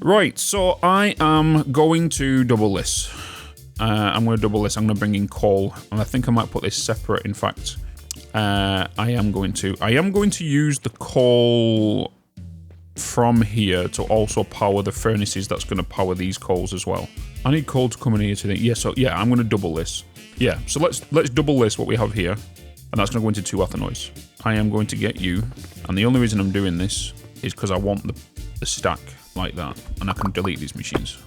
Right, so I am going to double this. I'm going to double this. I'm going to bring in coal, and I think I might put this separate. In fact, I am going to use the coal from here to also power the furnaces. That's going to power these coals as well. I need coal to come in here today. Yeah, so yeah, I'm going to double this. Yeah, so let's double this, what we have here, and that's going to go into 2 ethanoids. I am going to get you, and the only reason I'm doing this is because I want the stack like that, and I can delete these machines.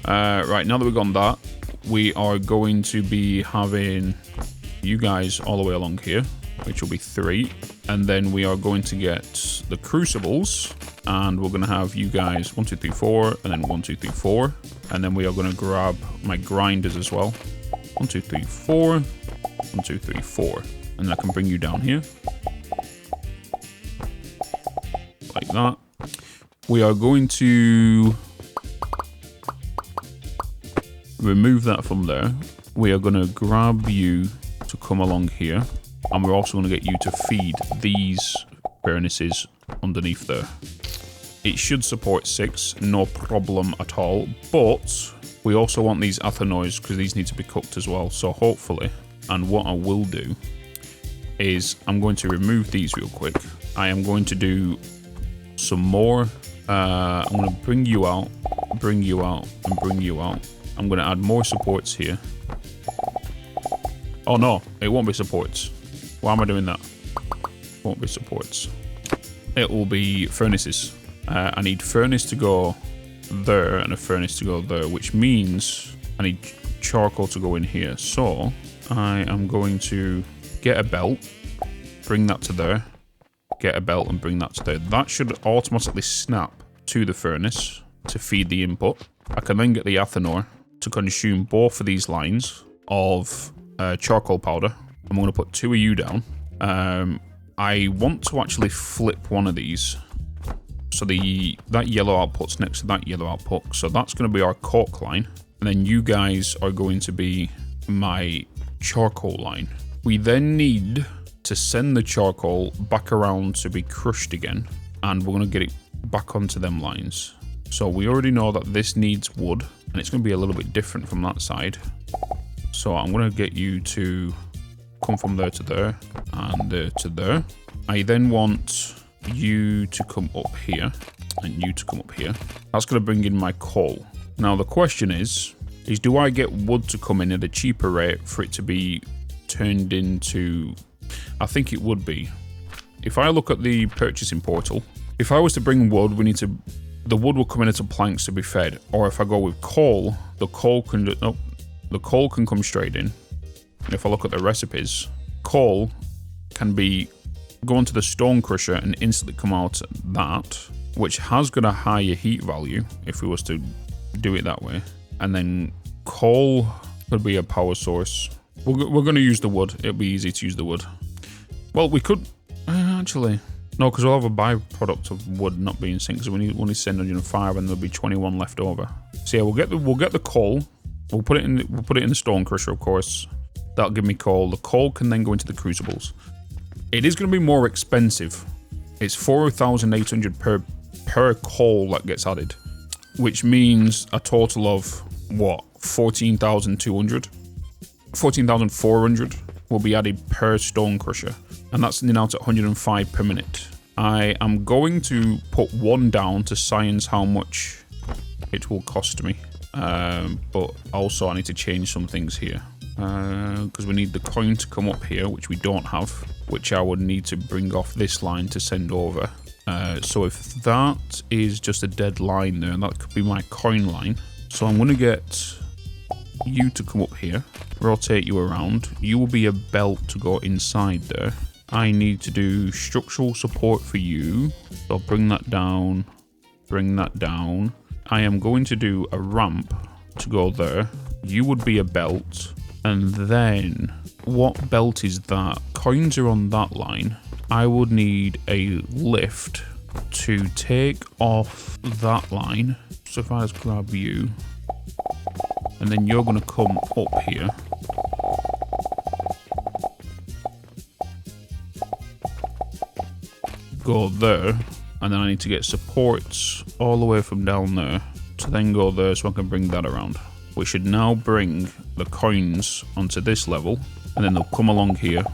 Right, now that we've gone that, we are going to be having you guys all the way along here, which will be 3, and then we are going to get the crucibles, and we're going to have you guys 1, 2, 3, 4, and then 1, 2, 3, 4, and then we are going to grab my grinders as well. 1, 2, 3, 4, 1, 2, 3, 4, and then I can bring you down here. Like that. We are going to remove that from there. We are going to grab you to come along here, and we're also going to get you to feed these furnaces underneath there. It should support 6, no problem at all, but we also want these ethanoids because these need to be cooked as well. So hopefully, and what I will do is I'm going to remove these real quick. I am going to do some more. I'm going to bring you out, and bring you out. I'm going to add more supports here. Oh no, it won't be supports. Why am I doing that? It won't be supports. It will be furnaces. I need furnace to go there and a furnace to go there, which means I need charcoal to go in here. So I am going to get a belt, bring that to there, get a belt and bring that to there. That should automatically snap to the furnace to feed the input. I can then get the ethanol to consume both of these lines of charcoal powder. I'm going to put 2 of you down. I want to actually flip one of these. So that yellow output's next to that yellow output. So that's going to be our coke line. And then you guys are going to be my charcoal line. We then need to send the charcoal back around to be crushed again. And we're going to get it back onto them lines. So we already know that this needs wood. And it's going to be a little bit different from that side. So I'm going to get you to come from there to there. And there to there. I then want you to come up here and you to come up here. That's going to bring in my coal. Now the question is do I get wood to come in at a cheaper rate for it to be turned into... I think it would be. If I look at the purchasing portal, if I was to bring wood, the wood will come in into planks to be fed. Or if I go with coal, the coal can come straight in. And if I look at the recipes, coal can be go to the stone crusher and instantly come out that, which has got a higher heat value if we was to do it that way. And then coal could be a power source. We're going to use the wood. It'll be easy to use the wood. Well, we could actually no, because we'll have a byproduct of wood not being synced. So we need only 705, and there'll be 21 left over. So yeah, we'll get the coal. We'll put it in the stone crusher, of course. That'll give me coal. The coal can then go into the crucibles. It is going to be more expensive. It's 4,800 per coal that gets added, which means a total of what? 14,200, 14,400 will be added per stone crusher, and that's now at 105 per minute. I am going to put 1 down to science how much it will cost me, but also I need to change some things here. Because we need the coin to come up here, which we don't have, which I would need to bring off this line to send over. So if that is just a dead line there, that could be my coin line. So I'm going to get you to come up here, rotate you around. You will be a belt to go inside there. I need to do structural support for you. So bring that down, bring that down. I am going to do a ramp to go there. You would be a belt. And then, what belt is that? Coins are on that line. I would need a lift to take off that line. So if I just grab you, and then you're going to come up here. go there. And then I need to get supports all the way from down there to then go there so I can bring that around. We should now bring the coins onto this level, and then they'll come along here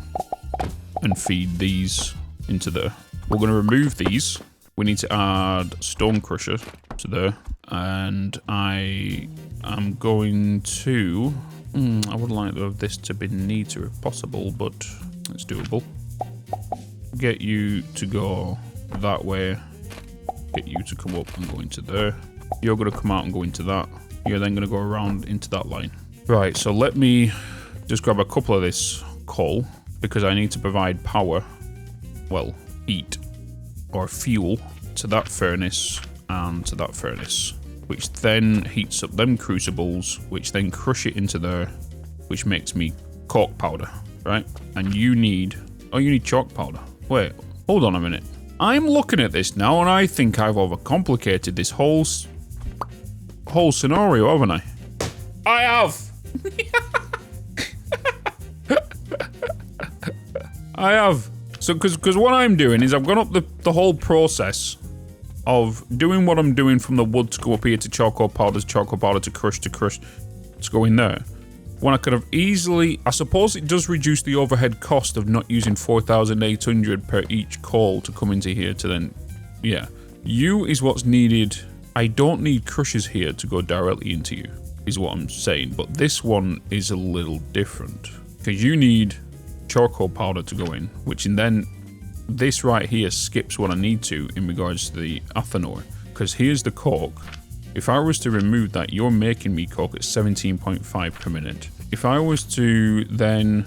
and feed these into there. We're going to remove these. We need to add stone crusher to there, and I am going to... I would like this to be neater if possible, but it's doable. Get you to go that way. Get you to come up and go into there. You're going to come out and go into that. You're then going to go around into that line. Right, so let me just grab a couple of this coal, because I need to provide power, well, heat or fuel to that furnace and to that furnace, which then heats up them crucibles, which then crush it into there, which makes me cork powder, right? And you need, oh, you need chalk powder. Wait, hold on a minute. I'm looking at this now and I think I've overcomplicated this whole scenario, haven't I? I have! I have. So, because what I'm doing is I've gone up the whole process of doing what I'm doing from the wood to go up here to charcoal powder to crush to go in there. When I could have easily, I suppose it does reduce the overhead cost of not using 4,800 per each coal to come into here to then, yeah. You is what's needed. I don't need crushers here to go directly into you, is what I'm saying. But this one is a little different because you need charcoal powder to go in, which and then this right here skips what I need to in regards to the ethanol, because here's the cork. If I was to remove that, you're making me cork at 17.5 per minute. If I was to then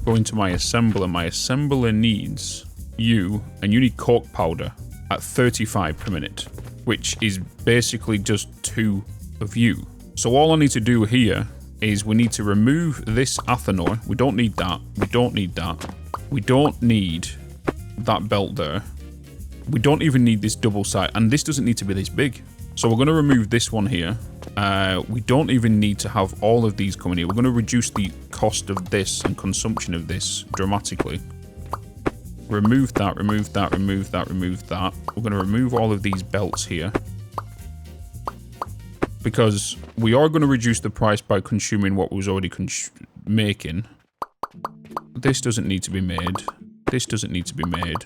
go into my assembler needs you, and you need cork powder at 35 per minute, which is basically just 2 of you. So all I need to do here is we need to remove this ethanol. We don't need that. We don't need that. We don't need that belt there. We don't even need this double side, and this doesn't need to be this big. So we're going to remove this one here. We don't even need to have all of these coming here. We're going to reduce the cost of this and consumption of this dramatically. Remove that, remove that, remove that, remove that. We're going to remove all of these belts here, because we are going to reduce the price by consuming what we was already making. This doesn't need to be made. This doesn't need to be made.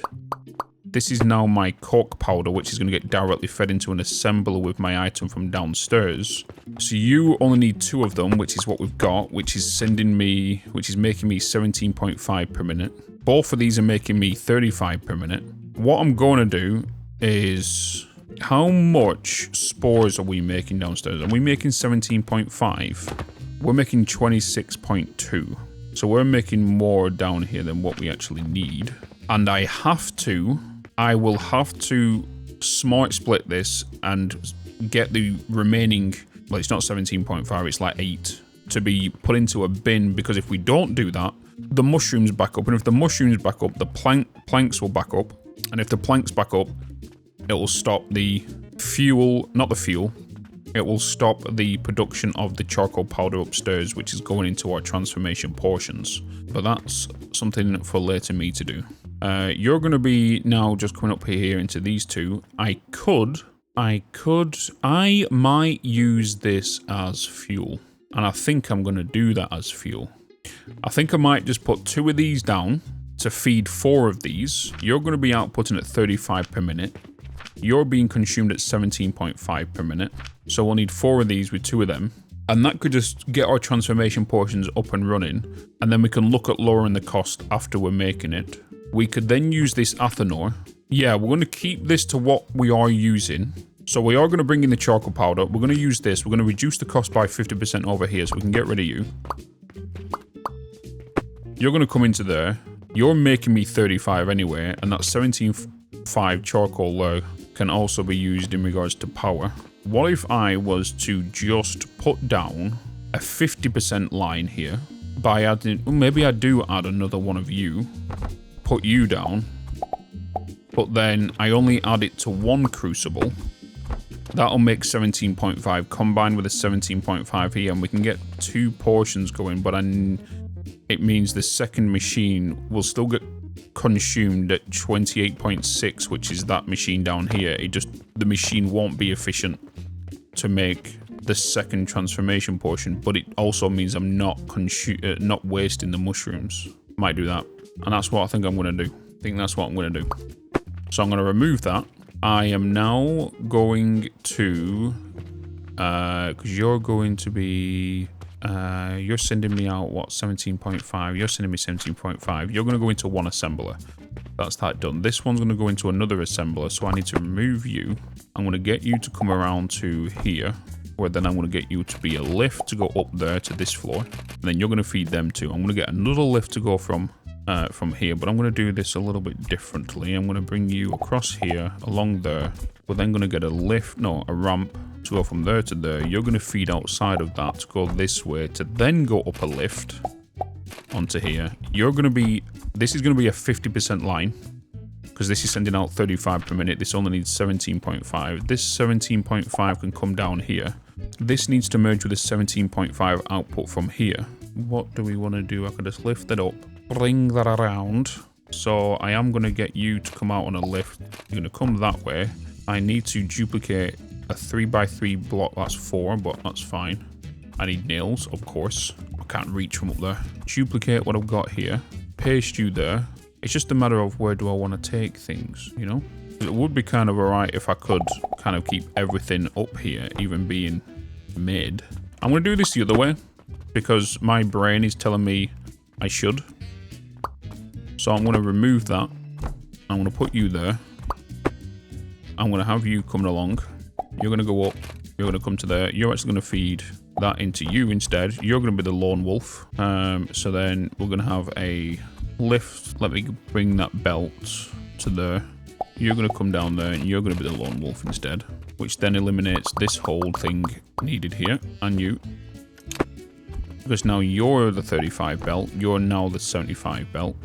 This is now my cork powder, which is going to get directly fed into an assembler with my item from downstairs. So you only need 2 of them, which is what we've got, which is making me 17.5 per minute. Both of these are making me 35 per minute. What I'm going to do is... how much spores are we making downstairs? Are we making 17.5? We're making 26.2. So we're making more down here than what we actually need. And I will have to smart split this and get the remaining, well, it's not 17.5, it's like 8, to be put into a bin, because if we don't do that, the mushrooms back up. And if the mushrooms back up, the planks will back up. And if the planks back up, it will stop the fuel, not the fuel, it will stop the production of the charcoal powder upstairs, which is going into our transformation portions. But that's something for later me to do. You're going to be now just coming up here into these 2. I might use this as fuel. And I think I'm going to do that as fuel. I think I might just put 2 of these down to feed 4 of these. You're going to be outputting at 35 per minute. You're being consumed at 17.5 per minute. So we'll need 4 of these with 2 of them. And that could just get our transformation portions up and running. And then we can look at lowering the cost after we're making it. We could then use this ethanol. Yeah, we're going to keep this to what we are using. So we are going to bring in the charcoal powder. We're going to use this. We're going to reduce the cost by 50% over here so we can get rid of you. You're going to come into there. You're making me 35 anyway. And that 17.5 charcoal there can also be used in regards to power. What if I was to just put down a 50% line here by adding, well, maybe I do add another one of you, put you down, but then I only add it to 1 crucible. That'll make 17.5 combined with a 17.5 here, and we can get 2 portions going, but it means the second machine will still get consumed at 28.6, which is that machine down here. The machine won't be efficient to make the second transformation portion, but it also means I'm not wasting the mushrooms. Might do that, and that's what I think I'm going to do. I think that's what I'm going to do. So I'm going to remove that. I am now going to, because you're going to be, you're sending me out, what, 17.5? You're sending me 17.5. You're going to go into one assembler. That's that done. This one's going to go into another assembler, so I need to remove you. I'm going to get you to come around to here, where then I'm going to get you to be a lift to go up there to this floor. And then you're going to feed them too. I'm going to get another lift to go from here, but I'm going to do this a little bit differently. I'm going to bring you across here, along there. We're then going to get a ramp to go from there to there. You're going to feed outside of that to go this way, to then go up a lift onto here. This is going to be a 50% line, because this is sending out 35 per minute. This only needs 17.5. This 17.5 can come down here. This needs to merge with the 17.5 output from here. What do we want to do? I could just lift it up, bring that around. So I am going to get you to come out on a lift. You're going to come that way. I need to duplicate a 3x3 block. That's 4, but that's fine. I need nails, of course. I can't reach from up there. Duplicate what I've got here. Paste you there. It's just a matter of where do I want to take things, you know? It would be kind of alright if I could kind of keep everything up here, even being mid. I'm going to do this the other way, because my brain is telling me I should. So I'm going to remove that. I'm going to put you there. I'm going to have you coming along. You're going to go up. You're going to come to there. You're actually going to feed that into you instead. You're going to be the lone wolf. So then we're going to have a lift. Let me bring that belt to there. You're going to come down there and you're going to be the lone wolf instead, which then eliminates this whole thing needed here, and you. Because now you're the 35 belt, you're now the 75 belt,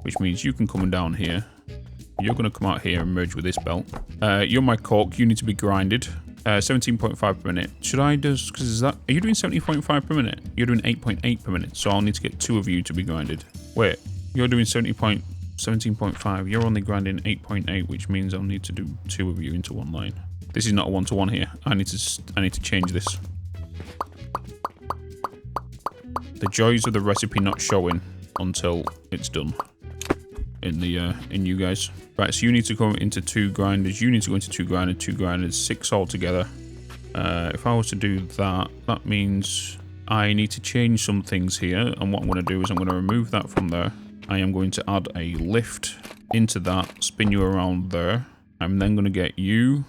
which means you can come down here. You're going to come out here and merge with this belt. You're my cork. You need to be grinded. 17.5 per minute. Should I just, because is that, are you doing 70.5 per minute? You're doing 8.8 per minute, so I'll need to get 2 of you to be grinded. Wait, you're doing 17.5. You're only grinding 8.8, which means I'll need to do 2 of you into one line. This is not a one-to-one here. I need to change this. The joys of the recipe not showing until it's done in you guys. Right, so you need to go into 2 grinders. You need to go into 2 grinders, 6 altogether. If I was to do that, that means I need to change some things here. And what I'm going to do is I'm going to remove that from there. I am going to add a lift into that, spin you around there. I'm then going to get you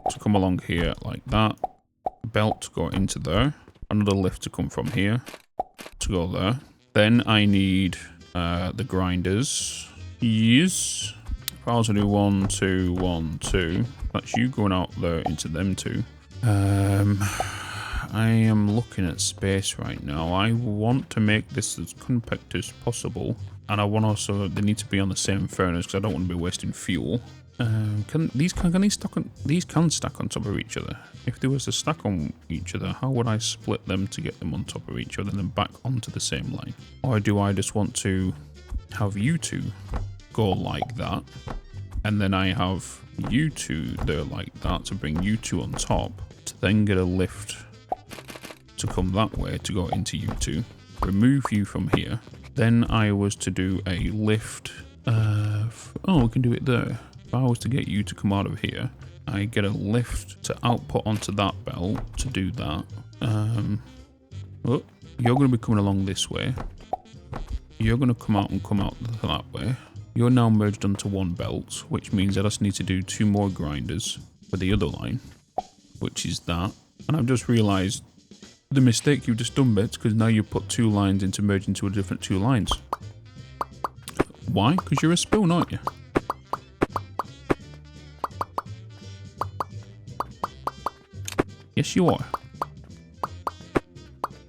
to come along here like that. Belt to go into there. Another lift to come from here to go there. Then I need the grinders. Yes. If I was to do 1, 2, 1, 2, that's you going out there into them 2. I am looking at space right now. I want to make this as compact as possible. And I want also, they need to be on the same furnace because I don't want to be wasting fuel. These can stack on top of each other. If there was a stack on each other, how would I split them to get them on top of each other and then back onto the same line? Or do I just want to have you 2 go like that, and then I have you 2 there like that to bring you 2 on top, to then get a lift to come that way to go into you 2, remove you from here. Then I was to do a lift. We can do it there. If I was to get you to come out of here, I get a lift to output onto that belt to do that. You're going to be coming along this way. You're going to come out that way. You're now merged onto one belt, which means I just need to do 2 more grinders for the other line, which is that. And I've just realised the mistake you've just done, Bitz, because now you put 2 lines into merge into a different 2 lines. Why? Because you're a spoon, aren't you? Yes, you are.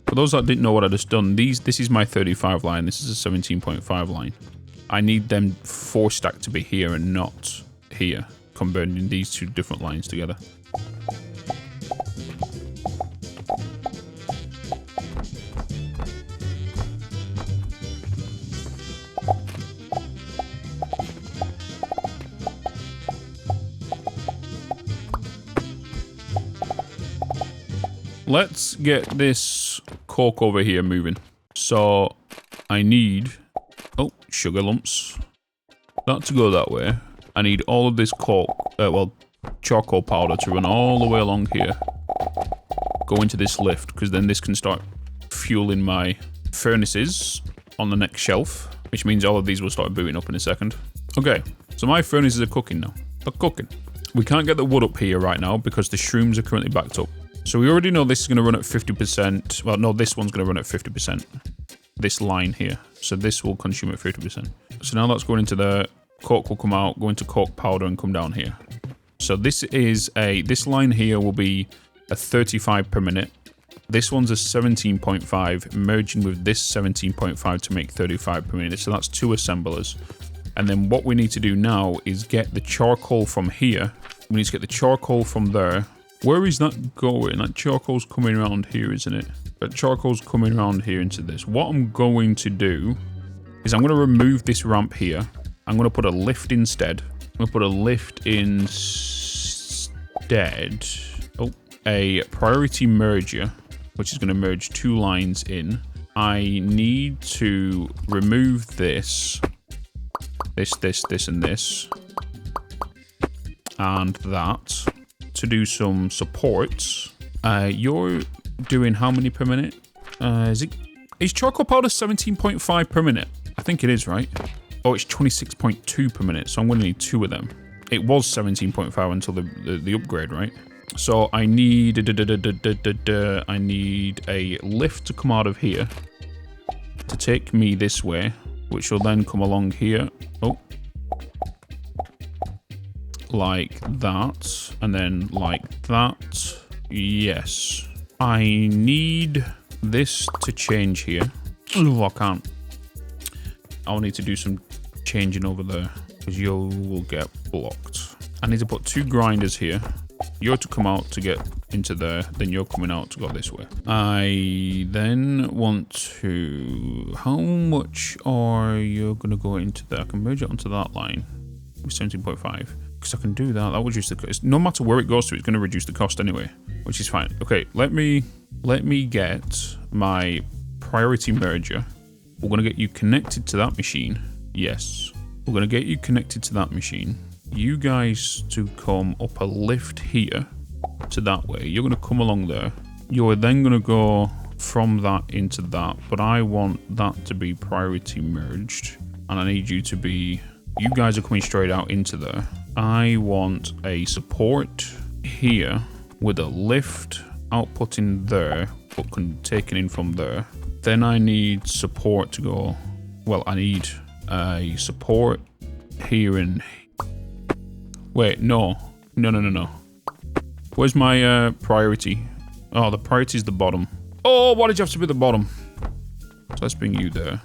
For those that didn't know what I just done, this is my 35 line, this is a 17.5 line. I need them 4 stacked to be here and not here, combining these 2 different lines together. let's get this cork over here moving. So I need, oh, sugar lumps. That to go that way. I need all of this cork, charcoal powder to run all the way along here. Go into this lift, because then this can start fueling my furnaces on the next shelf, which means all of these will start booting up in a second. Okay, so my furnaces are cooking now. They're cooking. We can't get the wood up here right now because the shrooms are currently backed up. So we already know this is going to run at 50%. Well, no, this one's going to run at 50%. This line here. So this will consume at 50%. So now that's going into the cork will come out, go into cork powder and come down here. So this line here will be a 35 per minute. This one's a 17.5, merging with this 17.5 to make 35 per minute. So that's 2 assemblers. And then what we need to do now is get the charcoal from here. We need to get the charcoal from there. Where is that going? That charcoal's coming around here, isn't it? That charcoal's coming around here into this. What I'm going to do is I'm going to remove this ramp here. I'm going to put a lift instead. I'm going to put a lift instead. Oh, a priority merger, which is going to merge 2 lines in. I need to remove this. This, and this. And that. To do some supports. You're doing how many per minute? Is charcoal powder 17.5 per minute? I think it is, right? Oh, it's 26.2 per minute, so I'm going to need 2 of them. It was 17.5 until the upgrade, right? So I need I need a lift to come out of here to take me this way, which will then come along here. Oh. Like that, and then like that. Yes. I need this to change here. Oh, I can't. I'll need to do some changing over there, because you will get blocked. I need to put 2 grinders here. You're to come out to get into there, then you're coming out to go this way. I then want to... How much are you going to go into there? I can merge it onto that line with 17.5. Because I can do that. That will reduce the cost. No matter where it goes to, it's going to reduce the cost anyway, which is fine. Okay, let me get my priority merger. We're going to get you connected to that machine. Yes. We're going to get you connected to that machine. You guys to come up a lift here to that way. You're going to come along there. You're then going to go from that into that, but I want that to be priority merged, and I need you to be... You guys are coming straight out into there. I want a support here with a lift output in there, but taken in from there. Then I need support to go... Well, I need a support here and... Wait, no. No. Where's my priority? Oh, the priority is the bottom. Oh, why did you have to be the bottom? So let's bring you there.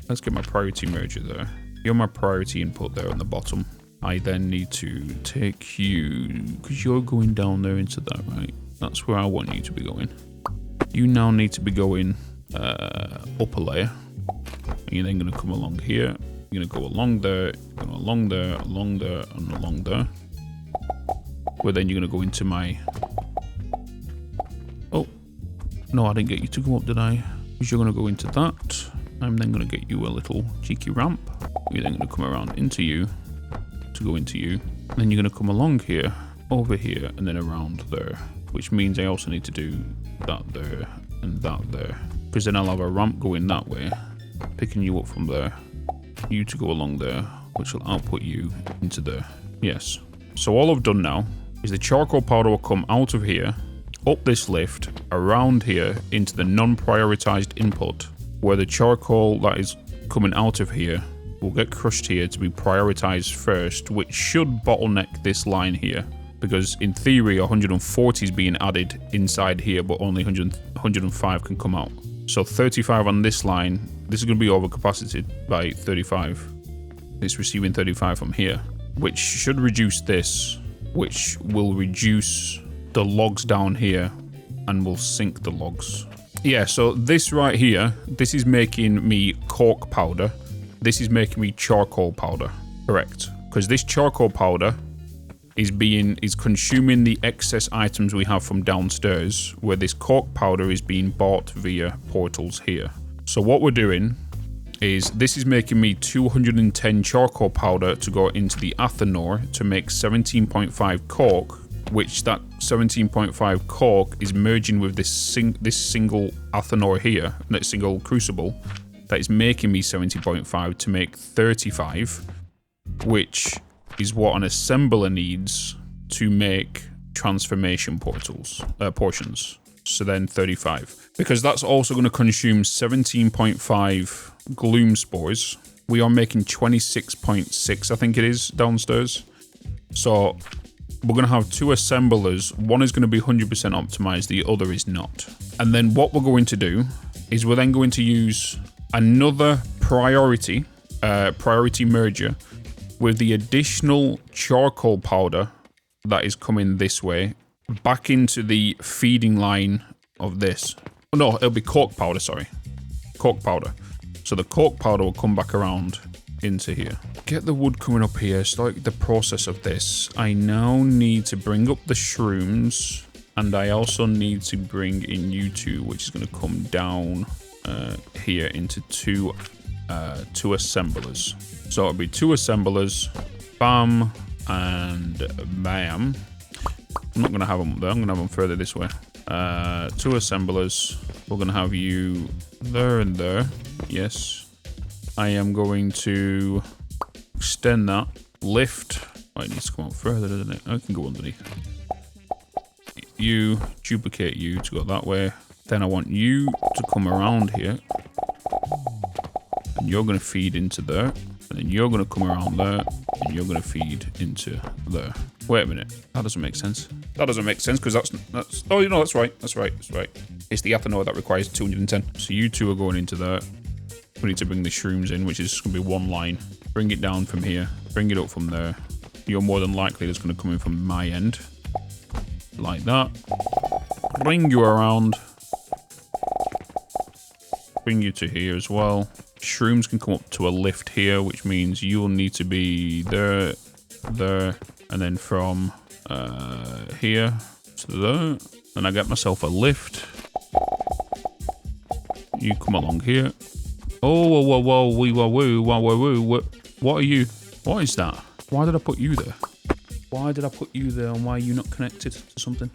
Let's get my priority merger there. You're my priority input there on the bottom. I then need to take you, because you're going down there into that, right? That's where I want you to be going. You now need to be going up a layer. And you're then going to come along here. You're going to go along there, along there, along there, and along there. Where then you're going to go into my... Oh, no, I didn't get you to go up, did I? Because you're going to go into that. I'm then going to get you a little cheeky ramp. You're then going to come around into you to go into you. And then you're going to come along here, over here, and then around there. Which means I also need to do that there and that there. Because then I'll have a ramp going that way, picking you up from there. You to go along there, which will output you into there. Yes. So all I've done now is the charcoal powder will come out of here, up this lift, around here, into the non-prioritized input, where the charcoal that is coming out of here will get crushed here to be prioritized first, which should bottleneck this line here, because in theory 140 is being added inside here, but only 105 can come out. So 35 on this line, this is going to be overcapacitated by 35. It's receiving 35 from here, which should reduce this, which will reduce the logs down here and will sink the logs. Yeah, so this right here, this is making me cork powder. This is making me charcoal powder, correct? Because this charcoal powder is consuming the excess items we have from downstairs, where this cork powder is being bought via portals here. So what we're doing is this is making me 210 charcoal powder to go into the Athanor to make 17.5 cork, which that 17.5 cork is merging with this single Athanor here, that single crucible, that is making me 70.5 to make 35, which is what an assembler needs to make transformation portions. So then 35. Because that's also going to consume 17.5 gloom spores. We are making 26.6, I think it is, downstairs. So we're going to have two assemblers. One is going to be 100% optimized, the other is not. And then what we're going to do is we're then going to use another priority merger with the additional charcoal powder that is coming this way back into the feeding line of this. No, it'll be cork powder, sorry. Cork powder. So the cork powder will come back around into here. Get the wood coming up here. Start the process of this. I now need to bring up the shrooms, and I also need to bring in you two, which is going to come down here into two assemblers. So it'll be two assemblers, bam and bam. I'm not going to have them up there. I'm going to have them further this way. Two assemblers. We're going to have you there and there. Yes. I am going to extend that. Lift. Oh, it needs to come up further, doesn't it? I can go underneath. You, duplicate you to go that way. Then I want you to come around here. And you're going to feed into there. And then you're going to come around there. And you're going to feed into there. Wait a minute. That doesn't make sense. That doesn't make sense because that's... Oh, you know, that's right. That's right. That's right. It's the Athanor that requires 210. So you two are going into there. We need to bring the shrooms in, which is going to be one line. Bring it down from here. Bring it up from there. You're more than likely that's going to come in from my end. Like that. Bring you around. Bring you to here as well. Shrooms can come up to a lift here, which means you'll need to be there, there, and then from here to there. And I get myself a lift. You come along here. Oh, whoa, whoa, whoa, wee, whoa, woo, whoa, whoa, woo. What are you? What is that? Why did I put you there? Why did I put you there, and why are you not connected to something?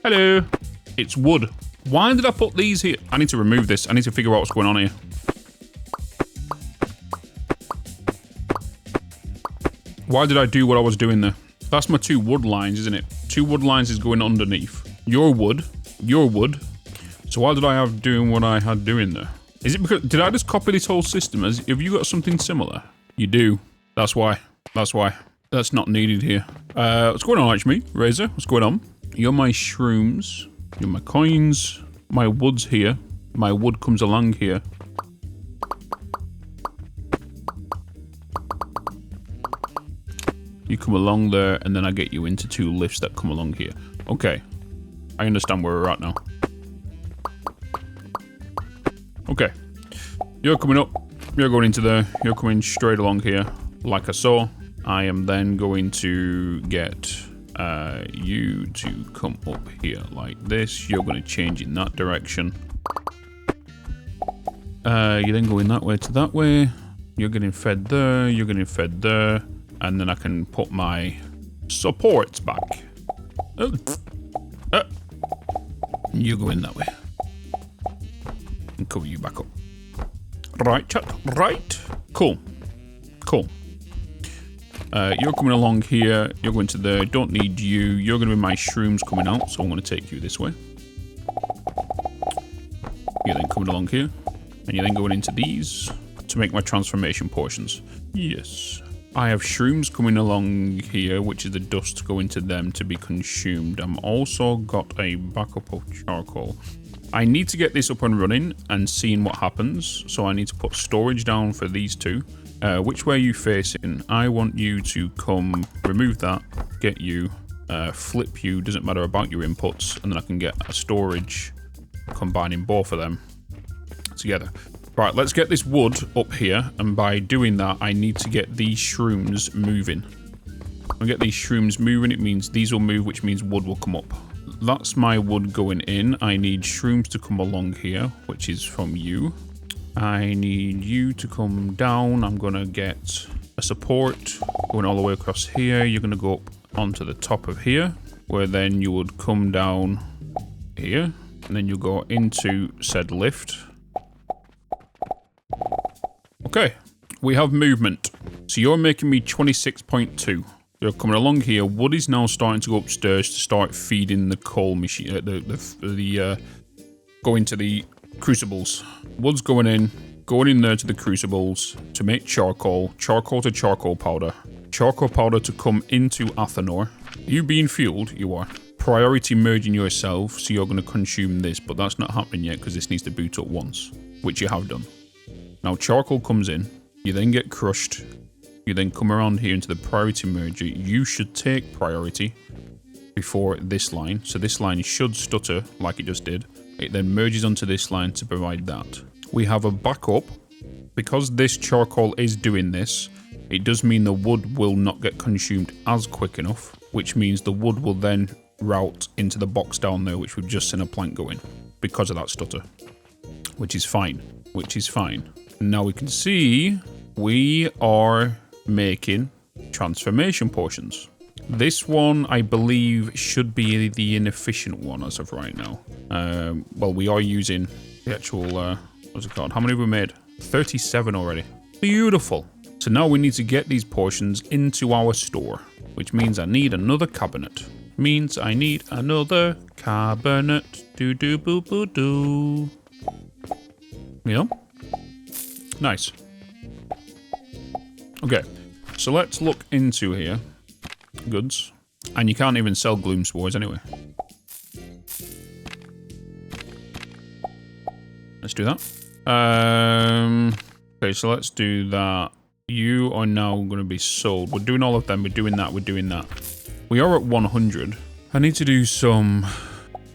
Hello. It's wood. Why did I put these here? I need to remove this. I need to figure out what's going on here. Why did I do what I was doing there? That's my two wood lines, isn't it? Two wood lines is going underneath. Your wood. Your wood. So why did I have doing what I had doing there? Is it because... Did I just copy this whole system? Have you got something similar? You do. That's why. That's why. That's not needed here. What's going on, Alchemy? Razor, what's going on? You're my shrooms. You're my coins. My wood's here. My wood comes along here. You come along there, and then I get you into two lifts that come along here. Okay. I understand where we're at now. Okay. You're coming up. You're going into there. You're coming straight along here, like I saw. I am then going to get you to come up here like this. You're going to change in that direction. You then go in that way to that way. You're getting fed there. You're getting fed there. And then I can put my supports back. You go in that way. And cover you back up. Right, chat. Right. Cool. Cool. You're coming along here. You're going to there. Don't need you. You're going to be my shrooms coming out. So I'm going to take you this way. You're then coming along here. And you're then going into these to make my transformation portions. Yes. I have shrooms coming along here, which is the dust to go into them to be consumed. I'm also got a backup of charcoal. I need to get this up and running and seeing what happens. So I need to put storage down for these two. Which way are you facing? I want you to come, remove that, get you, flip you, doesn't matter about your inputs, and then I can get a storage combining both of them together. Right, let's get this wood up here, and by doing that, I need to get these shrooms moving. When I get these shrooms moving, it means these will move, which means wood will come up. That's my wood going in. I need shrooms to come along here, which is from you. I need you to come down. I'm going to get a support going all the way across here. You're going to go up onto the top of here, where then you would come down here, and then you'll go into said lift. Okay, we have movement. So you're making me 26.2. You're coming along here. Wood is now starting to go upstairs to start feeding the coal machine, going to the crucibles. Wood's going in there to the crucibles to make charcoal, charcoal to charcoal powder to come into Athanor. You being fueled, you are. Priority merging yourself, so you're going to consume this, but that's not happening yet because this needs to boot up once, which you have done. Now charcoal comes in, you then get crushed, you then come around here into the priority merger. You should take priority before this line, so this line should stutter like it just did. It then merges onto this line to provide that. We have a backup. Because this charcoal is doing this, it does mean the wood will not get consumed as quick enough, which means the wood will then route into the box down there, which we've just seen a plank go in because of that stutter, which is fine. Now we can see we are making transformation potions. This one, I believe, should be the inefficient one as of right now. Well, we are using the actual, what's it called? How many have we made? 37 already. Beautiful. So now we need to get these portions into our store, which means I need another cabinet. Do do boo boo do. Yeah. Nice. Okay. So let's look into here. Goods. And you can't even sell gloom spores anyway. Let's do that. Okay, so let's do that. You are now going to be sold. We're doing all of them. We're doing that. We are at 100. I need to do some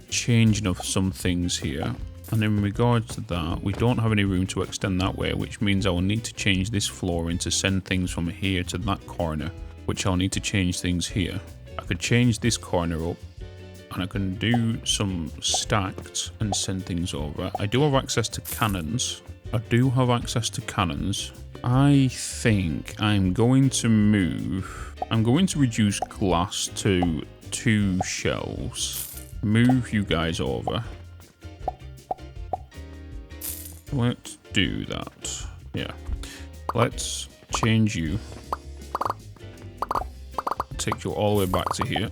changing of some things here. And in regards to that, we don't have any room to extend that way, which means I will need to change this flooring to send things from here to that corner, which I'll need to change things here. I could change this corner up, and I can do some stacked and send things over. I do have access to cannons. I think I'm going to move. I'm going to reduce glass to 2 shelves. Move you guys over. Let's do that. Yeah. Let's change you. Take you all the way back to here.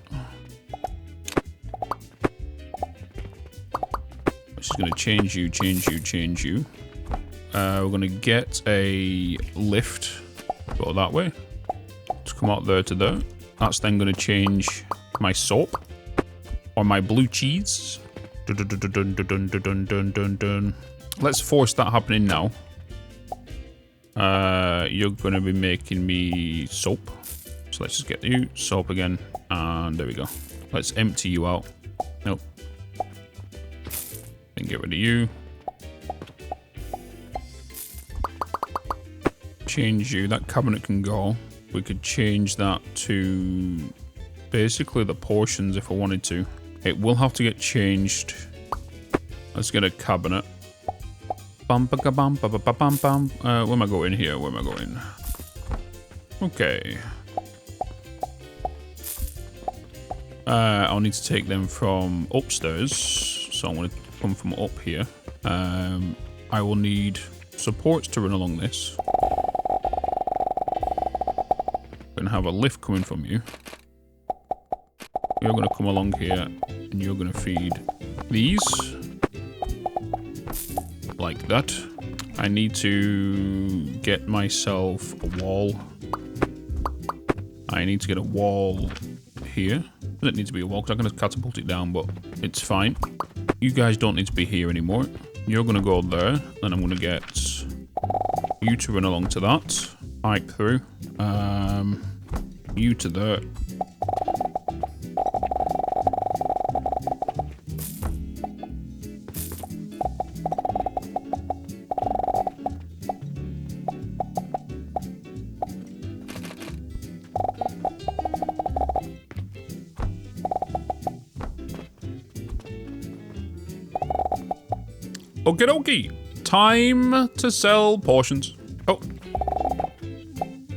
This is going to change you. We're going to get a lift. Go that way. To come out there to there. That's then going to change my soap. Or my blue cheese. Dun, dun, dun, dun, dun, dun, dun, dun, dun. Let's force that happening now. You're going to be making me soap. So let's just get you soap again. And there we go. Let's empty you out. Nope. Then get rid of you. Change you. That cabinet can go. We could change that to basically the portions if I wanted to. It will have to get changed. Let's get a cabinet. Where am I going here? Okay. I'll need to take them from upstairs. So I'm going to come from up here. I will need supports to run along this. I'm going to have a lift coming from you. You're going to come along here and you're going to feed these. Like that. I need to get myself a wall. I need to get a wall here. Doesn't need to be a wall because I'm going to catapult it down, but it's fine. You guys don't need to be here anymore. You're going to go there. Then I'm going to get you to run along to that. Pipe through. You to there. Okie dokie. Time to sell portions. Oh.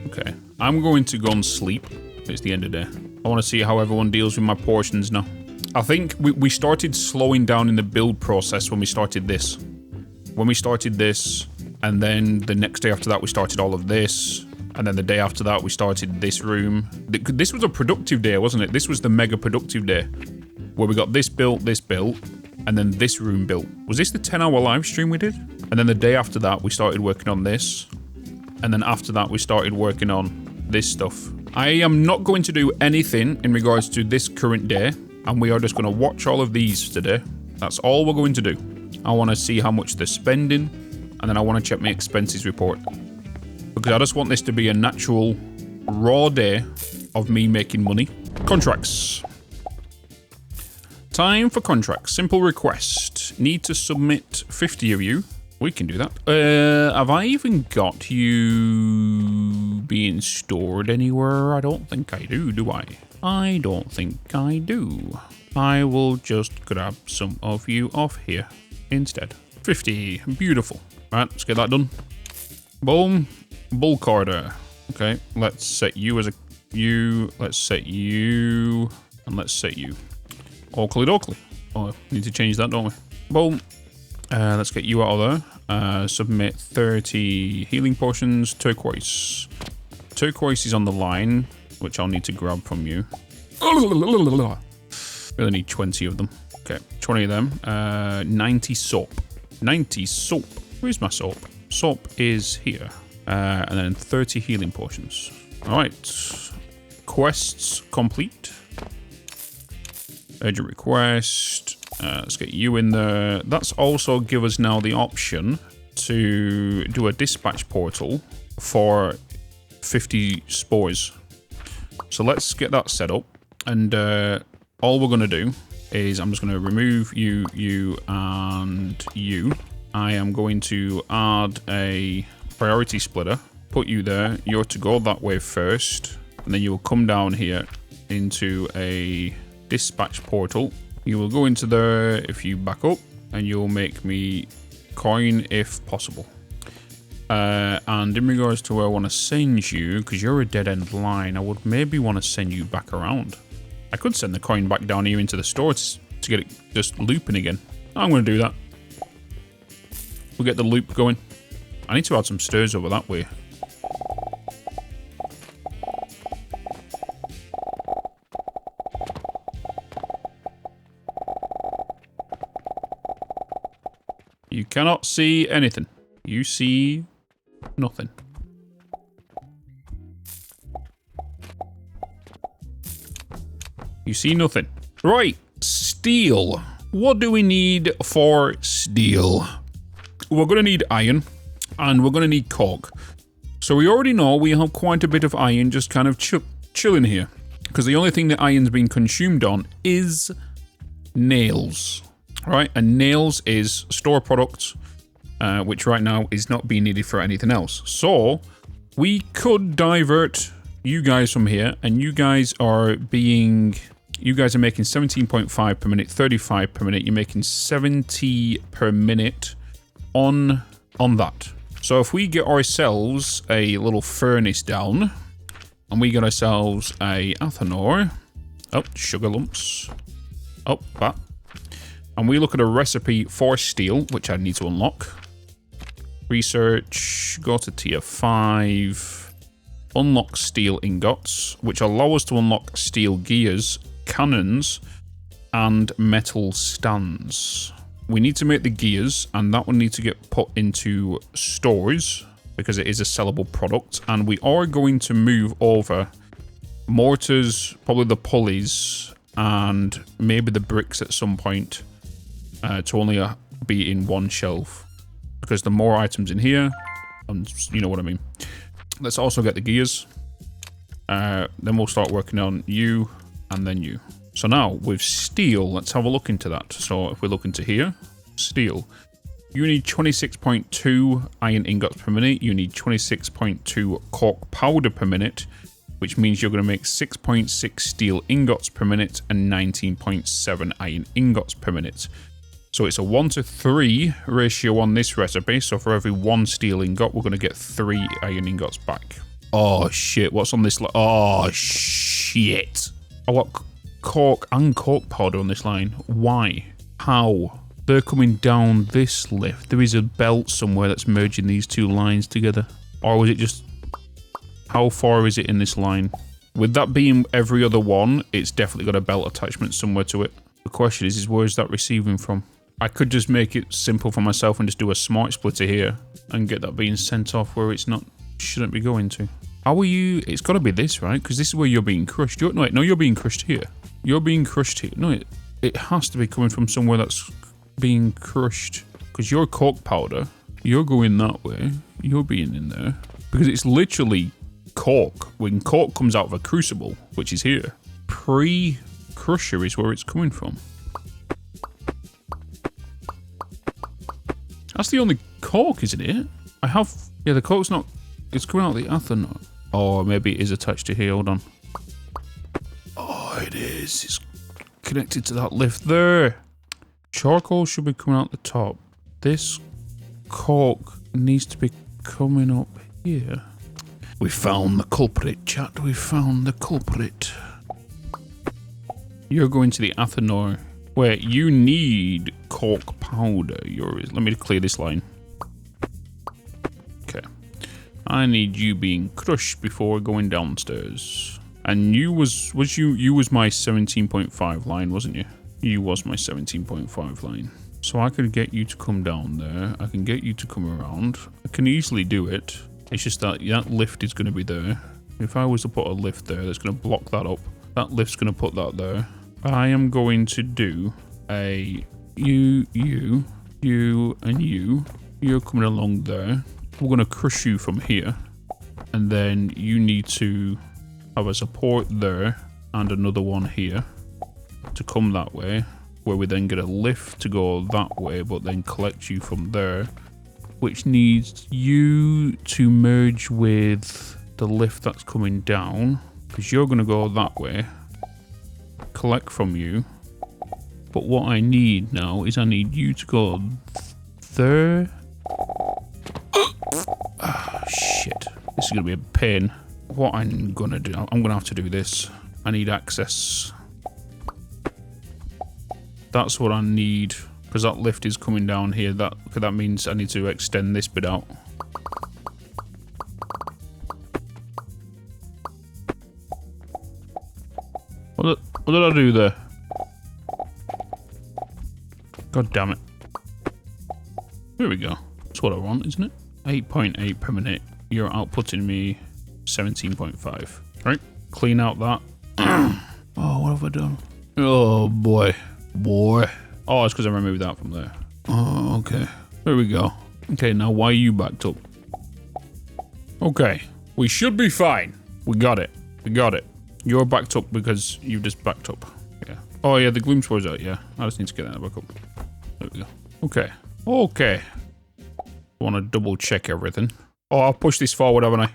Okay. I'm going to go and sleep. It's the end of the day. I want to see how everyone deals with my portions now. I think we started slowing down in the build process when we started this. When we started this, and then the next day after that, we started all of this. And then the day after that, we started this room. This was a productive day, wasn't it? This was the mega productive day. Where we got this built, and then this room built. Was this the 10-hour live stream we did? And then the day after that, we started working on this. And then after that, we started working on this stuff. I am not going to do anything in regards to this current day. And we are just going to watch all of these today. That's all we're going to do. I want to see how much they're spending. And then I want to check my expenses report. Because I just want this to be a natural, raw day of me making money. Contracts. Time for contracts. Simple request. Need to submit 50 of you. We can do that. Have I even got you being stored anywhere? I don't think I do I? I don't think I do. I will just grab some of you off here instead. 50. Beautiful. Right, let's get that done. Boom. Bulk order. Okay, let's set you as a you. Let's set you. And let's set you. Oakley dokley. Oh, need to change that, don't we? Boom. Let's get you out of there. Submit 30 healing potions. Turquoise. Turquoise is on the line, which I'll need to grab from you. Really need 20 of them. Okay, 20 of them. 90 soap. 90 soap. Where's my soap? Soap is here. And then 30 healing potions. Alright. Quests complete. Urgent request. Let's get you in there. That's also give us now the option to do a dispatch portal for 50 spores. So let's get that set up. And all we're going to do is I'm just going to remove you, you, and you. I am going to add a priority splitter. Put you there. You're to go that way first. And then you will come down here into a dispatch portal. You will go into there if you back up. And you'll make me coin if possible. And in regards to where I want to send you, because you're a dead-end line, I would maybe want to send you back around. I could send the coin back down here into the store to get it just looping again. I'm going to do that. We'll get the loop going. I need to add some stairs over that way. You cannot see anything. You see nothing. You see nothing. Right, steel. What do we need for steel? We're going to need iron, and we're going to need coke. So we already know we have quite a bit of iron just kind of chilling here. Because the only thing that iron's been consumed on is nails. Right, and nails is store products, which right now is not being needed for anything else. So we could divert you guys from here, and you guys are making 17.5 per minute, 35 per minute. You're making 70 per minute on that. So if we get ourselves a little furnace down, and we get ourselves a athanor, oh, sugar lumps, oh, that. And we look at a recipe for steel, which I need to unlock. Research, go to tier 5, unlock steel ingots, which allow us to unlock steel gears, cannons, and metal stands. We need to make the gears, and that will need to get put into stores, because it is a sellable product. And we are going to move over mortars, probably the pulleys, and maybe the bricks at some point. To only be in one shelf, because the more items in here, and you know what I mean. Let's also get the gears. Then we'll start working on you and then you. So now with steel, let's have a look into that. So if we look into here, steel, you need 26.2 iron ingots per minute. You need 26.2 cork powder per minute, which means you're going to make 6.6 steel ingots per minute and 19.7 iron ingots per minute. So it's a 1:3 ratio on this recipe. So for every 1 steel ingot, we're going to get 3 iron ingots back. Oh, shit. What's on this line? Oh, shit. I got cork and cork powder on this line. Why? How? They're coming down this lift. There is a belt somewhere that's merging these 2 lines together. Or was it just... How far is it in this line? With that being every other one, it's definitely got a belt attachment somewhere to it. The question is where is that receiving from? I could just make it simple for myself and just do a smart splitter here and get that being sent off where it's not, shouldn't be going to. How are you? It's got to be this, right? Because this is where you're being crushed. No, you're being crushed here. You're being crushed here. No, it has to be coming from somewhere that's being crushed. Because your cork powder, you're going that way. You're being in there. Because it's literally cork. When cork comes out of a crucible, which is here, pre-crusher is where it's coming from. That's the only cork, isn't it? Yeah, the cork's not, it's coming out of the athanor. Oh, maybe it is attached to here, hold on. Oh, it is. It's connected to that lift there. Charcoal should be coming out the top. This cork needs to be coming up here. We found the culprit, chat. We found the culprit. You're going to the athanor. Wait, you need cork powder. Let me clear this line. Okay. I need you being crushed before going downstairs. And you was my 17.5 line, wasn't you? You was my 17.5 line. So I could get you to come down there. I can get you to come around. I can easily do it. It's just that lift is going to be there. If I was to put a lift there, that's going to block that up. That lift's going to put that there. I am going to do a you, and you. You're coming along there. We're going to crush you from here. And then you need to have a support there and another one here to come that way, where we then get a lift to go that way, but then collect you from there, which needs you to merge with the lift that's coming down, because you're going to go that way, collect from you. But what I need now is I need you to go there. Oh, shit. This is going to be a pain. What I'm going to do, I'm going to have to do this. I need access. That's what I need, because that lift is coming down here. That means I need to extend this bit out. What did I do there? God damn it. There we go. That's what I want, isn't it? 8.8 per minute. You're outputting me 17.5. Right? Clean out that. Oh, what have I done? Oh, boy. Oh, it's because I removed that from there. Oh, okay. There we go. Okay, now why are you backed up? Okay. We should be fine. We got it. You're backed up because you just backed up. Yeah. Oh, yeah, the gloom spore's out, yeah. I just need to get that back up. There we go. Okay. I want to double check everything. Oh, I'll push this forward, haven't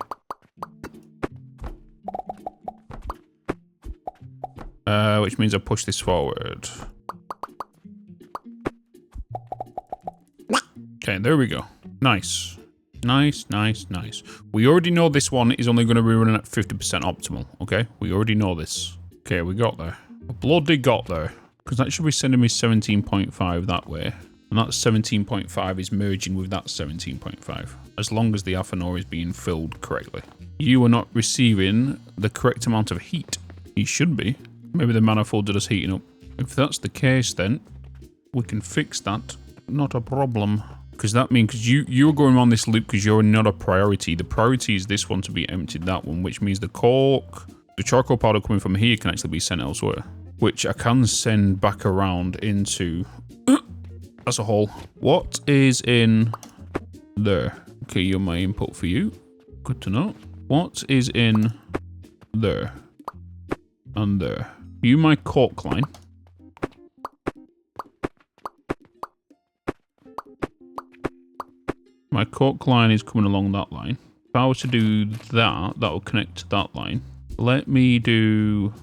I? Which means I push this forward. Okay, there we go. Nice. We already know this one is only going to be running at 50% optimal, okay? We already know this. Okay, we got there. Bloody got there. Because that should be sending me 17.5 that way. And that 17.5 is merging with that 17.5. As long as the athanor is being filled correctly. You are not receiving the correct amount of heat. You should be. Maybe the manifold are just heating up. If that's the case, then we can fix that. Not a problem. Because that means, because you're going around this loop because you're not a priority. The priority is this one to be emptied, that one, which means the charcoal powder coming from here can actually be sent elsewhere. Which I can send back around into... That's a hole. What is in there? Okay, you're my input for you. Good to know. What is in there? And there. You my cork line. My cork line is coming along that line. If I was to do that, that will connect to that line. Let me do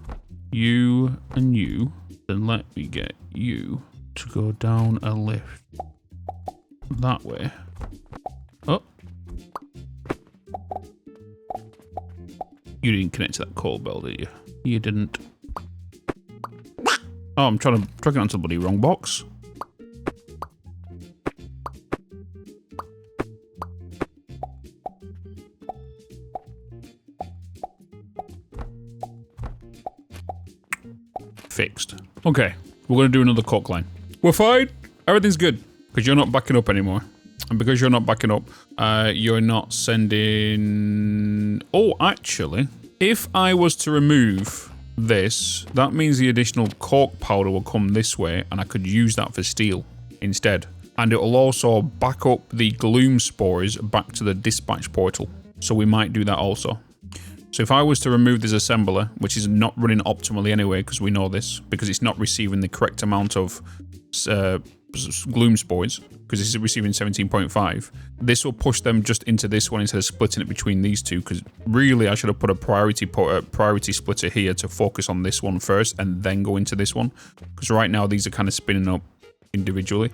you and you. Then let me get you to go down a lift that way. Oh. You didn't connect to that coal bell, did you? You didn't. Oh, I'm trying to track it onto the bloody wrong box. Fixed. Okay, we're going to do another cork line. We're fine. Everything's good because you're not backing up anymore. And because you're not backing up, you're not sending... Oh, actually, if I was to remove this, that means the additional cork powder will come this way and I could use that for steel instead. And it will also back up the gloom spores back to the dispatch portal. So we might do that also. So if I was to remove this assembler, which is not running optimally anyway, because we know this, because it's not receiving the correct amount of gloom spores, because this is receiving 17.5, this will push them just into this one instead of splitting it between these two, because really I should have put a priority splitter here to focus on this one first and then go into this one, because right now these are kind of spinning up individually.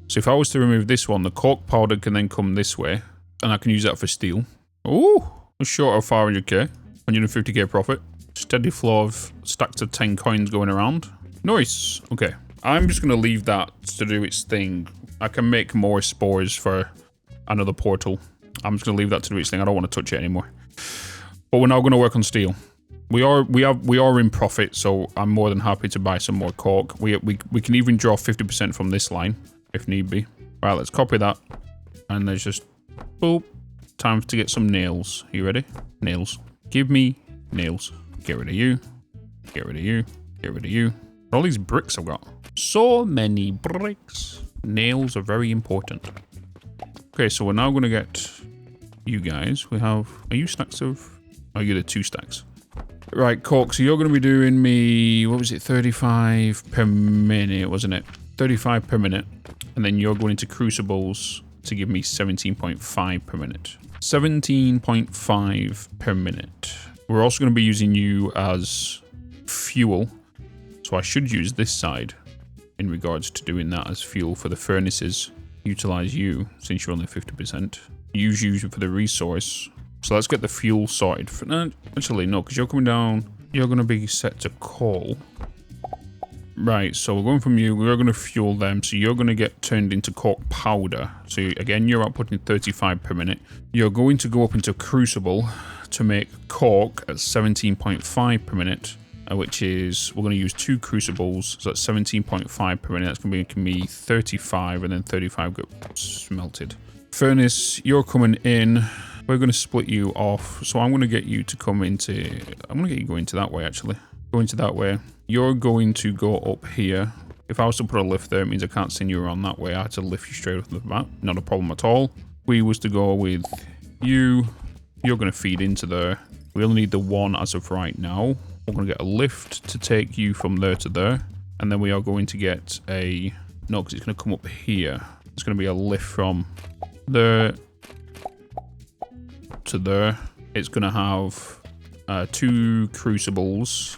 So if I was to remove this one, the cork powder can then come this way, and I can use that for steel. Ooh! Short of 500k, 150k profit. Steady flow of stacks of 10 coins going around. Nice. Okay, I'm just going to leave that to do its thing. I can make more spores for another portal. I'm just going to leave that to do its thing. I don't want to touch it anymore. But we're now going to work on steel. We are in profit, so I'm more than happy to buy some more cork. We can even draw 50% from this line if need be. Right, let's copy that, and let's just boop. Time to get some nails. You ready? Nails. Give me nails. Get rid of you. Get rid of you. Get rid of you. All these bricks I've got. So many bricks. Nails are very important. Okay, so we're now going to get you guys. We have... Are you stacks of... Oh, you're the 2 stacks. Right, cork. So you're going to be doing me... What was it? 35 per minute, wasn't it? 35 per minute. And then you're going into crucibles to give me 17.5 per minute. 17.5 per minute. We're also going to be using you as fuel. So I should use this side in regards to doing that as fuel for the furnaces. Utilize you since you're only 50%. Use you for the resource. So let's get the fuel sorted. Actually, no, because you're coming down. You're going to be set to coal. Right, so we're going from you, we're going to fuel them, so you're going to get turned into cork powder. So again, you're outputting 35 per minute. You're going to go up into crucible to make cork at 17.5 per minute, which is, we're going to use 2 crucibles, so that's 17.5 per minute. That's going to be making me 35, and then 35 get smelted. Furnace, you're coming in. We're going to split you off, so I'm going to get you to come into, I'm going to get you going to that way actually. Go into that way. You're going to go up here. If I was to put a lift there, it means I can't send you around that way. I had to lift you straight off the bat. Not a problem at all. We was to go with you. You're going to feed into there. We only need the 1 as of right now. We're going to get a lift to take you from there to there. And then we are going to get a... No, because it's going to come up here. It's going to be a lift from there to there. It's going to have 2 crucibles.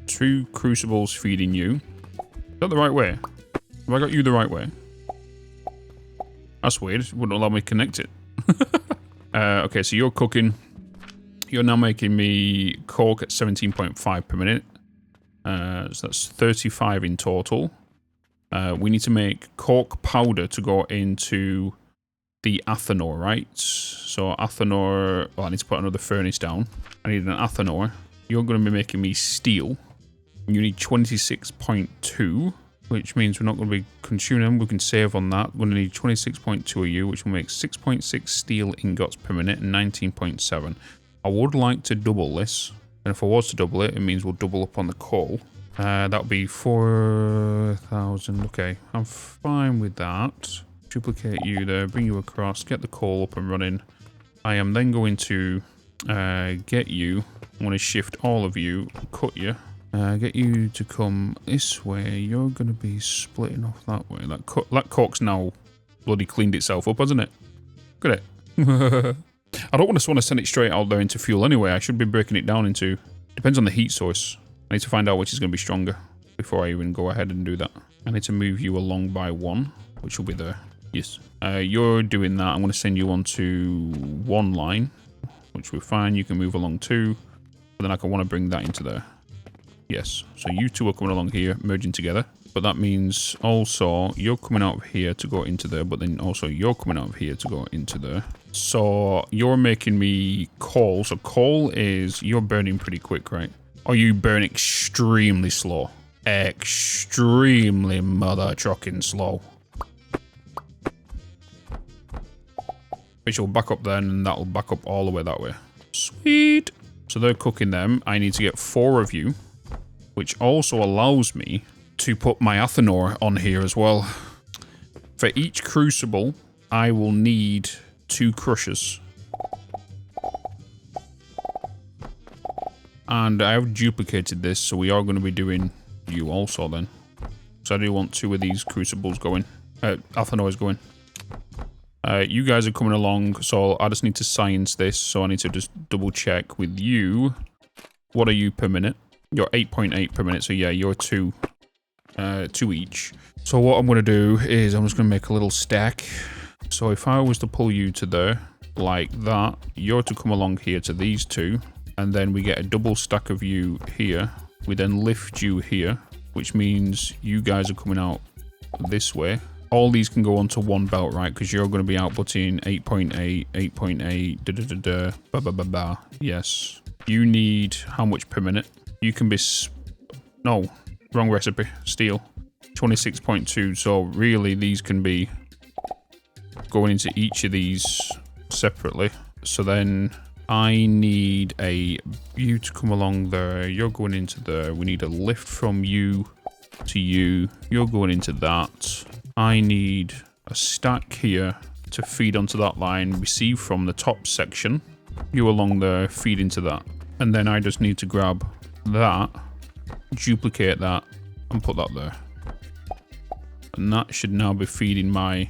2 crucibles feeding you. Is that the right way? Have I got you the right way? That's weird. It wouldn't allow me to connect it. Okay, so you're cooking. You're now making me cork at 17.5 per minute. So that's 35 in total. We need to make cork powder to go into the Athanor, right? So Athanor... Well, I need to put another furnace down. I need an Athanor. You're going to be making me steel. You need 26.2, which means we're not going to be consuming them. We can save on that. We're going to need 26.2 of you, which will make 6.6 steel ingots per minute and 19.7. I would like to double this. And if I was to double it, it means we'll double up on the coal. That would be 4,000. Okay, I'm fine with that. Duplicate you there, bring you across, get the coal up and running. I am then going to get you. I'm going to shift all of you, cut you. Get you to come this way. You're going to be splitting off that way. That cork's now bloody cleaned itself up, hasn't it? Look at it. I don't want to send it straight out there into fuel anyway. I should be breaking it down into... Depends on the heat source. I need to find out which is going to be stronger. before I even go ahead and do that. I need to move you along by 1, which will be there. Yes. You're doing that. I'm going to send you on to 1 line, which we're fine. You can move along 2, but then I want to bring that into there. Yes. So you 2 are coming along here, merging together. But that means also you're coming out of here to go into there, but then also you're coming out of here to go into there. So you're making me coal. So coal is, you're burning pretty quick, right? Or you burn extremely slow. Extremely mother trucking slow. Which will back up then, and that'll back up all the way that way. Sweet. So they're cooking them. I need to get 4 of you, which also allows me to put my Athenor on here as well. For each crucible, I will need 2 crushers. And I have duplicated this, so we are going to be doing you also then. So I do want 2 of these crucibles going. Athenors going. You guys are coming along, so I just need to science this, so I need to just double check with you. What are you per minute? You're 8.8 per minute, so yeah, you're 2 each. So what I'm going to do is I'm just going to make a little stack. So if I was to pull you to there, like that, you're to come along here to these 2, and then we get a double stack of you here. We then lift you here, which means you guys are coming out this way. All these can go onto 1 belt, right? Because you're going to be outputting 8.8, 8.8, da da da da, ba ba ba ba. Yes. You need how much per minute? You can be... No, wrong recipe. Steel. 26.2. So really, these can be going into each of these separately. So then I need you to come along there. You're going into there. We need a lift from you to you. You're going into that. I need a stack here to feed onto that line, receive from the top section. You along there, feed into that. And then I just need to grab that, duplicate that, and put that there. And that should now be feeding my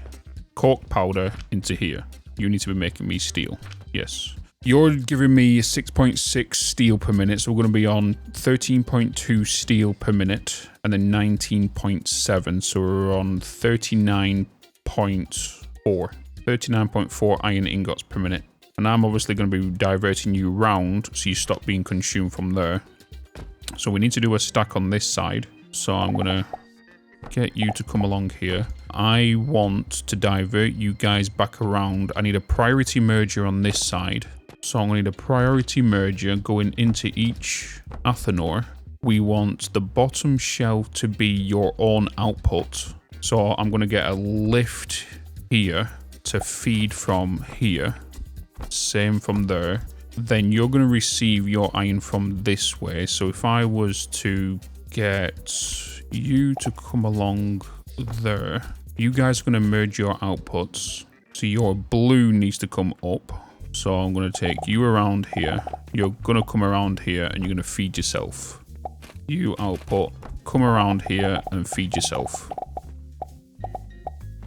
cork powder into here. You need to be making me steel. Yes. You're giving me 6.6 steel per minute, so we're going to be on 13.2 steel per minute, and then 19.7, so we're on 39.4. 39.4 iron ingots per minute. And I'm obviously going to be diverting you round, so you stop being consumed from there. So we need to do a stack on this side, so I'm going to get you to come along here. I want to divert you guys back around. I need a priority merger on this side. So I'm going to need a priority merger going into each Athenor. We want the bottom shelf to be your own output. So I'm going to get a lift here to feed from here. Same from there. Then you're going to receive your iron from this way. So if I was to get you to come along there, you guys are going to merge your outputs. So your blue needs to come up. So I'm going to take you around here. You're going to come around here and you're going to feed yourself. You output, come around here and feed yourself.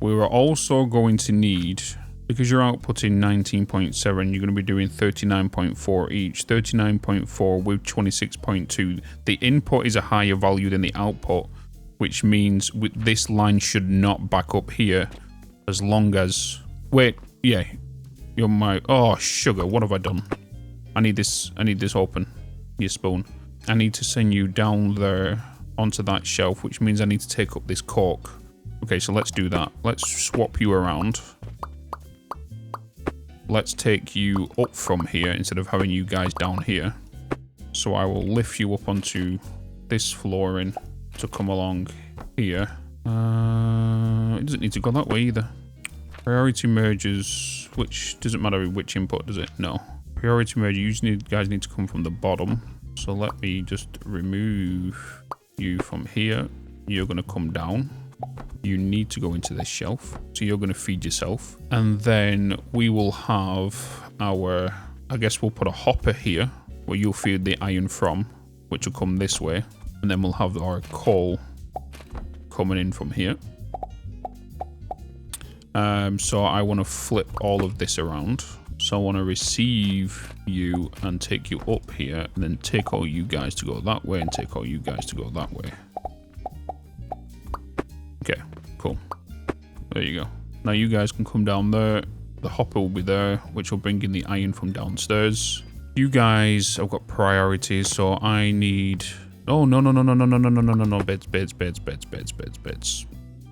We were also going to need, because you're outputting 19.7, you're going to be doing 39.4 each. 39.4 with 26.2. The input is a higher value than the output, which means this line should not back up here as long as... Wait, yeah. You're my... Oh, sugar, what have I done? I need this open. Your spoon. I need to send you down there onto that shelf, which means I need to take up this cork. Okay, so let's do that. Let's swap you around. Let's take you up from here instead of having you guys down here. So I will lift you up onto this flooring to come along here. It doesn't need to go that way either. Priority mergers, which doesn't matter which input, does it? No. Priority merger, you guys need to come from the bottom. So let me just remove you from here. You're going to come down. You need to go into this shelf. So you're going to feed yourself. And then we will have our, I guess we'll put a hopper here where you'll feed the iron from, which will come this way. And then we'll have our coal coming in from here. So I want to flip all of this around. So I want to receive you and take you up here, and then take all you guys to go that way, and take all you guys to go that way. Cool. There you go. Now you guys can come down there. The hopper will be there, which will bring in the iron from downstairs. You guys have got priorities, so I need... Oh, no. Beds.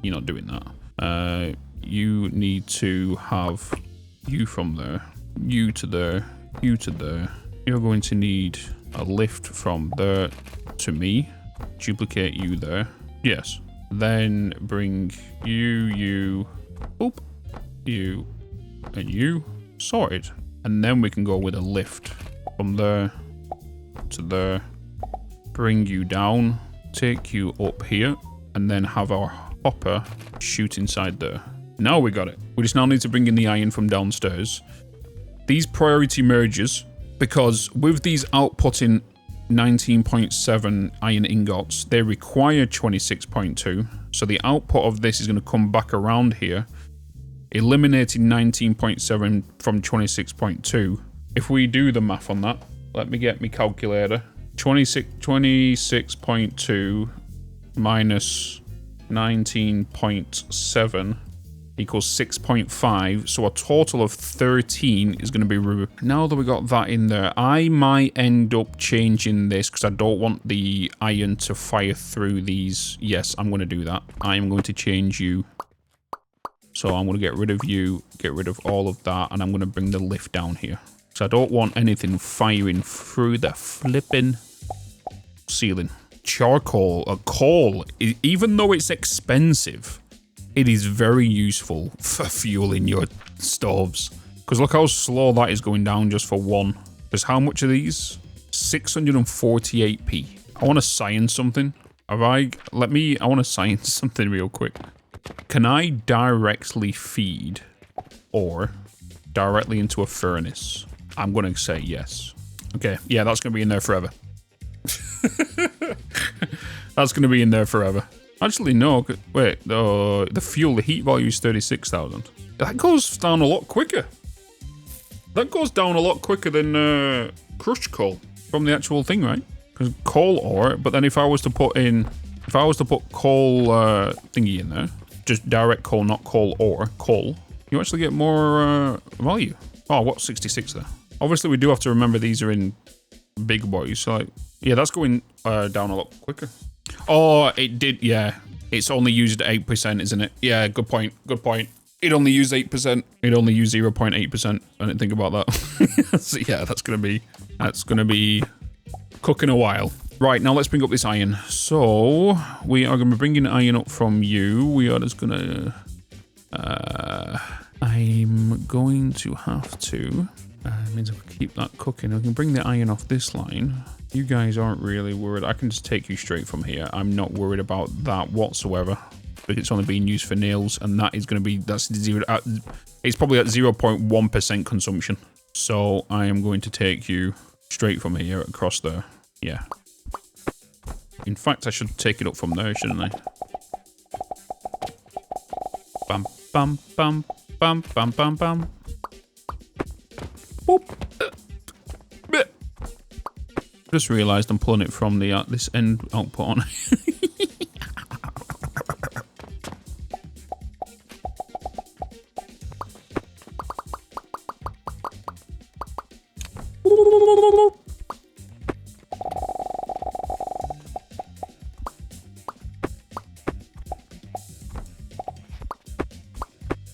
You're not doing that. You need to have you from there, you to there, you to there. You're going to need a lift from there to me. Duplicate you there. Yes. Then bring you, boop, you, and you. Sorted. And then we can go with a lift from there to there. Bring you down. Take you up here. And then have our hopper shoot inside there. Now we got it. We just now need to bring in the iron from downstairs. These priority merges, because with these outputting 19.7 iron ingots, they require 26.2. So the output of this is going to come back around here, eliminating 19.7 from 26.2. If we do the math on that, let me get my calculator. 26.2 minus 19.7 equals 6.5, so a total of 13 is going to be removed. Now that we got that in there, I might end up changing this because I don't want the iron to fire through these. Yes, I'm going to do that. I am going to change you. So I'm going to get rid of you, get rid of all of that, and I'm going to bring the lift down here. So I don't want anything firing through the flipping ceiling. Charcoal, coal, even though it's expensive, it is very useful for fueling your stoves. Because look how slow that is going down just for one. There's how much of these? 648p. I want to science something. I want to science something real quick. Can I directly feed or directly into a furnace? I'm going to say yes. Okay, yeah, that's going to be in there forever. That's going to be in there forever. Actually, no. Wait, the fuel, the heat value is 36,000. That goes down a lot quicker. That goes down a lot quicker than crushed coal from the actual thing, right? Because coal ore, but then if I was to put coal thingy in there, just direct coal, not coal ore, coal, you actually get more value. Oh, what's 66 there? Obviously, we do have to remember these are in big boys, so like, yeah, that's going down a lot quicker. Oh, it did, yeah. It's only used 8%, isn't it? Yeah, good point, good point. It only used 8%. It only used 0.8%. I didn't think about that. So yeah, that's gonna be cooking a while. Right, now let's bring up this iron. So we are gonna be bringing iron up from you. We are just gonna, I'm going to have to, means if we keep that cooking, we can bring the iron off this line. You guys aren't really worried. I can just take you straight from here. I'm not worried about that whatsoever. But it's only being used for nails, and that is going to be, that's zero. It's probably at 0.1% consumption. So I am going to take you straight from here across there. Yeah. In fact, I should take it up from there, shouldn't I? Bam, bam, bam, bam, bam, bam, bam. Boop. Just realised I'm pulling it from the this end output on.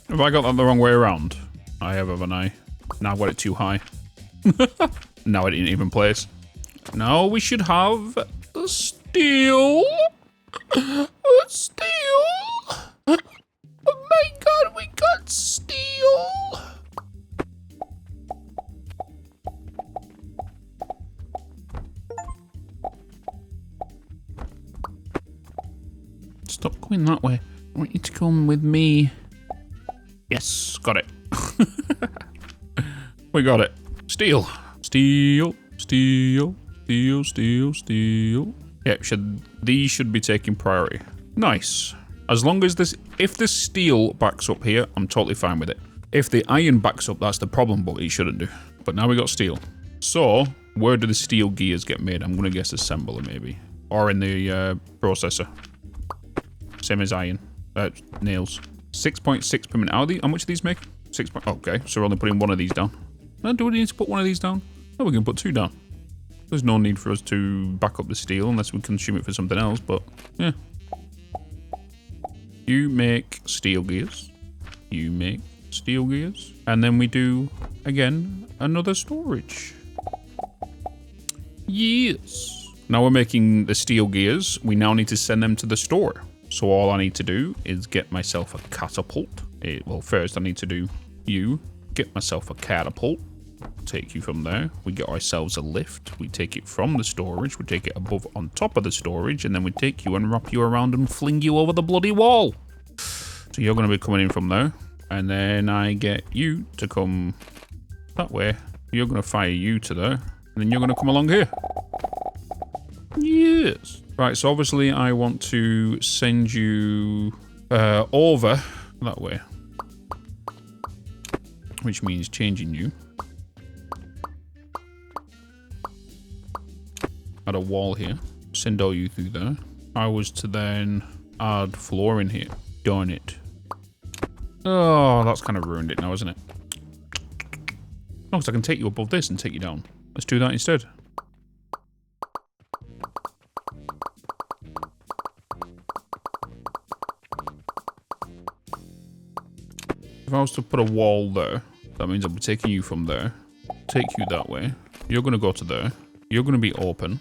Have I got that the wrong way around? I have, haven't I? Now I've got it too high. Now I didn't even place. Now we should have a steel. Steel. Oh my god, we got steel. Stop going that way. I want you to come with me. Yes, got it. We got it. Steel. Steel. Steel. Steel, steel, steel. Yeah, these should be taking priority. Nice. As long as if the steel backs up here, I'm totally fine with it. If the iron backs up, that's the problem, but it shouldn't do. But now we got steel. So, where do the steel gears get made? I'm gonna guess assembler maybe. Or in the processor. Same as iron. nails. 6.6 per minute. How much do these make? 6. Okay, so we're only putting one of these down. Do we need to put one of these down? No, we can put 2 down. There's no need for us to back up the steel unless we consume it for something else, but yeah. You make steel gears. You make steel gears. And then we do, again, another storage. Yes. Now we're making the steel gears. We now need to send them to the store. So all I need to do is get myself a catapult. Well, first I need to do get myself a catapult. Take you from there. We get ourselves a lift. We take it from the storage. We take it above on top of the storage. And then we take you and wrap you around and fling you over the bloody wall. So you're going to be coming in from there. And then I get you to come that way. You're going to fire you to there. And then you're going to come along here. Yes. Right, so obviously I want to send you over that way. Which means changing you. Add a wall here. Send all you through there. I was to then add floor in here. Darn it. Oh, that's kind of ruined it now, isn't it? No, because I can take you above this and take you down. Let's do that instead. If I was to put a wall there, that means I'll be taking you from there. Take you that way. You're going to go to there. You're going to be open,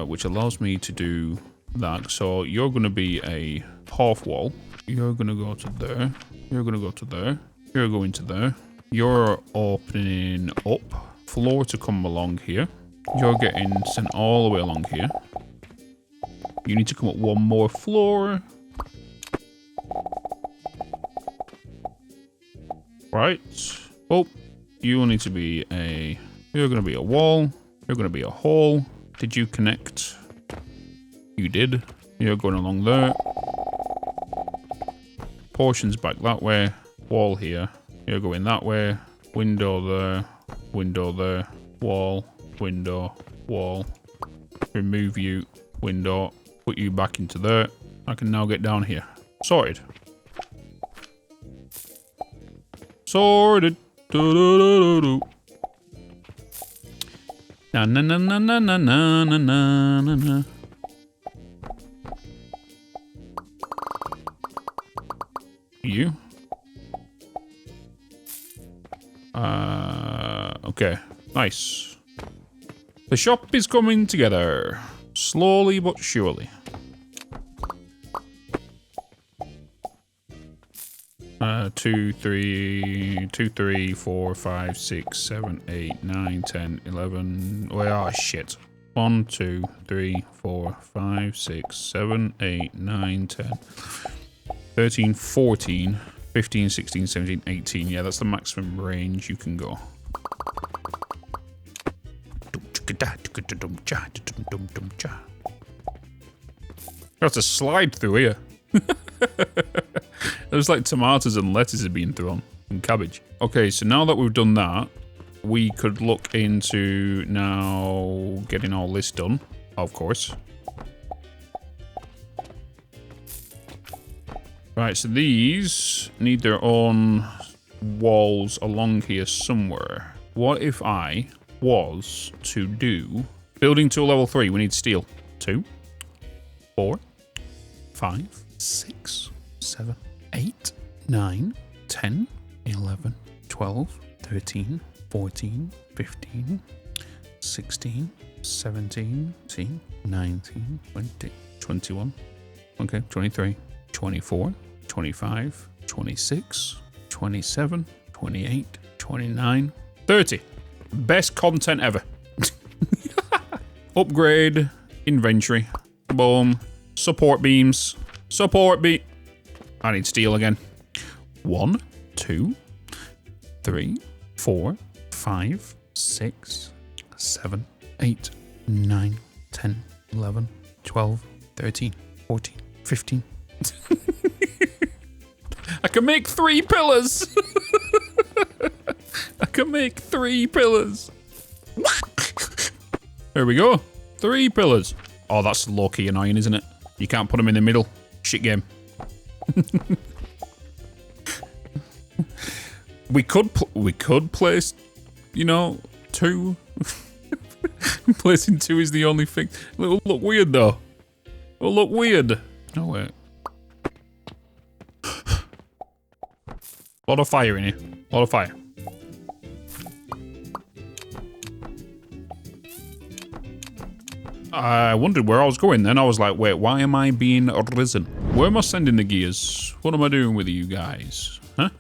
which allows me to do that. So you're going to be a half wall. You're going to go to there. You're going to go to there. You're going to there. You're opening up. Floor to come along here. You're getting sent all the way along here. You need to come up one more floor. Right. Oh, you need to be a... You're going to be a wall. You're going to be a hole. Did you connect? You did. You're going along there. Portions back that way. Wall here. You're going that way. Window there. Window there. Wall. Window. Wall. Remove you. Window. Put you back into there. I can now get down here. Sorted. Sorted. Do-do-do-do-do. Na na na na na na na na na na. You? Okay. Nice. The shop is coming together. Slowly but surely. 2, 3, 4, 5, 6, 7, 8, 9, 10, 11. Oh, shit. 1, 2, 3, 4, 5, 6, 7, 8, 9, 10, 13, 14, 15, 16, 17, 18. Yeah, that's the maximum range you can go. That's a slide through here. There's like tomatoes and lettuce are being thrown and cabbage. Okay, so now that we've done that, we could look into now getting all this done, of course. Right, so these need their own walls along here somewhere. What if I was to do building tool level 3? We need steel. 2, 4, 5, 6, 7, 8, 9, 10, 11, 12, 13, 14, 15, 16, 17, 18, 19, 20, 21, okay, 23, 24, 25, 26, 27, 28, 29, 30. Best content ever. Upgrade, inventory, boom, support beams, support beam. I need steel again. 1, 2, 3, 4, 5, 6, 7, 8, 9, 10, 11, 12, 13, 14, 15. I can make 3 pillars. I can make 3 pillars. There we go. 3 pillars. Oh, that's low-key annoying, isn't it? You can't put them in the middle. Shit game. We could place, you know, 2. Placing 2 is the only thing. It'll look weird though. It'll look weird. No wait. Lot of fire in here. Lot of fire. I wondered where I was going then. I was like, wait, why am I being risen? Where am I sending the gears? What am I doing with you guys? Huh?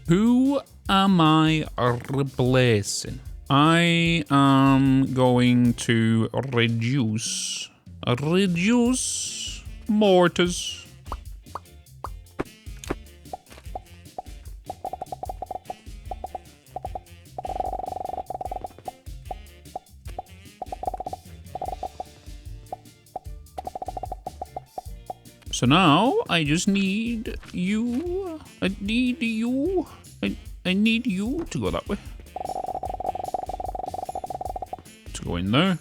Who am I replacing? I am going to reduce mortars. So now I just need you. I need you to go that way. To go in there.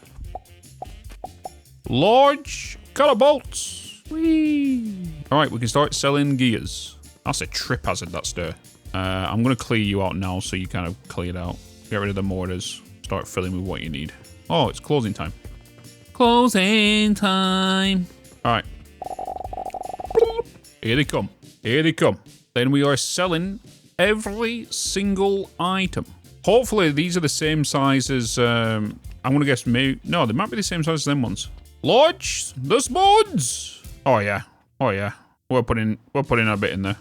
Large catapults. Whee! All right, we can start selling gears. That's a trip hazard, that stir. I'm gonna clear you out now, so you kind of cleared out. Get rid of the mortars. Start filling with what you need. Oh, it's closing time. Closing time. All right. Here they come. Here they come. Then we are selling every single item. Hopefully these are the same size as, I'm gonna guess maybe, no, they might be the same size as them ones. Launch the spoons! Oh yeah, oh yeah. We're putting a bit in there.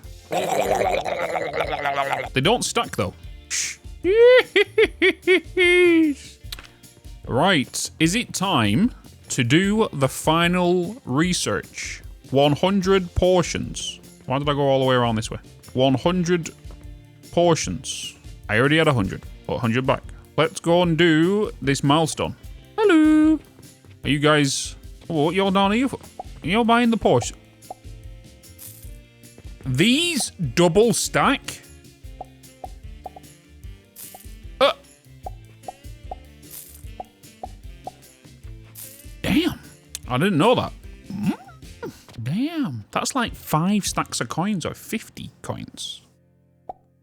They don't stack though. Right, is it time to do the final research? 100 portions. Why did I go all the way around this way? 100 portions. I already had 100. Put 100 back. Let's go and do this milestone. Hello. Are you guys... Oh, what y'all down here for? You're buying the portion. These double stack? Damn. I didn't know that. Damn, that's like 5 stacks of coins or 50 coins.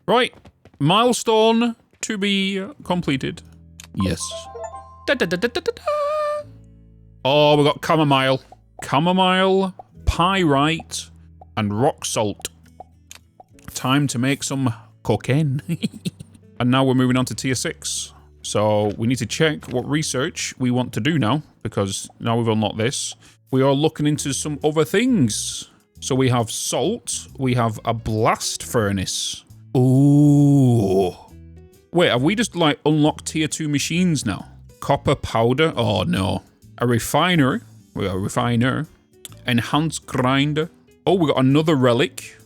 Right, milestone to be completed. Yes. Da, da, da, da, da, da. Oh, we got chamomile, pyrite, and rock salt. Time to make some cocaine. And now we're moving on to tier 6. So we need to check what research we want to do now, because now we've unlocked this. We are looking into some other things. So we have salt. We have a blast furnace. Ooh. Wait, have we just like unlocked tier 2 machines now? Copper powder? Oh no. A refiner. We got a refiner. Enhanced grinder. Oh, we got another relic,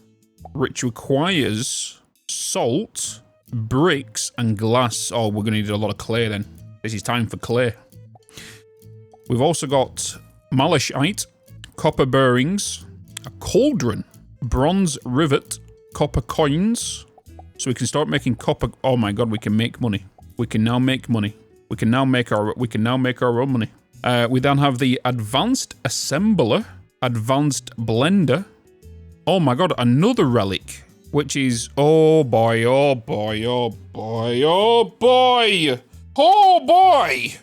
which requires salt, bricks, and glass. Oh, we're gonna need a lot of clay then. This is time for clay. We've also got malachite, copper bearings, a cauldron, bronze rivet, copper coins. So we can start making copper. Oh my god, we can make money. We can now make money. We can now make our own money. We then have the advanced assembler, advanced blender. Oh my god, another relic, which is oh boy, oh boy, oh boy, oh boy, oh boy.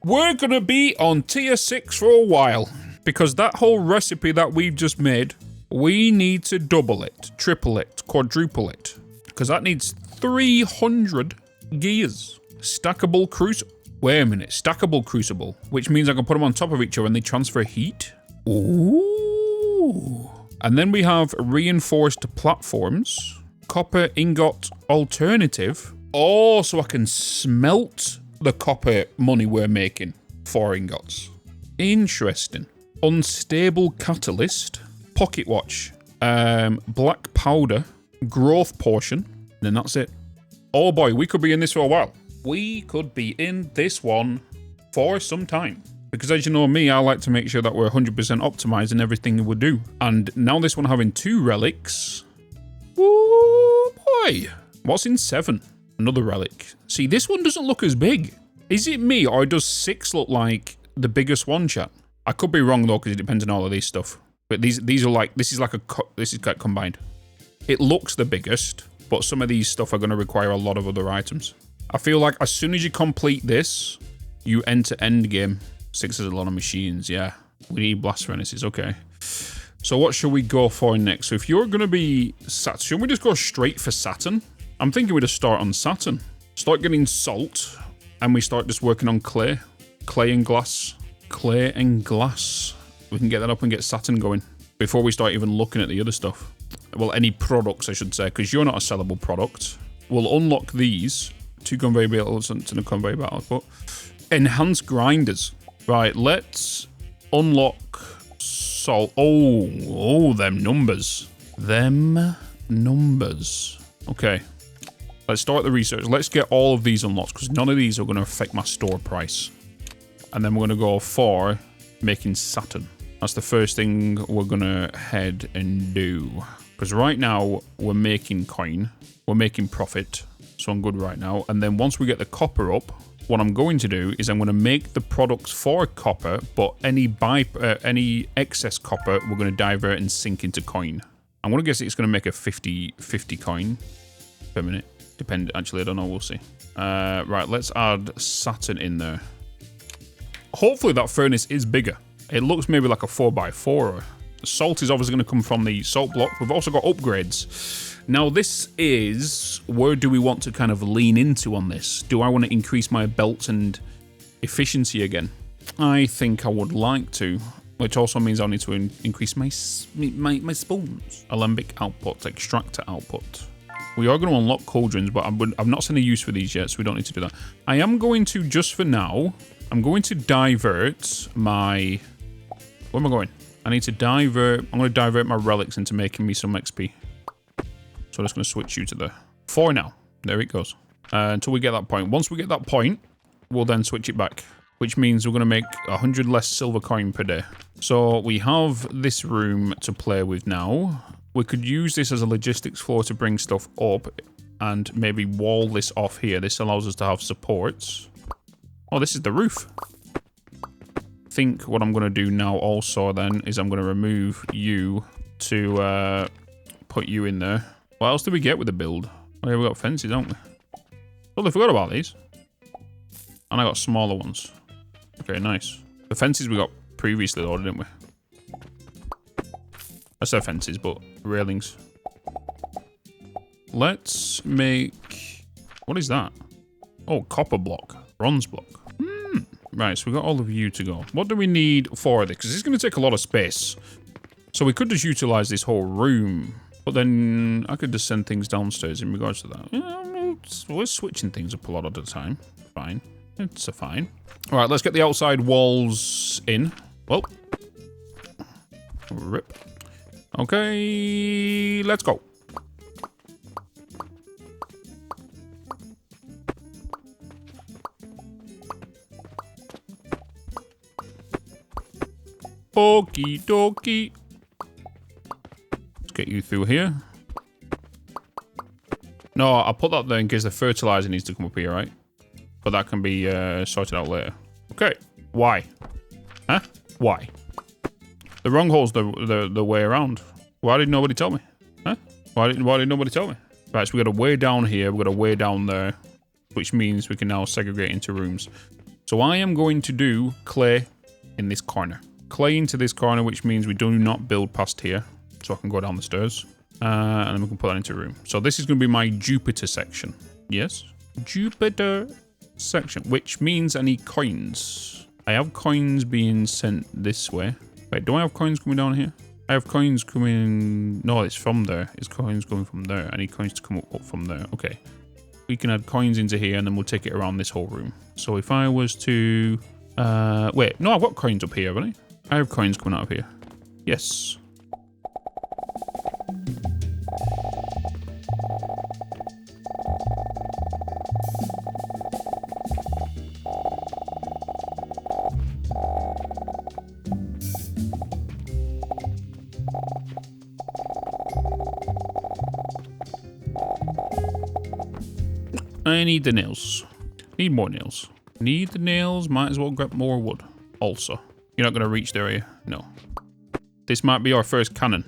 We're gonna be on tier 6 for a while, because that whole recipe that we've just made, we need to double it, triple it, quadruple it, because that needs 300 gears. Stackable crucible. Wait a minute, stackable crucible, which means I can put them on top of each other and they transfer heat. Ooh. And then we have reinforced platforms, copper ingot alternative. Oh, so I can smelt the copper money we're making. 4 ingots. Interesting. Unstable catalyst, pocket watch, black powder, growth potion, and then that's it. Oh boy, we could be in this for a while. We could be in this one for some time. Because as you know me, I like to make sure that we're 100% optimized in everything we do. And now this one having 2 relics. Ooh boy. What's in 7? Another relic. See, this one doesn't look as big. Is it me, or does 6 look like the biggest one, chat? I could be wrong though, because it depends on all of this stuff. But these are like, this is like combined. It looks the biggest, but some of these stuff are going to require a lot of other items. I feel like as soon as you complete this, you enter endgame. 6 is a lot of machines, yeah. We need blast furnaces, okay. So what should we go for next? So if you're going to be Saturn, shouldn't we just go straight for Saturn? I'm thinking we just start on Saturn. Start getting salt, and we start just working on clay. Clay and glass. Clay and glass. We can get that up and get Saturn going before we start even looking at the other stuff. Well, any products, I should say, because you're not a sellable product. We'll unlock these. 2 conveyor belts and a conveyor belt output. Enhanced grinders. Right, let's unlock salt. Oh, them numbers. Them numbers. Okay. Let's start the research. Let's get all of these unlocked, because none of these are going to affect my store price. And then we're going to go for making Saturn. That's the first thing we're going to head and do. Because right now, we're making coin. We're making profit. So I'm good right now. And then once we get the copper up, what I'm going to do is I'm going to make the products for copper, but any excess copper, we're going to divert and sink into coin. I'm going to guess it's going to make a 50 coin per minute. Actually, I don't know. We'll see. Right, let's add Saturn in there. Hopefully that furnace is bigger. It looks maybe like a 4x4. Salt is obviously going to come from the salt block. We've also got upgrades. Now, this is... Where do we want to kind of lean into on this? Do I want to increase my belt and efficiency again? I think I would like to. Which also means I need to increase my spoons. Alembic output, extractor output. We are going to unlock cauldrons, but I've not seen a use for these yet, so we don't need to do that. I am going to, just for now, I'm going to divert my... Where am I going? I need to divert... I'm going to divert my relics into making me some XP. So I'm just going to switch you to the... For now. There it goes. Until we get that point. Once we get that point, we'll then switch it back. Which means we're going to make 100 less silver coin per day. So we have this room to play with now. We could use this as a logistics floor to bring stuff up and maybe wall this off here. This allows us to have supports. Oh, this is the roof. I think what I'm going to do now also then is I'm going to remove you to put you in there. What else did we get with the build? Oh yeah, we got fences, haven't we? Totally forgot about these. And I got smaller ones. Okay, nice. The fences we got previously though, didn't we? I said fences, but railings. Let's make... What is that? Oh, copper block. Bronze block. Right, so we got all of you to go. What do we need for this? Because it's going to take a lot of space. So we could just utilize this whole room. But then I could just send things downstairs in regards to that. Yeah, we're switching things up a lot at a time. Fine. It's a fine. All right, let's get the outside walls in. Well. Rip. Okay, let's go. Okie dokie. Let's get you through here. No, I'll put that there in case the fertilizer needs to come up here, right? But that can be sorted out later. Okay. Why? Huh? Why? The wrong hole's the way around. Why did nobody tell me? Huh? Why did nobody tell me? Right, so we got a way down here, we got a way down there, which means we can now segregate into rooms. So I am going to do clay in this corner. Clay into this corner, which means we do not build past here. So I can go down the stairs. And then we can put that into a room. So this is going to be my Jupiter section. Yes? Jupiter section, which means I need coins. I have coins being sent this way. Wait, do I have coins coming down here? I have coins coming... No, it's from there. It's coins coming from there. I need coins to come up from there. Okay. We can add coins into here and then we'll take it around this whole room. So if I was to... wait, no, I've got coins up here, haven't I? I have coins coming out of here. Yes. I need the nails. Need more nails. Need the nails. Might as well grab more wood. Also. You're not going to reach there, are you? No. This might be our first cannon.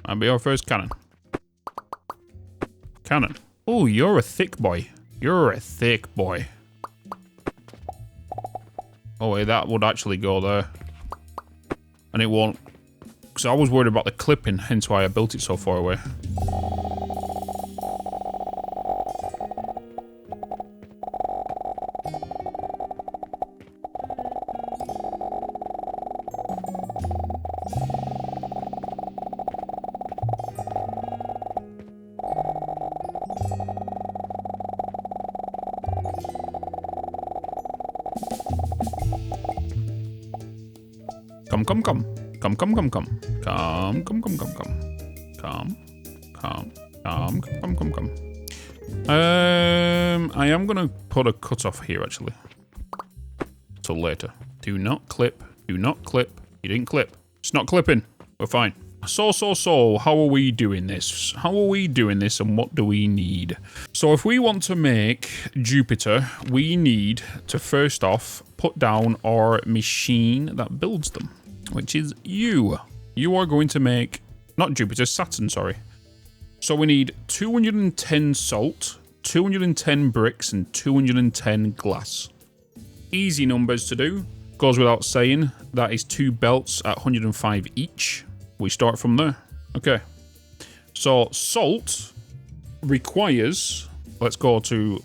Might be our first cannon. Cannon. Oh, you're a thick boy. You're a thick boy. Oh, wait, that would actually go there. And it won't. Because I was worried about the clipping, hence why I built it so far away. Come. Come. I am gonna put a cutoff here actually. Till later. Do not clip. Do not clip. You didn't clip. It's not clipping. We're fine. So, how are we doing this? How are we doing this and what do we need? So if we want to make Jupiter, we need to first off put down our machine that builds them, which is you. You are going to make, not Jupiter, Saturn, sorry. So we need 210 salt, 210 bricks, and 210 glass. Easy numbers to do. Goes without saying, that is 2 belts at 105 each. We start from there. Okay. So salt requires, let's go to,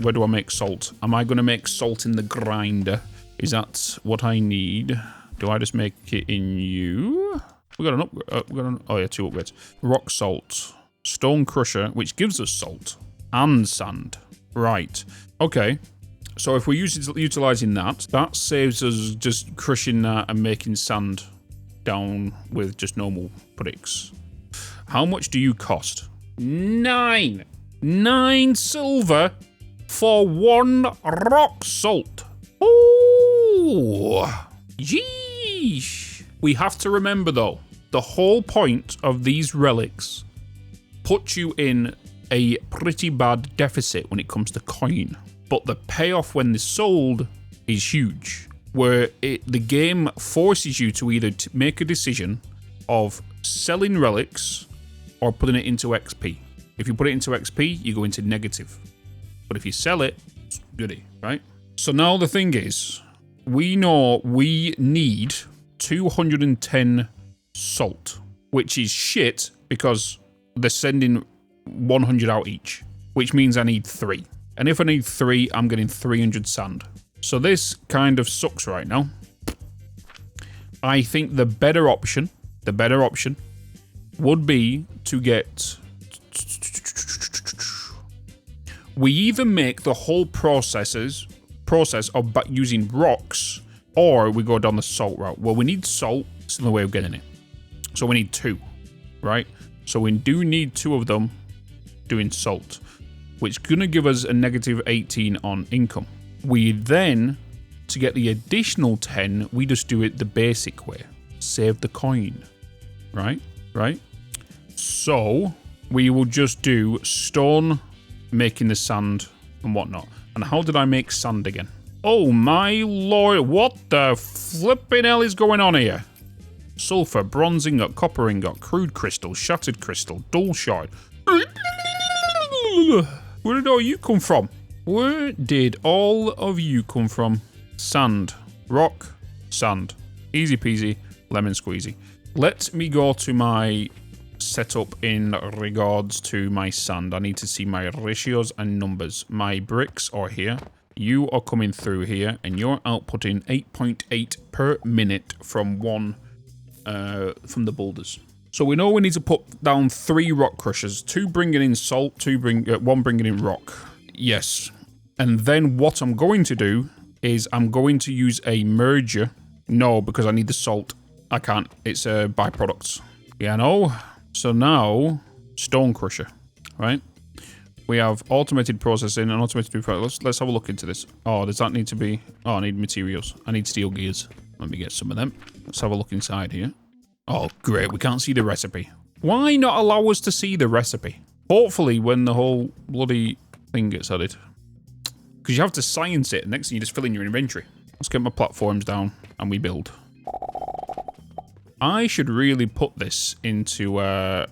where do I make salt? Am I going to make salt in the grinder? Is that what I need? Do I just make it in you? We got an upgrade. Oh yeah, 2 upgrades. Rock salt. Stone crusher, which gives us salt. And sand. Right. Okay. So if we're utilizing that, that saves us just crushing that and making sand down with just normal bricks. How much do you cost? 9 silver for 1 rock salt. Ooh. Jeez. We have to remember though, the whole point of these relics puts you in a pretty bad deficit when it comes to coin. But the payoff when they're sold is huge. Where the game forces you to either make a decision of selling relics or putting it into XP. If you put it into XP, you go into negative. But if you sell it, it's goody, right? So now the thing is, we know we need 210 salt, which is shit because they're sending 100 out each, which means I need 3. And if I need 3, I'm getting 300 sand. So this kind of sucks right now. I think the better option would be to get... We either make the whole process of using rocks, or we go down the salt route. Well, we need salt. It's the way of getting it. So we need 2, right? So we do need 2 of them doing salt, which is going to give us a negative 18 on income. We then, to get the additional 10, we just do it the basic way. Save the coin. Right? Right? So, we will just do stone, making the sand, and whatnot. And how did I make sand again? Oh my lord, what the flipping hell is going on here? Sulfur, bronze ingot, copper ingot, crude crystal, shattered crystal, dull shard. Where did all you come from? Where did all of you come from? Sand. Rock. Sand. Easy peasy. Lemon squeezy. Let me go to my setup in regards to my sand. I need to see my ratios and numbers. My bricks are here. You are coming through here and you're outputting 8.8 per minute from from the boulders. So we know we need to put down 3 rock crushers. 2 bringing in salt, 1 bringing in rock. Yes. And then what I'm going to do is I'm going to use a merger. No, because I need the salt. I can't. It's byproducts. Yeah, no. So now, stone crusher, right? We have automated processing and automated... Let's have a look into this. Oh, does that need to be... Oh, I need materials. I need steel gears. Let me get some of them. Let's have a look inside here. Oh, great. We can't see the recipe. Why not allow us to see the recipe? Hopefully when the whole bloody thing gets added. Because you have to science it. Next thing you just fill in your inventory. Let's get my platforms down and we build. I should really put this into a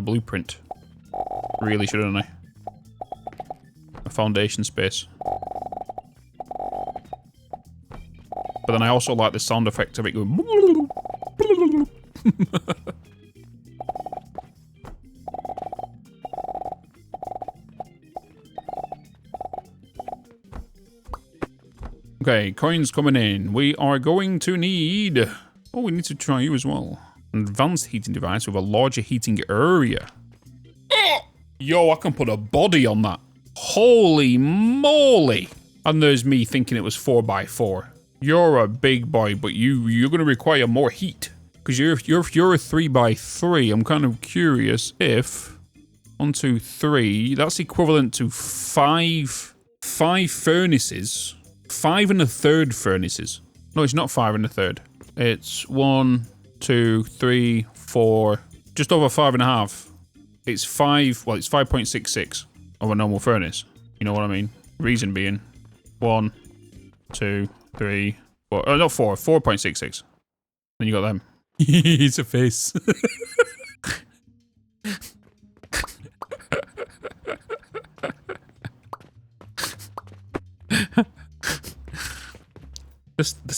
blueprint. Really, shouldn't I? A foundation space. But then I also like the sound effect of it going. Okay, coins coming in. We are going to need... Oh, we need to try you as well. An advanced heating device with a larger heating area. Yo, I can put a body on that. Holy moly. And there's me thinking it was 4x4. You're a big boy, but you're going to require more heat. Because you're a 3x3. I'm kind of curious if... 1, 2, 3... That's equivalent to 5 furnaces. 5 1/3 furnaces. No, it's not 5 1/3. It's 1, 2, 3, 4. Just over 5.5. It's 5. Well, it's 5.66 of a normal furnace. You know what I mean? Reason being, 1, 2, 3, 4. Oh, not 4. 4.66. Then you got them. It's a face.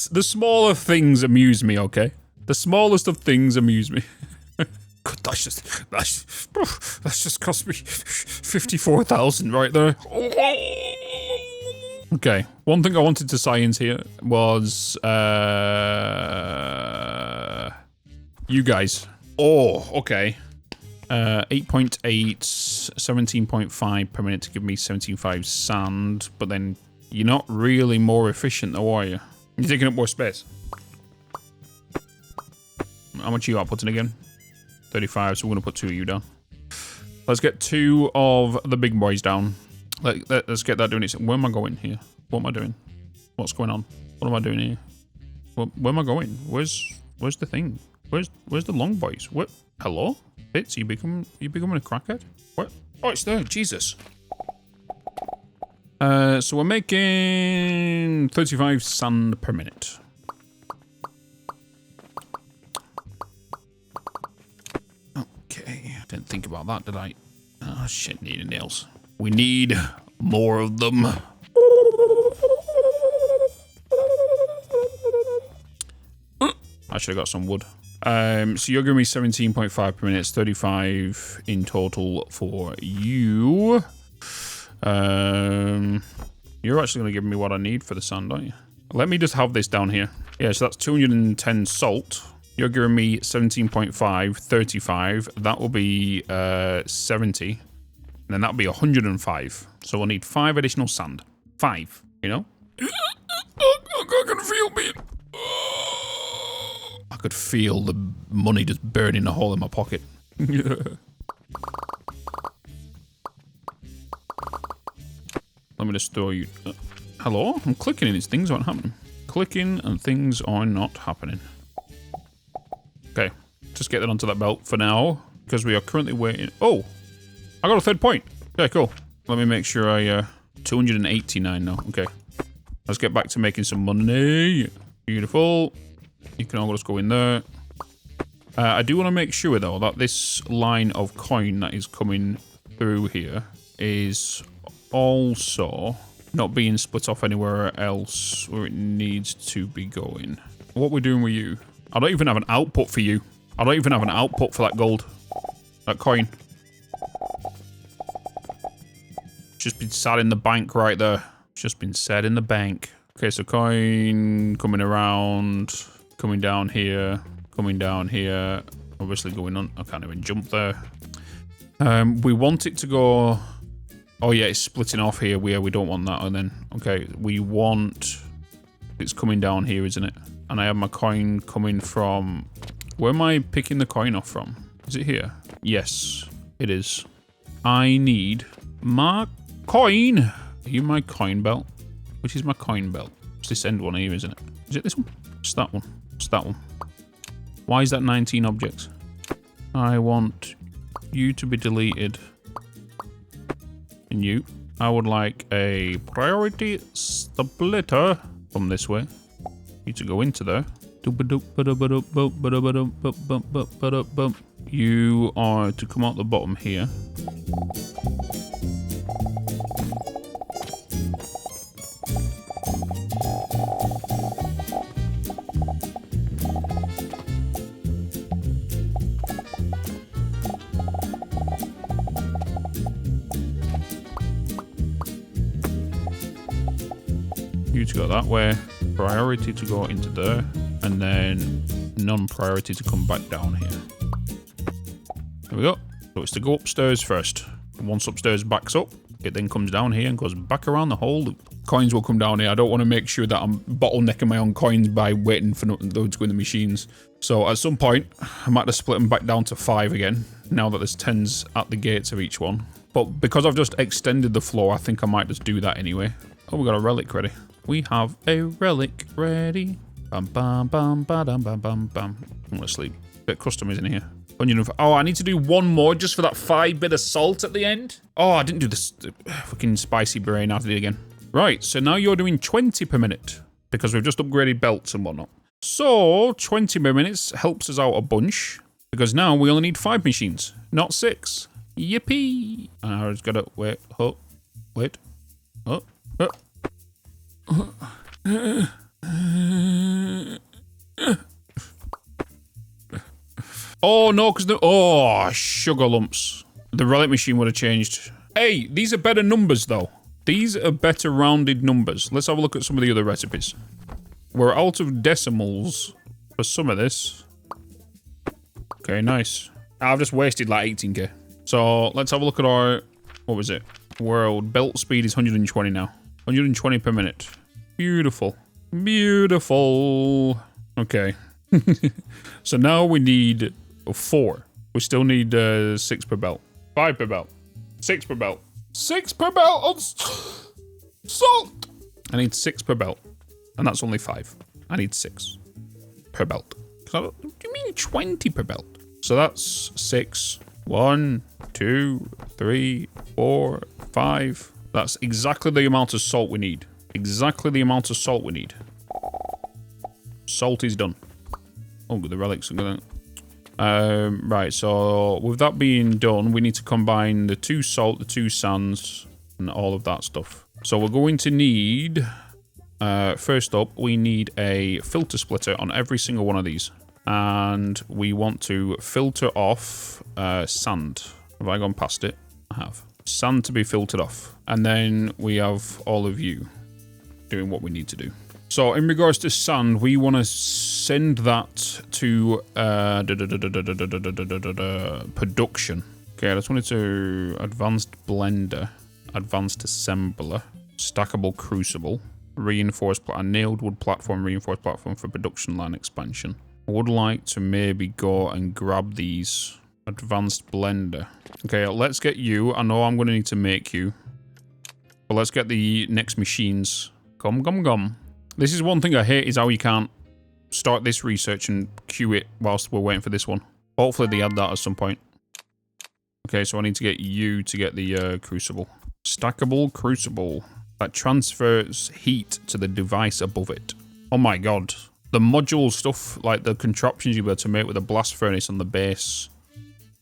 The smaller things amuse me, okay? The smallest of things amuse me. God, that's just cost me 54,000 right there. Okay, one thing I wanted to science here was you guys. Oh, okay. 8.8, 17.5 per minute to give me 17.5 sand, but then you're not really more efficient though, are you? You're taking up more space. How much are you outputting again? 35, so we're going to put 2 of you down. Let's get 2 of the big boys down. Let's get that doing it. Where am I going here? What am I doing? What's going on? What am I doing here? Where am I going? Where's the thing? Where's the long boys? What? Hello? Bitz, you becoming a crackhead? What? Oh, it's there. Jesus. So we're making 35 sand per minute. Okay, didn't think about that, did I? Oh shit, needed nails. We need more of them. I should have got some wood. So you're giving me 17.5 per minute, 35 in total for you. You're actually going to give me what I need for the sand, aren't you? Let me just have this down here. Yeah, so that's 210 salt. You're giving me 17.5, 35. That will be 70. And then that'll be 105. So we'll need 5 additional sand. 5, you know? I can feel me. I could feel the money just burning a hole in my pocket. Let me just store you. Hello? I'm clicking and things aren't happening. Clicking and things are not happening. Okay. Just get that onto that belt for now. Because we are currently waiting. Oh! I got a 3rd point. Okay, cool. Let me make sure I... 289 now. Okay. Let's get back to making some money. Beautiful. You can all just go in there. I do want to make sure, though, that this line of coin that is coming through here is... also not being split off anywhere else where it needs to be going. What we're doing with you? I don't even have an output for you. I don't even have an output for that gold. That coin. Just been sat in the bank right there. Just been sat in the bank. Okay, so coin coming around, coming down here, coming down here. Obviously going on. I can't even jump there. We want it to go... Oh yeah, it's splitting off here. We don't want that. And then, okay, we want... It's coming down here, isn't it? And I have my coin coming from... Where am I picking the coin off from? Is it here? Yes, it is. I need my coin. Are you my coin belt? Which is my coin belt? It's this end one here, isn't it? Is it this one? It's that one. It's that one. Why is that 19 objects? I want you to be deleted. And you. I would like a priority splitter from this way. You to go into there. You are to come out the bottom here. You to go that way, priority to go into there, and then non-priority to come back down here. There we go. So it's to go upstairs first. And once upstairs backs up, it then comes down here and goes back around the whole loop. Coins will come down here. I don't want to make sure that I'm bottlenecking my own coins by waiting for those to go in the machines. So at some point, I might have to split them back down to 5 again, now that there's 10s at the gates of each one. But because I've just extended the floor, I think I might just do that anyway. Oh, we got a relic ready. We have a relic ready. Bam, bam, bam, bam, bam, bam, bam. I'm gonna sleep. Bit customizing here. Oh, I need to do one more just for that 5 bit of salt at the end. Oh, I didn't do this. Fucking spicy brain. I have to do it again. Right, so now you're doing 20 per minute because we've just upgraded belts and whatnot. So 20 per minute helps us out a bunch because now we only need 5 machines, not 6. Yippee! And I just gotta wait. Oh, wait. Oh. Oh no, because oh, sugar lumps. The relic machine would have changed. Hey, these are better numbers though. These are better rounded numbers. Let's have a look at some of the other recipes. We're out of decimals for some of this. Okay, nice. I've just wasted like 18k. So let's have a look at our, what was it? World belt speed is 120 now. 120 per minute. Beautiful. Beautiful. Okay. So now we need 4. We still need 6 per belt. 5 per belt. 6 per belt. 6 per belt on salt. I need 6 per belt. And that's only 5. I need 6 per belt. What do you mean 20 per belt? So that's 6. 1, 2, 3, 4, 5. That's exactly the amount of salt we need. Exactly the amount of salt we need. Salt is done. Oh, the relics are gonna... right, so with that being done, we need to combine the 2 salt, the 2 sands, and all of that stuff. So we're going to need... first up, we need a filter splitter on every single one of these. And we want to filter off sand. Have I gone past it? I have. Sand to be filtered off. And then we have all of you doing what we need to do. So in regards to sand, we want to send that to production. Okay, I just wanted to advanced blender, advanced assembler, stackable crucible, reinforced a nailed wood platform, reinforced platform for production line expansion. I would like to maybe go and grab these. Advanced blender. Okay, let's get you. I know I'm going to need to make you. But let's get the next machines. Come. This is one thing I hate is how you can't start this research and queue it whilst we're waiting for this one. Hopefully they add that at some point. Okay, so I need to get you to get the crucible. Stackable crucible. That transfers heat to the device above it. Oh my god. The module stuff, like the contraptions you'll be able to make with a blast furnace on the base.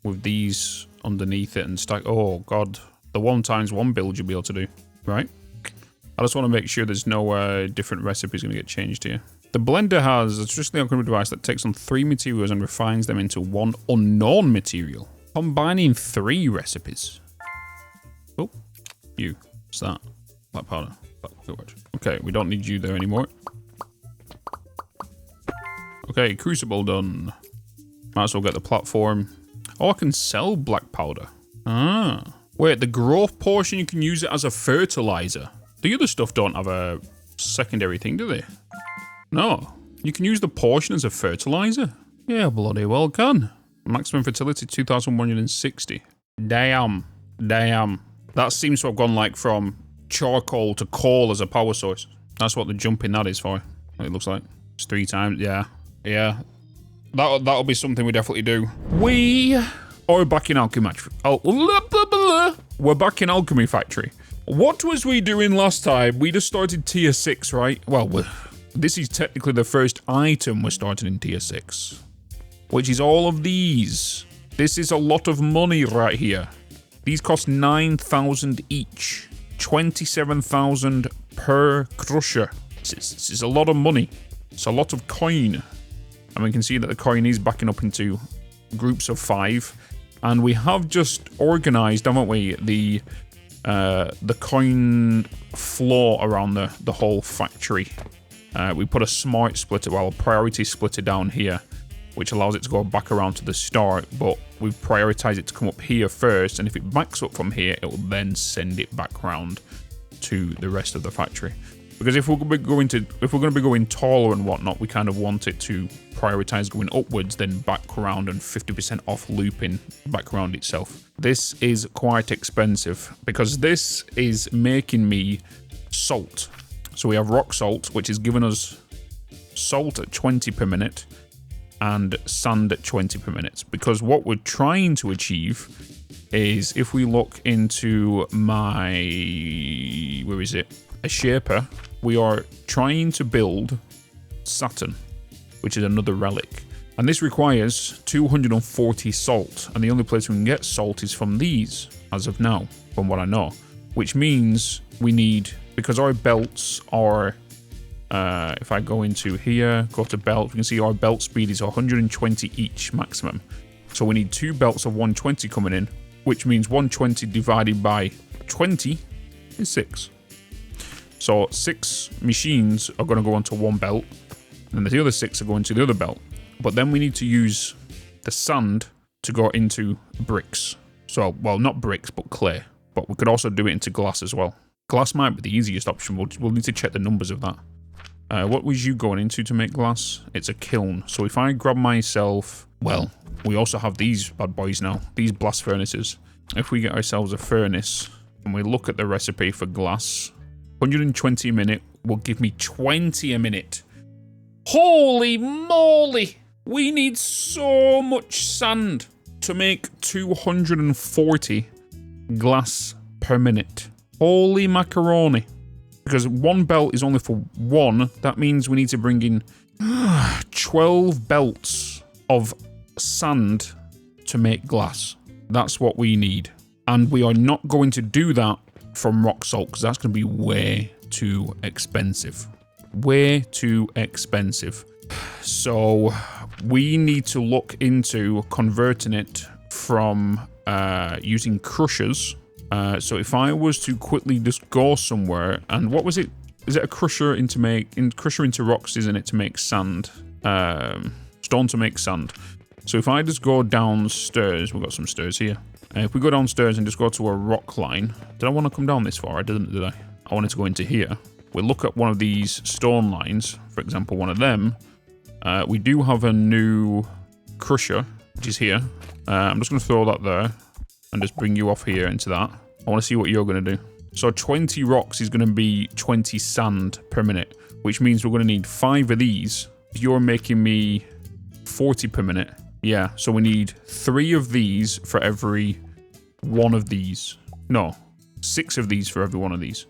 With these underneath it and stack. Oh god. The 1x1 build you'll be able to do. Right? I just want to make sure there's no different recipes going to get changed here. The blender has a traditionally alchemy device that takes on 3 materials and refines them into 1 unknown material. Combining 3 recipes. Oh, you. What's that? Black powder. Okay, we don't need you there anymore. Okay, crucible done. Might as well get the platform. Oh, I can sell black powder. Ah. Wait, the growth portion, you can use it as a fertilizer. The other stuff don't have a secondary thing, do they? No. You can use the portion as a fertilizer? Yeah, bloody well can. Maximum fertility 2,160. Damn. That seems to have gone like from charcoal to coal as a power source. That's what the jump in that is for. It looks like. It's 3 times. Yeah. That'll be something we definitely do. We are back in Alchemy. We're back in Alchemy Factory. What was we doing last time? We just started tier 6, right? Well, this is technically the first item we're starting in tier 6, which is all of these. This is a lot of money right here. These cost 9,000 each, 27,000 per crusher. This is a lot of money. It's a lot of coin. And we can see that the coin is backing up into groups of 5. And we have just organized, haven't we, the coin floor around the whole factory. We put a smart splitter, well, a priority splitter down here, which allows it to go back around to the start, but we've prioritized it to come up here first, and if it backs up from here, it will then send it back round to the rest of the factory. Because if we're going to be going taller and whatnot, we kind of want it to prioritize going upwards, then back around and 50% off looping back around itself. This is quite expensive because this is making me salt. So we have rock salt, which is giving us salt at 20 per minute and sand at 20 per minute. Because what we're trying to achieve is, if we look into my, where is it? A shaper, we are trying to build Saturn, which is another relic. And this requires 240 salt. And the only place we can get salt is from these, as of now, from what I know. Which means we need, because our belts are, if I go into here, go to belt, we can see our belt speed is 120 each maximum. So we need 2 belts of 120 coming in, which means 120 divided by 20 is 6. So 6 machines are going to go onto one belt, and the other 6 are going to the other belt. But then we need to use the sand to go into bricks. So, well, not bricks, but clay. But we could also do it into glass as well. Glass might be the easiest option. We'll need to check the numbers of that. What was you going into to make glass? It's a kiln. So if I grab myself, well, we also have these bad boys now, these blast furnaces. If we get ourselves a furnace and we look at the recipe for glass, 120 a minute will give me 20 a minute. Holy moly! We need so much sand to make 240 glass per minute. Holy macaroni. Because one belt is only for 1, that means we need to bring in 12 belts of sand to make glass. That's what we need. And we are not going to do that from rock salt, because that's going to be way too expensive. Way too expensive. So we need to look into converting it from using crushers. So if I was to quickly just go somewhere, and what was it? Is it a crusher into rocks, isn't it, to make sand? Stone to make sand. So if I just go downstairs, we've got some stairs here. If we go downstairs and just go to a rock line, did I want to come down this far? I didn't, did I? I wanted to go into here. We'll look at one of these stone lines, for example, one of them. We do have a new crusher, which is here. I'm just going to throw that there and just bring you off here into that. I want to see what you're going to do. So 20 rocks is going to be 20 sand per minute, which means we're going to need 5 of these. You're making me 40 per minute. Yeah, so we need 3 of these for every 1 of these. No, 6 of these for every 1 of these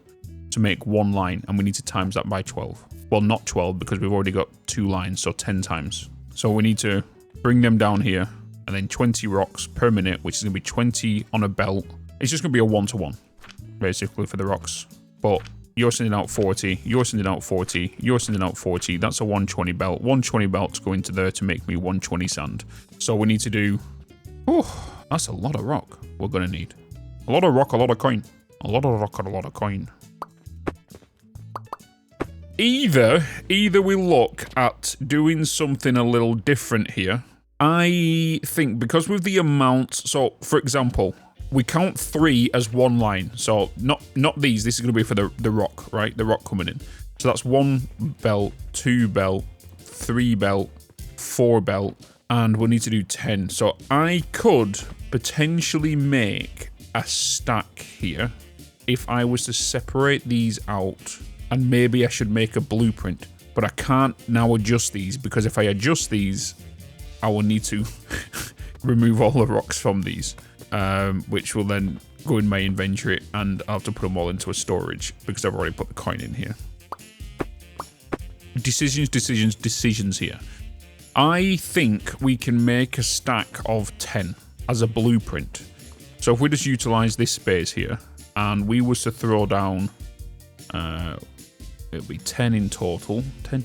to make 1 line, and we need to times that by 12. Well, not 12, because we've already got 2 lines, so 10 times. So we need to bring them down here, and then 20 rocks per minute, which is going to be 20 on a belt. It's just going to be a 1-to-1, basically, for the rocks. But you're sending out 40, you're sending out 40, you're sending out 40. That's a 120 belt. 120 belts go into there to make me 120 sand. So we need to do... Oh, that's a lot of rock we're going to need. A lot of rock, a lot of coin. A lot of rock and a lot of coin. Either we look at doing something a little different here. I think because with the amount... So, for example... We count 3 as 1 line. So not these. This is going to be for the rock, right? The rock coming in. So that's 1 belt, 2 belt, 3 belt, 4 belt, and we'll need to do 10. So I could potentially make a stack here if I was to separate these out, and maybe I should make a blueprint. But I can't now adjust these, because if I adjust these, I will need to remove all the rocks from these. Which will then go in my inventory, and I'll have to put them all into a storage because I've already put the coin in here. decisions here. I think we can make a stack of 10 as a blueprint. So if we just utilize this space here and we was to throw down, it'll be 10 in total. 10.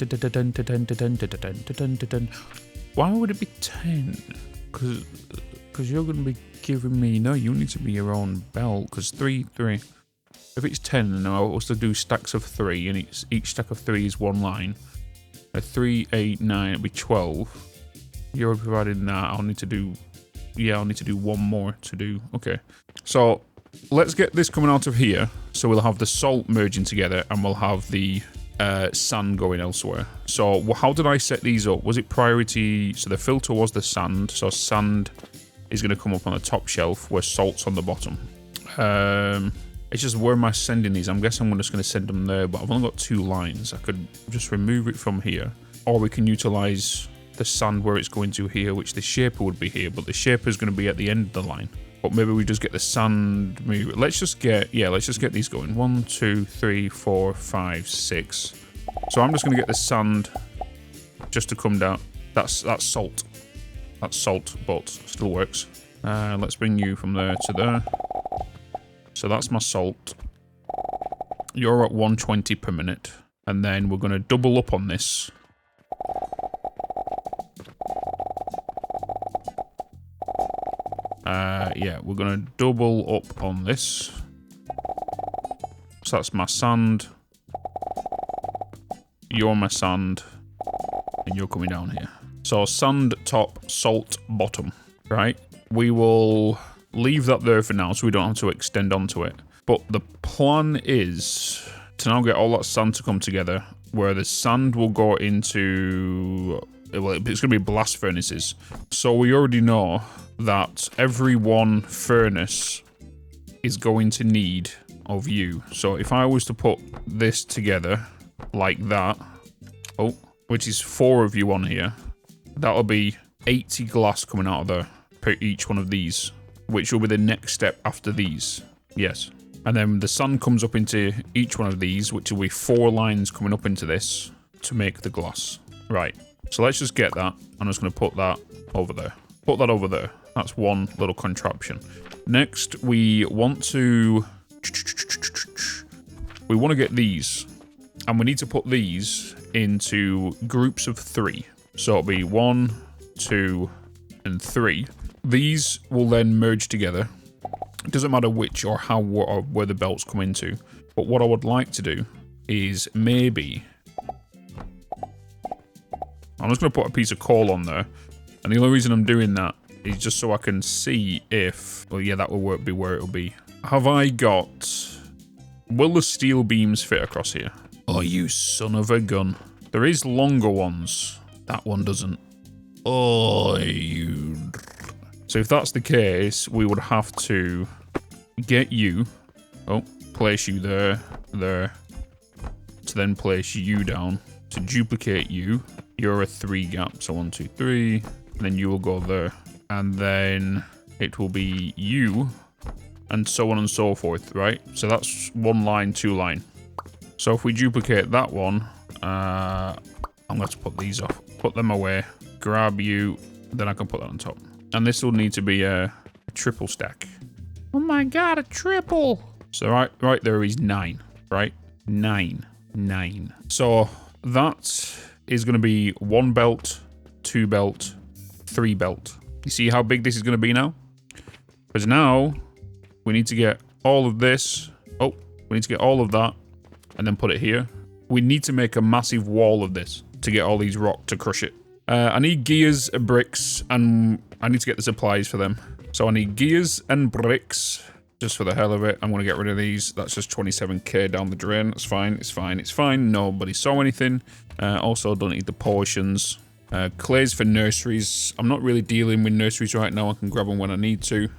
Why would it be 10? Because you're going to be giving me... No, you need to be your own belt. Because 3. If it's 10, and I was to do stacks of 3, and each stack of 3 is one line. 3, 8, 9, it'll be 12. You're providing that. I'll need to do... Yeah, I'll need to do one more to do... Okay. So, let's get this coming out of here. So we'll have the salt merging together, and we'll have the sand going elsewhere. So, how did I set these up? Was it priority... So the filter was the sand. So sand is going to come up on the top shelf, where salt's on the bottom. It's just, where am I sending these? I'm guessing I'm just going to send them there, but I've only got 2 lines. I could just remove it from here. Or we can utilize the sand where it's going to here, which the shaper would be here, but the shaper is going to be at the end of the line. But maybe we just get the sand move. Let's just get these going. 1, 2, 3, 4, 5, 6. So I'm just going to get the sand just to come down. That's salt. That's salt, but still works. Let's bring you from there to there. So that's my salt. You're at 120 per minute. And then we're going to double up on this. Yeah, we're going to double up on this. So that's my sand. You're my sand. And you're coming down here. So sand top, salt bottom, right? We will leave that there for now so we don't have to extend onto it. But the plan is to now get all that sand to come together, where the sand will go into... Well, it's going to be blast furnaces. So we already know that every one furnace is going to need of you. So if I was to put this together like that, which is 4 of you on here, that'll be 80 glass coming out of there per each one of these, which will be the next step after these. Yes. And then the sun comes up into each one of these, which will be 4 lines coming up into this to make the glass. Right. So let's just get that. I'm just going to put that over there. Put that over there. That's one little contraption. Next, we want to get these. And we need to put these into groups of 3. So it'll be 1, 2, and 3. These will then merge together. It doesn't matter which or how or where the belts come into. But what I would like to do is maybe... I'm just going to put a piece of coal on there. And the only reason I'm doing that is just so I can see if... Well, yeah, that will be where it'll be. Have I got... Will the steel beams fit across here? Oh, you son of a gun. There is longer ones. That one doesn't. Oh, you... So if that's the case, we would have to get you... Oh, place you there, there. To then place you down. To duplicate you. You're a 3 gap, so 1, 2, 3. And then you will go there. And then it will be you. And so on and so forth, right? So that's 1 line, 2 line. So if we duplicate that one, I'm going to put these off. Put them away. Grab you. Then I can put that on top. And this will need to be a triple stack. Oh my god, a triple! So right there is 9, right? 9. So that is going to be 1 belt, 2 belt, 3 belt. You see how big this is going to be now? Because now we need to get all of this. Oh, we need to get all of that and then put it here. We need to make a massive wall of this to get all these rock to crush it. I need gears, bricks, and I need to get the supplies for them. So I need gears and bricks, just for the hell of it. I'm going to get rid of these. That's just 27k down the drain. That's fine. It's fine. It's fine. Nobody saw anything. Also, don't need the potions. Clays for nurseries. I'm not really dealing with nurseries right now. I can grab them when I need to.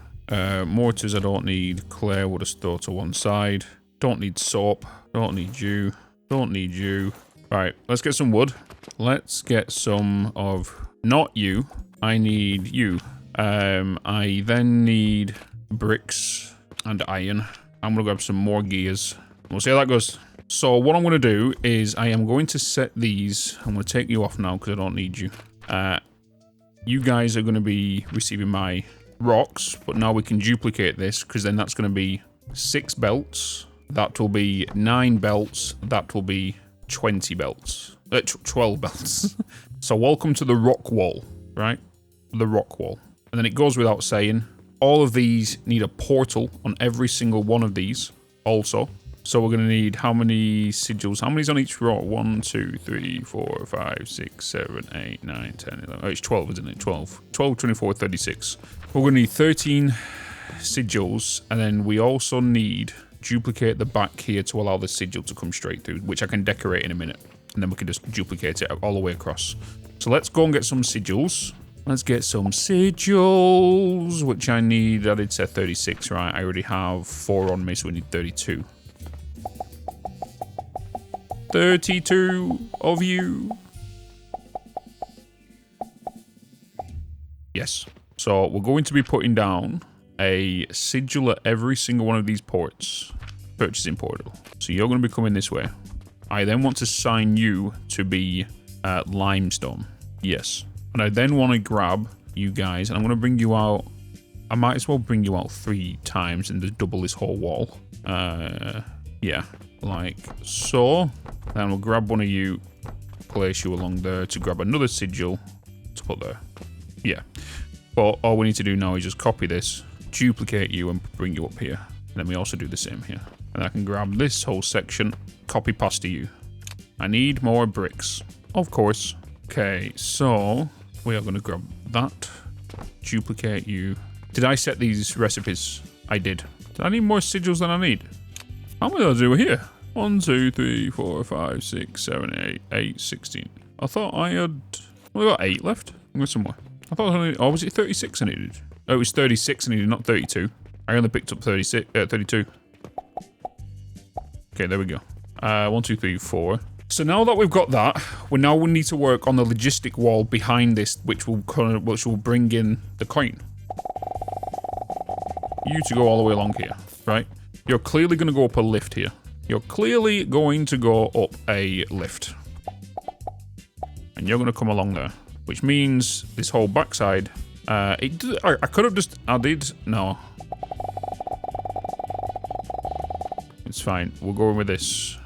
Mortars I don't need. Clay we'll just throw to one side. Don't need soap. Don't need you. Don't need you. Alright, let's get some wood. Let's get some of... Not you. I need you. I then need bricks and iron. I'm gonna grab some more gears. We'll see how that goes. So what I'm going to do is I am going to set these. I'm going to take you off now because I don't need you. You guys are going to be receiving my rocks, but now we can duplicate this because then that's going to be 6 belts. That will be 9 belts. That will be 20 belts. 12 belts. So welcome to the rock wall, right? The rock wall. And then it goes without saying, all of these need a portal on every single one of these also. So we're going to need how many sigils? How many's on each row? 1, 2, 3, 4, 5, 6, 7, 8, 9, 10, 11. Oh, it's 12, isn't it? 12. 12, 24, 36. We're going to need 13 sigils. And then we also need duplicate the back here to allow the sigil to come straight through, which I can decorate in a minute. And then we can just duplicate it all the way across. So let's go and get some sigils. Let's get some sigils, which I need. I did say 36, right? I already have 4 on me, so we need 32. 32 of you. Yes. So we're going to be putting down a sigil at every single one of these ports. Purchasing portal. So you're going to be coming this way. I then want to assign you to be limestone. Yes. And I then want to grab you guys, and I'm going to bring you out. I might as well bring you out 3 times and just double this whole wall. Yeah, like so. Then we'll grab one of you, place you along there to grab another sigil to put there. Yeah. But all we need to do now is just copy this, duplicate you, and bring you up here. And then we also do the same here. And I can grab this whole section, copy past to you. I need more bricks, of course. Okay, so we are going to grab that, duplicate you. Did I set these recipes? I did. Did I need more sigils than I need? How many did I do here? 1, 2, 3, 4, 5, 6, 7, 8, 16. I thought I had... Well, I got 8 left. I'm going somewhere. I thought I needed... Oh, was it 36 I needed? Oh, it was 36 I needed, not 32. I only picked up 32. Okay, there we go. 1, 2, 3, 4. So now that we've got that, we need to work on the logistic wall behind this, which will bring in the coin. You to go all the way along here, right? You're clearly going to go up a lift here. You're clearly going to go up a lift. And you're going to come along there, which means this whole backside, I could have just added, no. It's fine, we'll go in with this.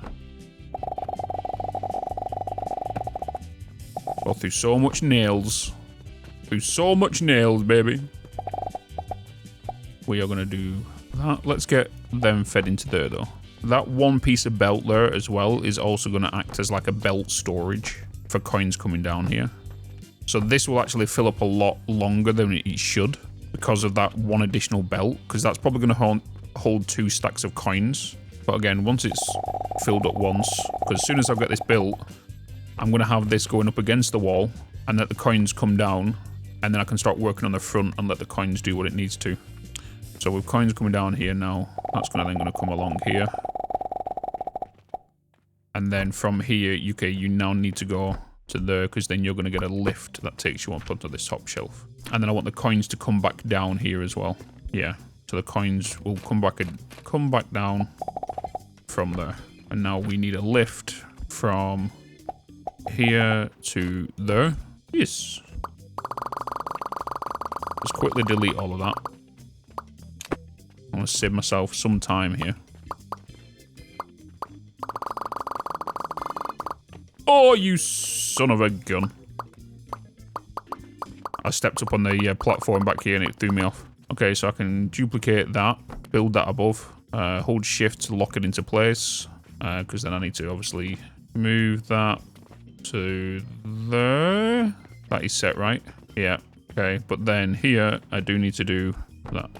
Go through so much nails. Through so much nails, baby. We are going to do that. Let's get them fed into there, though. That one piece of belt there as well is also going to act as like a belt storage for coins coming down here. So this will actually fill up a lot longer than it should because of that one additional belt, because that's probably going to hold 2 stacks of coins. But again, once it's filled up once, because as soon as I've got this built, I'm going to have this going up against the wall and let the coins come down, and then I can start working on the front and let the coins do what it needs to. So with coins coming down here now, that's then going to come along here. And then from here, you now need to go to there, because then you're going to get a lift that takes you up onto this top shelf. And then I want the coins to come back down here as well. Yeah, so the coins will come back down from there. And now we need a lift from here to there. Yes. Just quickly delete all of that. I want to save myself some time here. Oh, you son of a gun. I stepped up on the platform back here and it threw me off. Okay, so I can duplicate that, build that above, hold shift to lock it into place, because then I need to obviously move that to there. That is set, right? Yeah, okay, but then here I do need to do that.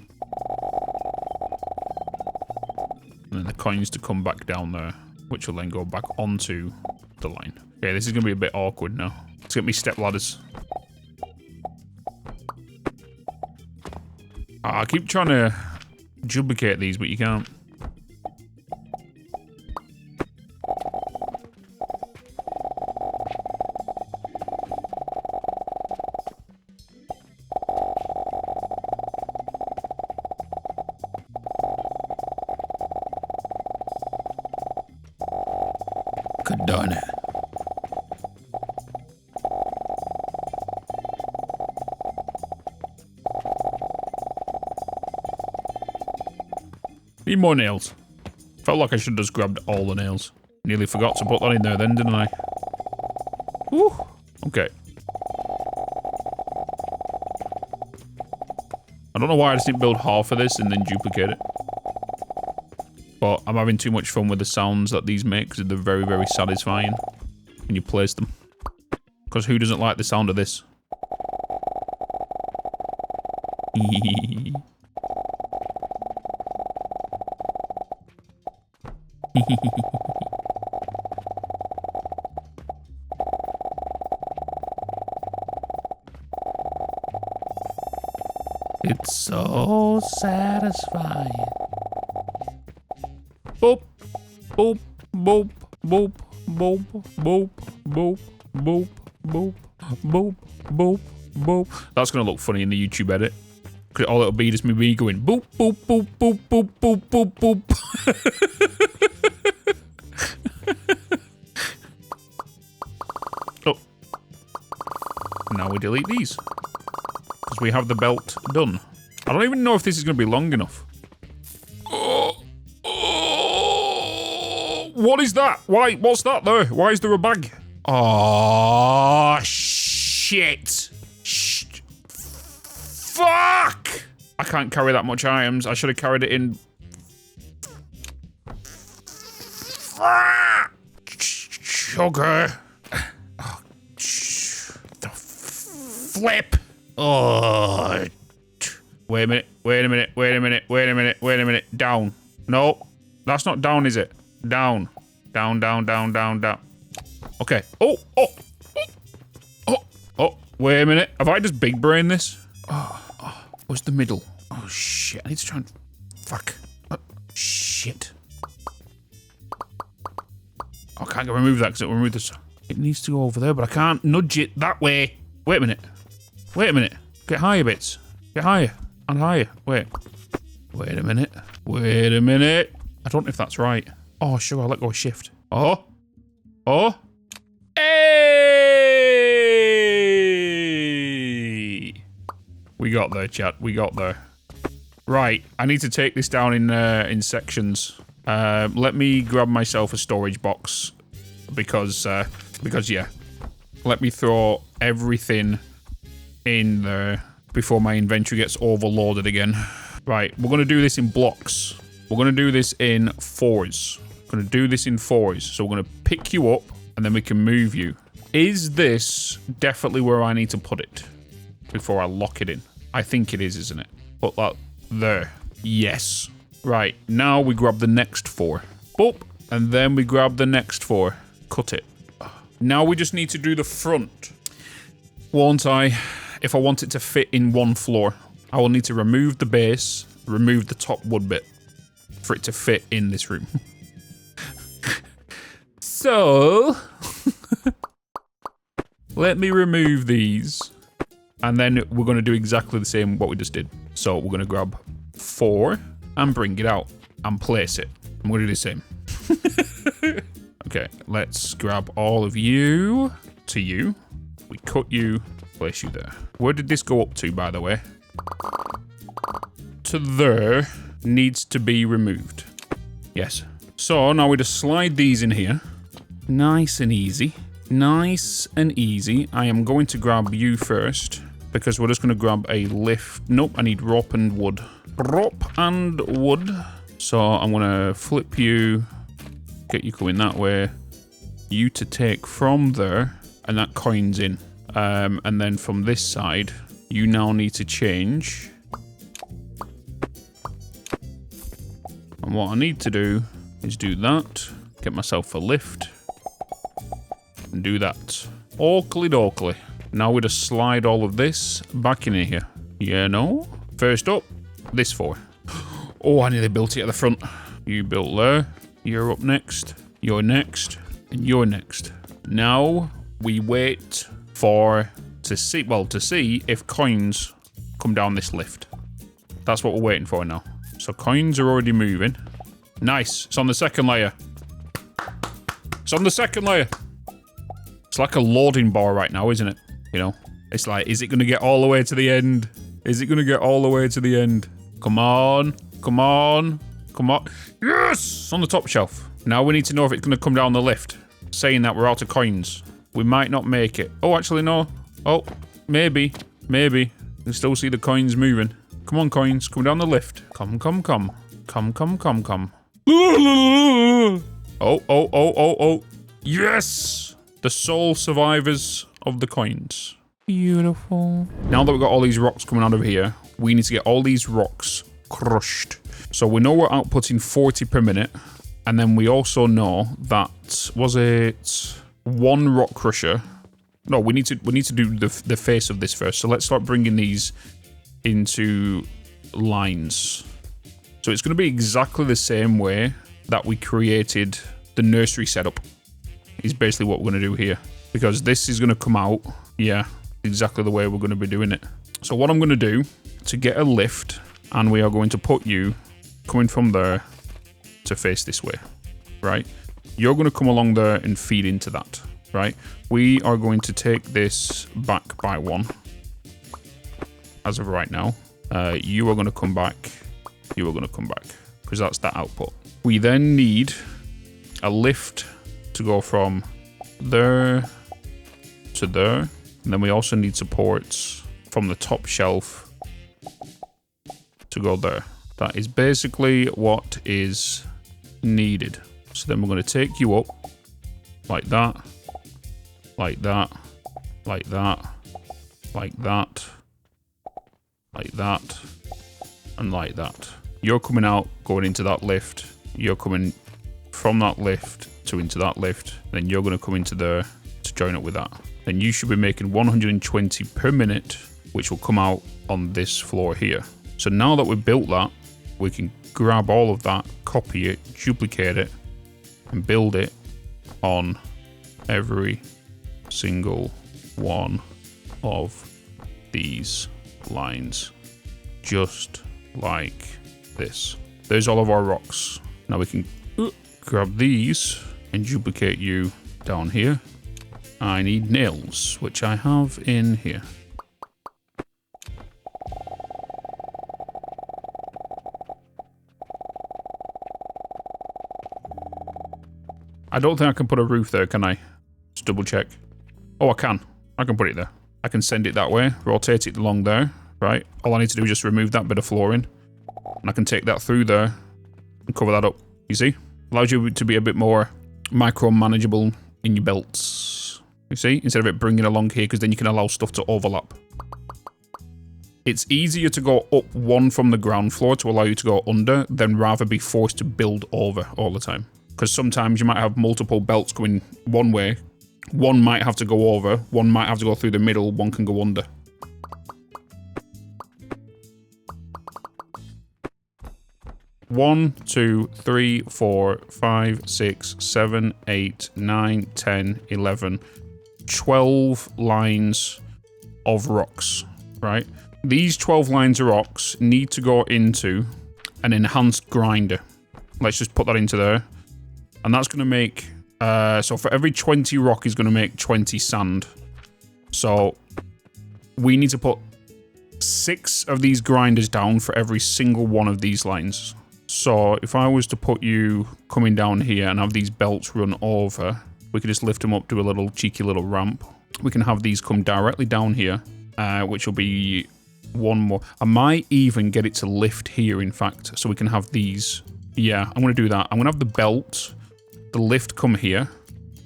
And then the coins to come back down there, which will then go back onto the line. Okay, this is going to be a bit awkward now. It's going to be step ladders. I keep trying to duplicate these, but you can't. Done. Need more nails. Felt like I should have just grabbed all the nails. Nearly forgot to put that in there then, didn't I? Woo. Okay. I don't know why I just didn't build half of this and then duplicate it. But I'm having too much fun with the sounds that these make because they're very, very satisfying when you place them. Because who doesn't like the sound of this? It's so satisfying. Boop, boop, boop, boop, boop, boop, boop, boop, boop, boop, boop, boop. That's gonna look funny in the YouTube edit. Cause all it'll be is me going boop, boop, boop, boop, boop, boop, boop, boop. Oh. Now we delete these. Because we have the belt done. I don't even know if this is gonna be long enough. What is that? Why? What's that there? Why is there a bag? Oh, shit. Fuck! I can't carry that much items. I should have carried it in. Sugar. Oh, the flip. Oh. Wait a minute. Wait a minute. Wait a minute. Wait a minute. Wait a minute. Down. No. That's not down, is it? Down. Down, down, down, down, down. Okay. Oh, oh. Oh, oh. Wait a minute. Have I just big brain this? Oh, oh. What's the middle? Oh, shit. I need to try and... Fuck. Shit. I can't remove that because it will remove this. It needs to go over there, but I can't nudge it that way. Wait a minute. Wait a minute. Get higher, Bitz. Get higher. And higher. Wait. Wait a minute. Wait a minute. I don't know if that's right. Oh, sure, I'll let go of shift. Oh. Oh. Hey! We got there, chat. We got there. Right. I need to take this down in sections. Let me grab myself a storage box. Because, yeah. Let me throw everything in there before my inventory gets overloaded again. Right. We're going to do this in blocks. We're going to do this in 4s. We're going to do this in 4s. So we're going to pick you up, and then we can move you. Is this definitely where I need to put it before I lock it in? I think it is, isn't it? Put that there. Yes. Right. Now we grab the next 4. Boop. And then we grab the next 4. Cut it. Now we just need to do the front. Won't I? If I want it to fit in one floor, I will need to remove the base, remove the top wood bit for it to fit in this room. So, let me remove these, and then we're going to do exactly the same what we just did. So we're going to grab 4 and bring it out and place it. I'm going to do the same. Okay, let's grab all of you to you. We cut you, place you there. Where did this go up to, by the way? To there needs to be removed. Yes. So now we just slide these in here. Nice and easy. Nice and easy. I am going to grab you first because we're just going to grab a lift. Nope, I need rope and wood. Rope and wood. So I'm going to flip you, get you going that way. You to take from there, and that coin's in. And then from this side, you now need to change. And what I need to do is do that, get myself a lift, and do that. Oakley dokley. Now we just slide all of this back in here. Yeah, no. First up, this 4. Oh, I nearly built it at the front. You built there. You're up next. You're next. And you're next. Now we wait to see if coins come down this lift. That's what we're waiting for now. So coins are already moving. Nice. It's on the second layer. It's on the second layer. It's like a loading bar right now, isn't it? You know, it's like, is it going to get all the way to the end? Is it going to get all the way to the end? Come on. Come on. Come on. Yes! On the top shelf. Now we need to know if it's going to come down the lift. Saying that we're out of coins. We might not make it. Oh, actually, no. Oh, maybe. Maybe. You can still see the coins moving. Come on, coins. Come down the lift. Come, come, come. Come, come, come, come. Oh, oh, oh, oh, oh. Yes! The sole survivors of the coins. Beautiful. Now that we've got all these rocks coming out of here, we need to get all these rocks crushed. So we know we're outputting 40 per minute. And then we also know that, was it 1 rock crusher? No, we need to do the face of this first. So let's start bringing these into lines. So it's going to be exactly the same way that we created the nursery setup. Is basically what we're going to do here. Because this is going to come out, yeah, exactly the way we're going to be doing it. So what I'm going to do to get a lift, and we are going to put you coming from there to face this way, right? You're going to come along there and feed into that, right? We are going to take this back by 1 as of right now. You are going to come back. You are going to come back because that's that output. We then need a lift to go from there to there. And then we also need supports from the top shelf to go there. That is basically what is needed. So then we're going to take you up like that, like that, like that, like that, like that, and like that. You're coming out, going into that lift. You're coming from that lift to into that lift. Then you're going to come into there to join up with that. Then you should be making 120 per minute, which will come out on this floor here. So now that we've built that, we can grab all of that, copy it, duplicate it, and build it on every single one of these lines. Just like this. There's all of our rocks. Now we can grab these and duplicate you down here. I need nails, which I have in here. I don't think I can put a roof there, can I? Just double check. Oh, I can. I can put it there. I can send it that way, rotate it along there, right? All I need to do is just remove that bit of flooring. And I can take that through there and cover that up. You see? Allows you to be a bit more micro-manageable in your belts. You see? Instead of it bringing along here, because then you can allow stuff to overlap. It's easier to go up 1 from the ground floor to allow you to go under than rather be forced to build over all the time. Because sometimes you might have multiple belts going one way. One might have to go over, one might have to go through the middle, one can go under. One, 2, 3, 4, 5, 6, 7, 8, 9, 10, 11, 12 lines of rocks, right? These 12 lines of rocks need to go into an enhanced grinder. Let's just put that into there. And that's going to make, so for every 20 rock is going to make 20 sand. So we need to put 6 of these grinders down for every single one of these lines. So if I was to put you coming down here and have these belts run over, we could just lift them up, do a little cheeky little ramp. We can have these come directly down here, which will be 1 more. I might even get it to lift here, in fact, so we can have these. Yeah, I'm going to do that. I'm going to have the belt, the lift come here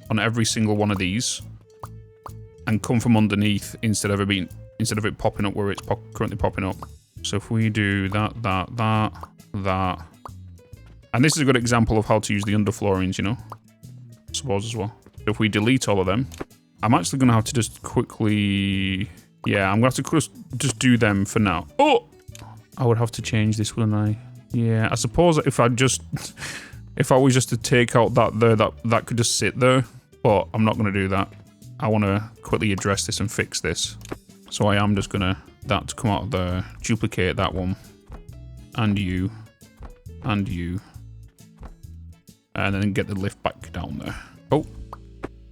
on every single one of these and come from underneath instead of it popping up where it's currently popping up. So if we do that, that. And this is a good example of how to use the underfloorings, you know, I suppose as well. If we delete all of them, I'm actually going to have to just quickly, yeah, I'm going to have to just do them for now. Oh, I would have to change this, wouldn't I? Yeah, I suppose if I was just to take out that there, that could just sit there, but I'm not going to do that. I want to quickly address this and fix this. So I am just going to, that to come out of there, duplicate that one, and you, and then get the lift back down there. Oh,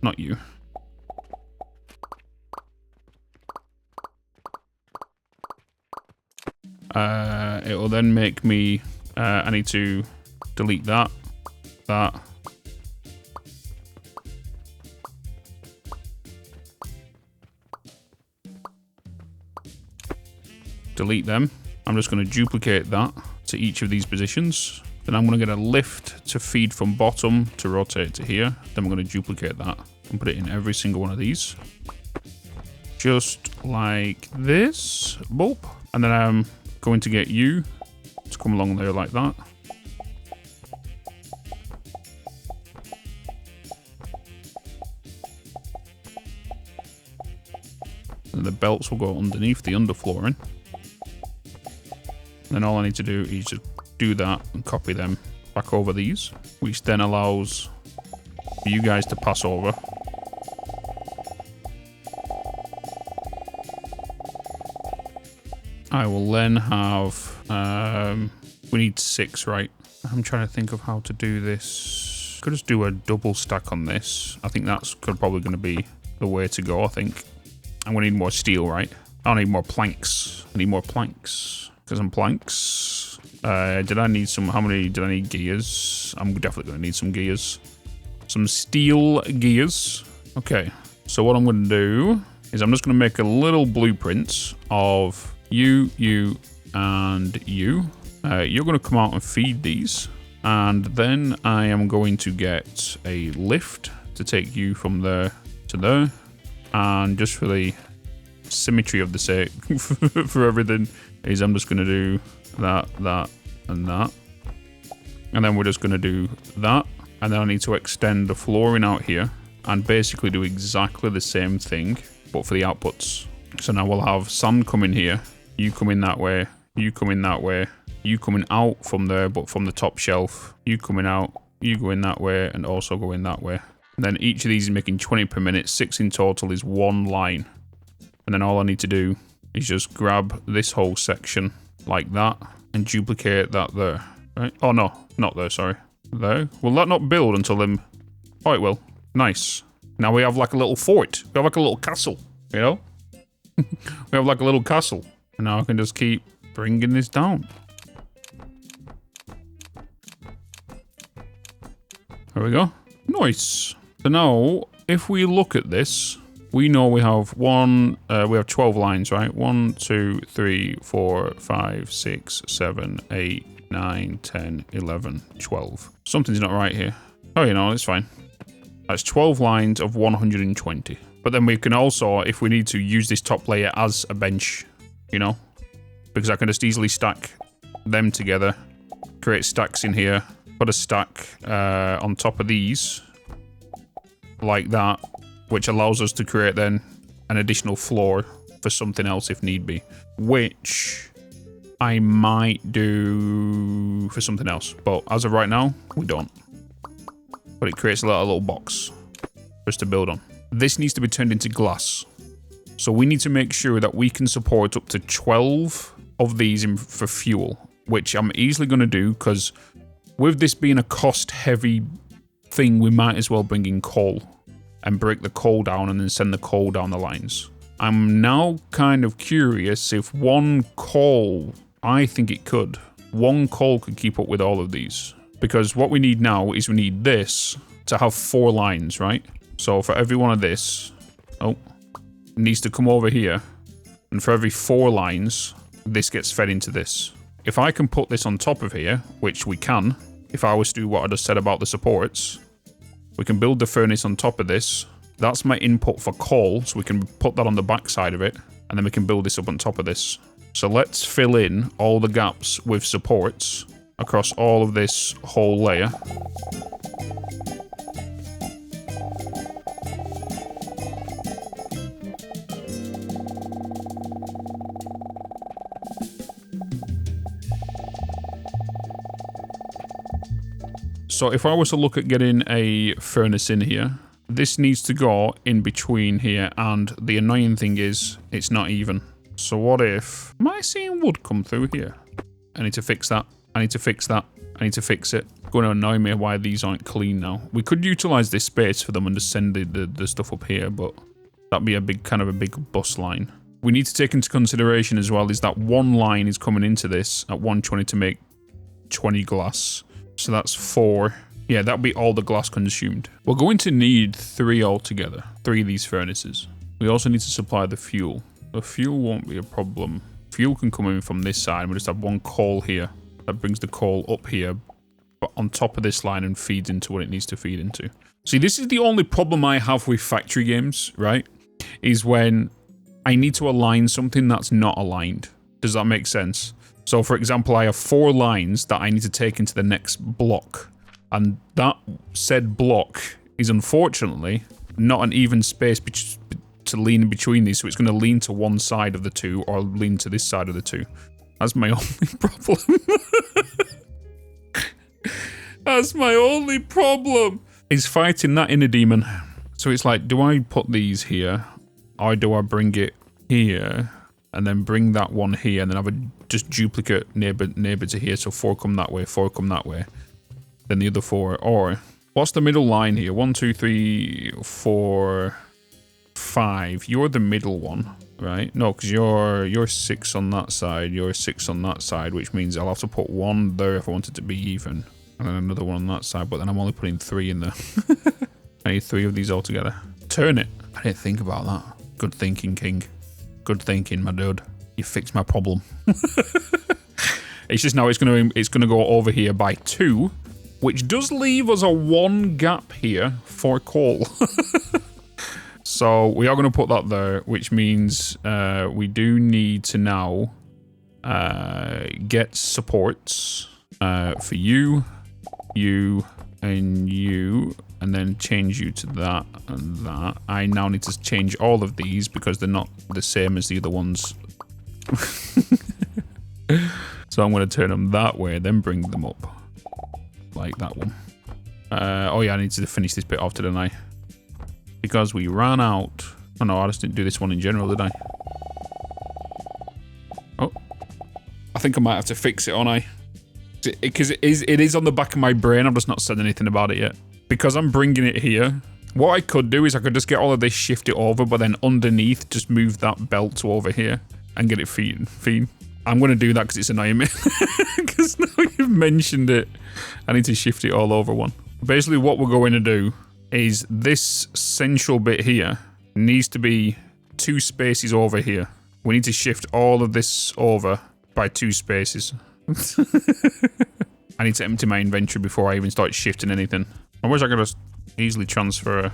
not you. It will then make me, I need to delete that. Delete them. I'm just going to duplicate that to each of these positions. Then I'm going to get a lift to feed from bottom to rotate to here. Then I'm going to duplicate that and put it in every single one of these. Just like this. Boop. And then I'm going to get you to come along there like that. And the belts will go underneath the underflooring. Then all I need to do is just do that and copy them back over these, which then allows for you guys to pass over. I will then have, we need 6, right? I'm trying to think of how to do this. Could just do a double stack on this. I think that's probably going to be the way to go, I think. I'm going to need more steel, right? I need more planks. I need more planks. Some planks. Did I need some? How many did I need? Gears. I'm definitely going to need some gears. Some steel gears. Okay. So what I'm going to do is I'm just going to make a little blueprint of you, and you. You're going to come out and feed these. And then I am going to get a lift to take you from there to there. And just for the symmetry of the sake, for everything, is I'm just going to do that, and that. And then we're just going to do that. And then I need to extend the flooring out here and basically do exactly the same thing, but for the outputs. So now we'll have sand coming here, you coming that way, you coming that way, you coming out from there, but from the top shelf, you coming out, you going that way, and also going that way. And then each of these is making 20 per minute, 6 in total is 1 line. And then all I need to do is just grab this whole section like that and duplicate that there, right? Oh no, not there, sorry. There. Will that not build until then? Oh, it will. Nice. Now we have like a little fort. We have like a little castle, you know? We have like a little castle. And now I can just keep bringing this down. There we go. Nice. So now, if we look at this, we know we have we have 12 lines, right? 1, 2, 3, 4, 5, 6, 7, 8, 9, 10, 11, 12. Something's not right here. Oh, you know, it's fine. That's 12 lines of 120. But then we can also, if we need to, use this top layer as a bench, you know? Because I can just easily stack them together, create stacks in here, put a stack on top of these, like that, which allows us to create then an additional floor for something else if need be, which I might do for something else. But as of right now, we don't. But it creates a little box for us to build on. This needs to be turned into glass. So we need to make sure that we can support up to 12 of these for fuel, which I'm easily going to do because with this being a cost-heavy thing, we might as well bring in coal and break the coal down and then send the coal down the lines. I'm now kind of curious if one coal, I think it could. One coal could keep up with all of these. Because what we need now is we need this to have 4 lines, right? So for every one of this, it needs to come over here. And for every 4 lines, this gets fed into this. If I can put this on top of here, which we can, if I was to do what I just said about the supports, we can build the furnace on top of this. That's my input for coal, so we can put that on the back side of it, and then we can build this up on top of this. So let's fill in all the gaps with supports across all of this whole layer. So if I was to look at getting a furnace in here, this needs to go in between here, and the annoying thing is, it's not even. So what if... Am I seeing wood come through here? I need to fix that. I need to fix that. I need to fix it. going to annoy me why these aren't clean now. We could utilize this space for them and just send the stuff up here, but that'd be a big, kind of a big bus line. We need to take into consideration as well is that one line is coming into this at 120 to make 20 glass. So that's 4. Yeah, that'll be all the glass consumed. We're going to need 3 altogether. 3 of these furnaces. We also need to supply the fuel. The fuel won't be a problem. Fuel can come in from this side. We just have 1 coal here. That brings the coal up here, but on top of this line and feeds into what it needs to feed into. See, this is the only problem I have with factory games, right? Is when I need to align something that's not aligned. Does that make sense? So, for example, I have 4 lines that I need to take into the next block. And that said block is unfortunately not an even space to lean between these. So it's going to lean to one side of the 2 or lean to this side of the 2. That's my only problem. That's my only problem. Is fighting that inner demon. So it's like, do I put these here? Or do I bring it here? And then bring that one here and then have a just duplicate neighbor to here. So 4 come that way, 4 come that way. Then the other 4. Or what's the middle line here? 1, 2, 3, 4, 5. You're the middle one, right? No, because you're 6 on that side. You're 6 on that side, which means I'll have to put 1 there if I want it to be even. And then another 1 on that side, but then I'm only putting 3 in there. I need 3 of these all together. Turn it. I didn't think about that. Good thinking, King. Good thinking, my dude. You fixed my problem. It's just now it's gonna go over here by 2, which does leave us a 1 gap here for coal. So we are gonna put that there, which means we do need to now get supports for you, and you, and then change you to that and that. I now need to change all of these because they're not the same as the other ones. So I'm going to turn them that way, then bring them up. Like that one. Oh yeah, I need to finish this bit off, didn't I? Because we ran out. Oh no, I just didn't do this one in general, did I? Oh. I think I might have to fix it, aren't I? Because it is on the back of my brain. I've just not said anything about it yet. Because I'm bringing it here. What I could do is I could just get all of this, shift it over, but then underneath just move that belt to over here and get it feed. I'm going to do that because it's annoying me. Because now you've mentioned it, I need to shift it all over one. Basically what we're going to do is this central bit here needs to be 2 spaces over here. We need to shift all of this over by 2 spaces. I need to empty my inventory before I even start shifting anything. I wish I could just easily transfer.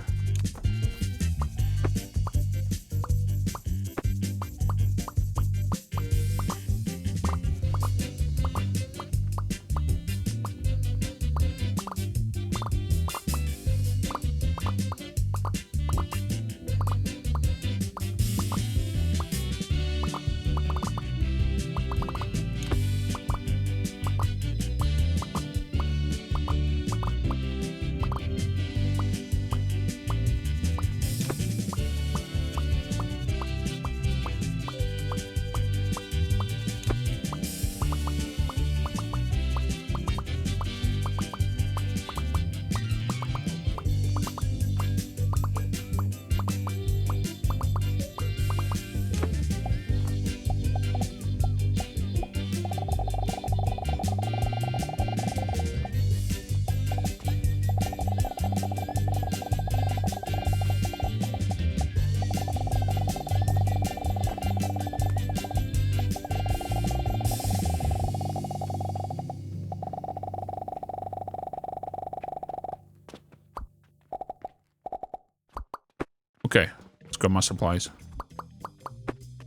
Okay, let's grab my supplies.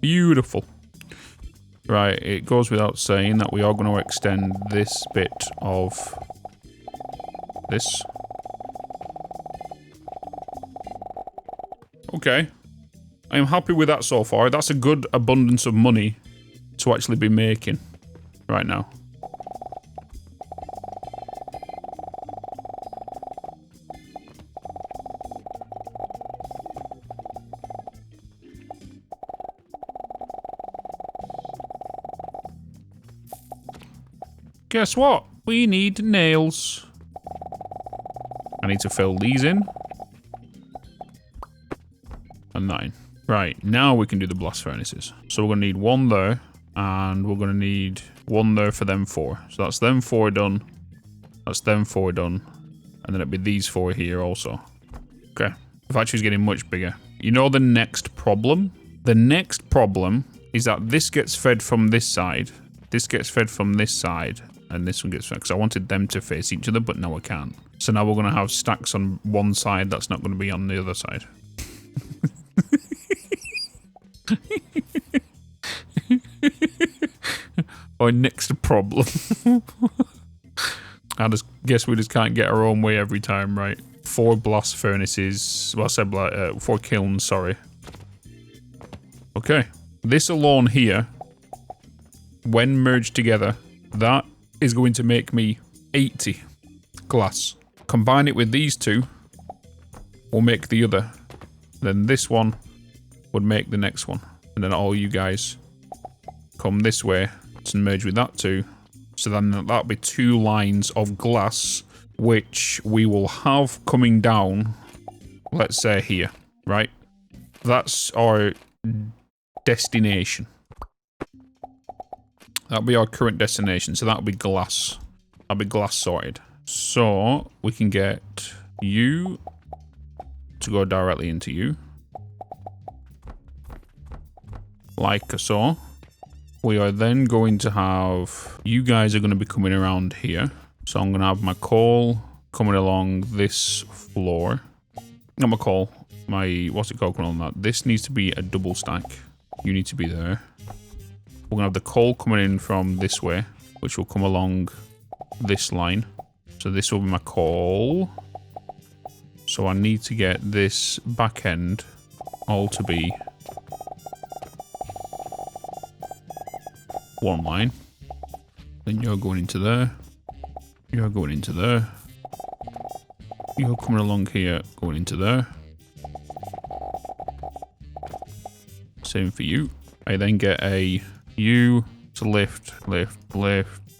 Beautiful. Right, it goes without saying that we are going to extend this bit of this. Okay. I am happy with that so far. That's a good abundance of money to actually be making right now. Guess what? We need nails. need to fill these in. And 9. Right, now we can do the blast furnaces. So we're going to need 1 there. And we're going to need 1 there for them 4. So that's them 4 done. That's them 4 done. And then it'd be these 4 here also. Okay. The factory's getting much bigger. You know the next problem? The next problem is that this gets fed from this side. This gets fed from this side. And this one gets fed. Because I wanted them to face each other, but now I can't. So now we're going to have stacks on one side that's not going to be on the other side. Our next problem. I just guess we just can't get our own way every time, right? 4 blast furnaces. Well, I said 4 kilns, sorry. Okay. This alone here, when merged together, that is going to make me 80 glass. Combine it with these 2, we'll make the other. Then this one would make the next one. And then all you guys come this way to merge with that 2. So then that'll be 2 lines of glass, which we will have coming down, let's say here, right? That's our destination. That'll be our current destination. So that'll be glass. That'll be glass sorted. So we can get you to go directly into you. Like so. We are then going to have... You guys are going to be coming around here. So I'm going to have my coal coming along this floor. Not my coal. My... What's it called on that? This needs to be a double stack. You need to be there. We're going to have the coal coming in from this way, which will come along this line. So this will be my coal. So I need to get this back end all to be 1 line. Then you're going into there. You're going into there. You're coming along here, going into there. Same for you. I then get a U to lift,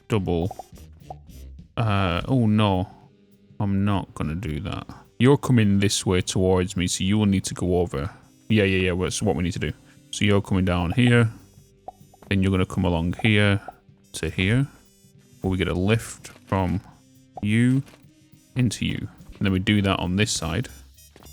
double. Oh no. I'm not gonna do that. You're coming this way towards me, so you will need to go over. Yeah, that's what we need to do. So you're coming down here. Then you're gonna come along here to here. Where we get a lift from you into you. And then we do that on this side.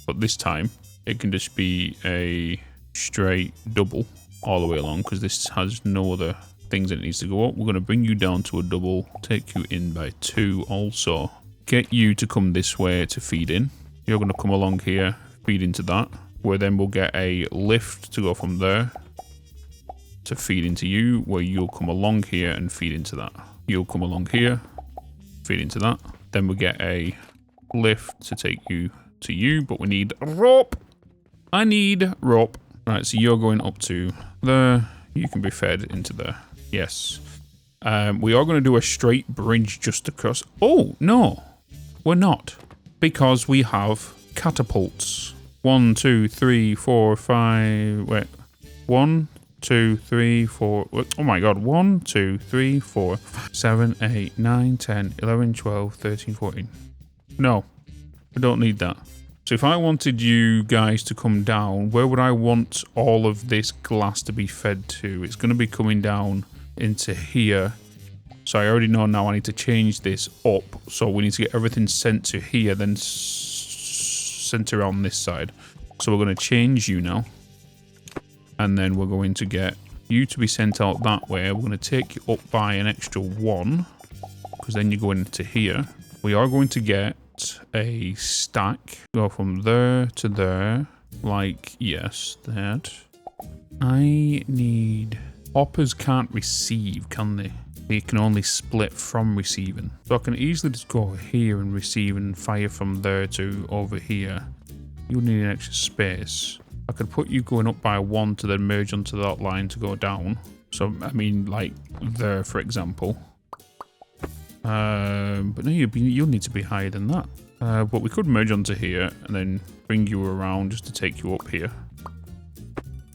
But this time, it can just be a straight double all the way along, because this has no other things that it needs to go up. We're going to bring you down to a double, take you in by 2 also. Get you to come this way to feed in. You're going to come along here, feed into that, where then we'll get a lift to go from there to feed into you, where you'll come along here and feed into that. You'll come along here, feed into that. Then we'll get a lift to take you to you, but we need rope. I need rope. Right, so you're going up to there. You can be fed into there. Yes. We are going to do a straight bridge just across. Oh, no. We're not. Because we have catapults. 1, 2, 3, 4, 5... Wait. 1, 2, 3, 4... Oh my god. 1, 2, 3, 4, 7, 8, 9, 10, 11, 12, 13, 14. No. I don't need that. So if I wanted you guys to come down, where would I want all of this glass to be fed to? It's going to be coming down into here. So I already know now I need to change this up. So we need to get everything sent to here, then sent around this side. So we're going to change you now. And then we're going to get you to be sent out that way. We're going to take you up by an extra 1. Because then you're going into here. We are going to get a stack, go from there to there, like yes, that. I need... Hoppers can't receive, can they? They can only split from receiving. So I can easily just go here and receive and fire from there to over here. You'll need an extra space. I could put you going up by 1 to then merge onto that line to go down. So I mean, like there, for example. But no, you'll need to be higher than that. But we could merge onto here and then bring you around just to take you up here.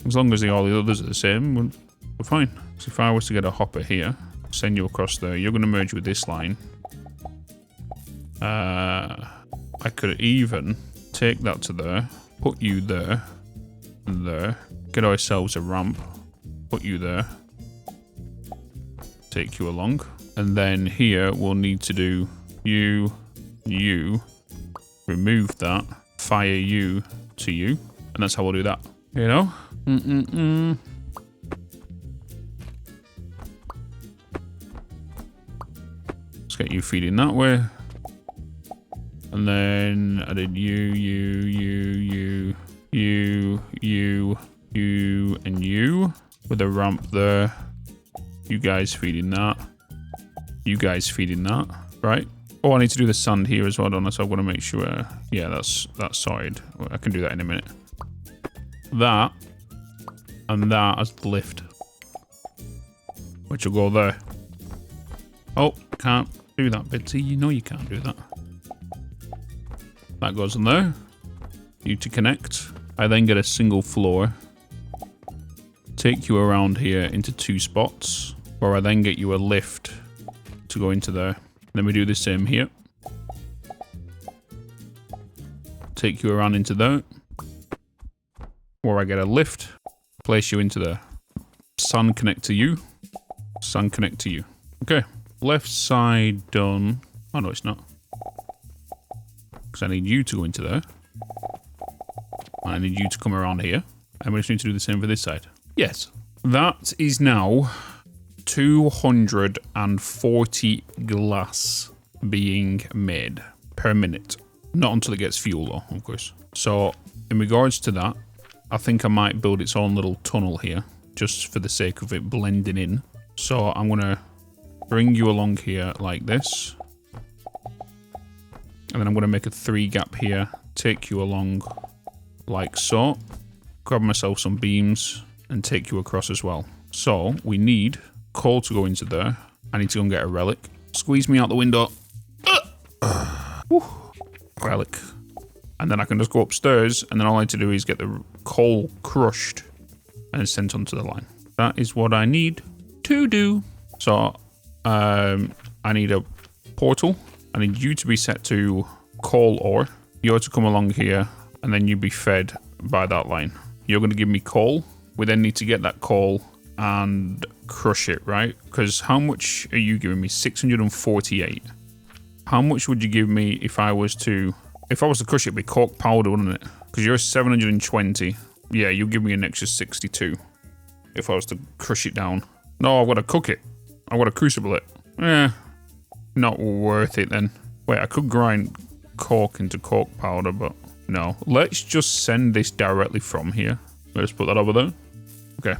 As long as all the others are the same, we're fine. So if I was to get a hopper here, send you across there, you're going to merge with this line. I could even take that to there, put you there, and there, get ourselves a ramp, put you there, take you along, and then here we'll need to do you, remove that, fire you to you, and that's how we'll do that, you know? Let's get you feeding that way. And then I did you, and you with a ramp there. You guys feeding that. You guys feeding that, right? Oh, I need to do the sand here as well, don't I? So I'm going to make sure, yeah, that's sorted. I can do that in a minute. That and that as the lift, which will go there. Oh, can't do that, Bitzy. You know you can't do that. That goes in there. You to connect. I then get a single floor. Take you around here into 2 spots, where I then get you a lift to go into there. Then we do the same here. Take you around into there, where I get a lift. Place you into there. Sun connect to you. Sun connect to you. Okay. Left side done. Oh no, it's not. Because I need you to go into there. And I need you to come around here. And we just need to do the same for this side. Yes. That is now 240 glass being made per minute. Not until it gets fuel though, of course. So in regards to that, I think I might build its own little tunnel here, just for the sake of it blending in. So I'm going to bring you along here like this. And then I'm going to make a 3 gap here, take you along like so. Grab myself some beams and take you across as well. So we need coal to go into there. I need to go and get a relic. Squeeze me out the window. Relic. And then I can just go upstairs, and then all I need to do is get the coal crushed and sent onto the line. That is what I need to do. So I need a portal. I need you to be set to coal ore. You're to come along here, and then you be fed by that line. You're going to give me coal. We then need to get that coal and crush it, right? Because how much are you giving me? 648. How much would you give me if I was to crush it? It'd be coke powder, wouldn't it? Because you're 720. Yeah, you give me an extra 62 if I was to crush it down. No, I've got to cook it. I've got to crucible it. Not worth it then. Wait, I could grind coke into coke powder, but no. Let's just send this directly from here. Let's put that over there. Okay.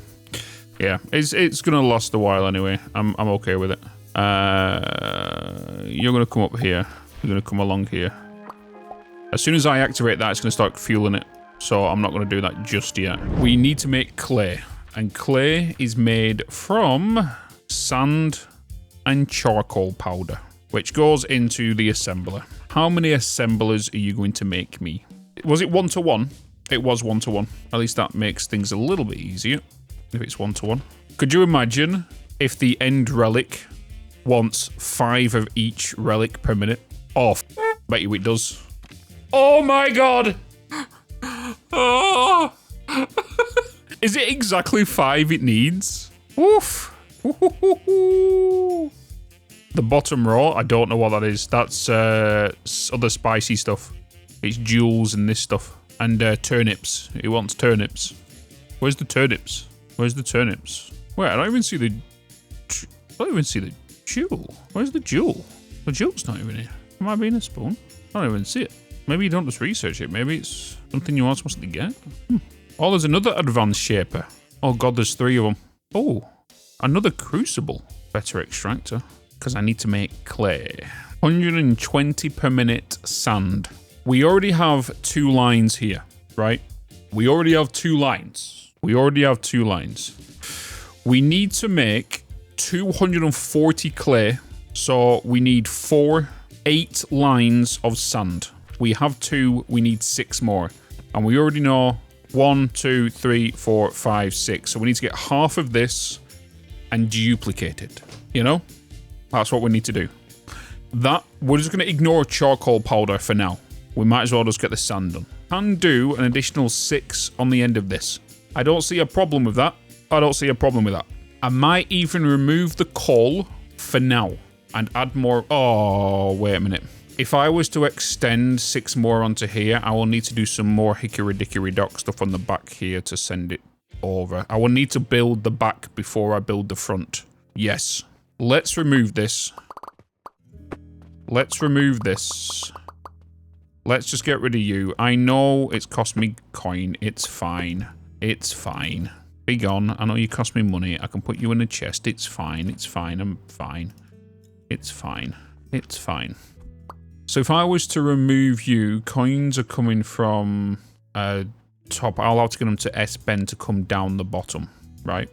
Yeah, it's gonna last a while anyway. I'm okay with it. You're gonna come up here. You're gonna come along here. As soon as I activate that, it's gonna start fueling it. So I'm not gonna do that just yet. We need to make clay, and clay is made from sand and charcoal powder, which goes into the assembler. How many assemblers are you going to make me? Was it 1-to-1? It was 1-to-1. At least that makes things a little bit easier if it's 1-to-1. Could you imagine if the end relic wants 5 of each relic per minute? Oh, bet you it does. Oh my god! Oh. Is it exactly 5 it needs? Oof. The bottom row, I don't know what that is. That's other spicy stuff. It's jewels and this stuff. And turnips. It wants turnips. Where's the turnips? Where's the turnips? Wait, I don't even see the jewel. Where's the jewel? The jewel's not even here. Am I being a spoon? I don't even see it. Maybe you don't just research it. Maybe it's something you aren't supposed to get. Oh, there's another advanced shaper. Oh god, there's 3 of them. Oh, another crucible. Better extractor. Because I need to make clay. 120 per minute sand. We already have 2 lines here, right? We already have 2 lines. We need to make 240 clay. So we need 8 lines of sand. We have 2, we need 6 more. And we already know 1, 2, 3, 4, 5, 6. So we need to get half of this and duplicate it, you know? That's what we need to do. We're just going to ignore charcoal powder for now. We might as well just get the sand done. Can do an additional 6 on the end of this. I don't see a problem with that. I don't see a problem with that. I might even remove the coal for now and add more. Oh, wait a minute. If I was to extend 6 more onto here, I will need to do some more hickory-dickory-dock stuff on the back here to send it over. I will need to build the back before I build the front. Yes. Let's remove this. Let's remove this. Let's just get rid of you. I know it's cost me coin. It's fine. It's fine. Be gone. I know you cost me money. I can put you in a chest. It's fine. It's fine. I'm fine. It's fine. It's fine. So if I was to remove you, coins are coming from top. I'll have to get them to S-bend to come down the bottom, right?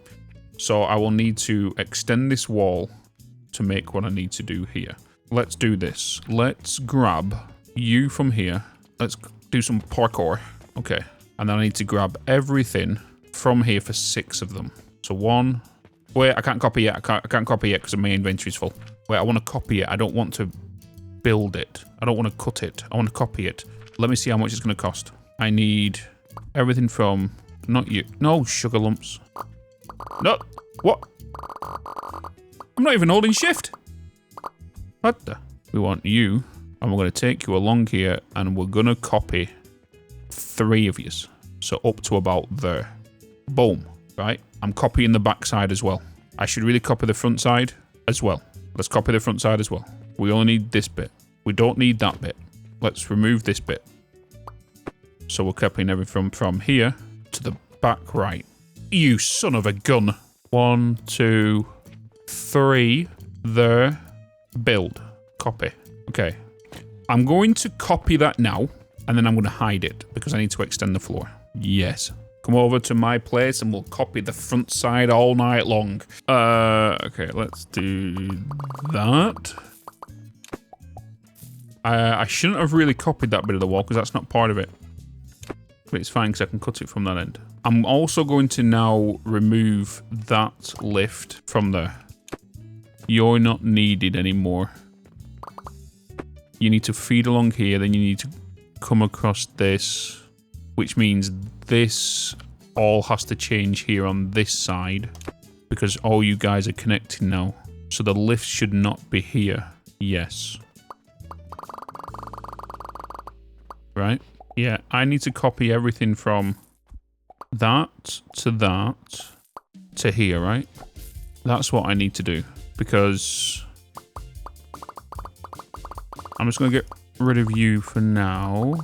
So I will need to extend this wall to make what I need to do here. Let's do this. Let's grab you from here. Let's do some parkour. Okay. And then I need to grab everything from here for 6 of them. So 1. Wait, I can't copy yet. I can't copy yet because my inventory's full. Wait, I want to copy it. I don't want to build it. I don't want to cut it. I want to copy it. Let me see how much it's going to cost. I need everything from... Not you. No, sugar lumps. No. What? I'm not even holding shift. What the? We want you. And we're going to take you along here. And we're going to copy 3 of you. So up to about there. Boom. Right? I'm copying the back side as well. I should really copy the front side as well. Let's copy the front side as well. We only need this bit. We don't need that bit. Let's remove this bit. So we're copying everything from here to the back right. You son of a gun. 1, 2, 3. There. Build. Copy. Okay. I'm going to copy that now. And then I'm going to hide it because I need to extend the floor. Yes. Come over to my place and we'll copy the front side all night long. Okay, let's do that. I shouldn't have really copied that bit of the wall because that's not part of it. But it's fine because I can cut it from that end. I'm also going to now remove that lift from there. You're not needed anymore. You need to feed along here, then you need to come across this, which means this all has to change here on this side because all you guys are connected now. So the lift should not be here. Yes. Right? Yeah, I need to copy everything from that to here, right? That's what I need to do because I'm just going to get rid of you for now.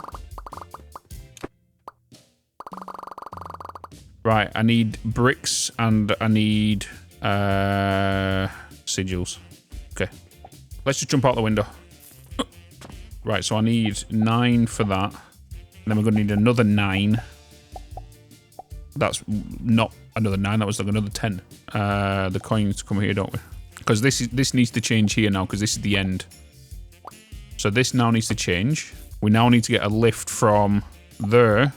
Right, I need bricks and I need sigils. Okay. Let's just jump out the window. Right, so I need 9 for that. And then we're going to need another 9. That's not another 9, that was like another 10. The coins come here, don't we? Because this needs to change here now, because this is the end. So this now needs to change. We now need to get a lift from there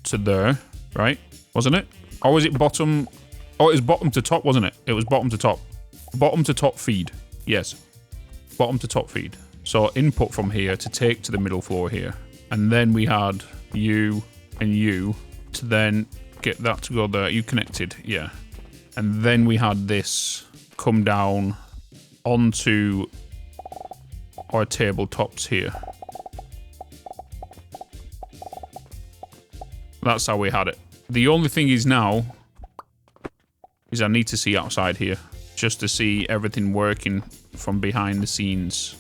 to there, right? Wasn't it? Or was it bottom? Oh, it was bottom to top, wasn't it? It was bottom to top. Bottom to top feed. Yes. Bottom to top feed. So input from here to take to the middle floor here. And then we had you and you to then get that to go there. You connected, yeah. And then we had this come down onto our tabletops here. That's how we had it. The only thing is now is I need to see outside here just to see everything working from behind the scenes.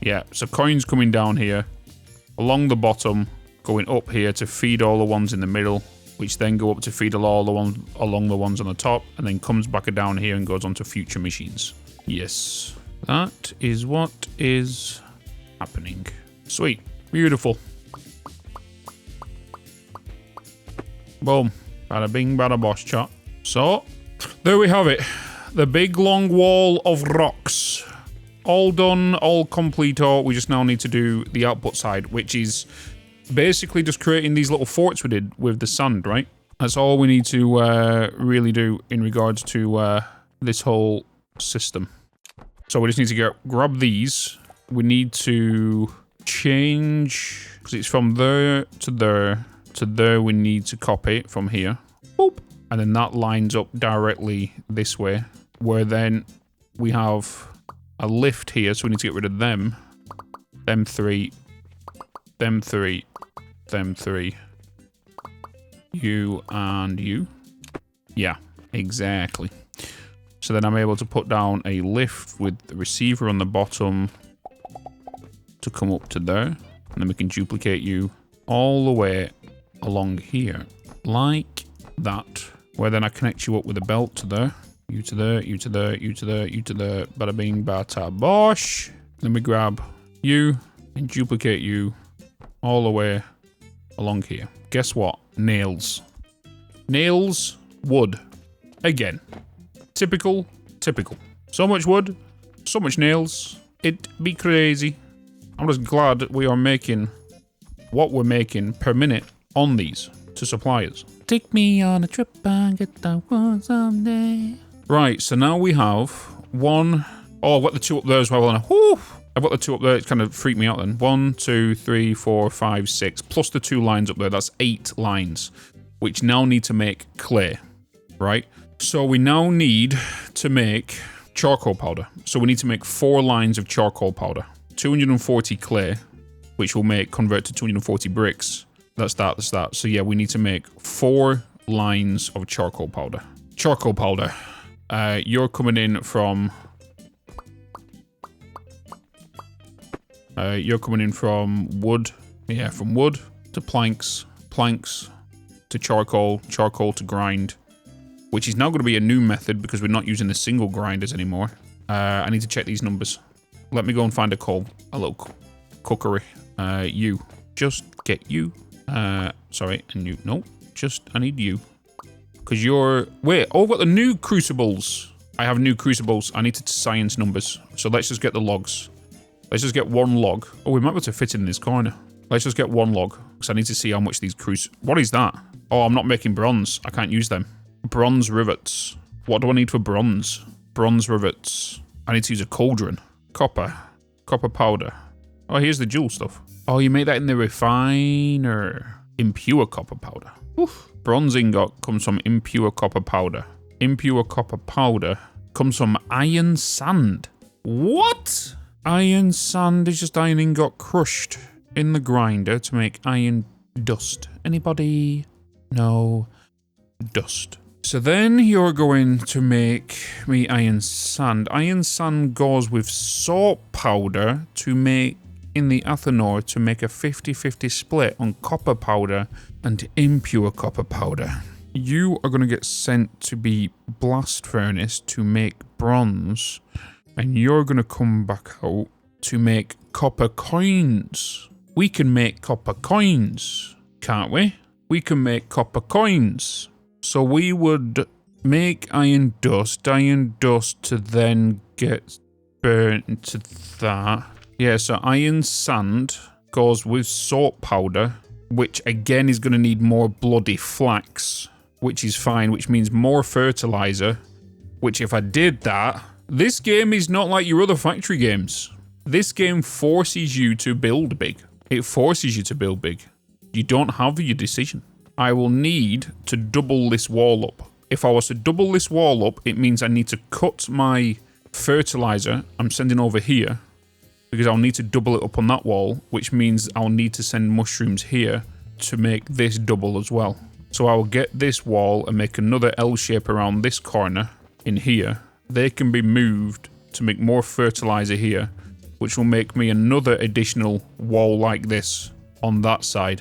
Yeah, so coins coming down here, along the bottom, going up here to feed all the ones in the middle, which then go up to feed all the ones along the ones on the top, and then comes back down here and goes onto future machines. Yes, that is what is happening. Sweet, beautiful. Boom, bada bing, bada bosh, chat. So, there we have it. The big long wall of rocks. All done, all completo. We just now need to do the output side, which is basically just creating these little forts we did with the sand, right? That's all we need to really do in regards to this whole system. So we just need to grab these. We need to change, because it's from there to there to there. We need to copy it from here. Boop. And then that lines up directly this way, where then we have a lift here. So we need to get rid of them. Them three. Them three. Them three. You and you. Yeah, exactly. So then I'm able to put down a lift with the receiver on the bottom to come up to there. And then we can duplicate you all the way along here. Like that. Where then I connect you up with a belt to there. You to there, you to there, you to there, you to there. Bada bing, bada bosh. Then we grab you and duplicate you all the way along here. Guess what? Nails. Nails, wood. Again. Typical, typical. So much wood, so much nails. It'd be crazy. I'm just glad we are making what we're making per minute on these to suppliers. Take me on a trip and get that one someday. Right, so now we have one. Oh, I've got the two up there as well. And I've got the two up there. It kind of freaked me out then. 1, 2, 3, 4, 5, 6. Plus the 2 lines up there. That's 8 lines, which now need to make clay, right? So we now need to make charcoal powder. So we need to make 4 lines of charcoal powder. 240 clay, which will convert to 240 bricks. That's that. So yeah, we need to make 4 lines of charcoal powder. Charcoal powder. You're coming in from... you're coming in from wood. Yeah, from wood to planks. Planks to charcoal. Charcoal to grind. Which is now going to be a new method because we're not using the single grinders anymore. I need to check these numbers. Let me go and find a coal. A little cookery. You. Just get you. Sorry, and you. No, I need you. Because you're... Wait, oh, I've got the new crucibles. I have new crucibles. I need to science numbers. So let's just get the logs. Let's just get 1 log. Oh, we might be able to fit in this corner. Let's just get 1 log. Because I need to see how much these What is that? Oh, I'm not making bronze. I can't use them. Bronze rivets. What do I need for bronze? Bronze rivets. I need to use a cauldron. Copper. Copper powder. Oh, here's the jewel stuff. Oh, you make that in the refiner. Impure copper powder. Oof. Bronze ingot comes from impure copper powder. Impure copper powder comes from iron sand. What? Iron sand is just iron ingot crushed in the grinder to make iron dust. Anybody? No. Dust. So then you're going to make me iron sand. Iron sand goes with salt powder to make in the Athanor to make a 50-50 split on copper powder and impure copper powder. You are going to get sent to be blast furnace to make bronze, and you're going to come back out to make copper coins. We can make copper coins, can't we? We can make copper coins. So we would make iron dust to then get burnt into that. Yeah, so iron sand goes with salt powder, which again is going to need more bloody flax, which is fine, which means more fertilizer, which if I did that, this game is not like your other factory games. This game forces you to build big. It forces you to build big. You don't have your decision. I will need to double this wall up. If I was to double this wall up, it means I need to cut my fertilizer I'm sending over here, because I'll need to double it up on that wall, which means I'll need to send mushrooms here to make this double as well. So I will get this wall and make another L shape around this corner in here. They can be moved to make more fertilizer here, which will make me another additional wall like this on that side.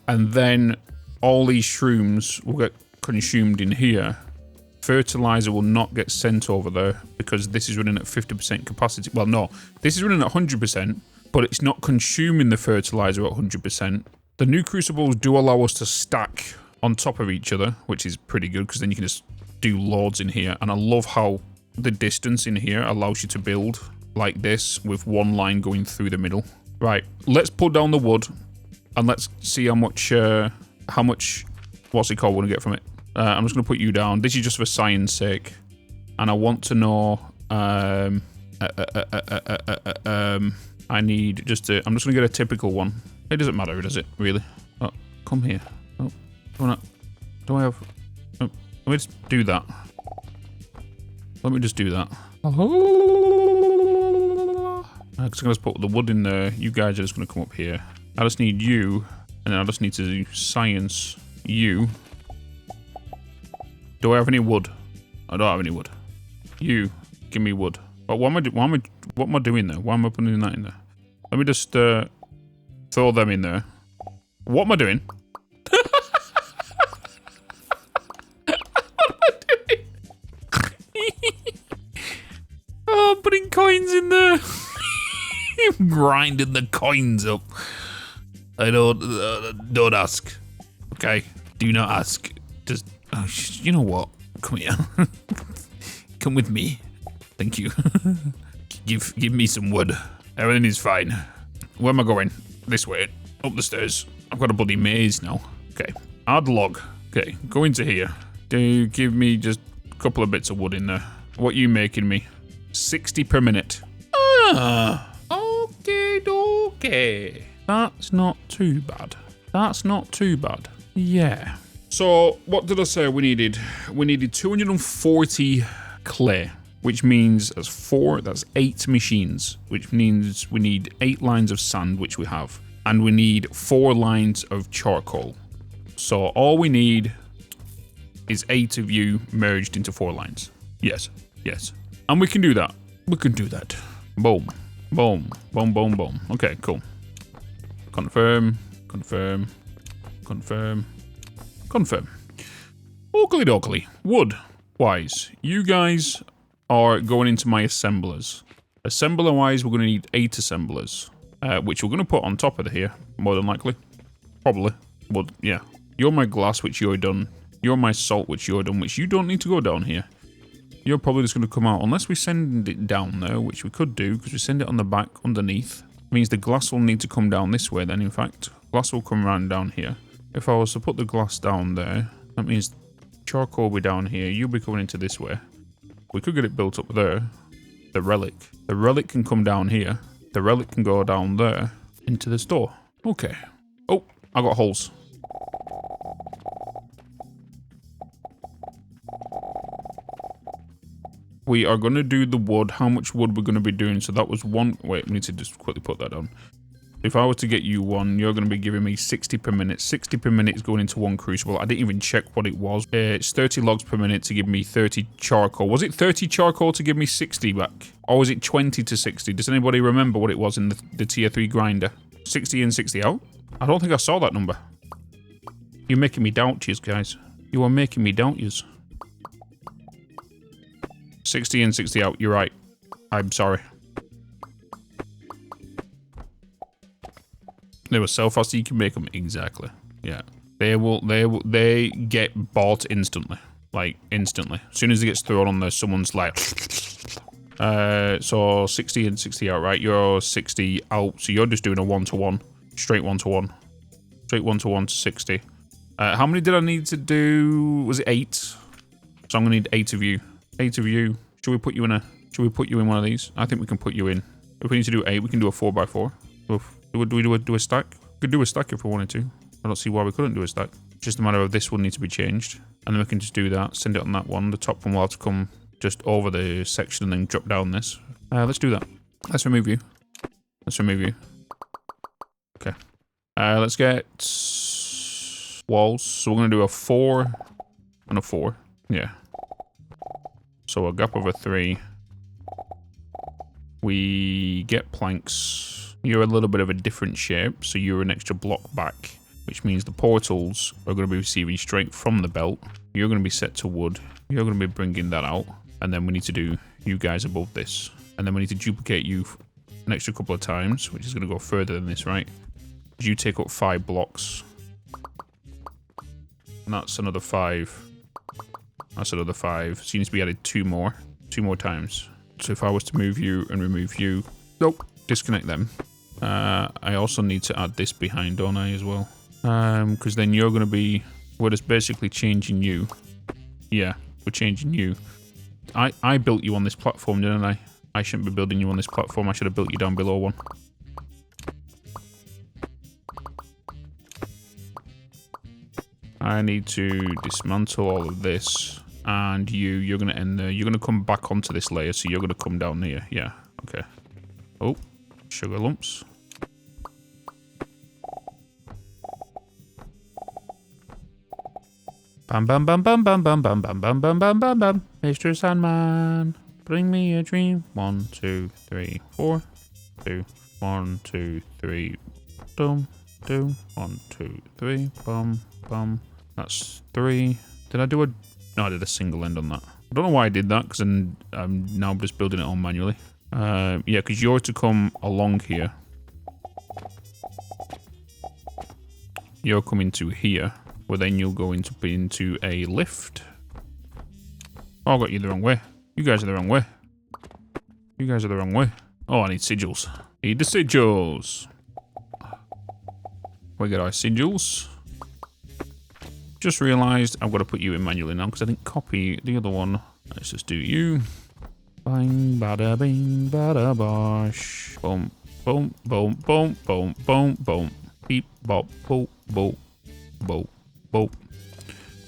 And then all these shrooms will get consumed in here. Fertilizer will not get sent over there because this is running at 50% capacity. Well, no, this is running at 100%, but it's not consuming the fertilizer at 100%. The new crucibles do allow us to stack on top of each other, which is pretty good because then you can just do loads in here. And I love how the distance in here allows you to build like this with one line going through the middle. Right, let's put down the wood and let's see how much, what's it called, we're gonna get from it. I'm just gonna put you down. This is just for science sake. And I want to know, I need just a... I'm just going to get a typical one. It doesn't matter, does it? Really? Oh, come here. Oh, do I have... Oh, let me just do that. Let me just do that. I'm just going to put the wood in there. You guys are just going to come up here. I just need you, and then I just need to do science you. Do I have any wood? I don't have any wood. You, give me wood. But what am I doing there? Why am I putting that in there? Let me just throw them in there. What am I doing? What am I doing? Oh, I'm putting coins in there. I'm grinding the coins up. I don't ask. Okay, do not ask. Just, oh, you know what? Come here. Come with me. Thank you. Give me some wood. Everything is fine. Where am I going? This way. Up the stairs. I've got a bloody maze now. Okay. Add log. Okay. Go into here. Give me just a couple of bits of wood in there. What are you making me? 60 per minute. Ah. Okay. That's not too bad. That's not too bad. Yeah. So, what did I say we needed? We needed 240 clay, which means that's 8 machines, which means we need 8 lines of sand, which we have, and we need 4 lines of charcoal. So, all we need is 8 of you merged into 4 lines. Yes. And we can do that. We can do that. Boom. Boom. Boom, boom, boom. Okay, cool. Confirm. Oakley dokley. Wood-wise, you guys are going into my assemblers. Assembler-wise, we're going to need 8 assemblers, which we're going to put on top of here, more than likely. Probably. But, yeah. You're my glass, which you're done. You're my salt, which you're done, which you don't need to go down here. You're probably just going to come out, unless we send it down there, which we could do, because we send it on the back, underneath. It means the glass will need to come down this way then, in fact. Glass will come around down here. If I was to put the glass down there, that means charcoal will be down here, you'll be coming into this way. We could get it built up there. The relic. The relic can come down here. The relic can go down there, into the store. Okay. Oh, I got holes. We are going to do the wood. How much wood we're going to be doing. So that was one. Wait, we need to just quickly put that on. If I was to get you one, you're going to be giving me 60 per minute. 60 per minute is going into 1 crucible. I didn't even check what it was. It's 30 logs per minute to give me 30 charcoal. Was it 30 charcoal to give me 60 back? Or was it 20 to 60? Does anybody remember what it was in the tier 3 grinder? 60 in, 60 out? I don't think I saw that number. You're making me doubt yous, guys. You are making me doubt yous. 60 in, 60 out. You're right. I'm sorry. They were so fast you can make them. Exactly. Yeah. They get bought instantly. Like, instantly. As soon as it gets thrown on there, someone's like... so 60 in, 60 out, right? You're 60 out, so you're just doing a 1-to-1. Straight 1-to-1. Straight 1-to-1 to 60. How many did I need to do? Was it 8? So I'm gonna need 8 of you. 8 of you. Should we put you in one of these? I think we can put you in. If we need to do 8, we can do a 4x4. Do we do a stack? We could do a stack if we wanted to. I don't see why we couldn't do a stack. It's just a matter of this will need to be changed. And then we can just do that. Send it on that one. The top one will have to come just over the section and then drop down this. Let's do that. Let's remove you. Let's remove you. Okay. Let's get walls. So we're going to do a 4 and a 4. Yeah. So a gap of a 3. We get planks. You're a little bit of a different shape, so you're an extra block back, which means the portals are going to be receiving straight from the belt. You're going to be set to wood. You're going to be bringing that out, and then we need to do you guys above this. And then we need to duplicate you an extra couple of times, which is going to go further than this, right? You take up 5 blocks. And that's another 5. That's another 5. So you need to be added 2 more. 2 more times. So if I was to move you and remove you... Nope. Disconnect them. I also need to add this behind, don't I, as well? Because then you're going to be... We're just basically changing you. Yeah, we're changing you. I built you on this platform, didn't I? I shouldn't be building you on this platform. I should have built you down below one. I need to dismantle all of this. And you're going to end there. You're going to come back onto this layer, so you're going to come down here. Yeah, okay. Oh, sugar lumps. Bam, bam, bam, bam, bam, bam, bam, bam, bam, bam, bam, bam, bam. Mr. Sandman, bring me a dream. 1, 2, 3, 4. 2, 1, 2, 3. Boom, boom. 1, 2, 3. Bum, bum. That's 3. Did I do a... No, I did a single end on that. I don't know why I did that, because I'm now just building it all manually. Yeah, because you're to come along here. You're coming to here, where then you'll go into a lift. Oh, I got you the wrong way. You guys are the wrong way. You guys are the wrong way. Oh, I need sigils. Need the sigils. We got our sigils. Just realised I've got to put you in manually now because I didn't copy the other one. Let's just do you. Bang, bada, bing, bada, bosh. Boom, boom, boom, boom, boom, boom, boom. Beep, bop, boop, boop, boop, boop.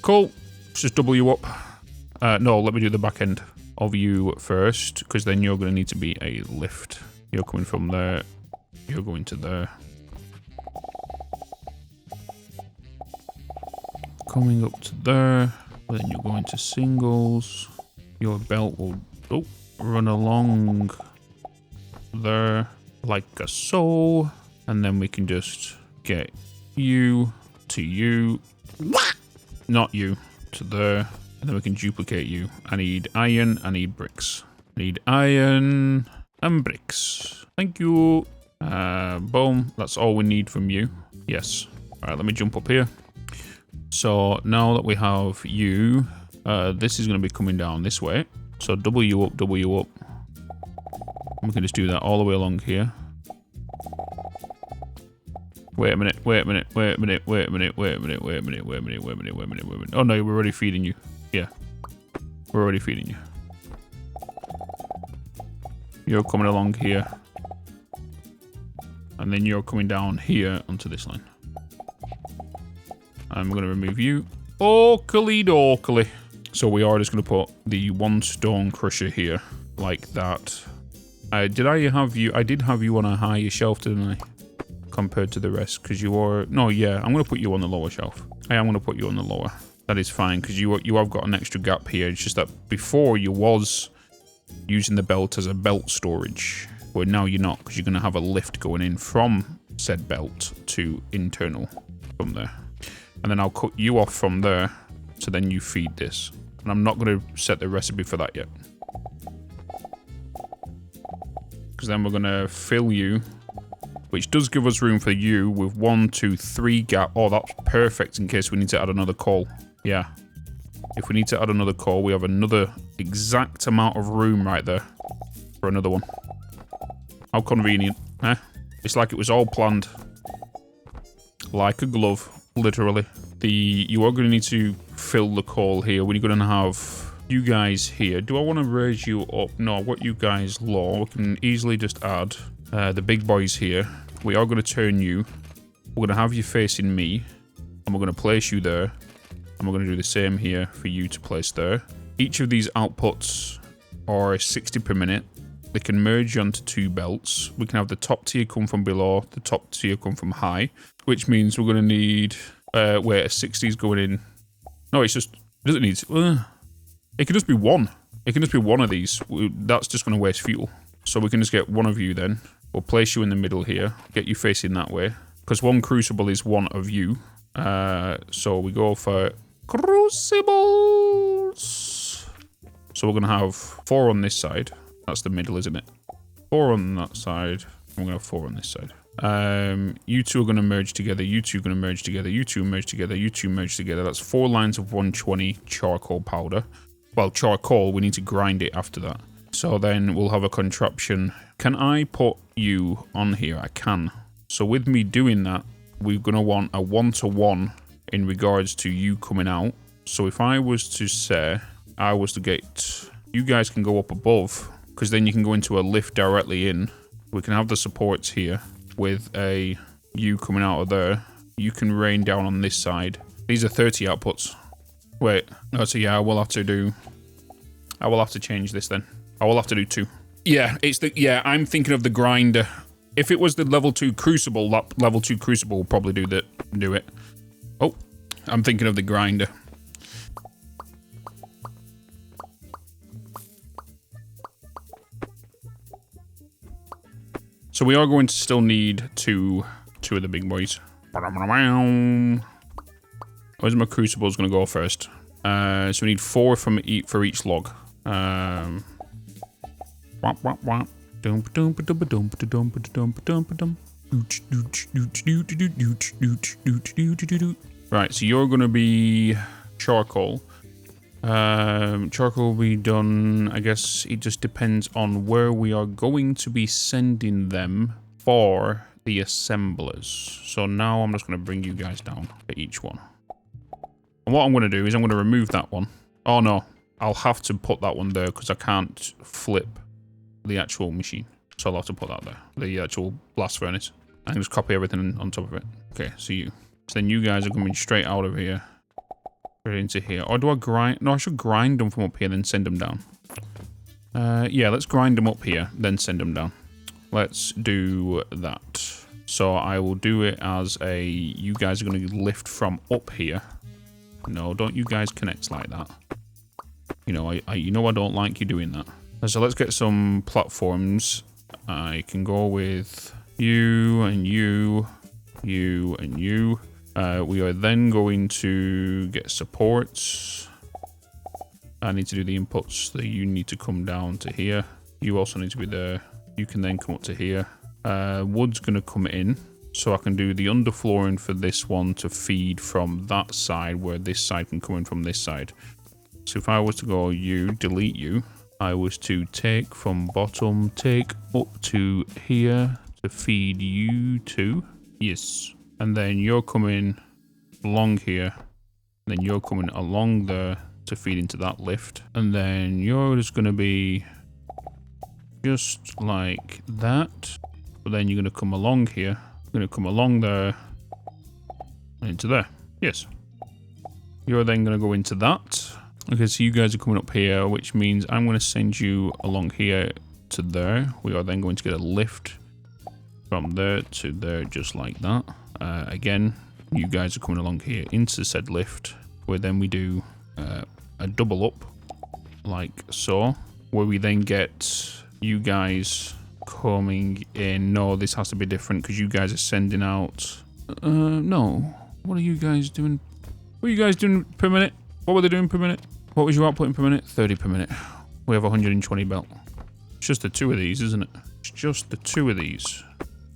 Cool. Let's just double you up. No, let me do the back end of you first because then you're going to need to be a lift. You're coming from there. You're going to there. Coming up to there, then you're going to singles. Your belt will run along there like a so, and then we can just get you to you, not you, to there, and then we can duplicate you. I need iron, I need bricks. I need iron and bricks. Thank you. Boom, that's all we need from you. Yes. All right, let me jump up here. So now that we have you, this is going to be coming down this way. So double you up, double you up. We can just do that all the way along here. Wait a minute, wait a minute, wait a minute, wait a minute, wait a minute, wait a minute, wait a minute, wait a minute, wait a minute, wait a minute. Oh no, we're already feeding you. Yeah, we're already feeding you. You're coming along here. And then you're coming down here onto this line. And we're going to remove you. Oakley dokley. So we are just going to put the one stone crusher here. Like that. Did I have you? I did have you on a higher shelf, didn't I? Compared to the rest. Because you are... No, yeah. I'm going to put you on the lower shelf. I am going to put you on the lower. That is fine. Because you have got an extra gap here. It's just that before you was using the belt as a belt storage. But now you're not. Because you're going to have a lift going in from said belt to internal from there. And then I'll cut you off from there, so then you feed this. And I'm not going to set the recipe for that yet. Because then we're going to fill you, which does give us room for you with 1, 2, 3 gap. Oh, that's perfect in case we need to add another coal. Yeah. If we need to add another coal, we have another exact amount of room right there for another one. How convenient, eh? It's like it was all planned. Like a glove. Literally. You are going to need to fill the coal here. We're going to have you guys here. Do I want to raise you up? No, I want you guys low. We can easily just add the big boys here. We are going to turn you. We're going to have you facing me. And we're going to place you there. And we're going to do the same here for you to place there. Each of these outputs are 60 per minute. They can merge onto 2 belts. We can have the top tier come from below, the top tier come from high, which means we're going to need, wait, a 60 is going in. No, it's just, it doesn't need, it can just be one. It can just be one of these. That's just going to waste fuel. So we can just get one of you then. We'll place you in the middle here, get you facing that way, because one crucible is one of you. So we go for crucibles. So we're going to have 4 on this side. That's the middle, isn't it? 4 on that side. I'm going to have 4 on this side. You two are going to merge together. You two are going to merge together. You two merge together. You two merge together. That's 4 lines of 120 charcoal powder. Well, charcoal, we need to grind it after that. So then we'll have a contraption. Can I put you on here? I can. So with me doing that, we're going to want a 1-to-1 in regards to you coming out. So if I was to say, I was to get... You guys can go up above... because then you can go into a lift directly in. We can have the supports here with a U coming out of there. You can rain down on this side. These are 30 outputs. Wait, no, so yeah, I will have to change this then. I will have to do 2. Yeah, I'm thinking of the grinder. If it was the level 2 crucible, that level 2 crucible will probably do it. Oh, I'm thinking of the grinder. So we are going to still need two of the big boys. Where's my crucibles going to go first? So we need 4 for each log. Right, so you're going to be charcoal. Charcoal will be done, I guess it just depends on where we are going to be sending them for the assemblers. So now I'm just going to bring you guys down for each one. And what I'm going to do is I'm going to remove that one. Oh no, I'll have to put that one there because I can't flip the actual machine. So I'll have to put that there, the actual blast furnace. I can just copy everything on top of it. Okay, so then you guys are coming straight out of here. Into here. Or do I grind? No, I should grind them from up here, then send them down. Yeah, let's grind them up here, then send them down. Let's do that. So I will do it as a... You guys are going to lift from up here. No, don't you guys connect like that. You know, I don't like you doing that. So let's get some platforms. I can go with you and you, you and you. We are then going to get supports. I need to do the inputs. So you need to come down to here. You also need to be there. You can then come up to here. Wood's going to come in. So I can do the underflooring for this one to feed from that side where this side can come in from this side. So if I was to go you, delete you. I was to take from bottom, take up to here to feed you to. Yes. And then you're coming along here. And then you're coming along there to feed into that lift. And then you're just going to be just like that. But then you're going to come along here. You're going to come along there. And into there. Yes. You're then going to go into that. Okay, so you guys are coming up here, which means I'm going to send you along here to there. We are then going to get a lift from there to there, just like that. Again, you guys are coming along here into said lift, where then we do a double up, like so, where we then get you guys coming in. No, this has to be different because you guys are sending out. No, what are you guys doing? What are you guys doing per minute? What were they doing per minute? What was your output per minute? 30 per minute. We have 120 belt. It's just the 2 of these, isn't it? It's just the 2 of these.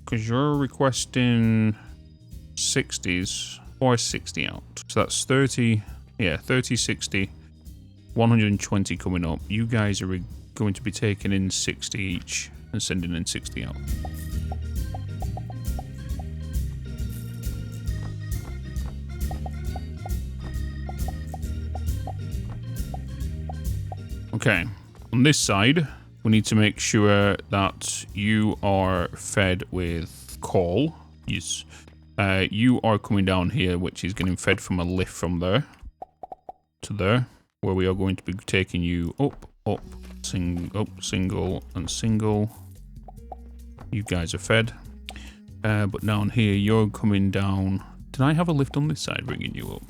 Because you're requesting 60s or 60 out. So that's 30, yeah, 30, 60, 120 coming up. You guys are going to be taking in 60 each and sending in 60 out. Okay, on this side, we need to make sure that you are fed with coal. Yes. You are coming down here, which is getting fed from a lift from there to there, where we are going to be taking you up, single, and single. You guys are fed. But down here, you're coming down. Did I have a lift on this side bringing you up?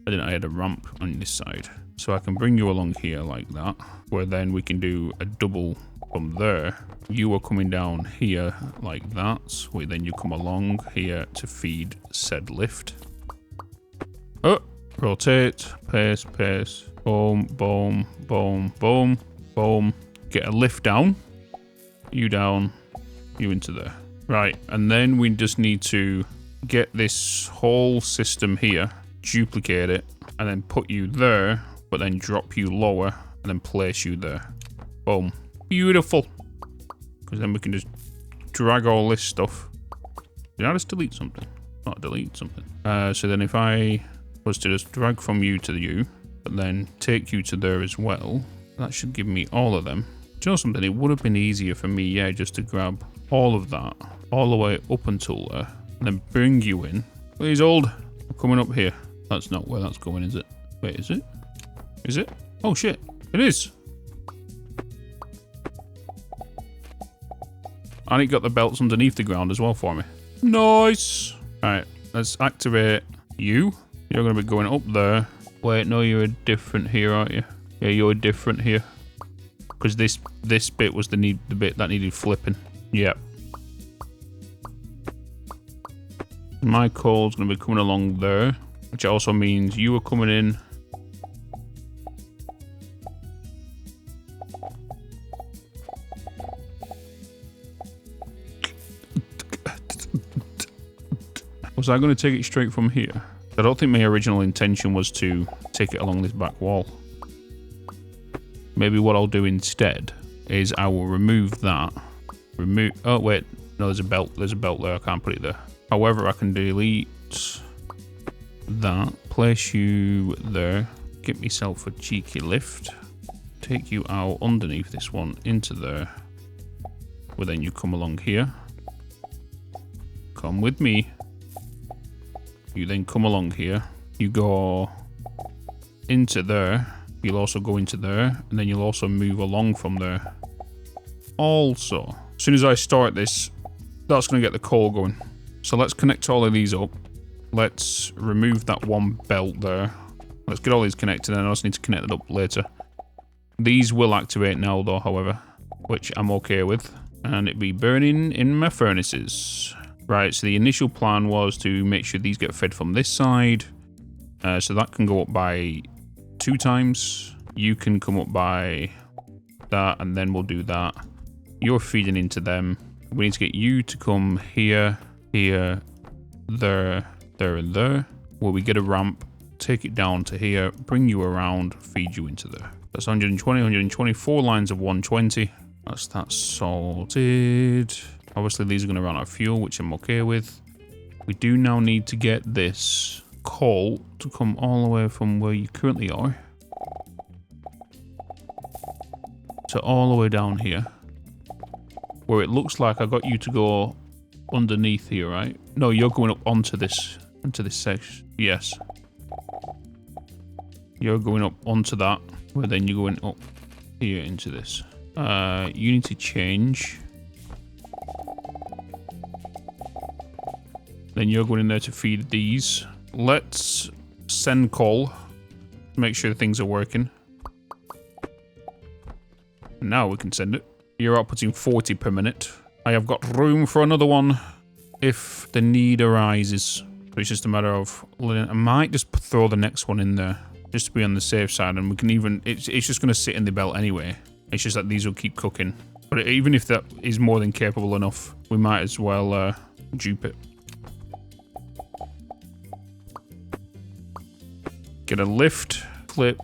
I didn't. I had a ramp on this side. So I can bring you along here like that, where then we can do a double from there. You are coming down here like that, where then you come along here to feed said lift. Oh, rotate, pace, boom, boom, boom, boom, boom. Get a lift down, you down, you into there. Right, and then we just need to get this whole system here, duplicate it, and then put you there, but then drop you lower and then place you there. Boom. Beautiful. Because then we can just drag all this stuff. Did I just delete something? Not delete something. So then if I was to just drag from you to you, but then take you to there as well, that should give me all of them. Do you know something? It would have been easier for me, yeah, just to grab all of that, all the way up until there, and then bring you in. Please hold. I'm coming up here. That's not where that's going, is it? Wait, is it? Is it? Oh shit, it is. And it got the belts underneath the ground as well for me. Nice. Alright, let's activate you. You're going to be going up there. Wait, no, you're different here, aren't you? Yeah, you're different here. Because this bit was the bit that needed flipping. Yep. My coal's going to be coming along there. Which also means you are coming in. Was I going to take it straight from here? I don't think my original intention was to take it along this back wall. Maybe what I'll do instead is I will remove that. Oh wait, no, there's a belt. There's a belt there. I can't put it there. However, I can delete that. Place you there. Get myself a cheeky lift. Take you out underneath this one into there. Well, then you come along here. Come with me. You then come along here. You go into there. You'll also go into there. And then you'll also move along from there. Also, as soon as I start this, that's going to get the coal going. So let's connect all of these up. Let's remove that one belt there. Let's get all these connected, and I also need to connect it up later. These will activate now though, however, which I'm okay with. And it'll be burning in my furnaces. Right, so the initial plan was to make sure these get fed from this side. So that can go up by 2 times. You can come up by that, and then we'll do that. You're feeding into them. We need to get you to come here, here, there, there, and there. Where we get a ramp, take it down to here, bring you around, feed you into there. That's 120, 120, 4 lines of 120. That's that sorted. Obviously, these are going to run out of fuel, which I'm okay with. We do now need to get this coal to come all the way from where you currently are. So all the way down here. Where it looks like I got you to go underneath here, right? No, you're going up onto this section. Yes. You're going up onto that, where then you're going up here into this. You need to change. Then you're going in there to feed these. Let's send coal. Make sure things are working. Now we can send it. You're outputting 40 per minute. I have got room for another one if the need arises. So it's just a matter of... I might just throw the next one in there just to be on the safe side, and we can even... It's just going to sit in the belt anyway. It's just that these will keep cooking. But even if that is more than capable enough, we might as well dupe it. Get a lift, flip,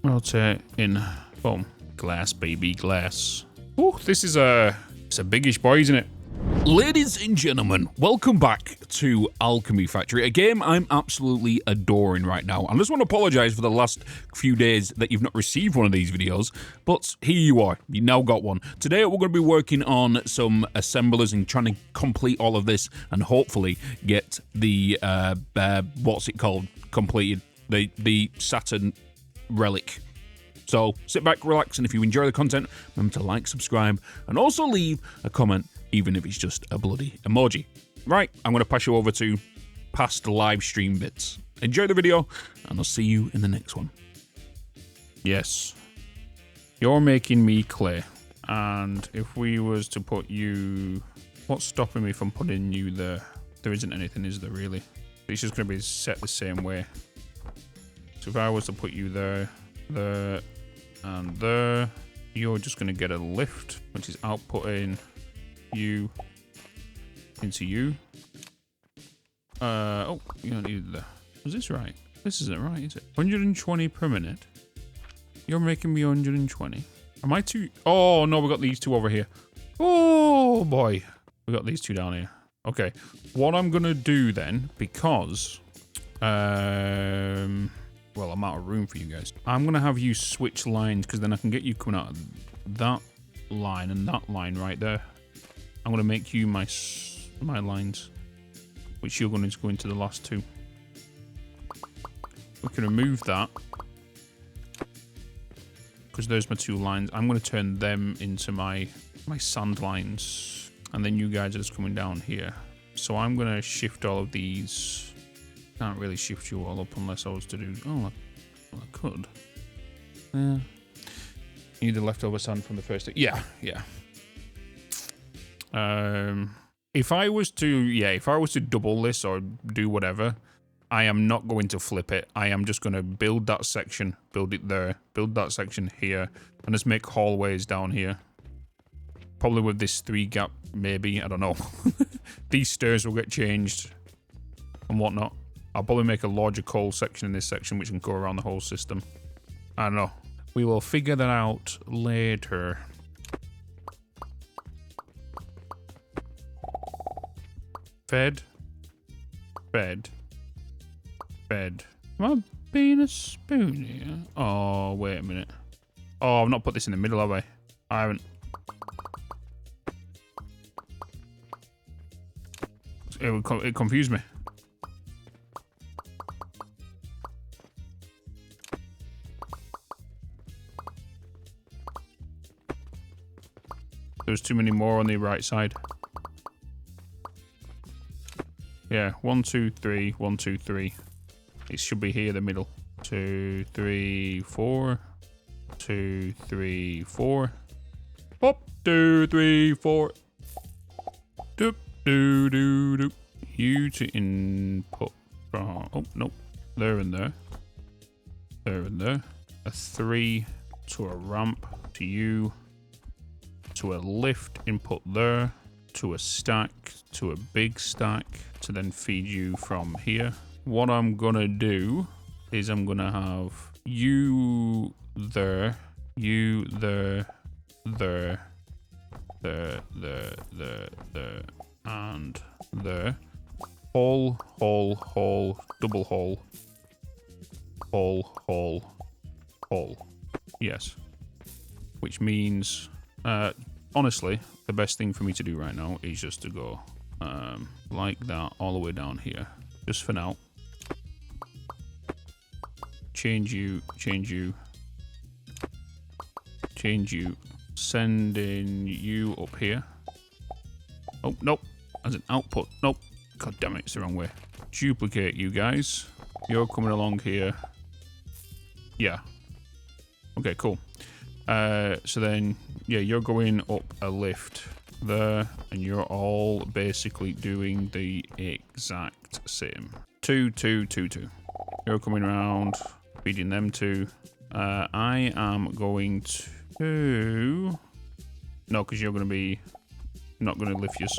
rotate in, boom. Glass, baby, glass. Oh, this is it's a biggish boy, isn't it? Ladies and gentlemen, welcome back to Alchemy Factory, a game I'm absolutely adoring right now. I just want to apologise for the last few days that you've not received one of these videos, but here you are, you now got one. Today we're going to be working on some assemblers and trying to complete all of this and hopefully get the, what's it called, completed, the Saturn relic. So sit back, relax, and if you enjoy the content, remember to like, subscribe, and also leave a comment, even if it's just a bloody emoji. Right, I'm going to pass you over to past live stream bits. Enjoy the video, and I'll see you in the next one. Yes. You're making me clay. And if we was to put you... What's stopping me from putting you there? There isn't anything, is there, really? It's just going to be set the same way. So if I was to put you there, there, and there, you're just going to get a lift, which is outputting you into you. Oh, you don't need that. Was this right? This isn't right, is it? 120 per minute. You're making me 120. Am I too... Oh, no, we got these two over here. Oh, boy. We got these two down here. Okay. What I'm going to do then, because... Well, I'm out of room for you guys. I'm going to have you switch lines, because then I can get you coming out of that line and that line right there. I'm going to make you my lines, which you're going to go into the last two. We can remove that, because there's my two lines. I'm going to turn them into my sand lines, and then you guys are just coming down here. So I'm going to shift all of these. Can't really shift you all up unless I was to do... Oh, well, I could. Yeah. You need the leftover sand from the first... Yeah. If I was to double this or do whatever, I am not going to flip it. I am just going to build that section, build it there, build that section here, and just make hallways down here. Probably with this 3 gap, maybe, I don't know. These stairs will get changed and whatnot. I'll probably make a larger coal section in this section, which can go around the whole system. I don't know. We will figure that out later. Fed. Am I being a spoon here? Oh, wait a minute. Oh, I've not put this in the middle, have I? I haven't. It confused me. There's too many more on the right side. Yeah, 1, 2, 3, 1, 2, 3. It should be here in the middle. 2, 3, 4. 2, 3, 4. Hop, 2, 3, 4. Doop, doo, doo, doo. You to input from... Oh, nope. There and there. There and there. A 3 to a ramp to you. To a lift input there. To a stack. To a big stack. To then feed you from here. What I'm gonna do is I'm gonna have you there, you there, there, there, and there. Hole, double hole, hole. Yes. Which means, honestly, the best thing for me to do right now is just to go like that all the way down here. Just for now. Change you. Sending you up here. Oh, nope. As an output. Nope. God damn it, it's the wrong way. Duplicate you guys. You're coming along here. Yeah. Okay, cool. So then, yeah, you're going up a lift there, and you're all basically doing the exact same. 2, 2, 2, 2. You're coming around, feeding them two. I am going to... No, because you're going to be... Not going to lift yours.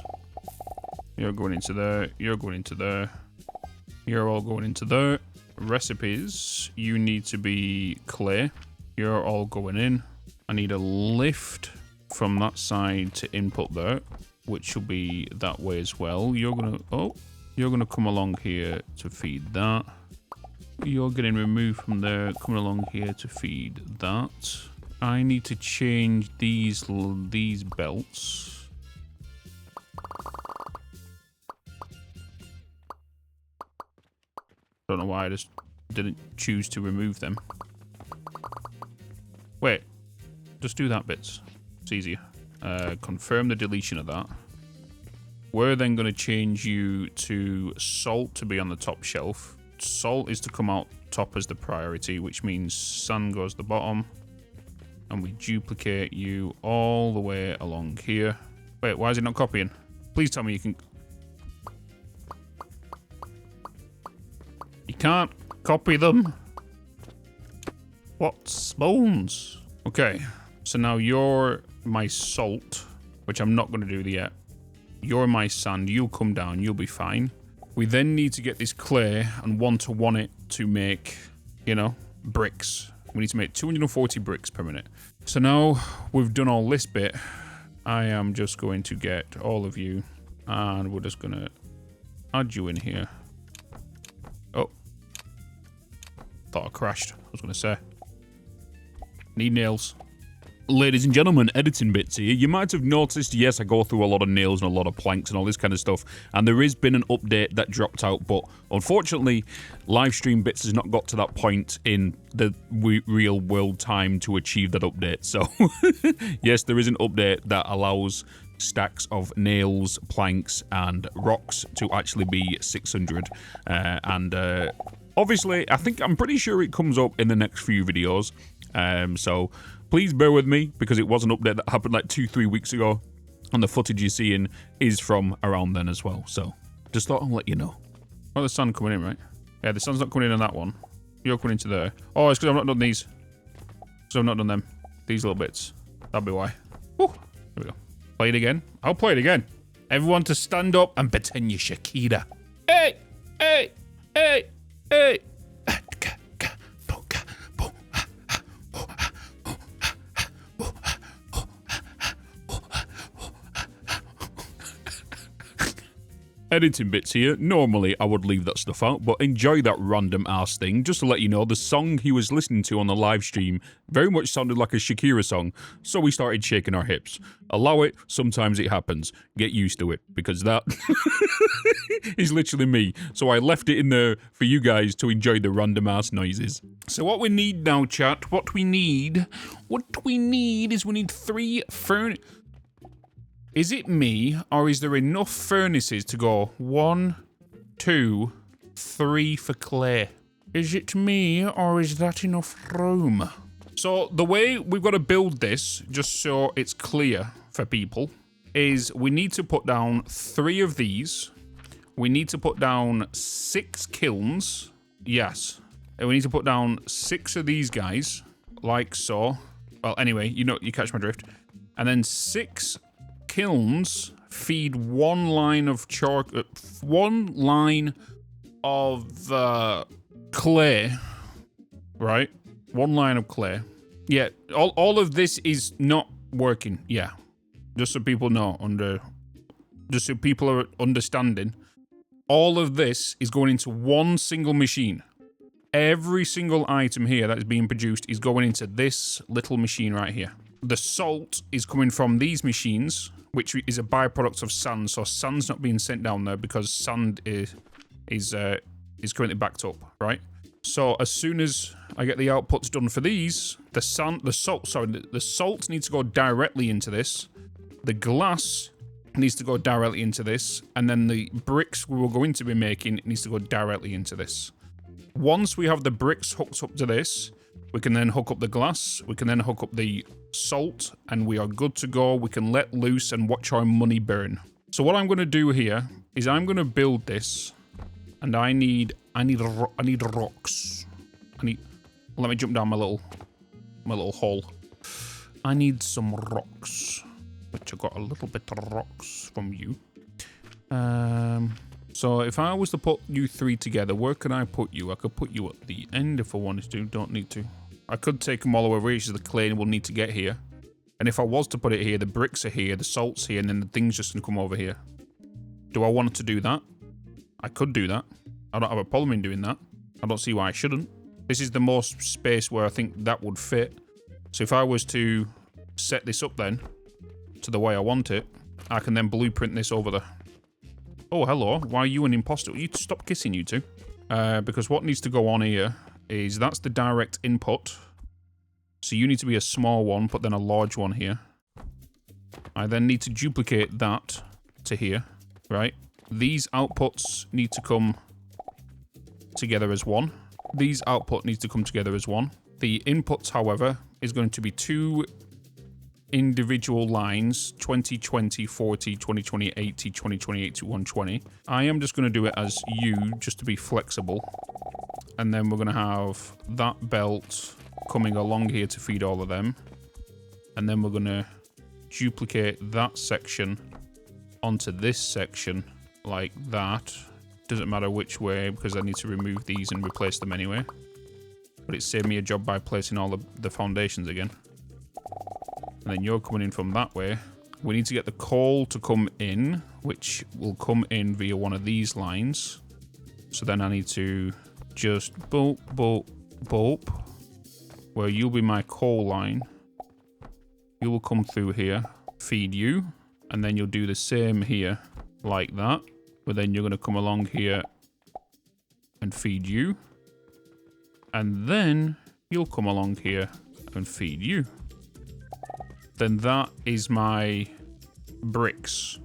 You're going into there. You're going into there. You're all going into there. Recipes. You need to be clear. You're all going in. I need a lift from that side to input there, which will be that way as well. You're going to... Oh. You're going to come along here to feed that. You're getting removed from there, coming along here to feed that. I need to change these belts. Don't know why I just didn't choose to remove them. Wait, just do that, Bitz. It's easier. Confirm the deletion of that. We're then going to change you to salt to be on the top shelf. Salt is to come out top as the priority, which means sand goes the bottom. And we duplicate you all the way along here. Wait, why is it not copying? Please tell me you can... You can't copy them. What spoons? Okay, so now you're my salt, which I'm not going to do yet. You're my sand, you'll come down, you'll be fine. We then need to get this clay and 1-to-1 it to make, you know, bricks. We need to make 240 bricks per minute. So now we've done all this bit, I am just going to get all of you and we're just going to add you in here. Oh. Thought I crashed, I was going to say. Need nails. Ladies and gentlemen, editing bits here. You might have noticed, yes, I go through a lot of nails and a lot of planks and all this kind of stuff, and there has been an update that dropped out, but unfortunately, Livestream Bits has not got to that point in the real world time to achieve that update. So, yes, there is an update that allows stacks of nails, planks, and rocks to actually be 600, obviously, I'm pretty sure it comes up in the next few videos, so please bear with me, because it was an update that happened like 2-3 weeks ago, and the footage you're seeing is from around then as well, so just thought I'll let you know. Oh, the sun coming in, right? Yeah, the sun's not coming in on that one. You're coming into there. Oh, it's because I've not done these. So I've not done them. These little bits. That'll be why. Woo! There we go. Play it again. I'll play it again. Everyone to stand up and pretend you're Shakira. Hey! Hey! Hey! Hey! Editing bits here. Normally, I would leave that stuff out, but enjoy that random ass thing. Just to let you know, the song he was listening to on the live stream very much sounded like a Shakira song, so we started shaking our hips. Allow it, sometimes it happens. Get used to it, because that is literally me. So I left it in there for you guys to enjoy the random ass noises. So what we need now, chat, what we need is we need 3 furnaces. Is it me, or is there enough furnaces to go 1, 2, 3 for clay? Is it me, or is that enough room? So the way we've got to build this, just so it's clear for people, is we need to put down 3 of these. We need to put down 6 kilns. Yes. And we need to put down 6 of these guys, like so. Well, anyway, you catch my drift. And then 6 kilns feed 1 line of clay, right? 1 line of clay. Yeah, all of this is not working. Yeah, just so people know, just so people are understanding, all of this is going into 1 single machine. Every single item here that is being produced is going into this little machine right here. The salt is coming from these machines, which is a byproduct of sand. So sand's not being sent down there because sand is currently backed up, right? So as soon as I get the outputs done for these, the salt needs to go directly into this. The glass needs to go directly into this, and then the bricks we were going to be making needs to go directly into this. Once we have the bricks hooked up to this, we can then hook up the glass, we can then hook up the salt, and we are good to go. We can let loose and watch our money burn. So what I'm going to do here is I'm going to build this, and I need rocks. Let me jump down my little hole. I need some rocks, which I got a little bit of rocks from you. So if I was to put you 3 together, where can I put you? I could put you at the end if I wanted to. Don't need to. I could take them all the way over here, so the clay will need to get here. And if I was to put it here, the bricks are here, the salt's here, and then the thing's just going to come over here. Do I want to do that? I could do that. I don't have a problem in doing that. I don't see why I shouldn't. This is the most space where I think that would fit. So if I was to set this up then, to the way I want it, I can then blueprint this over there. Oh, hello. Why are you an imposter? You stop kissing, you two. Because what needs to go on here is that's the direct input. So you need to be a small one, but then a large one here. I then need to duplicate that to here, right? These outputs need to come together as 1. These output needs to come together as 1. The inputs, however, is going to be 2 individual lines, 2020, 40, 2020, 80, 2020, 80, 120. I am just going to do it as U, just to be flexible. And then we're going to have that belt coming along here to feed all of them. And then we're going to duplicate that section onto this section like that. Doesn't matter which way, because I need to remove these and replace them anyway. But it saved me a job by placing all the foundations again. And then you're coming in from that way. We need to get the coal to come in, which will come in via one of these lines. So then I need to just boop, boop, boop, where you'll be my coal line. You will come through here, feed you, and then you'll do the same here, like that. But then you're going to come along here and feed you. And then you'll come along here and feed you. Then that is my bricks.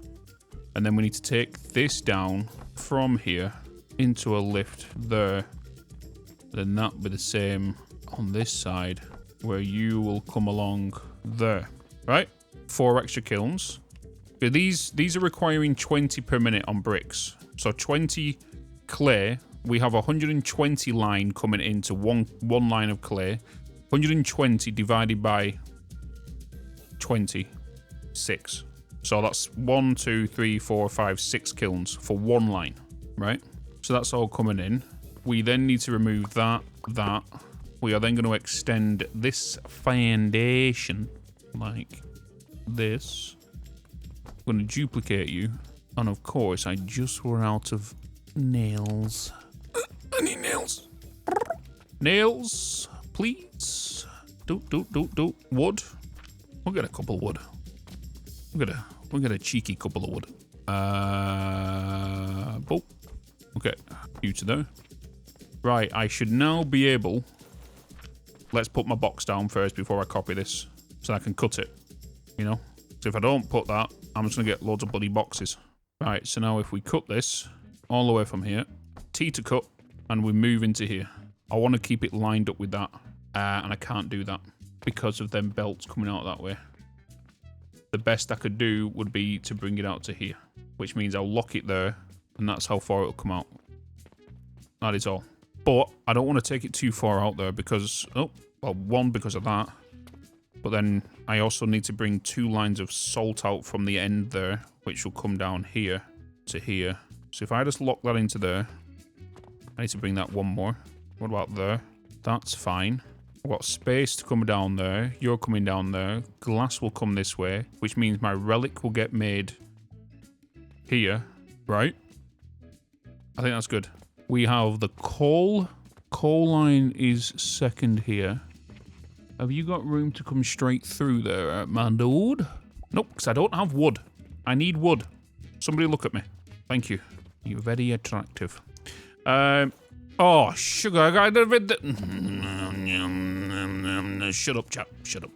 And then we need to take this down from here into a lift there. Then that will be the same on this side, where you will come along there. Right? 4 extra kilns. These are requiring 20 per minute on bricks. So 20 clay. We have 120 line coming into one line of clay. 120 divided by 26. So that's 1, 2, 3, 4, 5, 6 kilns for one line, right? So that's all coming in. We then need to remove that. We are then going to extend this foundation like this. I'm going to duplicate you. And of course, I just were out of nails. I need nails. Nails, please. Do. Wood. We'll get a couple of wood. We'll get a cheeky couple of wood. Boom. Okay, you to there. Right, I should now be able... Let's put my box down first before I copy this, so I can cut it, you know? So if I don't put that, I'm just going to get loads of bloody boxes. Right, so now if we cut this all the way from here, T to cut, and we move into here. I want to keep it lined up with that, and I can't do that because of them belts coming out that way. The best I could do would be to bring it out to here, which means I'll lock it there, and that's how far it'll come out. That is all. But I don't want to take it too far out there because, oh, well, one, because of that. But then I also need to bring 2 lines of salt out from the end there, which will come down here to here. So if I just lock that into there, I need to bring that one more. What about there? That's fine. I've got space to come down there. You're coming down there. Glass will come this way, which means my relic will get made here, right? I think that's good. We have the coal. Coal line is second here. Have you got room to come straight through there, my dude? Nope, because I don't have wood. I need wood. Somebody look at me. Thank you. You're very attractive. Oh, sugar. I got the... Shut up, chap. Shut up.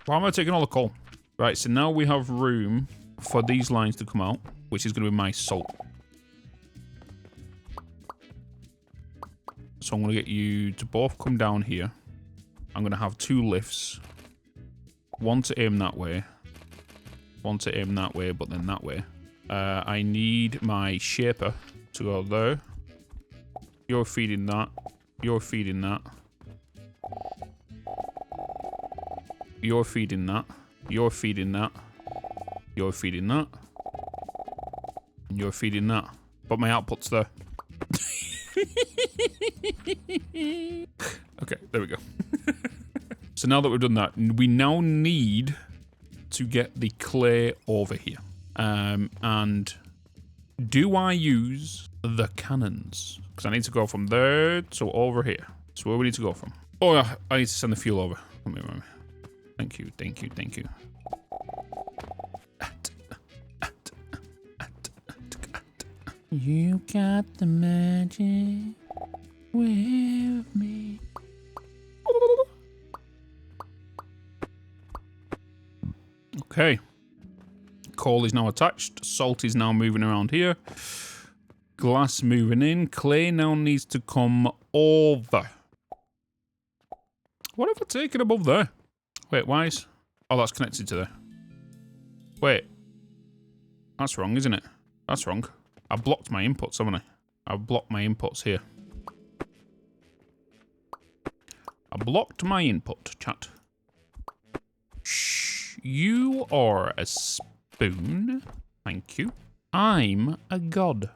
Why am I taking all the coal? Right, so now we have room for these lines to come out, which is going to be my salt. So I'm going to get you to both come down here. I'm going to have 2 lifts. One to aim that way. One to aim that way, but then that way. I need my shaper to go there. You're feeding that. You're feeding that. You're feeding that. You're feeding that. You're feeding that. You're feeding that. But my output's there. Okay, there we go. So now that we've done that, we now need to get the clay over here. And do I use the cannons? Because I need to go from there to over here. So where we need to go from? Oh, yeah, I need to send the fuel over. Let me. Thank you. You got the magic with me. Okay. Coal is now attached. Salt is now moving around here. Glass moving in. Clay now needs to come over. What have I taken above there? Wait, why is... Oh, that's connected to there. Wait. That's wrong, isn't it? That's wrong. I've blocked my inputs, haven't I? I've blocked my inputs here. I blocked my input, chat. Shh. You are a spoon. Thank you. I'm a god.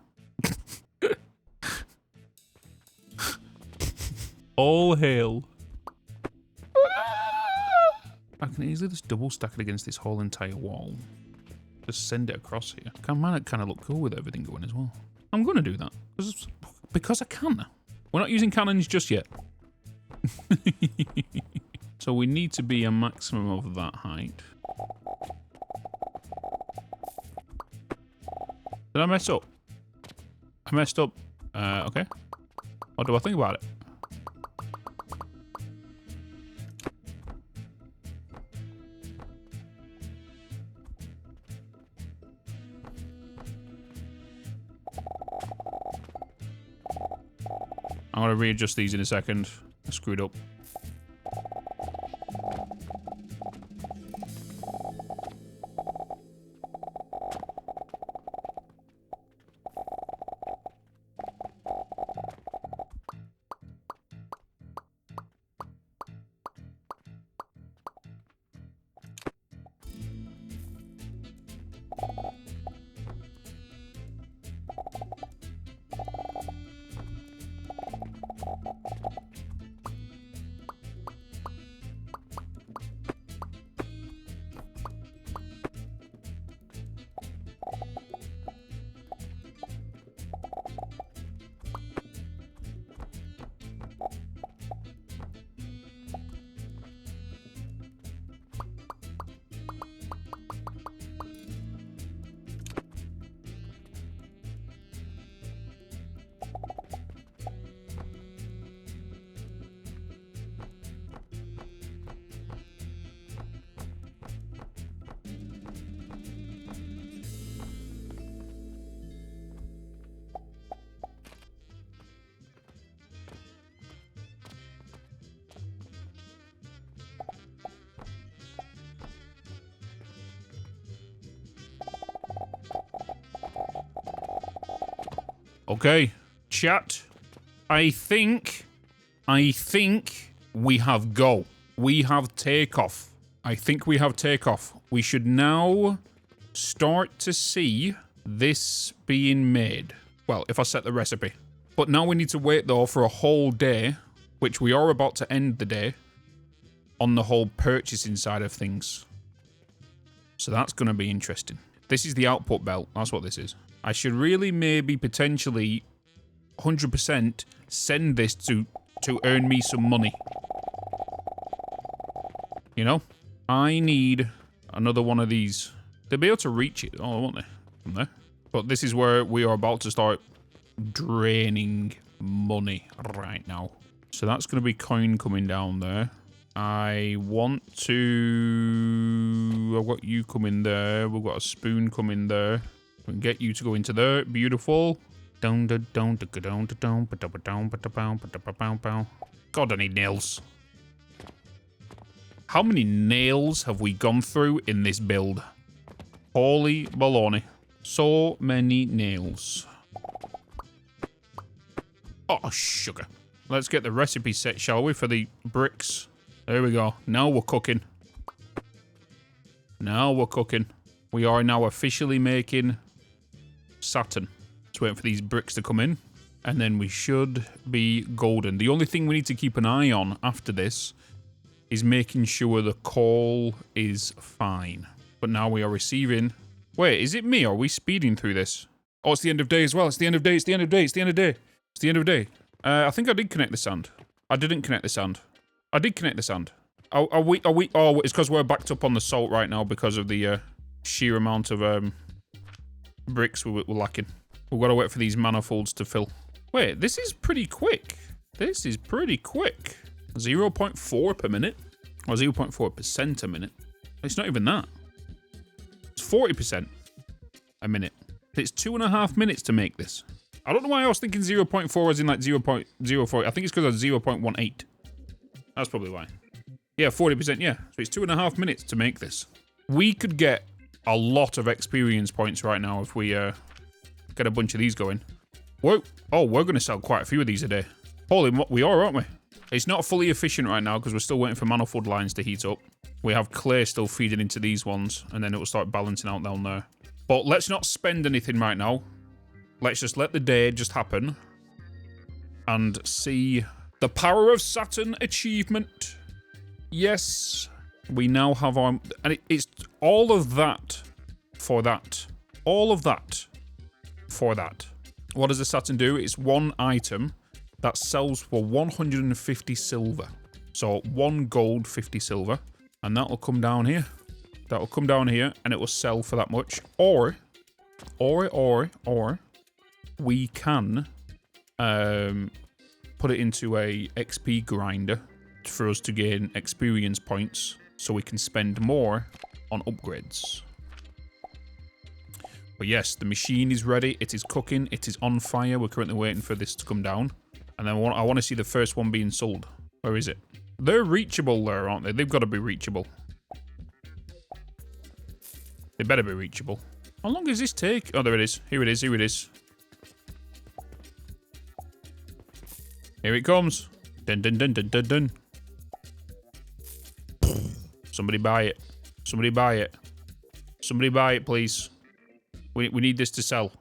All hail. I can easily just double stack it against this whole entire wall. Just send it across here. Might kind of look cool with everything going as well. I'm going to do that. Because I can. We're not using cannons just yet. So we need to be a maximum of that height. Did I mess up? I messed up. Okay. What do I think about it? I'm going to readjust these in a second. I screwed up. Okay, chat. I think we have go. We have takeoff. I think we have takeoff. We should now start to see this being made. Well, if I set the recipe. But now we need to wait, though, for a whole day, which we are about to end the day, on the whole purchasing side of things. So that's going to be interesting. This is the output belt. That's what this is. I should really maybe potentially 100% send this to earn me some money. You know? I need another one of these. They'll be able to reach it. Oh, won't they? From there. But this is where we are about to start draining money right now. So that's going to be coin coming down there. I want to... I've got you coming there. We've got a spoon coming there. We can get you to go into there. Beautiful. God, I need nails. How many nails have we gone through in this build? Holy baloney. So many nails. Oh, sugar. Let's get the recipe set, shall we, for the bricks. There we go. Now we're cooking. Now we're cooking. We are now officially making Saturn. Let's wait for these bricks to come in. And then we should be golden. The only thing we need to keep an eye on after this is making sure the call is fine. But now we are receiving... Wait, is it me or are we speeding through this? Oh, it's the end of day as well. It's the end of day. It's the end of day. It's the end of day. It's the end of day. I think I did connect the sand. I didn't connect the sand. I did connect the sand. Are we? Oh, it's because we're backed up on the salt right now because of the sheer amount of bricks we're lacking. We've got to wait for these manifolds to fill. Wait, this is pretty quick. This is pretty quick. 0.4 per minute. Or 0.4% a minute. It's not even that. It's 40% a minute. It's 2.5 minutes to make this. I don't know why I was thinking 0.4 as in like 0.04. I think it's because of 0.18. That's probably why. Yeah, 40%, yeah. So it's 2.5 minutes to make this. We could get a lot of experience points right now if we get a bunch of these going. Whoa. Oh, we're going to sell quite a few of these a day. Holy, we are, aren't we? It's not fully efficient right now because we're still waiting for manifold lines to heat up. We have clay still feeding into these ones, and then it will start balancing out down there. But let's not spend anything right now. Let's just let the day just happen and see the power of Saturn achievement. Yes, we now have our... And it's all of that for that. All of that for that. What does the Saturn do? It's one item that sells for 150 silver. So 1 gold, 50 silver. And that'll come down here. That'll come down here and it will sell for that much. Or we can put it into a XP grinder for us to gain experience points so we can spend more on upgrades. But yes, the machine is ready. It is cooking. It is on fire. We're currently waiting for this to come down. And then I want to see the first one being sold. Where is it? They're reachable there, aren't they? They've got to be reachable. They better be reachable. How long does this take? Oh, there it is. Here it is. Here it is. Here it comes. Dun dun dun dun dun dun. Somebody buy it. Somebody buy it. Somebody buy it, please. We need this to sell.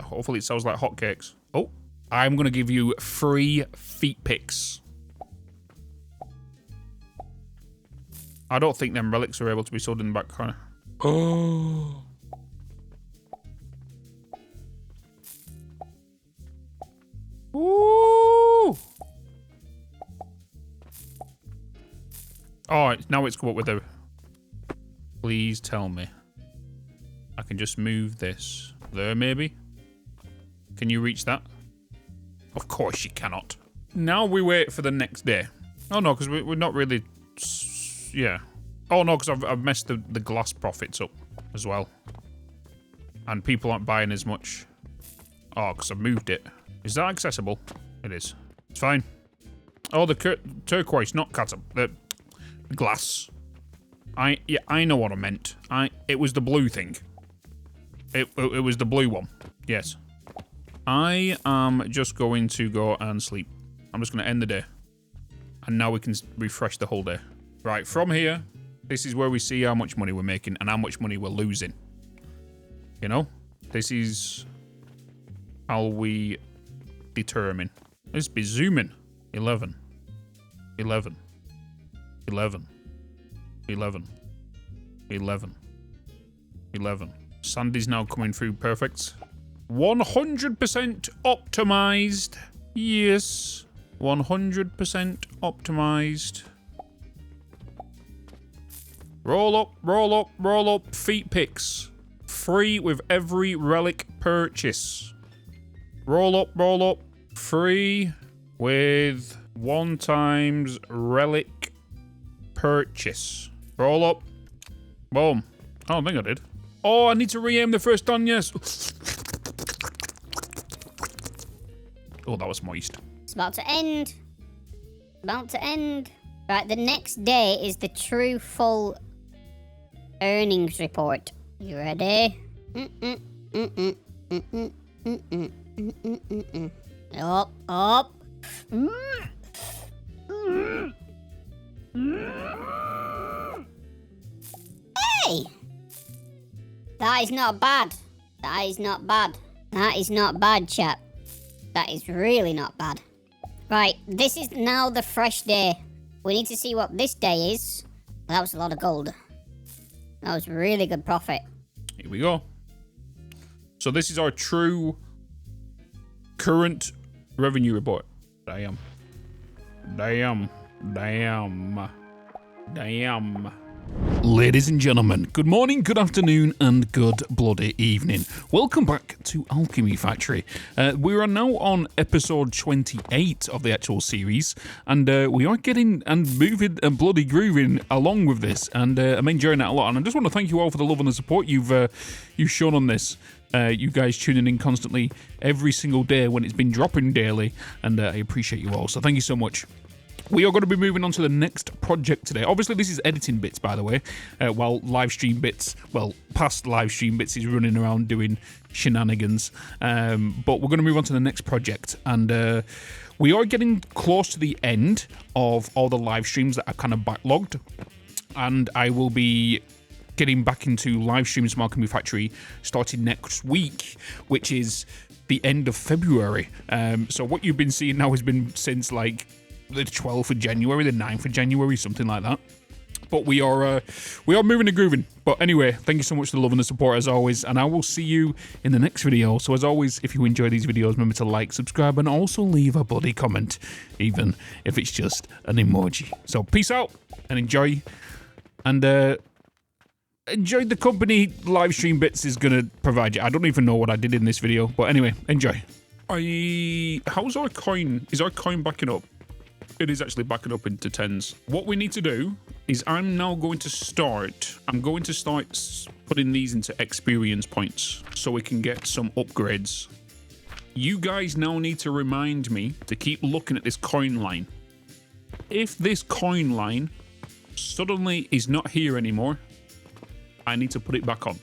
Hopefully it sells like hotcakes. Oh, I'm going to give you free feet picks. I don't think them relics are able to be sold in the back corner. Oh. Ooh. Oh, now it's come up with a... Please tell me. I can just move this. There, maybe? Can you reach that? Of course you cannot. Now we wait for the next day. Oh, no, because we're not really... Yeah. Oh, no, because I've messed the glass profits up as well. And people aren't buying as much. Oh, because I've moved it. Is that accessible? It is. It's fine. Oh, the turquoise, not the glass. I know what I meant. It was the blue thing. It was the blue one. Yes. I am just going to go and sleep. I'm just going to end the day. And now we can refresh the whole day. Right, from here, this is where we see how much money we're making and how much money we're losing. You know? This is how we determine. Let's be zooming. 11. 11. 11. 11. 11. 11. Sandy's now coming through perfect. 100% optimized. Yes. 100% optimized. Roll up, roll up, roll up. Feet picks. Free with every relic purchase. Roll up, free with 1 times relic purchase. Roll up. Boom. I don't think I did. Oh, I need to re-aim the first done, yes. Oh, that was moist. It's about to end. About to end. Right, the next day is the true full earnings report. You ready? Up, up. Hey! That is not bad. That is not bad. That is not bad, chap. That is really not bad. Right, this is now the fresh day. We need to see what this day is. That was a lot of gold. That was really good profit. Here we go. So this is our true current revenue report. Damn. Damn. Damn. Damn. Ladies and gentlemen, good morning, good afternoon, and good bloody evening. Welcome back to Alchemy Factory. We are now on episode 28 of the actual series, and we are getting and moving and bloody grooving along with this, and I'm enjoying that a lot. And I just want to thank you all for the love and the support you've shown on this. You guys tuning in constantly every single day when it's been dropping daily, and I appreciate you all. So thank you so much. We are going to be moving on to the next project today. Obviously, this is editing Bitz, by the way, while Livestream Bitz, well, past Livestream Bitz is running around doing shenanigans. But we're going to move on to the next project. And we are getting close to the end of all the live streams that are kind of backlogged. And I will be getting back into live streams from Alchemy Factory starting next week, which is the end of February. So what you've been seeing now has been since, like, the 12th of January, the 9th of January, something like that. But we are moving and grooving. But anyway, thank you so much for the love and the support as always, and I will see you in the next video. So as always, if you enjoy these videos, remember to like, subscribe, and also leave a bloody comment, even if it's just an emoji. So peace out and enjoy, and enjoy the company Livestream Bitz is gonna provide you. I don't even know what I did in this video, but anyway, enjoy. How's our coin? Is our coin backing up? It is actually backing up into tens. What we need to do is I'm going to start putting these into experience points so we can get some upgrades. You guys now need to remind me to keep looking at this coin line. If this coin line suddenly is not here anymore, I need to put it back on.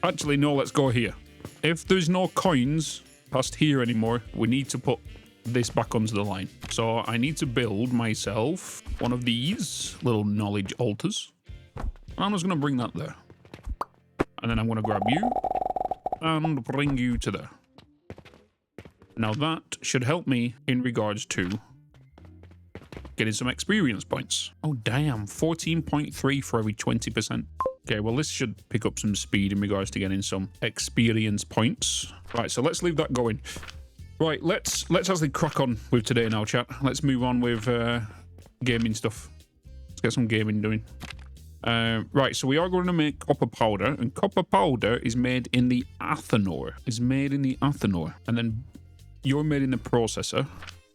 Actually, no, let's go here. If there's no coins past here anymore, we need to put this back onto the line. So I need to build myself one of these little knowledge altars. I'm just going to bring that there. And then I'm going to grab you and bring you to there. Now that should help me in regards to getting some experience points. Oh damn, 14.3 for every 20%. Okay, well this should pick up some speed in regards to getting some experience points. Right, so let's leave that going. Right, let's actually crack on with today now, chat. Let's move on with gaming stuff. Let's get some gaming doing. Right, so we are going to make copper powder, and copper powder is made in the athanor. And then you're made in the processor.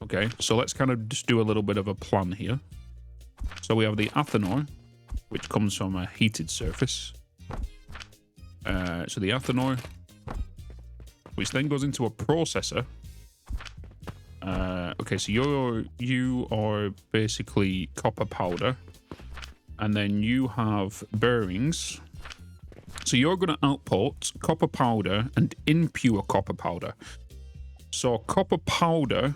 Okay, so let's kind of just do a little bit of a plan here. So we have the athanor, which comes from a heated surface. So the athanor, which then goes into a processor. Okay, so you are basically copper powder, and then you have bearings. So you're going to output copper powder and impure copper powder. So copper powder.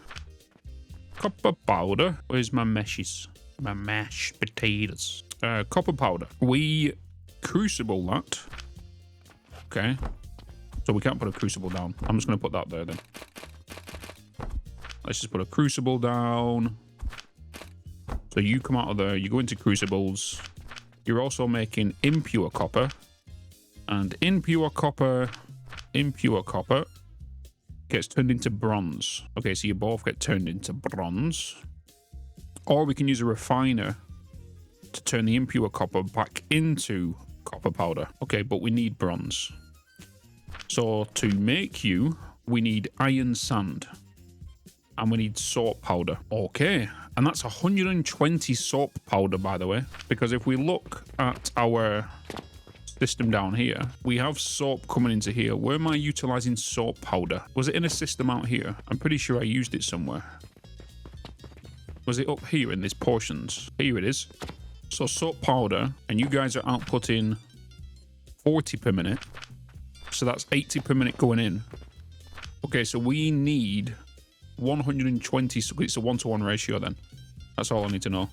Where's my meshes? My mashed potatoes. Copper powder. We crucible that. Okay. So we can't put a crucible down. I'm just going to put that there then. Let's just put a crucible down. So you come out of there, you go into crucibles. You're also making impure copper. And impure copper gets turned into bronze. Okay, so you both get turned into bronze. Or we can use a refiner to turn the impure copper back into copper powder. Okay, but we need bronze. So to make you, we need iron sand. And we need soap powder. Okay, and that's 120 soap powder, by the way. Because if we look at our system down here, we have soap coming into here. Where am I utilizing soap powder? Was it in a system out here? I'm pretty sure I used it somewhere. Was it up here in these portions? Here it is. So soap powder, and you guys are outputting 40 per minute. So that's 80 per minute going in. Okay, so we need 120. So it's a 1-to-1 ratio then. That's all I need to know.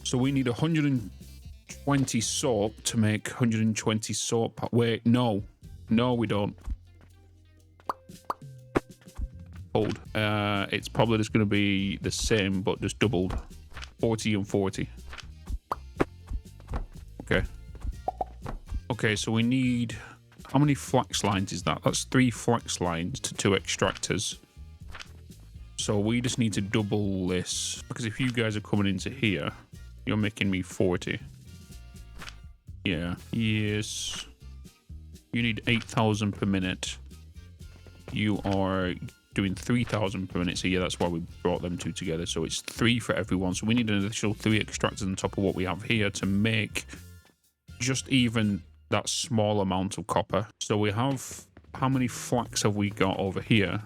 So we need 120 soap to make 120 soap. Wait, no. No, we don't. Hold. It's probably just going to be the same, but just doubled. 40 and 40. Okay. Okay, so we need... How many flax lines is that? That's 3 flax lines to 2 extractors. So we just need to double this. Because if you guys are coming into here, you're making me 40. Yeah. Yes. You need 8,000 per minute. You are doing 3,000 per minute. So yeah, that's why we brought them two together. So it's 3 for everyone. So we need an additional 3 extractors on top of what we have here to make just even that small amount of copper. So we have... How many flax have we got over here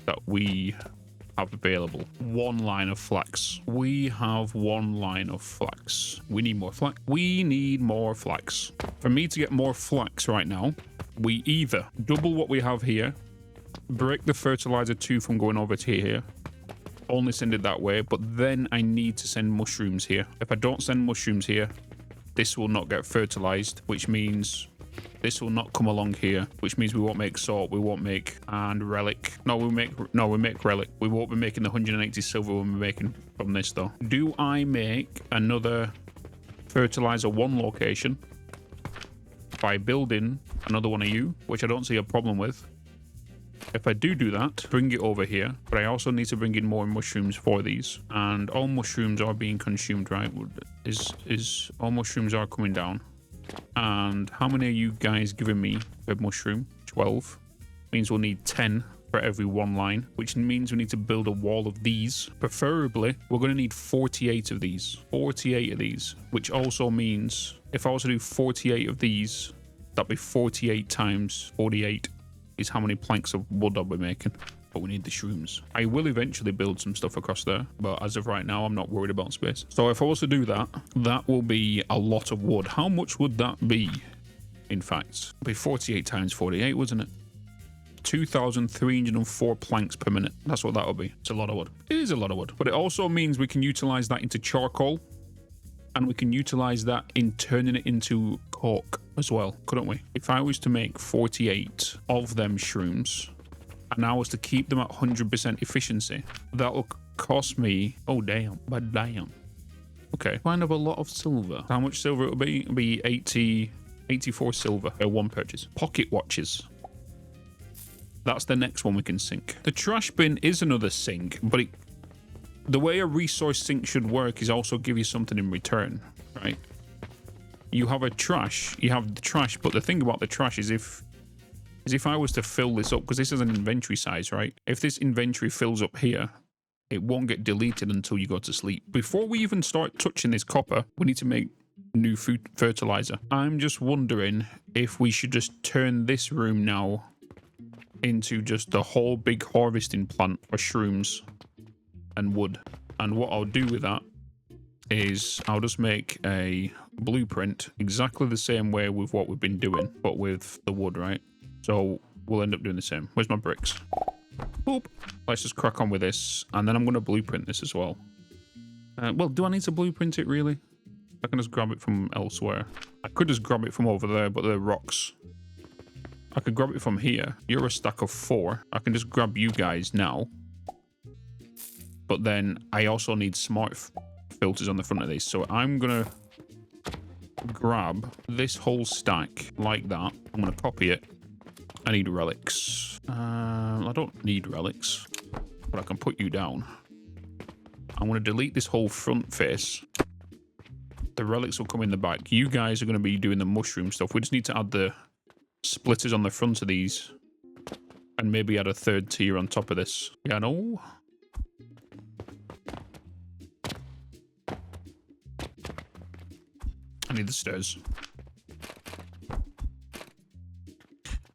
that we have available? 1 line of flax. We have 1 line of flax. We need more flax. We need more flax. For me to get more flax right now, we either double what we have here, break the fertilizer 2 from going over to here, only send it that way, but then I need to send mushrooms here. If I don't send mushrooms here, this will not get fertilized, which means This will not come along here, which means we won't make salt, we won't make and relic. We make relic. We won't be making the 180 silver when we're making from this though. Do I make another fertilizer 1 location by building another one of you, which I don't see a problem with? If I do that, bring it over here, but I also need to bring in more mushrooms for these. And all mushrooms are being consumed, right? All mushrooms are coming down. And how many are you guys giving me per mushroom? 12. Means we'll need 10 for every 1 line, which means we need to build a wall of these. Preferably, we're going to need 48 of these. 48 of these, which also means if I was to do 48 of these, that'd be 48 times 48 is how many planks of wood I'll be making. But we need the shrooms. I will eventually build some stuff across there, but as of right now, I'm not worried about space. So if I was to do that, that will be a lot of wood. How much would that be? In fact, it'd be 48 times 48, wasn't it? 2,304 planks per minute. That's what that'll be. It's a lot of wood. It is a lot of wood. But it also means we can utilize that into charcoal, and we can utilize that in turning it into coke as well, couldn't we? If I was to make 48 of them shrooms, and I was to keep them at 100% efficiency, that will cost me, oh damn, but damn. Okay, kind of a lot of silver. How much silver it'll be? It'll be 84 silver for 1 purchase. Pocket watches. That's the next one we can sink. The trash bin is another sink, but the way a resource sink should work is also give you something in return, right? You have the trash, but the thing about the trash is if I was to fill this up, because this is an inventory size, right? If this inventory fills up here, it won't get deleted until you go to sleep. Before we even start touching this copper, we need to make new food fertilizer. I'm just wondering if we should just turn this room now into just the whole big harvesting plant for shrooms and wood. And what I'll do with that is I'll just make a blueprint exactly the same way with what we've been doing, but with the wood, right? So we'll end up doing the same. Where's my bricks? Boop. Let's just crack on with this, and then I'm going to blueprint this as well. Well, do I need to blueprint it really? I can just grab it from elsewhere. I could just grab it from over there, but they're rocks. I could grab it from here. You're a stack of 4. I can just grab you guys now. But then I also need smart filters on the front of this. So I'm going to grab this whole stack like that. I'm going to copy it. I need relics. I don't need relics, but I can put you down. I'm going to delete this whole front face. The relics will come in the back. You guys are going to be doing the mushroom stuff. We just need to add the splitters on the front of these and maybe add a 3rd tier on top of this. Yeah, no. I need the stairs.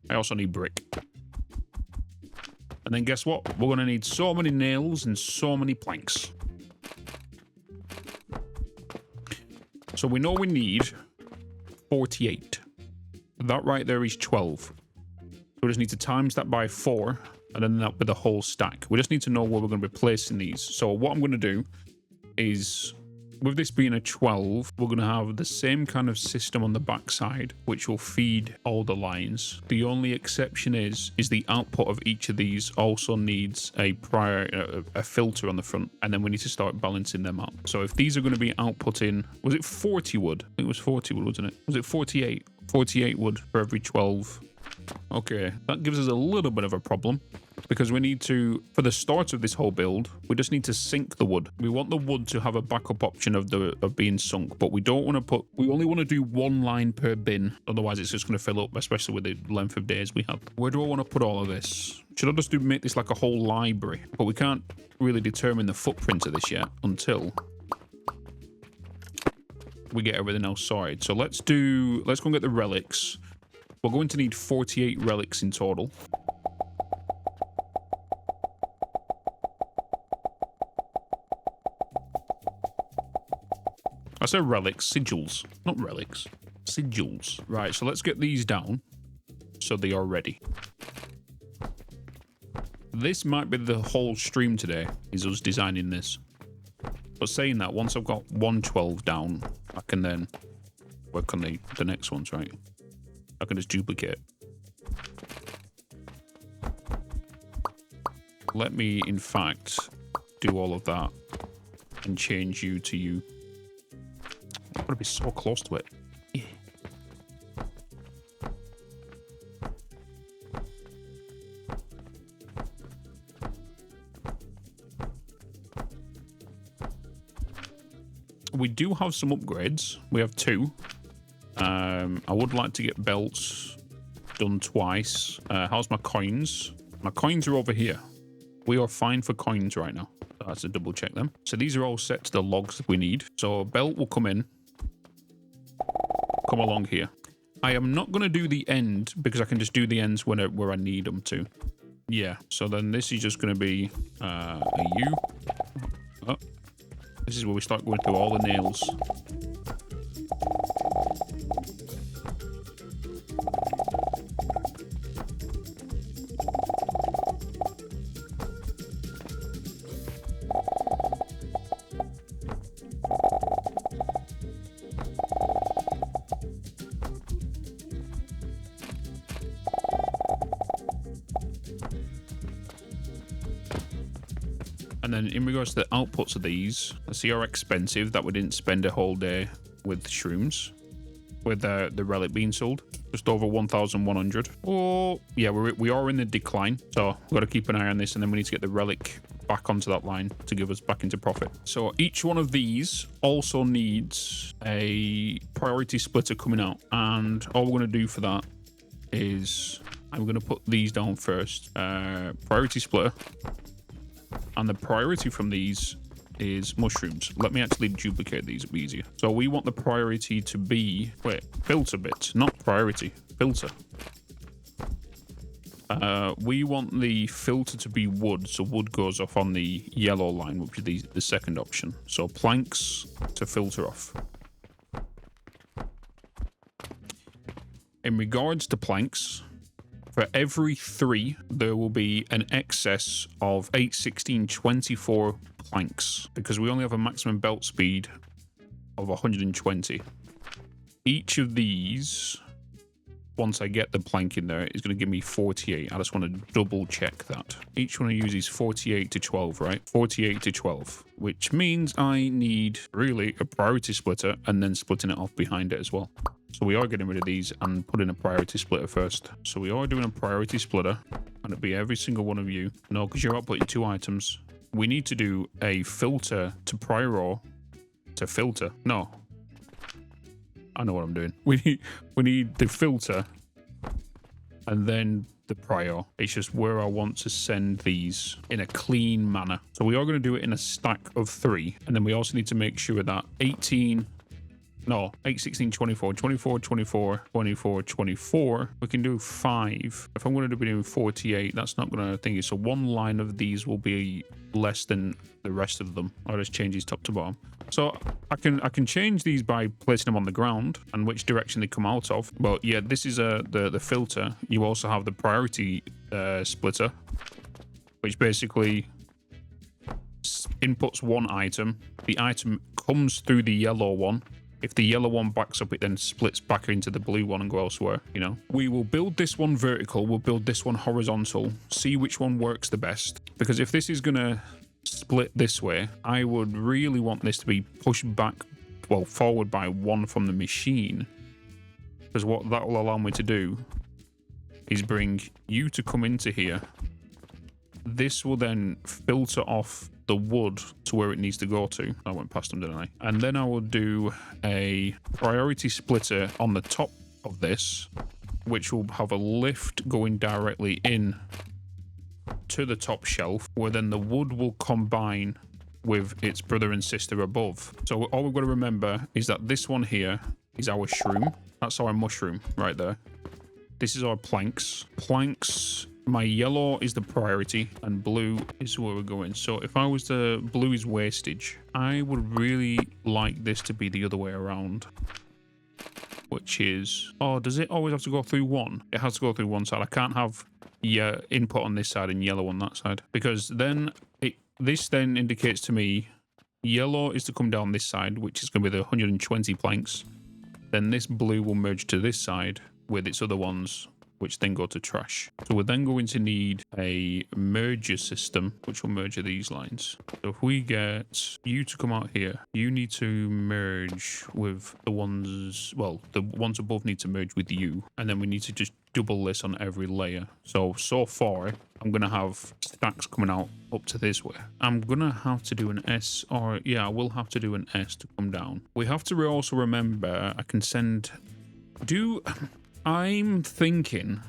I also need brick. And then guess what? We're going to need so many nails and so many planks. So we know we need 48. That right there is 12. So we just need to times that by 4 and then that with the whole stack. We just need to know where we're going to be placing these. So what I'm going to do is, with this being a 12, we're going to have the same kind of system on the backside, which will feed all the lines. The only exception is the output of each of these also needs a filter on the front, and then we need to start balancing them out. So if these are going to be outputting, was it 40 wood? I think it was 40 wood, wasn't it? Was it 48? 48 wood for every 12. Okay, that gives us a little bit of a problem, because we need to, for the start of this whole build, we just need to sink the wood. We want the wood to have a backup option of being sunk, but we don't want to we only want to do 1 line per bin, otherwise it's just going to fill up, especially with the length of days we have. Where do I want to put all of this? Should I just make this like a whole library? But we can't really determine the footprint of this yet until we get everything else sorted. So let's go and get the relics. We're going to need 48 relics in total. I said relics, sigils, not relics, sigils. Right, so let's get these down so they are ready. This might be the whole stream today, is us designing this. But saying that, once I've got 112 down, I can then work on the next ones, right? I can just duplicate. Let me, in fact, do all of that and change you to you. I'm gonna be so close to it. Yeah. We do have some upgrades. We have 2. I would like to get belts done twice. How's my coins? My coins are over here. We are fine for coins right now. So I have to double check them. So these are all set to the logs that we need. So a belt will come in. Come along here. I am not going to do the end because I can just do the ends where I need them to. Yeah. So then this is just going to be a U. Oh. This is where we start going through all the nails. And then in regards to the outputs of these, let's see how expensive that we didn't spend a whole day with shrooms, with the relic being sold. Just over 1,100. Oh, yeah, we are in the decline. So we've got to keep an eye on this, and then we need to get the relic back onto that line to give us back into profit. So each one of these also needs a priority splitter coming out. And all we're going to do for that is I'm going to put these down first. Priority splitter. And the priority from these is mushrooms. Let me actually duplicate these, it'll be easier. So we want the priority to be, wait, filter bit, not priority, filter. We want the filter to be wood, so wood goes off on the yellow line, which is the second option. So planks to filter off. In regards to planks, for every 3, there will be an excess of 8, 16, 24 planks because we only have a maximum belt speed of 120. Each of these, once I get the plank in there, is going to give me 48. I just want to double check that. Each one I use is 48 to 12, right? 48 to 12, which means I need really a priority splitter and then splitting it off behind it as well. So we are getting rid of these and putting a priority splitter first. So we are doing a priority splitter, and it'll be every single one of you. No, because you're outputting 2 items. We need to do a filter to prior to filter. No. I know what I'm doing. We need the filter and then the prior. It's just where I want to send these in a clean manner. So we are going to do it in a stack of 3. And then we also need to make sure that 18... No, 8, 16, 24, 24, 24, 24, 24. We can do 5. If I'm going to be doing 48, that's not going to think. So one line of these will be less than the rest of them. I'll just change these top to bottom. So I can change these by placing them on the ground and which direction they come out of. But yeah, this is the filter. You also have the priority splitter, which basically inputs one item. The item comes through the yellow one. If the yellow one backs up, it then splits back into the blue one and go elsewhere, you know. We will build this one vertical, we'll build this one horizontal, see which one works the best. Because if this is gonna split this way, I would really want this to be pushed back, well, forward by 1 from the machine. Because what that will allow me to do is bring you to come into here. This will then filter off the wood to where it needs to go to. I went past them, didn't I? And then I will do a priority splitter on the top of this, which will have a lift going directly in to the top shelf, where then the wood will combine with its brother and sister above. So all we've got to remember is that this one here is our shroom. That's our mushroom right there. This is our planks. Planks, my yellow is the priority and blue is where we're going. So if I was to, blue is wastage. I would really like this to be the other way around. Which is, oh, does it always have to go through one? It has to go through one side. I can't have input on this side and yellow on that side. Because then, this then indicates to me, yellow is to come down this side, which is going to be the 120 planks. Then this blue will merge to this side, with its other ones, which then go to trash. So we're then going to need a merger system, which will merge these lines. So if we get you to come out here, you need to merge with the ones, well, the ones above need to merge with you. And then we need to just double this on every layer. So far, I'm going to have stacks coming out up to this way. I'm going to have to do an S, or yeah, I will have to do an S to come down. We have to also remember, I can send, I'm thinking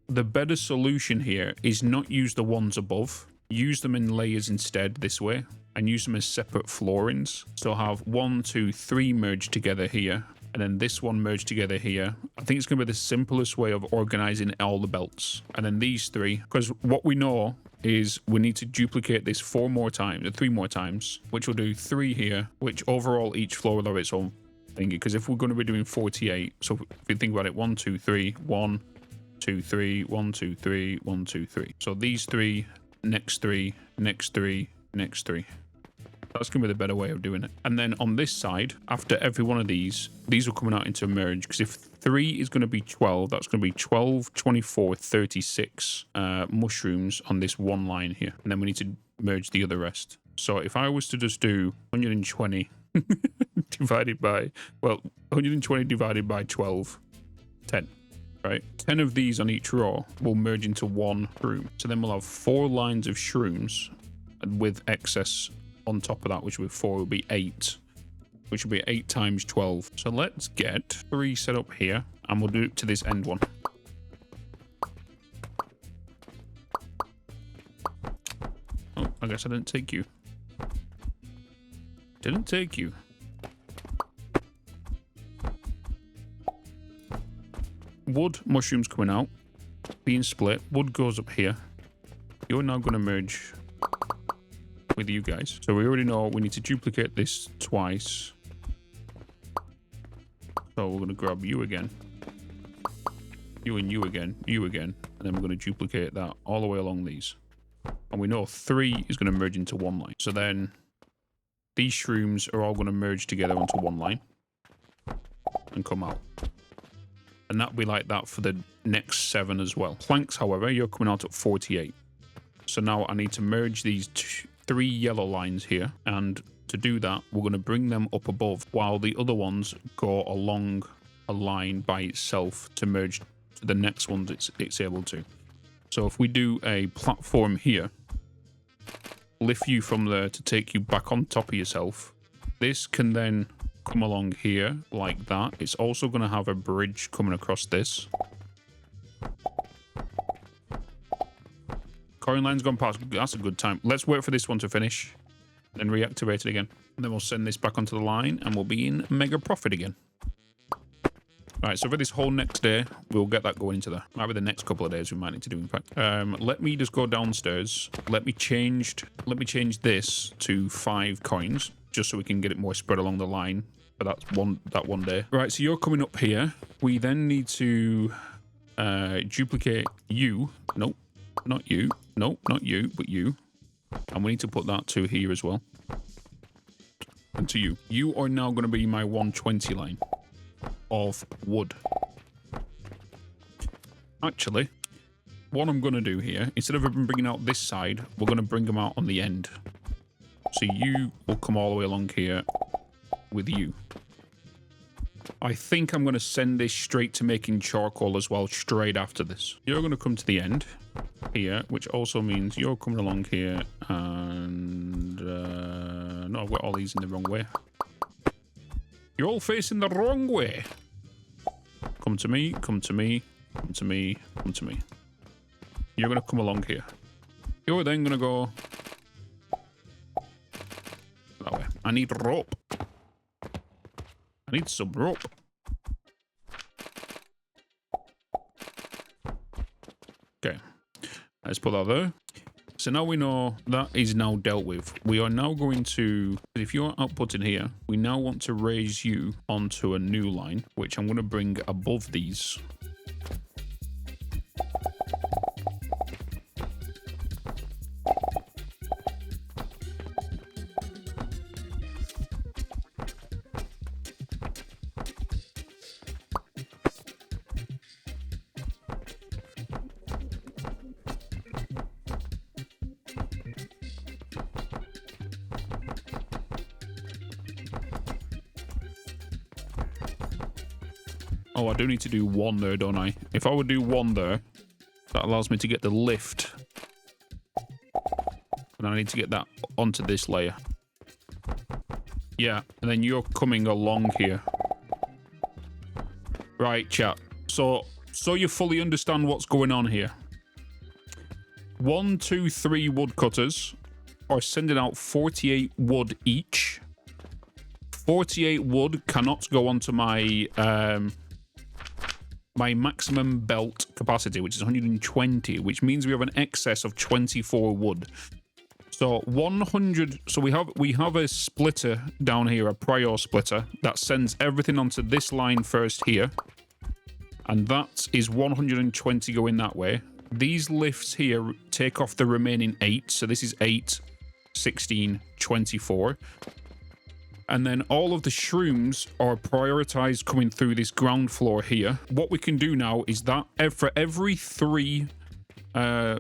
the better solution here is not use the ones above, use them in layers instead this way, and use them as separate floorings. So have 1, 2, 3 merged together here, and then this one merged together here. I think it's going to be the simplest way of organizing all the belts. And then these 3, because what we know is we need to duplicate this 3 more times, which will do 3 here, which overall each floor will have its own thingy. Because if we're going to be doing 48, so if you think about it, 1, 2, 3, 1, 2, 3, 1, 2, 3, 1, 2, 3. So these 3, next 3, next 3, next 3. That's going to be the better way of doing it. And then on this side, after every one of these are coming out into a merge. Because if 3 is going to be 12, that's going to be 12, 24, 36 mushrooms on this one line here. And then we need to merge the other rest. So if I was to just do 120 divided by, well, 120 divided by 12, 10. Right? 10 of these on each row will merge into one shroom. So then we'll have 4 lines of shrooms with excess on top of that, which will be 4, will be 8, which will be 8 times 12. So let's get 3 set up here, and we'll do it to this end one. Oh, I guess I didn't take you. Didn't take you. Wood mushrooms coming out, being split. Wood goes up here. You're now going to merge with you guys. So we already know we need to duplicate this twice. So we're going to grab you again. You and you again. You again. And then we're going to duplicate that all the way along these. And we know 3 is going to merge into one line. So then these shrooms are all going to merge together onto one line and come out. And that'll be like that for the next 7 as well. Planks, however, you're coming out at 48. So now I need to merge these 3 yellow lines here. And to do that, we're going to bring them up above while the other ones go along a line by itself to merge to the next ones it's able to. So if we do a platform here, lift you from there to take you back on top of yourself, this can then come along here like that. It's also going to have a bridge coming across this. Coin line's gone past. That's a good time. Let's wait for this one to finish, then reactivate it again. And then we'll send this back onto the line and we'll be in mega profit again. Alright, so for this whole next day, we'll get that going into there. Might be the next couple of days we might need to do, in fact. Let me just go downstairs. Let me change this to 5 coins, just so we can get it more spread along the line for that one day. Right, so you're coming up here. We then need to duplicate you. Nope, not you. Nope, not you, but you. And we need to put that to here as well. And to you. You are now going to be my 120 line of wood. Actually, what I'm going to do here, instead of bringing out this side, we're going to bring them out on the end. So you will come all the way along here with you. I think I'm going to send this straight to making charcoal as well, straight after this. You're going to come to the end here, which also means you're coming along here and... no, I've got all these in the wrong way. You're all facing the wrong way. Come to me, come to me, come to me, come to me. You're going to come along here. You're then going to go that way. I need rope. I need some rope. Okay. Let's put that there. So now we know that is now dealt with. We are now going to, if you're outputting here, we now want to raise you onto a new line, which I'm going to bring above these. Oh, I do need to do one there, don't I? If I would do one there, that allows me to get the lift. And I need to get that onto this layer. Yeah, and then you're coming along here. Right, chat. So you fully understand what's going on here. 1, 2, 3 woodcutters are sending out 48 wood each. 48 wood cannot go onto my my maximum belt capacity, which is 120, which means we have an excess of 24 wood. So 100. So we have a splitter down here, a prior splitter that sends everything onto this line first here, and that is 120 going that way. These lifts here take off the remaining 8. So this is 8, 16, 24. And then all of the shrooms are prioritized coming through this ground floor here. What we can do now is that for every 3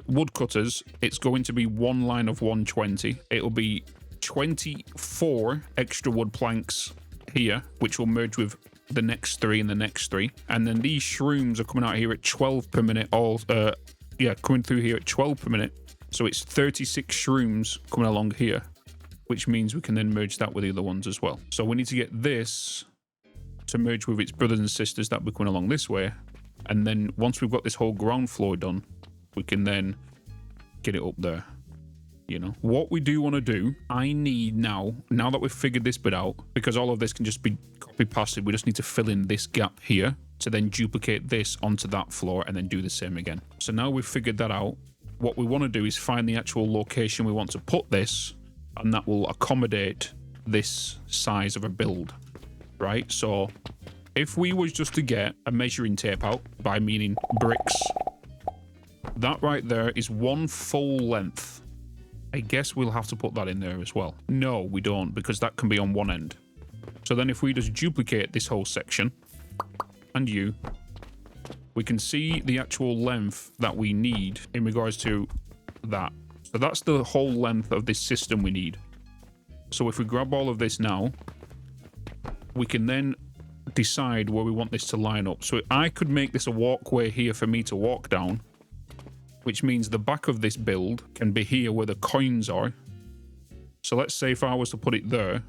woodcutters, it's going to be one line of 120. It'll be 24 extra wood planks here, which will merge with the next 3 and the next 3. And then these shrooms are coming out here at 12 per minute. Coming through here at 12 per minute. So it's 36 shrooms coming along here, which means we can then merge that with the other ones as well. So we need to get this to merge with its brothers and sisters that will be coming along this way. And then once we've got this whole ground floor done, we can then get it up there. You know, what we do want to do, I need now that we've figured this bit out, because all of this can just be copy pasted, we just need to fill in this gap here to then duplicate this onto that floor and then do the same again. So now we've figured that out, what we want to do is find the actual location we want to put this, and that will accommodate this size of a build, right? So if we was just to get a measuring tape out, by meaning bricks, that right there is 1 full length. I guess we'll have to put that in there as well. No, we don't, because that can be on one end. So then if we just duplicate this whole section, and we can see the actual length that we need in regards to that. So that's the whole length of this system we need. So if we grab all of this now, we can then decide where we want this to line up. So I could make this a walkway here for me to walk down, which means the back of this build can be here where the coins are. So let's say if I was to put it there,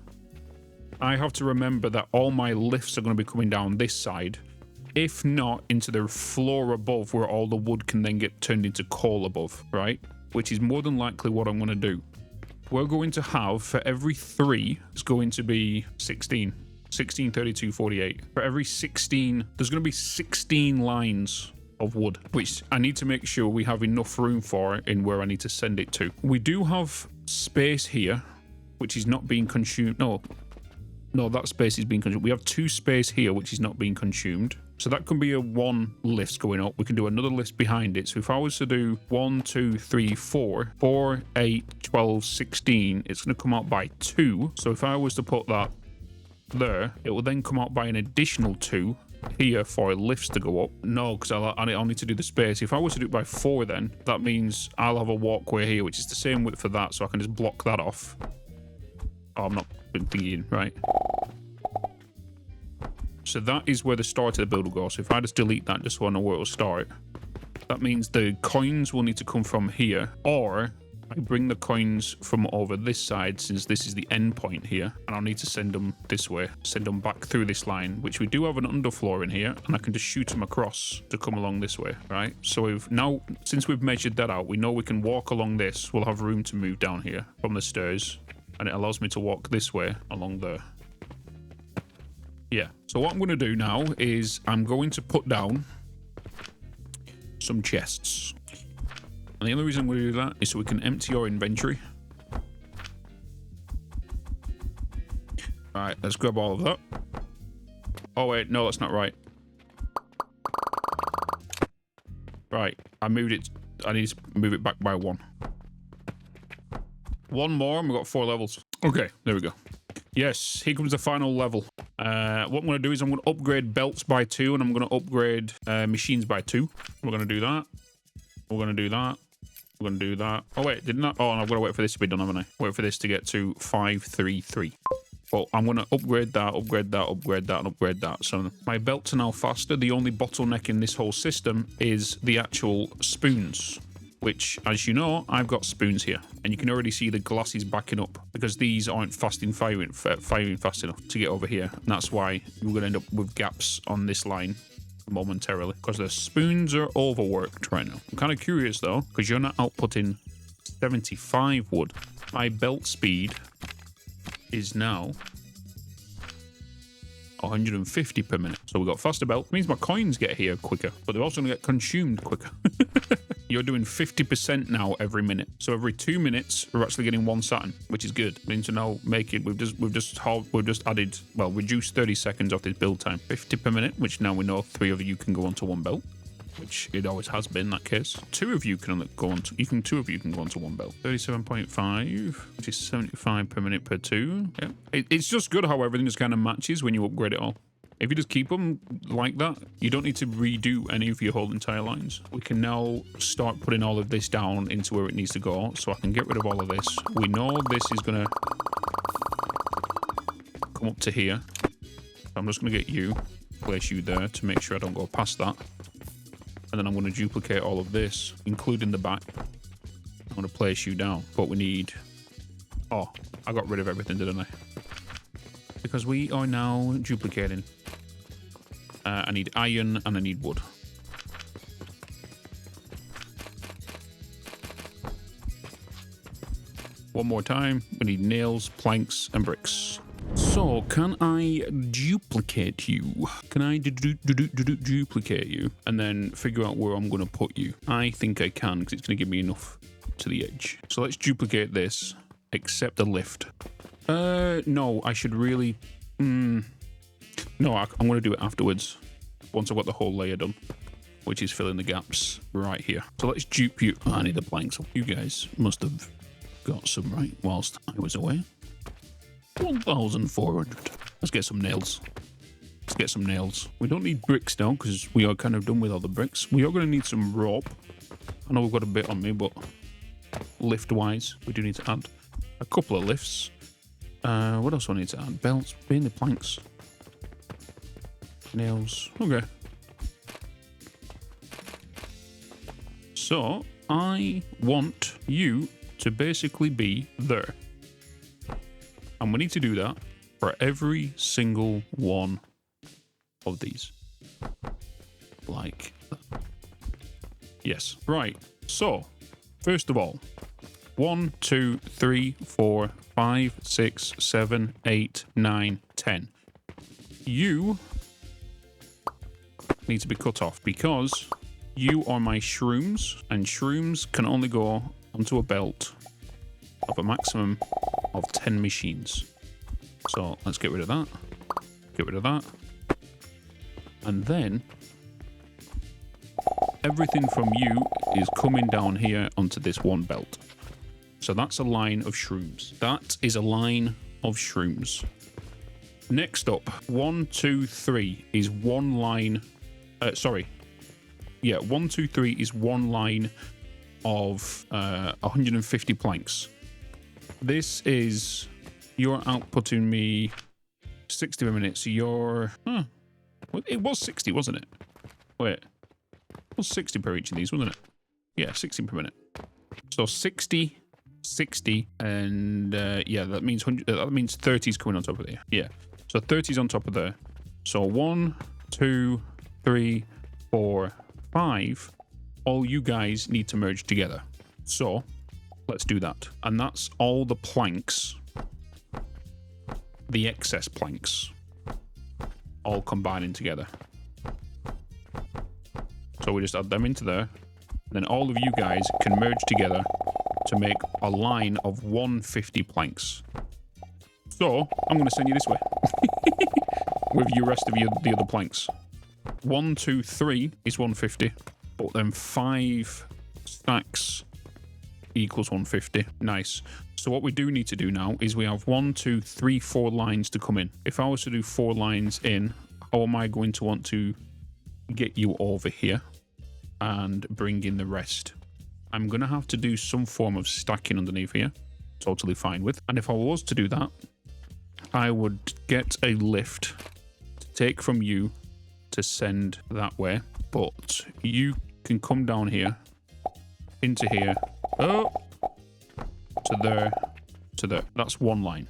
I have to remember that all my lifts are going to be coming down this side, if not into the floor above where all the wood can then get turned into coal above, right? Which is more than likely what I'm going to do. We're going to have, for every 3, it's going to be 16, 32, 48. For every 16, there's going to be 16 lines of wood, which I need to make sure we have enough room for in where I need to send it to. We do have space here, which is not being consumed. No, that space is being consumed. We have 2 space here, which is not being consumed. So that can be a 1 lift going up. We can do another lift behind it. So if I was to do 1, 2, 3, 4, 4, 8, 12, 16, it's going to come out by 2. So if I was to put that there, it will then come out by an additional 2 here for lifts to go up. No, because I'll need to do the space. If I was to do it by 4, then that means I'll have a walkway here, which is the same width for that. So I can just block that off. Oh, I'm not thinking, right? So that is where the start of the build will go. So if I just delete that just so I know where it'll start, that means the coins will need to come from here, or I bring the coins from over this side, since this is the end point here, and I'll need to send them this way, send them back through this line, which we do have an underfloor in here, and I can just shoot them across to come along this way, right? So we've now, since we've measured that out, we know we can walk along this. We'll have room to move down here from the stairs, and it allows me to walk this way along there. Yeah, so what I'm going to do now is I'm going to put down some chests. And the only reason I'm going to do that is so we can empty our inventory. Alright, let's grab all of that. Oh wait, no, that's not right. Right, I moved it. I need to move it back by 1. 1 more and we've got 4 levels. Okay, there we go. Yes, here comes the final level. What I'm going to do is I'm going to upgrade belts by 2, and I'm going to upgrade machines by 2. We're going to do that. We're going to do that. We're going to do that. Oh, wait, didn't I? Oh, and I've got to wait for this to be done, haven't I? Wait for this to get to 533. But I'm going to upgrade that, upgrade that, upgrade that, and upgrade that. So my belts are now faster. The only bottleneck in this whole system is the actual spoons, which, as you know, I've got spoons here. And you can already see the glasses backing up because these aren't firing fast enough to get over here. And that's why you're going to end up with gaps on this line momentarily because the spoons are overworked right now. I'm kind of curious, though, because you're not outputting 75 wood. My belt speed is now 150 per minute. So we've got faster belt. It means my coins get here quicker, but they're also going to get consumed quicker. You're doing 50% now every minute. So every 2 minutes, we're actually getting 1 Saturn, which is good. We need to now make it. We've just added, well, reduced 30 seconds off this build time. 50 per minute, which now we know 3 of you can go onto 1 belt, which it always has been that case. 2 of you can go on to, 2 of you can go onto 1 belt. 37.5, which is 75 per minute per 2. Yeah. It's just good how everything just kind of matches when you upgrade it all. If you just keep them like that, you don't need to redo any of your whole entire lines. We can now start putting all of this down into where it needs to go, so I can get rid of all of this. We know this is going to come up to here. I'm just going to get you, place you there to make sure I don't go past that. And then I'm going to duplicate all of this, including the back. I'm going to place you down. But we need... Oh, I got rid of everything, didn't I? Because we are now duplicating. I need iron and I need wood. One more time. We need nails, planks, and bricks. So, can I duplicate you? Can I duplicate you? And then figure out where I'm going to put you. I think I can, because it's going to give me enough to the edge. So let's duplicate this, except the lift. No, I should really... No, I'm going to do it afterwards, once I've got the whole layer done, which is filling the gaps right here. So let's dupe you. I need the planks. You guys must have got some right whilst I was away. 1,400. Let's get some nails. Let's get some nails. We don't need bricks now because we are kind of done with all the bricks. We are going to need some rope. I know we've got a bit on me, but lift-wise, we do need to add a couple of lifts. What else do I need to add? Belts, mainly planks. Nails. Okay. So, I want you to basically be there. And we need to do that for every single one of these. Like that. Yes. Right. So, first of all, 1, 2, 3, 4, 5, 6, 7, 8, 9, 10. You need to be cut off because you are my shrooms, and shrooms can only go onto a belt of a maximum of 10 machines. So let's get rid of that. Get rid of that. And then everything from you is coming down here onto this one belt. So that's a line of shrooms. That is a line of shrooms. Next up, 1, 2, 3 is one line. 1, 2, 3 is one line of 150 planks. This is, you're outputting me 60 per minute. So you're, it was 60, wasn't it? Wait, it was 60 per each of these, wasn't it? Yeah, 60 per minute. So 60, 60, and yeah, that means 30 is coming on top of there. Yeah, so 30 is on top of there. So 1, 2, 3, 4, 5. All you guys need to merge together. So let's do that. And that's all the planks, the excess planks, all combining together. So we just add them into there. Then all of you guys can merge together to make a line of 150 planks. So I'm going to send you this way with your rest of the other planks. 1, 2, 3 is 150, but then 5 stacks equals 150. Nice. So what we do need to do now is we have 1, 2, 3, 4 lines to come in. If I was to do 4 lines in, how am I going to want to get you over here and bring in the rest? I'm going to have to do some form of stacking underneath here. Totally fine with. And if I was to do that, I would get a lift to take from you to send that way, but you can come down here, into here, oh, to there, to there. That's one line,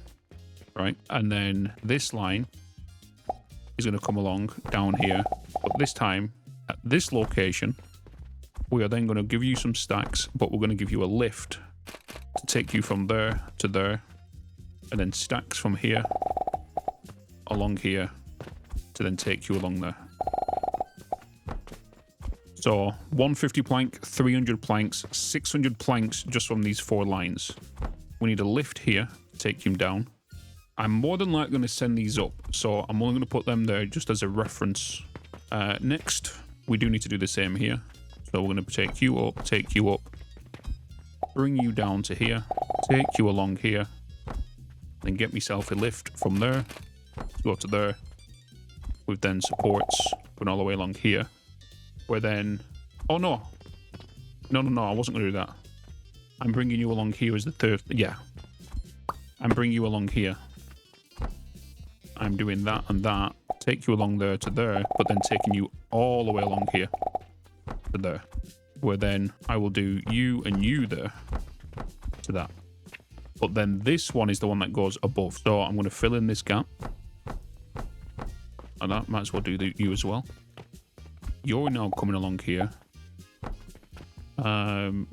right? And then this line is going to come along down here, but this time at this location, we are then going to give you some stacks, but we're going to give you a lift to take you from there to there, and then stacks from here along here to then take you along there. So 150 plank, 300 planks, 600 planks just from these 4 lines. We need a lift here to take him down. I'm more than likely going to send these up, so I'm only going to put them there just as a reference. Next, we do need to do the same here. So we're going to take you up, bring you down to here, take you along here, then get myself a lift from there to go to there, with then supports going all the way along here. Where then, oh no, I wasn't going to do that. I'm bringing you along here as the third, yeah. I'm bringing you along here. I'm doing that and that, take you along there to there, but then taking you all the way along here to there. Where then I will do you and you there to that. But then this one is the one that goes above. So I'm going to fill in this gap. And that might as well do you as well. You're now coming along here.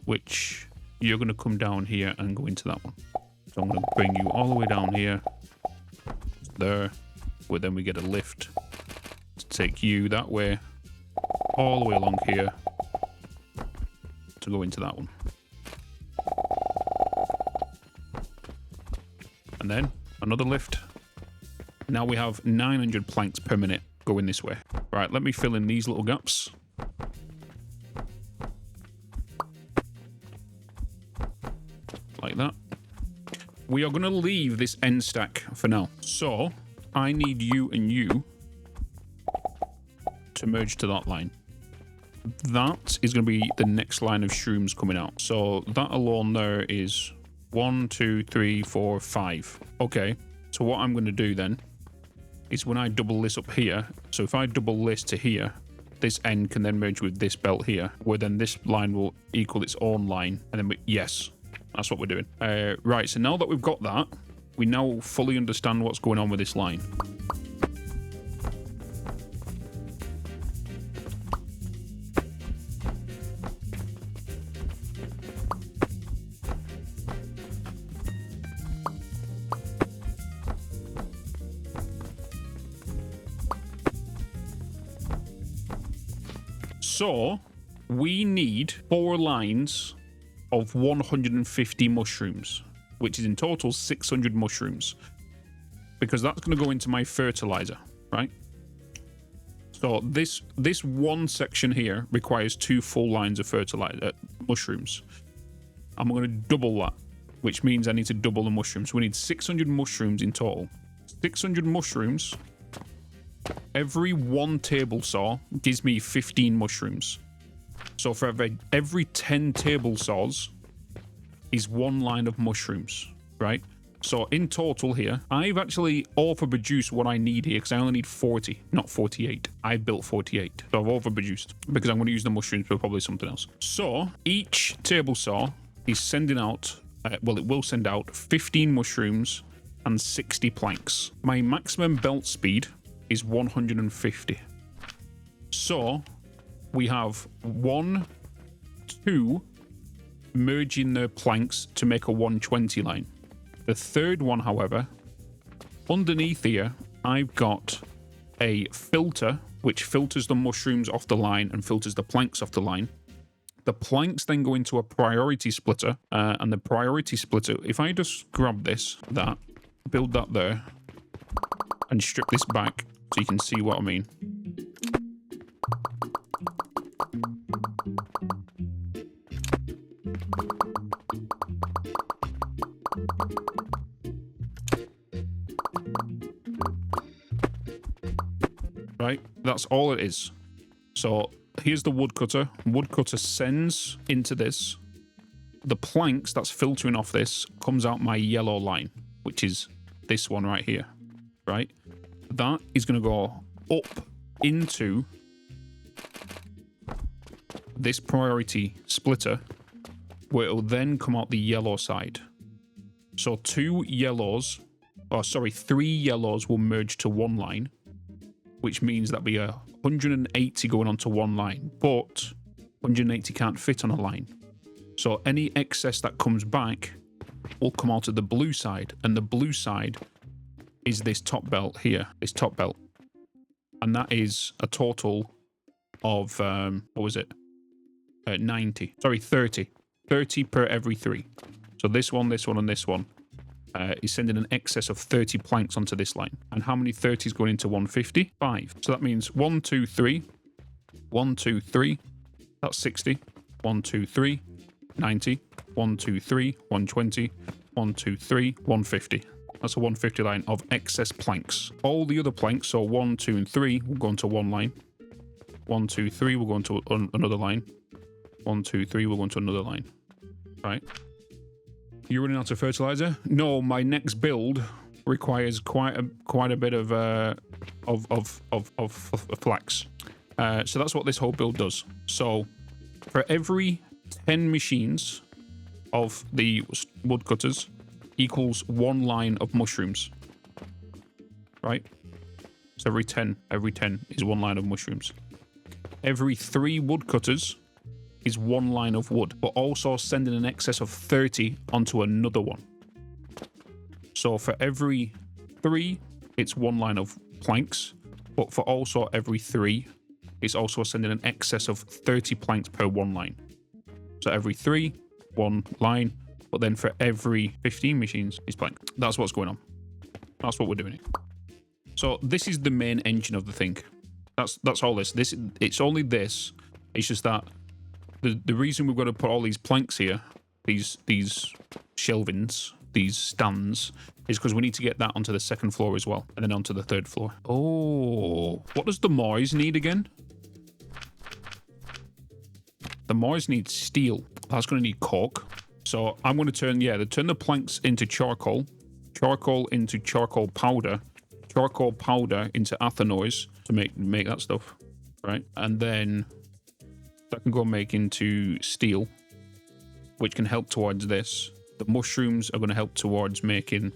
Which you're going to come down here and go into that one. So I'm going to bring you all the way down here. There. Where then we get a lift to take you that way. All the way along here. To go into that one. And then another lift. Now we have 900 planks per minute going this way. Right, let me fill in these little gaps. Like that. We are going to leave this end stack for now. So I need you and you to merge to that line. That is going to be the next line of shrooms coming out. So that alone there is 1, 2, 3, 4, 5. Okay, so what I'm going to do then is when I double this up here, so if I double this to here, this end can then merge with this belt here, where then this line will equal its own line, and then yes, that's what we're doing. Right, so now that we've got that, we now fully understand what's going on with this line. So, we need 4 lines of 150 mushrooms, which is in total 600 mushrooms, because that's going to go into my fertilizer, right? So this one section here requires 2 full lines of fertilizer mushrooms. I'm going to double that, which means I need to double the mushrooms. We need 600 mushrooms in total. 600 mushrooms. Every 1 table saw gives me 15 mushrooms. So for every 10 table saws is 1 line of mushrooms, right? So in total here, I've actually overproduced what I need here because I only need 40, not 48. I built 48, so I've overproduced because I'm going to use the mushrooms for probably something else. So each table saw is sending out, well, it will send out 15 mushrooms and 60 planks. My maximum belt speed is 150. So we have 1, 2 merging the planks to make a 120 line. The third one, however, underneath here, I've got a filter which filters the mushrooms off the line and filters the planks off the line. The planks then go into a priority splitter, and the priority splitter, if I just grab this, that, build that there, and strip this back so you can see what I mean. Right, that's all it is. So here's the woodcutter. Woodcutter sends into this. The planks that's filtering off this comes out my yellow line, which is this one right here, right? That is going to go up into this priority splitter, where it will then come out the yellow side. So 3 yellows will merge to one line, which means that'll be 180 going onto one line, but 180 can't fit on a line. So any excess that comes back will come out of the blue side, and the blue side is this top belt here, this top belt. And that is a total of, 30. 30 per every 3. So this one, and this one is sending an excess of 30 planks onto this line. And how many 30s going into 150? 5. So that means 1, 2, 3. 1, 2, 3. That's 60. 1, 2, 3. 90. 1, 2, 3. 120. 1, 2, 3. 150. That's a 150 line of excess planks. All the other planks, so 1, 2, and 3, will go into one line. 1, 2, 3 will go into another line. 1, 2, 3 will go into another line. Right. You running out of fertilizer? No, my next build requires quite a bit of flax. So that's what this whole build does. So for every 10 machines of the woodcutters equals 1 line of mushrooms. Right? So every 10 is 1 line of mushrooms. Every 3 woodcutters is 1 line of wood, but also sending an excess of 30 onto another one. So for every 3, it's 1 line of planks, but for also every 3, it's also sending an excess of 30 planks per 1 line. So every 3, 1 line, but then for every 15 machines, it's planks. That's what's going on. That's what we're doing. So this is the main engine of the thing. That's all this. It's only this. It's just that the reason we've got to put all these planks here, these shelvings, these stands, is because we need to get that onto the 2nd floor as well, and then onto the 3rd floor. Oh, what does the Moise need again? The Moise needs steel. That's going to need coke. So I'm going to turn the planks into charcoal into charcoal powder into athenoise to make that stuff, right? And then that can go make into steel, which can help towards this. The mushrooms are going to help towards making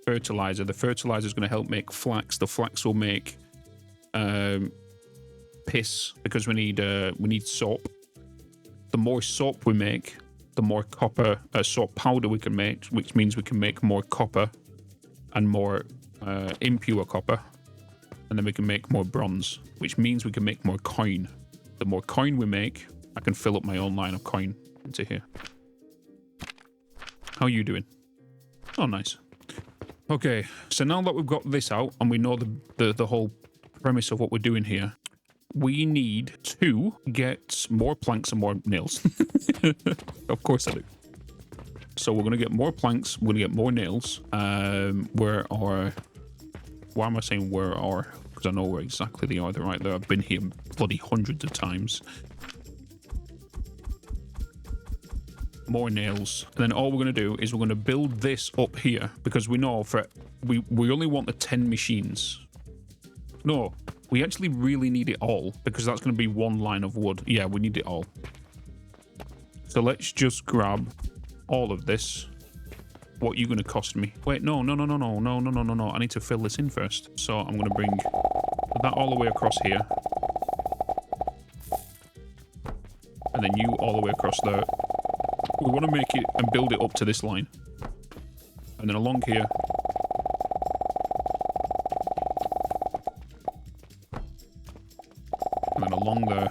fertilizer. The fertilizer is going to help make flax. The flax will make piss, because we need soap. The more soap we make, the more copper soap powder we can make, which means we can make more copper and more impure copper, and then we can make more bronze, which means we can make more coin. The more coin we make, I can fill up my own line of coin into here. How are you doing? Oh, nice. Okay, so now that we've got this out and we know the whole premise of what we're doing here, we need to get more planks and more nails. Of course I do. So we're going to get more planks, we're going to get more nails. Why am I saying where are? Because I know where exactly they are. They're right there. I've been here bloody hundreds of times. More nails. And then all we're going to do is we're going to build this up here, because we know we only want the 10 machines. No, we actually really need it all, because that's going to be 1 line of wood. Yeah, we need it all. So let's just grab all of this. What are you going to cost me? Wait, no. I need to fill this in first. So I'm going to bring that all the way across here. And then you all the way across there. We want to make it and build it up to this line. And then along here. And then along there.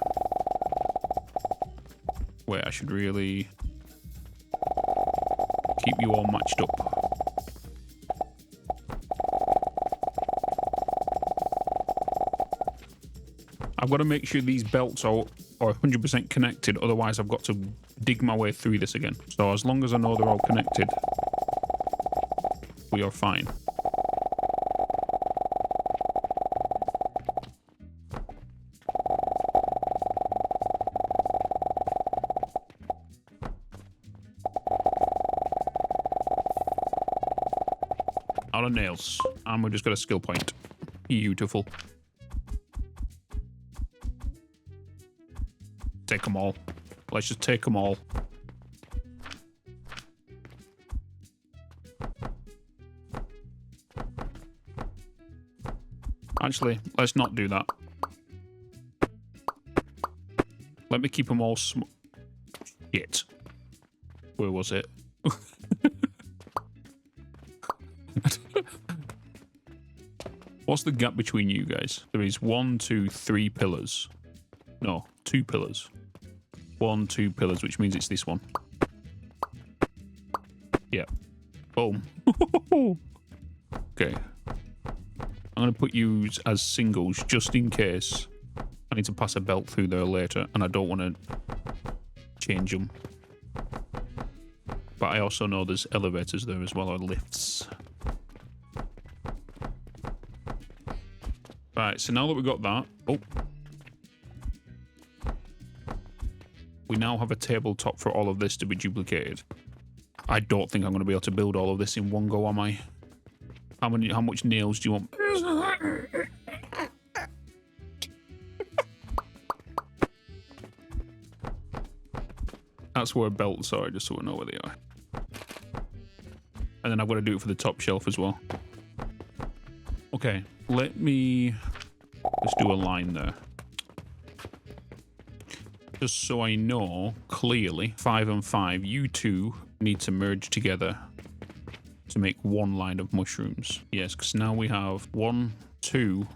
Wait, I should really keep you all matched up. I've got to make sure these belts are 100% connected, otherwise I've got to dig my way through this again. So as long as I know they're all connected, we are fine. Out of nails. And we just got a skill point. Beautiful. Take them all. Let's just take them all. Actually, let's not do that. Let me keep them all Shit. Where was it? What's the gap between you guys? There is 1, 2, 3 pillars. No, 2 pillars. 1, 2 pillars, which means it's this one. Yeah. Boom. Okay. I'm going to put you as singles just in case I need to pass a belt through there later and I don't want to change them. But I also know there's elevators there as well, or lifts. Right, so now that we've got that... Oh. We now have a tabletop for all of this to be duplicated. I don't think I'm going to be able to build all of this in one go, am I? How much nails do you want? That's where belts are, just so we know where they are. And then I've got to do it for the top shelf as well. Okay, let me just do a line there. Just so I know clearly, 5 and 5, you two need to merge together to make one line of mushrooms. Yes, because now we have 1, 2,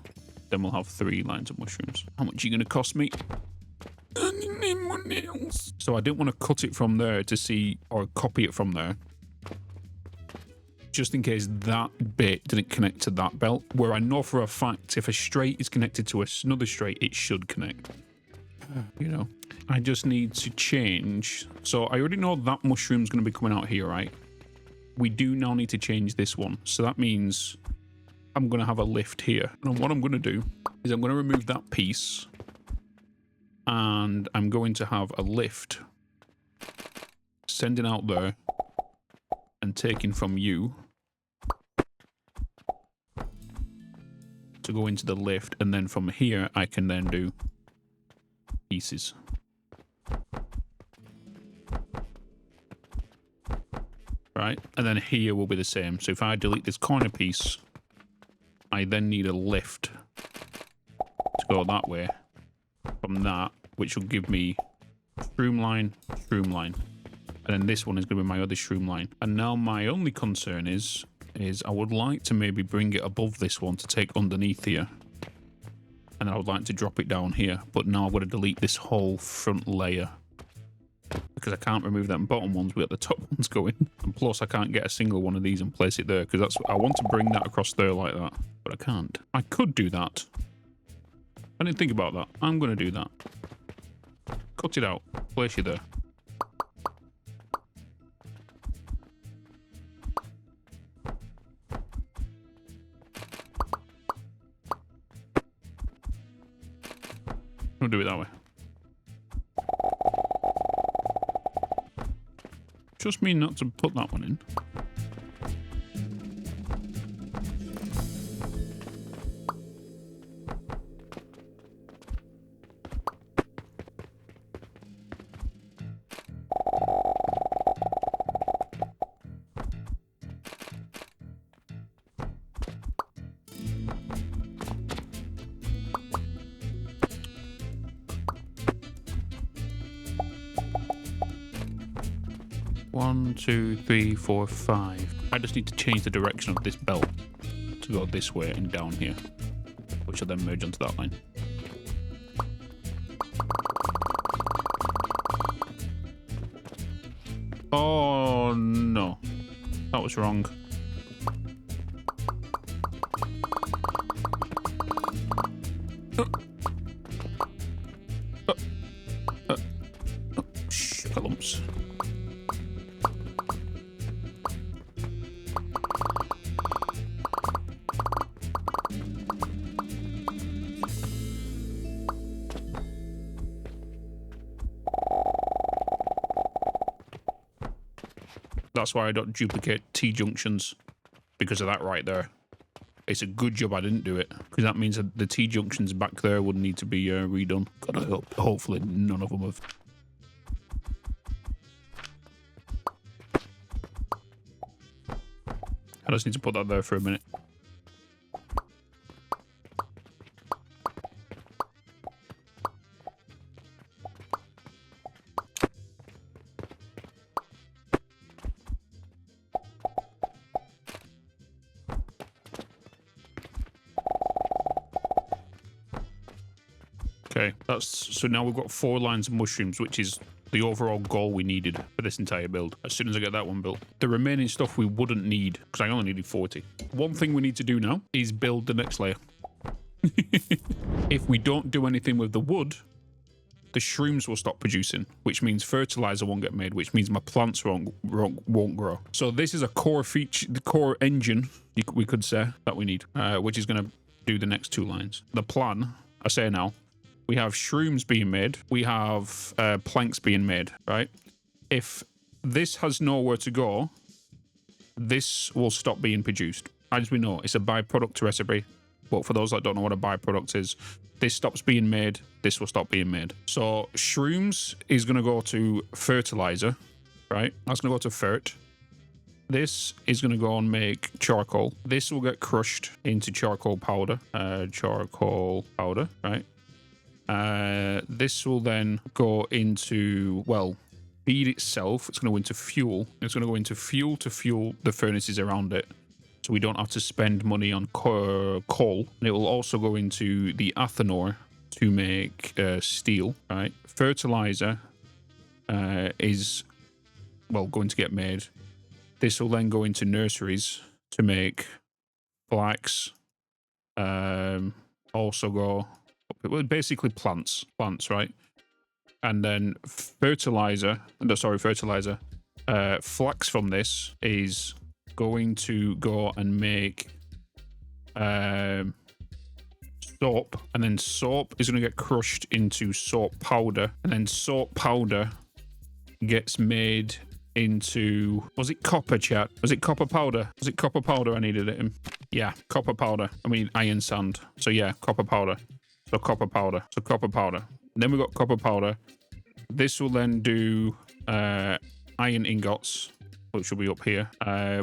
then we'll have 3 lines of mushrooms. How much are you going to cost me? I need more nails. So I didn't want to cut it from there to see, or copy it from there. Just in case that bit didn't connect to that belt, where I know for a fact if a straight is connected to another straight, it should connect. You know, I just need to change. So I already know that mushroom's going to be coming out here, right? We do now need to change this one. So that means I'm going to have a lift here. And what I'm going to do is I'm going to remove that piece. And I'm going to have a lift sending out there and taking from you to go into the lift. And then from here, I can then do pieces. Right, and then here will be the same. So if I delete this corner piece, I then need a lift to go that way from that, which will give me shroom line, and then this one is going to be my other shroom line. And now my only concern is I would like to maybe bring it above this one to take underneath here. And I would like to drop it down here, but now I've got to delete this whole front layer because I can't remove them bottom ones without the top ones going. And plus I can't get a single one of these and place it there because that's I want to bring that across there like that, but I can't. I could do that. I didn't think about that. I'm going to do that. Cut it out. Place you there. We'll do it that way. Just me not to put that one in. One, 2, 3, 4, 5. I just need to change the direction of this belt to go this way and down here, which will then merge onto that line. Oh no, that was wrong. Shh, lumps. That's why I don't duplicate T-junctions, because of that right there. It's a good job I didn't do it, because that means that the T-junctions back there would need to be redone. God, I hope, hopefully none of them have. I just need to put that there for a minute. Okay, so now we've got 4 lines of mushrooms, which is the overall goal we needed for this entire build. As soon as I get that one built, the remaining stuff we wouldn't need, because I only needed 40. One thing we need to do now is build the next layer. If we don't do anything with the wood, the shrooms will stop producing, which means fertilizer won't get made, which means my plants won't grow. So this is a core feature, the core engine, we could say, that we need, which is going to do the next 2 lines. The plan, I say now, we have shrooms being made. We have planks being made, right? If this has nowhere to go, this will stop being produced. As we know, it's a byproduct recipe. But for those that don't know what a byproduct is, this stops being made, this will stop being made. So shrooms is going to go to fertilizer, right? That's going to go to fert. This is going to go and make charcoal. This will get crushed into charcoal powder. Right? This will then go into, well, feed itself. It's going to go into fuel. It's going to go into fuel to fuel the furnaces around it, so we don't have to spend money on coal. And it will also go into the athanor to make steel, right? Fertilizer is, well, going to get made. This will then go into nurseries to make flax. Also go, well, basically plants, right? And then fertilizer, flax from this is going to go and make soap, and then soap is going to get crushed into soap powder, and then soap powder gets made into, was it copper, chat? Was it copper powder? Was it copper powder I needed it in? Yeah, copper powder. I mean iron sand. So yeah, copper powder. So copper powder. So copper powder. Then we got copper powder. This will then do iron ingots, which will be up here,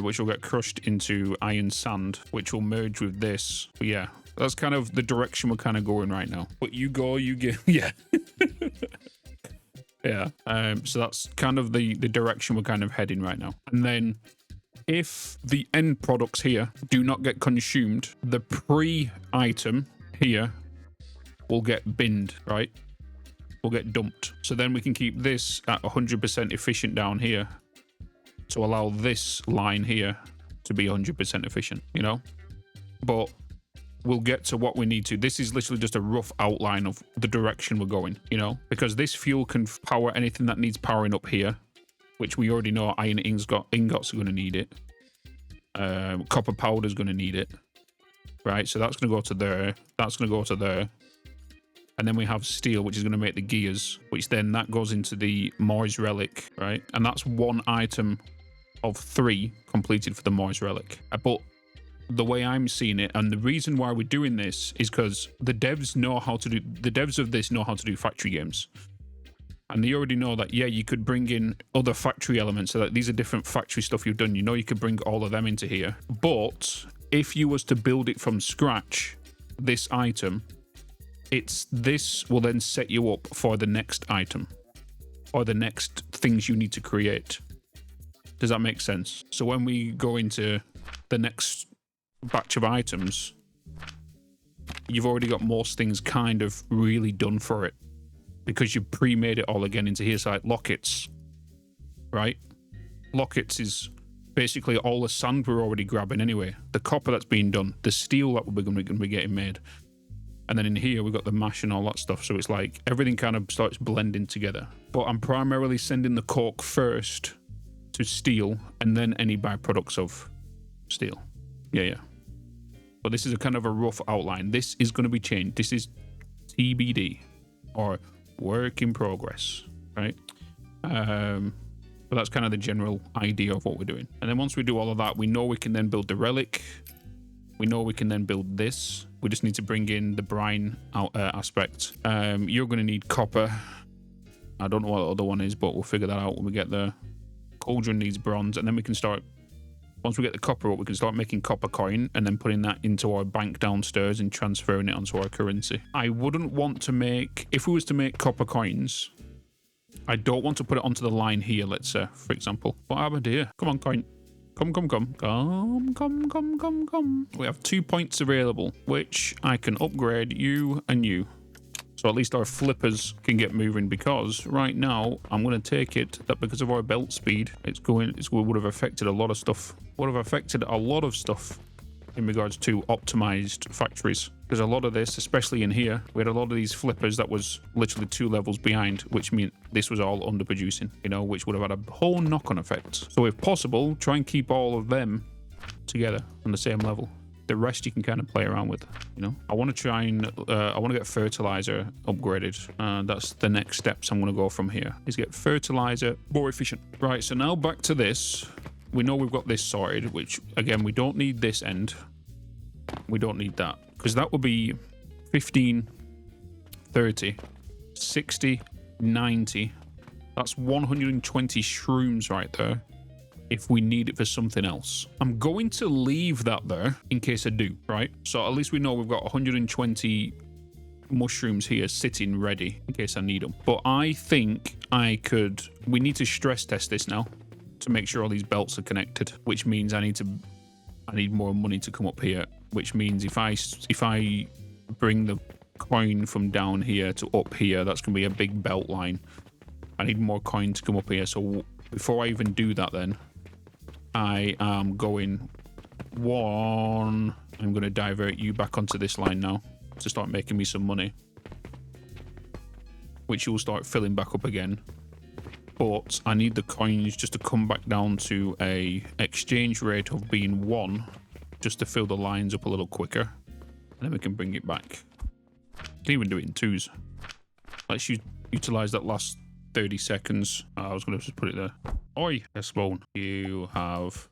which will get crushed into iron sand, which will merge with this. But yeah, that's kind of the direction we're kind of going right now. But you go, you get, yeah. Yeah, so that's kind of the direction we're kind of heading right now. And then if the end products here do not get consumed, the pre-item here will get binned, right? Will get dumped. So then we can keep this at 100% efficient down here to allow this line here to be 100% efficient, you know? But we'll get to what we need to. This is literally just a rough outline of the direction we're going, you know? Because this fuel can power anything that needs powering up here, which we already know iron ingots are going to need it. Copper powder is going to need it, right? So that's going to go to there. That's going to go to there. And then we have steel, which is going to make the gears, which then that goes into the Mars relic, right? And that's one item of 3 completed for the Mars relic. But the way I'm seeing it, and the reason why we're doing this is because the devs of this know how to do factory games. And they already know that, yeah, you could bring in other factory elements, so that these are different factory stuff you've done. You know, you could bring all of them into here. But if you was to build it from scratch, this item, this will then set you up for the next item or the next things you need to create. Does that make sense? So when we go into the next batch of items, you've already got most things kind of really done for it, because you've pre-made it all again into here. So like lockets, right? Lockets is basically all the sand we're already grabbing anyway, the copper that's being done, the steel that we're going to be getting made, and then in here we've got the mash and all that stuff. So it's like everything kind of starts blending together. But I'm primarily sending the coke first to steel, and then any byproducts of steel. Yeah. But this is a kind of a rough outline. This is going to be changed. This is TBD, or work in progress, right? But that's kind of the general idea of what we're doing. And then once we do all of that, we know we can then build the relic. We know we can then build this. We just need to bring in the brine aspect. You're going to need copper. I don't know what the other one is, but we'll figure that out when we get there. Cauldron needs bronze, and then we can start... Once we get the copper up, we can start making copper coin and then putting that into our bank downstairs and transferring it onto our currency. I wouldn't want to make... If we was to make copper coins, I don't want to put it onto the line here, let's say, for example. What happened here? Come on, coin. Come. We have 2 points available, which I can upgrade you and you. So at least our flippers can get moving, because right now I'm going to take it that because of our belt speed, it would have affected a lot of stuff. Would have affected a lot of stuff in regards to optimized factories. Because a lot of this, especially in here, we had a lot of these flippers that was literally 2 levels behind, which meant this was all underproducing, you know, which would have had a whole knock-on effect. So if possible, try and keep all of them together on the same level. The rest you can kind of play around with, you know. I want to try and I want to get fertilizer upgraded. That's the next steps I'm going to go from here, is get fertilizer more efficient. Right, so now back to this. We know we've got this sorted, which again, we don't need this end. We don't need that, because that would be 15, 30, 60, 90. That's 120 shrooms right there. If we need it for something else, I'm going to leave that there in case I do, right? So at least we know we've got 120 mushrooms here sitting ready in case I need them. But I think we need to stress test this now to make sure all these belts are connected, which means I need more money to come up here, which means if I bring the coin from down here to up here, that's going to be a big belt line. I need more coin to come up here. So before I even do that, then I am going I'm going to divert you back onto this line now to start making me some money, which you'll start filling back up again. But I need the coins just to come back down to a exchange rate of being 1, just to fill the lines up a little quicker, and then we can bring it back. Can even do it in 2s. Let's utilize that last 30 seconds. I was going to just put it there. Oi, Spawn. You have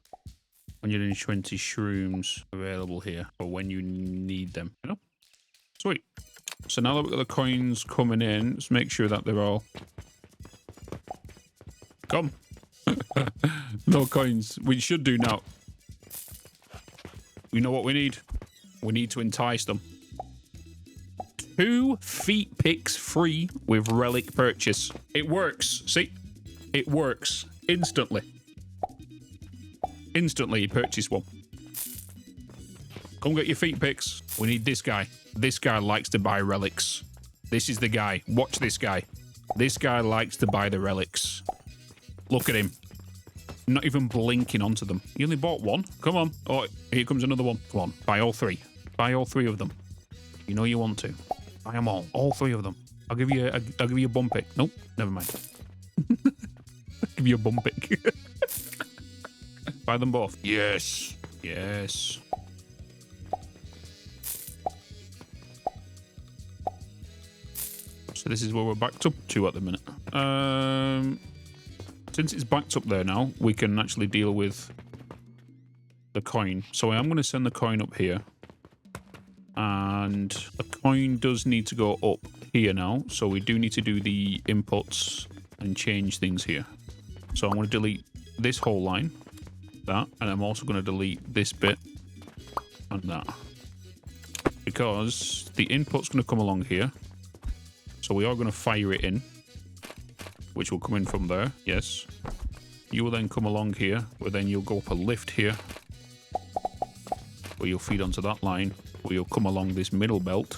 120 shrooms available here for when you need them. You know? Sweet. So now that we've got the coins coming in, let's make sure that they're all... Come. No coins. We should do now. You know what we need? We need to entice them. 2 feet picks free with relic purchase. It works. See? It works. Instantly. Instantly, you purchase one. Come get your feet picks. We need this guy. This guy likes to buy relics. This is the guy. Watch this guy. This guy likes to buy the relics. Look at him. Not even blinking onto them. He only bought 1. Come on. Oh, here comes another one. Come on. Buy all 3. Buy all 3 of them. You know you want to. Buy them all. All 3 of them. I'll give you a bum pick. Nope. Never mind. I'll give you a bum pick. Buy them both. Yes. Yes. So this is where we're backed up to at the minute. Since it's backed up there now, we can actually deal with the coin. So I am going to send the coin up here. And the coin does need to go up here now. So we do need to do the inputs and change things here. So I'm going to delete this whole line, that, and I'm also going to delete this bit and that. Because the input's going to come along here. So we are going to fire it in, which will come in from there, yes. You will then come along here, where then you'll go up a lift here, where you'll feed onto that line, where you'll come along this middle belt,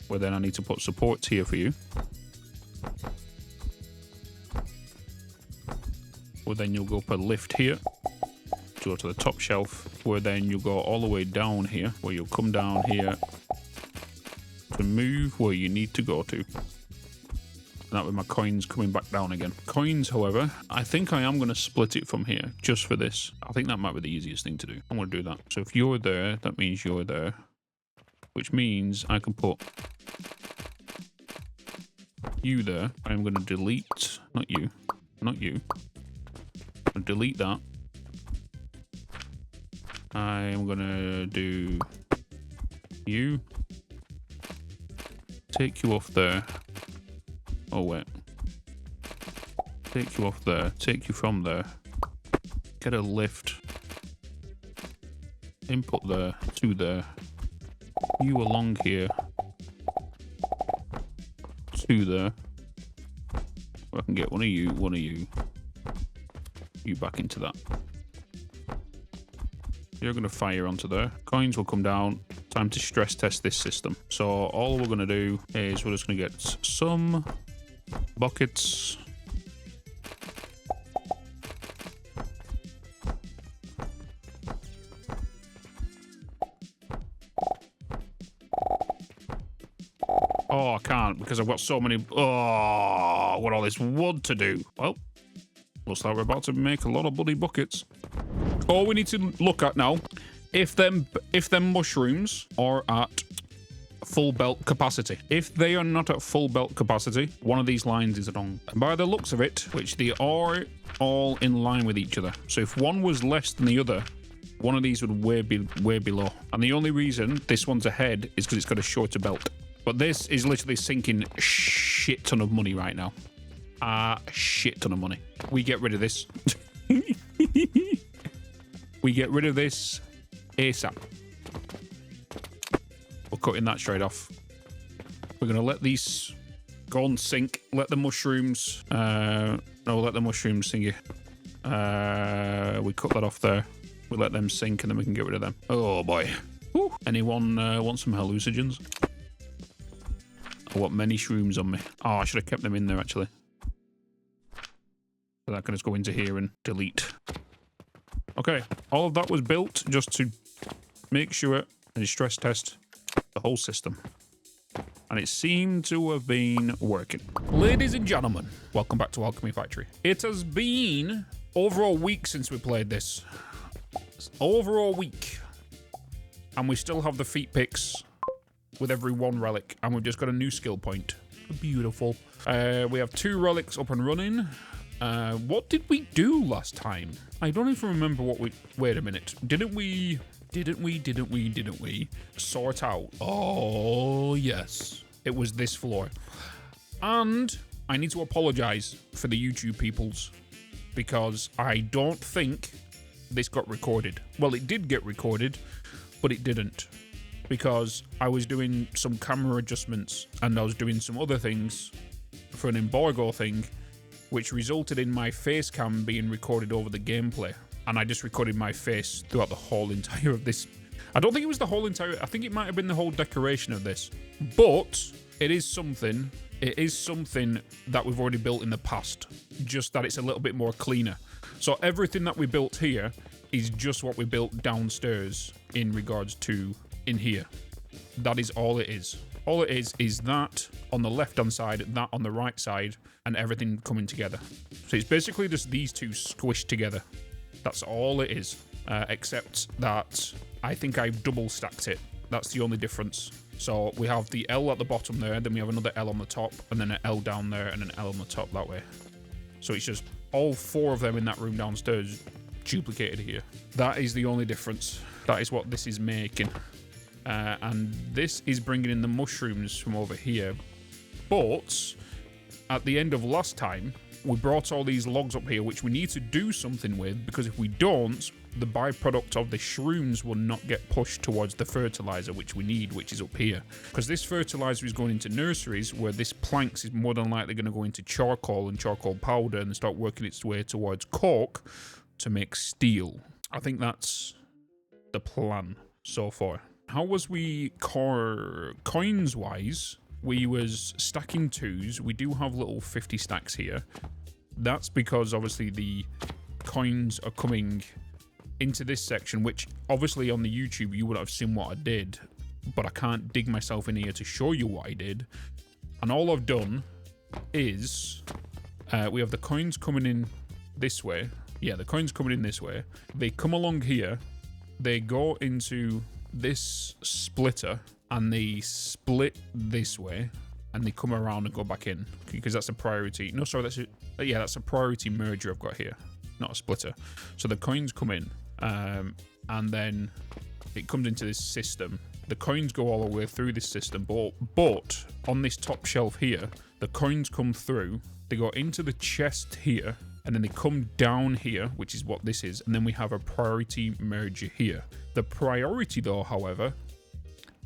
where then I need to put supports here for you. Where then you'll go up a lift here, to go to the top shelf, where then you'll go all the way down here, where you'll come down here to move where you need to go to. That with my coins coming back down again. Coins, however, I think I am going to split it from here just for this. I think that might be the easiest thing to do. I'm going to do that. So if you're there, that means you're there. Which means I can put you there. I'm going to delete, not you, I'll delete that. I'm gonna do you. Take you off there. Oh wait. Take you off there. Take you from there. Get a lift. Input there to there. You along here. To there. I can get one of you. You back into that. You're going to fire onto there. Coins will come down. Time to stress test this system. So all we're going to do is we're just going to get some buckets. Oh, I can't because I've got so many. Oh, I've got all this wood to do. Well, looks like we're about to make a lot of bloody buckets. All we need to look at now, if them mushrooms are at full belt capacity. If they are not at full belt capacity, one of these lines is wrong. And by the looks of it, which they are all in line with each other. So if one was less than the other, one of these would way below. And the only reason this one's ahead is because it's got a shorter belt. But this is literally sinking a shit ton of money right now. A shit ton of money. We get rid of this. We get rid of this ASAP. We're cutting that straight off. We're going to let these go and sink. Let the mushrooms... no, let the mushrooms sink it. We cut that off there. We let them sink and then we can get rid of them. Oh, boy. Whew. Anyone want some hallucinogens? I want many shrooms on me. Oh, I should have kept them in there, actually. So that can just go into here and delete. Okay, all of that was built just to make sure and stress test the whole system. And it seemed to have been working. Ladies and gentlemen, welcome back to Alchemy Factory. It has been over a week since we played this. Over a week. And we still have the feat picks with every one relic. And we've just got a new skill point. Beautiful. We have 2 relics up and running. What did we do last time? I don't even remember what we... Wait a minute. Didn't we sort out? Oh, yes. It was this floor. And I need to apologize for the YouTube peoples because I don't think this got recorded. Well, it did get recorded, but it didn't because I was doing some camera adjustments and I was doing some other things for an embargo thing, which resulted in my face cam being recorded over the gameplay. And I just recorded my face throughout the whole entire of this. I don't think it was the whole entire, I think it might have been the whole decoration of this. But it is something that we've already built in the past. Just that it's a little bit more cleaner. So everything that we built here is just what we built downstairs in regards to in here. That is all it is. All it is that on the left-hand side, that on the right side, and everything coming together. So it's basically just these two squished together. That's all it is. Except that I think I've double stacked it. That's the only difference. So we have the L at the bottom there, then we have another L on the top, and then an L down there, and an L on the top that way. So it's just all 4 of them in that room downstairs duplicated here. That is the only difference. That is what this is making. And this is bringing in the mushrooms from over here. But at the end of last time, we brought all these logs up here, which we need to do something with, because if we don't, the byproduct of the shrooms will not get pushed towards the fertilizer, which we need, which is up here. Because this fertilizer is going into nurseries, where this planks is more than likely going to go into charcoal and charcoal powder and start working its way towards cork to make steel. I think that's the plan so far. How was we coins-wise? We was stacking 2s. We do have little 50 stacks here. That's because obviously the coins are coming into this section, which obviously on the YouTube you would have seen what I did, but I can't dig myself in here to show you what I did. And all I've done is we have the coins coming in this way. Yeah, the coins coming in this way. They come along here. They go into this splitter and they split this way and they come around and go back in because that's a priority. No, sorry, that's a priority merger I've got here. not a splitter. So the coins come in, and then it comes into this system. The coins go all the way through this system, but on this top shelf here, the coins come through, they go into the chest here, and then they come down here, which is what this is, and then we have a priority merger here. The priority though, however,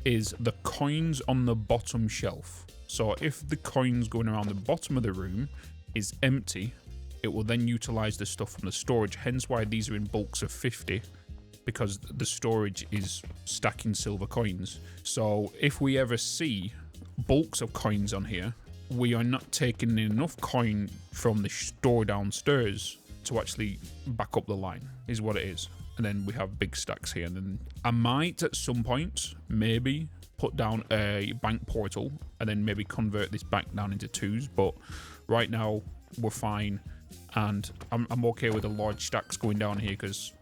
is the coins on the bottom shelf. So if the coins going around the bottom of the room is empty, it will then utilize the stuff from the storage, hence why these are in bulks of 50. Because the storage is stacking silver coins. So if we ever see bulks of coins on here, we are not taking enough coin from the store downstairs to actually back up the line, is what it is. And then we have big stacks here. And then I might at some point maybe put down a bank portal and then maybe convert this back down into 2s. But right now we're fine. And I'm okay with the large stacks going down here because,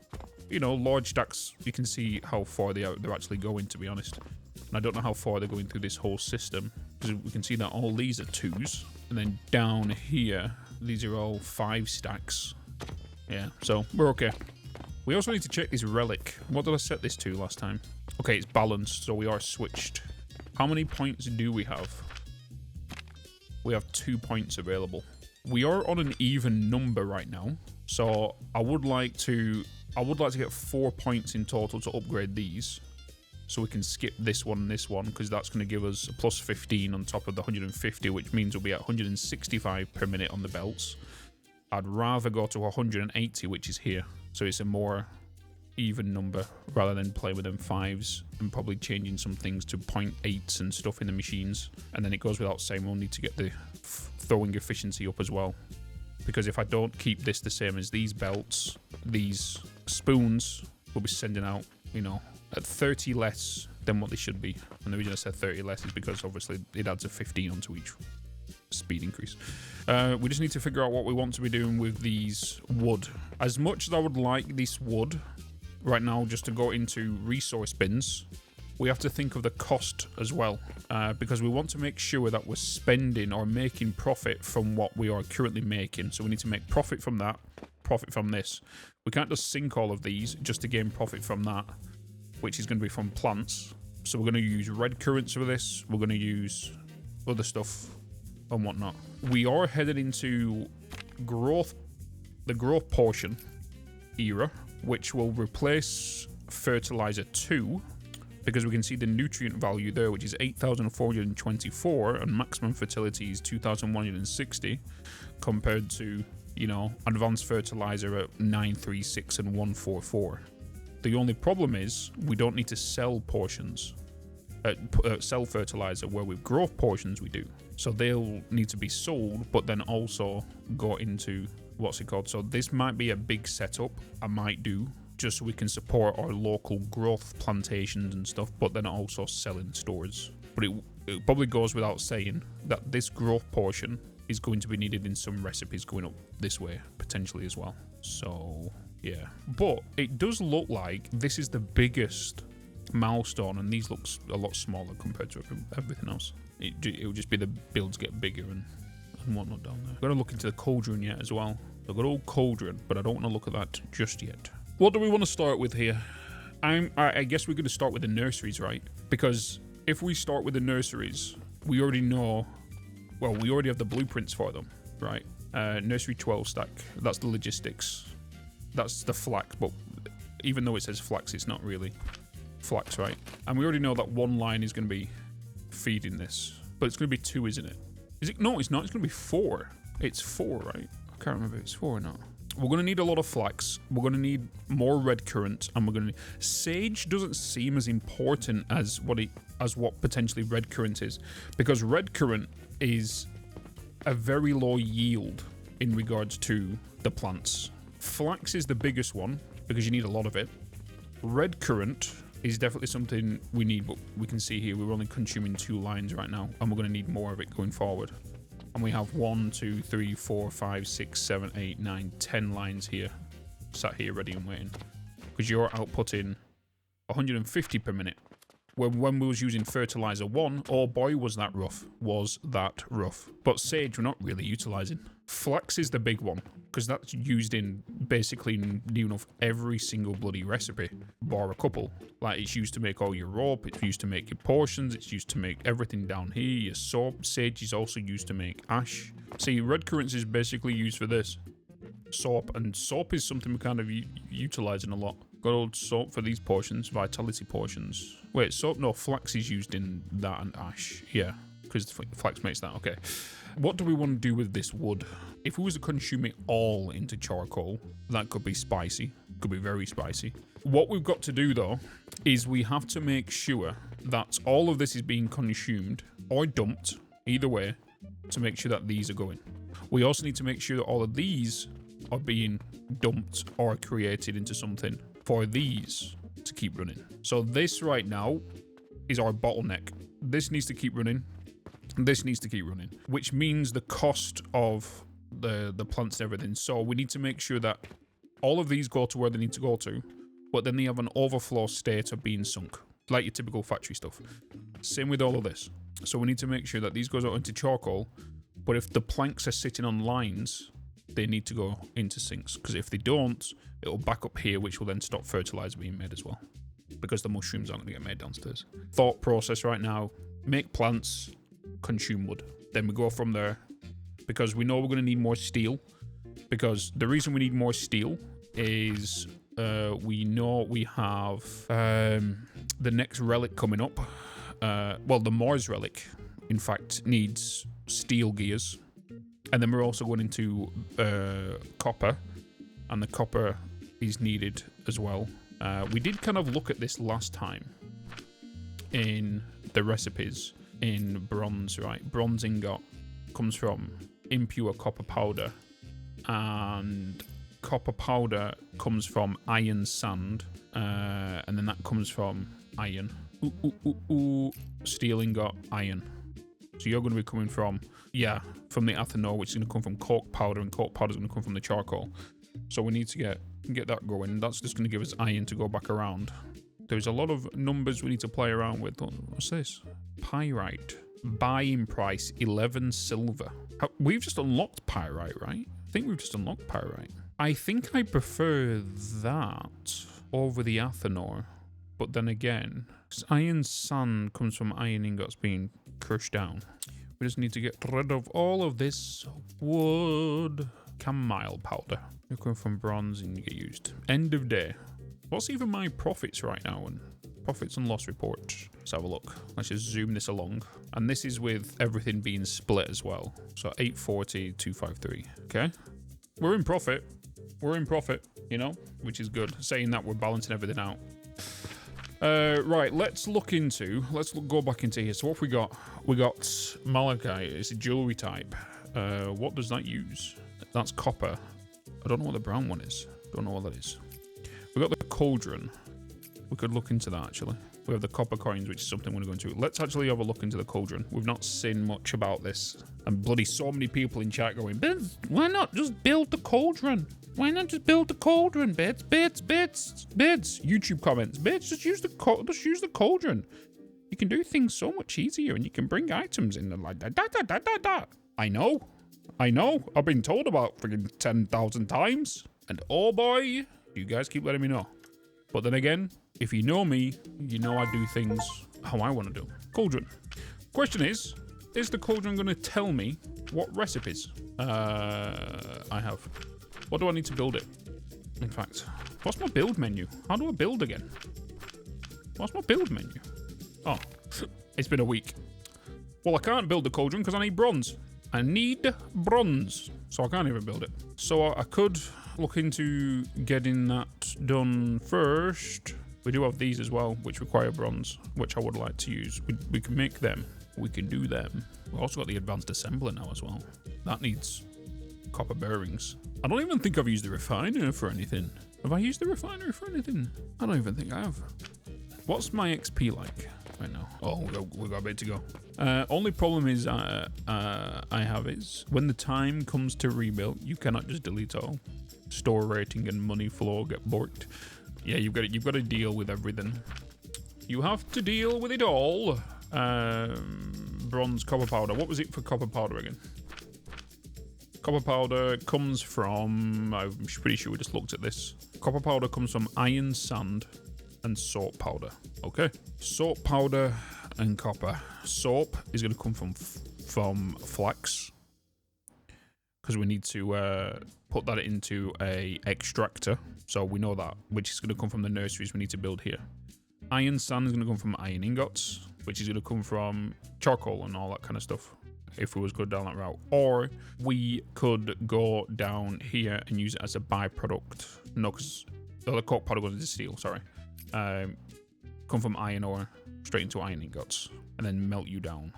you know, large stacks, you can see how far they're actually going, to be honest. And I don't know how far they're going through this whole system, because we can see that all these are 2s, and then down here, these are all 5 stacks. Yeah, so we're okay. We also need to check this relic. What did I set this to last time? Okay, it's balanced, so we are switched. How many points do we have? We have 2 points available. We are on an even number right now, so I would like to get 4 points in total to upgrade these, so we can skip this one and this one, because that's going to give us a plus 15 on top of the 150, which means we'll be at 165 per minute on the belts. I'd rather go to 180, which is here, so it's a more even number, rather than play with them 5s and probably changing some things to 0.8s and stuff in the machines. And then it goes without saying we'll need to get the throwing efficiency up as well. Because if I don't keep this the same as these belts, these spoons will be sending out, you know, at 30 less than what they should be. And the reason I said 30 less is because obviously it adds a 15 onto each speed increase. We just need to figure out what we want to be doing with these wood. As much as I would like this wood right now just to go into resource bins, we have to think of the cost as well, because we want to make sure that we're spending or making profit from what we are currently making. So we need to make profit from that, profit from this. We can't just sink all of these just to gain profit from that, which is going to be from plants. So we're going to use red currants for this. We're going to use other stuff and whatnot. We are headed into the growth portion era, which will replace fertilizer 2. Because we can see the nutrient value there, which is 8,424, and maximum fertility is 2,160, compared to, you know, advanced fertilizer at 936 and 144. The only problem is we don't need to sell portions, sell fertilizer, where with growth portions we do. So they'll need to be sold, but then also go into, what's it called? So this might be a big setup I might do, just so we can support our local growth plantations and stuff, but then also sell in stores. But it probably goes without saying that this growth portion is going to be needed in some recipes going up this way, potentially as well. So, yeah. But it does look like this is the biggest milestone, and these looks a lot smaller compared to everything else. It will just be the builds get bigger and whatnot down there. I've got to look into the cauldron yet as well. I've got old cauldron, but I don't want to look at that just yet. What do we want to start with here? I guess we're going to start with the nurseries, right? Because if we start with the nurseries, we already know, well, we already have the blueprints for them, right? Nursery 12 stack, that's the logistics. That's the flax, but even though it says flax, it's not really flax, right? And we already know that one line is going to be feeding this, but it's going to be 2, isn't it? Is it? No, it's not. It's going to be 4. It's 4, right? I can't remember if it's 4 or not. We're going to need a lot of flax. We're going to need more red currant, and we're going to need... Sage doesn't seem as important as what potentially red currant is, because red currant is a very low yield in regards to the plants. Flax is the biggest one because you need a lot of it. Red currant is definitely something we need, but we can see here we're only consuming 2 lines right now, and we're going to need more of it going forward. And we have 1, 2, 3, 4, 5, 6, 7, 8, 9, 10 lines here, sat here ready and waiting. Because you're outputting 150 per minute. When we was using fertilizer 1, oh boy was that rough. Was that rough. But sage we're not really utilizing. Flax is the big one, because that's used in basically near enough every single bloody recipe, bar a couple. Like, it's used to make all your rope, it's used to make your potions, it's used to make everything down here, your soap. Sage is also used to make ash. See, red currants is basically used for this. Soap, and soap is something we're kind of utilizing a lot. Got old soap for these potions, vitality potions. Wait, soap? No, flax is used in that and ash. Yeah, because flax makes that. Okay. What do we want to do with this wood? If we was to consume it all into charcoal, that could be spicy. Could be very spicy. What we've got to do, though, is we have to make sure that all of this is being consumed or dumped, either way, to make sure that these are going. We also need to make sure that all of these are being dumped or created into something for these to keep running. So this right now is our bottleneck. This needs to keep running. This needs to keep running, which means the cost of the plants and everything. So we need to make sure that all of these go to where they need to go to, but then they have an overflow state of being sunk, like your typical factory stuff. Same with all of this. So we need to make sure that these goes out into charcoal, but if the planks are sitting on lines, they need to go into sinks, because if they don't, it'll back up here, which will then stop fertilizer being made as well, because the mushrooms aren't going to get made downstairs. Thought process right now: make plants, consume wood. Then we go from there, because we know we're going to need more steel. Because the reason we need more steel is we know we have the next relic coming up. Well, the Mars relic, in fact, needs steel gears. And then we're also going into copper, and the copper is needed as well. We did kind of look at this last time in the recipes in bronze, right? Bronze ingot comes from impure copper powder, and copper powder comes from iron sand, and then that comes from iron. Steel ingot, iron. So you're going to be coming from, from the athanor, which is going to come from coke powder, and coke powder is going to come from the charcoal. So we need to get that going. That's just going to give us iron to go back around. There's a lot of numbers we need to play around with. What's this? Pyrite. Buying price 11 silver. We've just unlocked pyrite, right? I think we've just unlocked pyrite. I think I prefer that over the athanor. But then again, iron sand comes from iron ingots being crushed down. We just need to get rid of all of this wood. Camille powder. You come from bronze and you get used. End of day. What's even my profits right now? And profits and loss report. Let's have a look. Let's just zoom this along. And this is with everything being split as well. So 840, 253. Okay. We're in profit. We're in profit, you know, which is good. Saying that, we're balancing everything out. Right, let's go back into here. So what have we got? We got malachite. It's a jewelry type. What does that use? That's copper. I don't know what the brown one is. Don't know what that is. We got the cauldron. We could look into that, actually. We have the copper coins, which is something we're going to go into. Let's actually have a look into the cauldron. We've not seen much about this. And bloody so many people in chat going, Bitz, why not just build the cauldron? Why not just build the cauldron, Bitz? YouTube comments, Bitz, just use the cauldron. You can do things so much easier, and you can bring items in and like that. I know. I've been told about freaking 10,000 times. And oh boy, you guys keep letting me know. But then again, if you know me, you know I do things how I want to do. Cauldron. Question is the cauldron going to tell me what recipes I have? What do I need to build it? In fact, what's my build menu? How do I build again? What's my build menu? Oh, it's been a week. Well, I can't build the cauldron because I need bronze. I need bronze, so I can't even build it. So I could look into getting that done first. We do have these as well, which require bronze, which I would like to use. We can make them. We can do them. We've also got the advanced assembler now as well. That needs copper bearings. I don't even think I've used the refiner for anything. Have I used the refiner for anything? I don't even think I have. What's my XP like right now? Oh, we've got a bit to go. Only problem is I have is when the time comes to rebuild, you cannot just delete all. Store rating and money flow get borked. Yeah, you've got to deal with everything. You have to deal with it all. Bronze, copper powder. What was it for copper powder again? Copper powder comes from, I'm pretty sure we just looked at this. Copper powder comes from iron, sand, and soap powder. Okay. Soap powder and copper. Soap is going to come from flax, because we need to put that into a extractor. So we know that, which is going to come from the nurseries we need to build here. Iron sand is going to come from iron ingots, which is going to come from charcoal and all that kind of stuff, if we was go down that route. Or we could go down here and use it as a byproduct. No, because the coke powder goes into steel, sorry. Come from iron ore straight into iron ingots and then melt you down.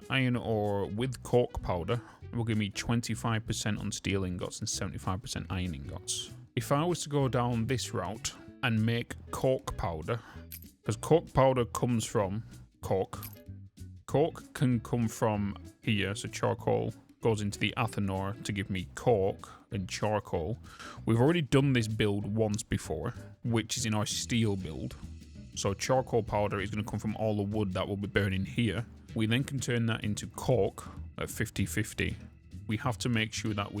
Iron ore with cork powder will give me 25% on steel ingots and 75% iron ingots. If I was to go down this route and make cork powder, because cork powder comes from cork. Cork can come from here, so charcoal goes into the athanor to give me cork and charcoal. We've already done this build once before, which is in our steel build. So charcoal powder is going to come from all the wood that will be burning here. We then can turn that into cork at 50-50. We have to make sure that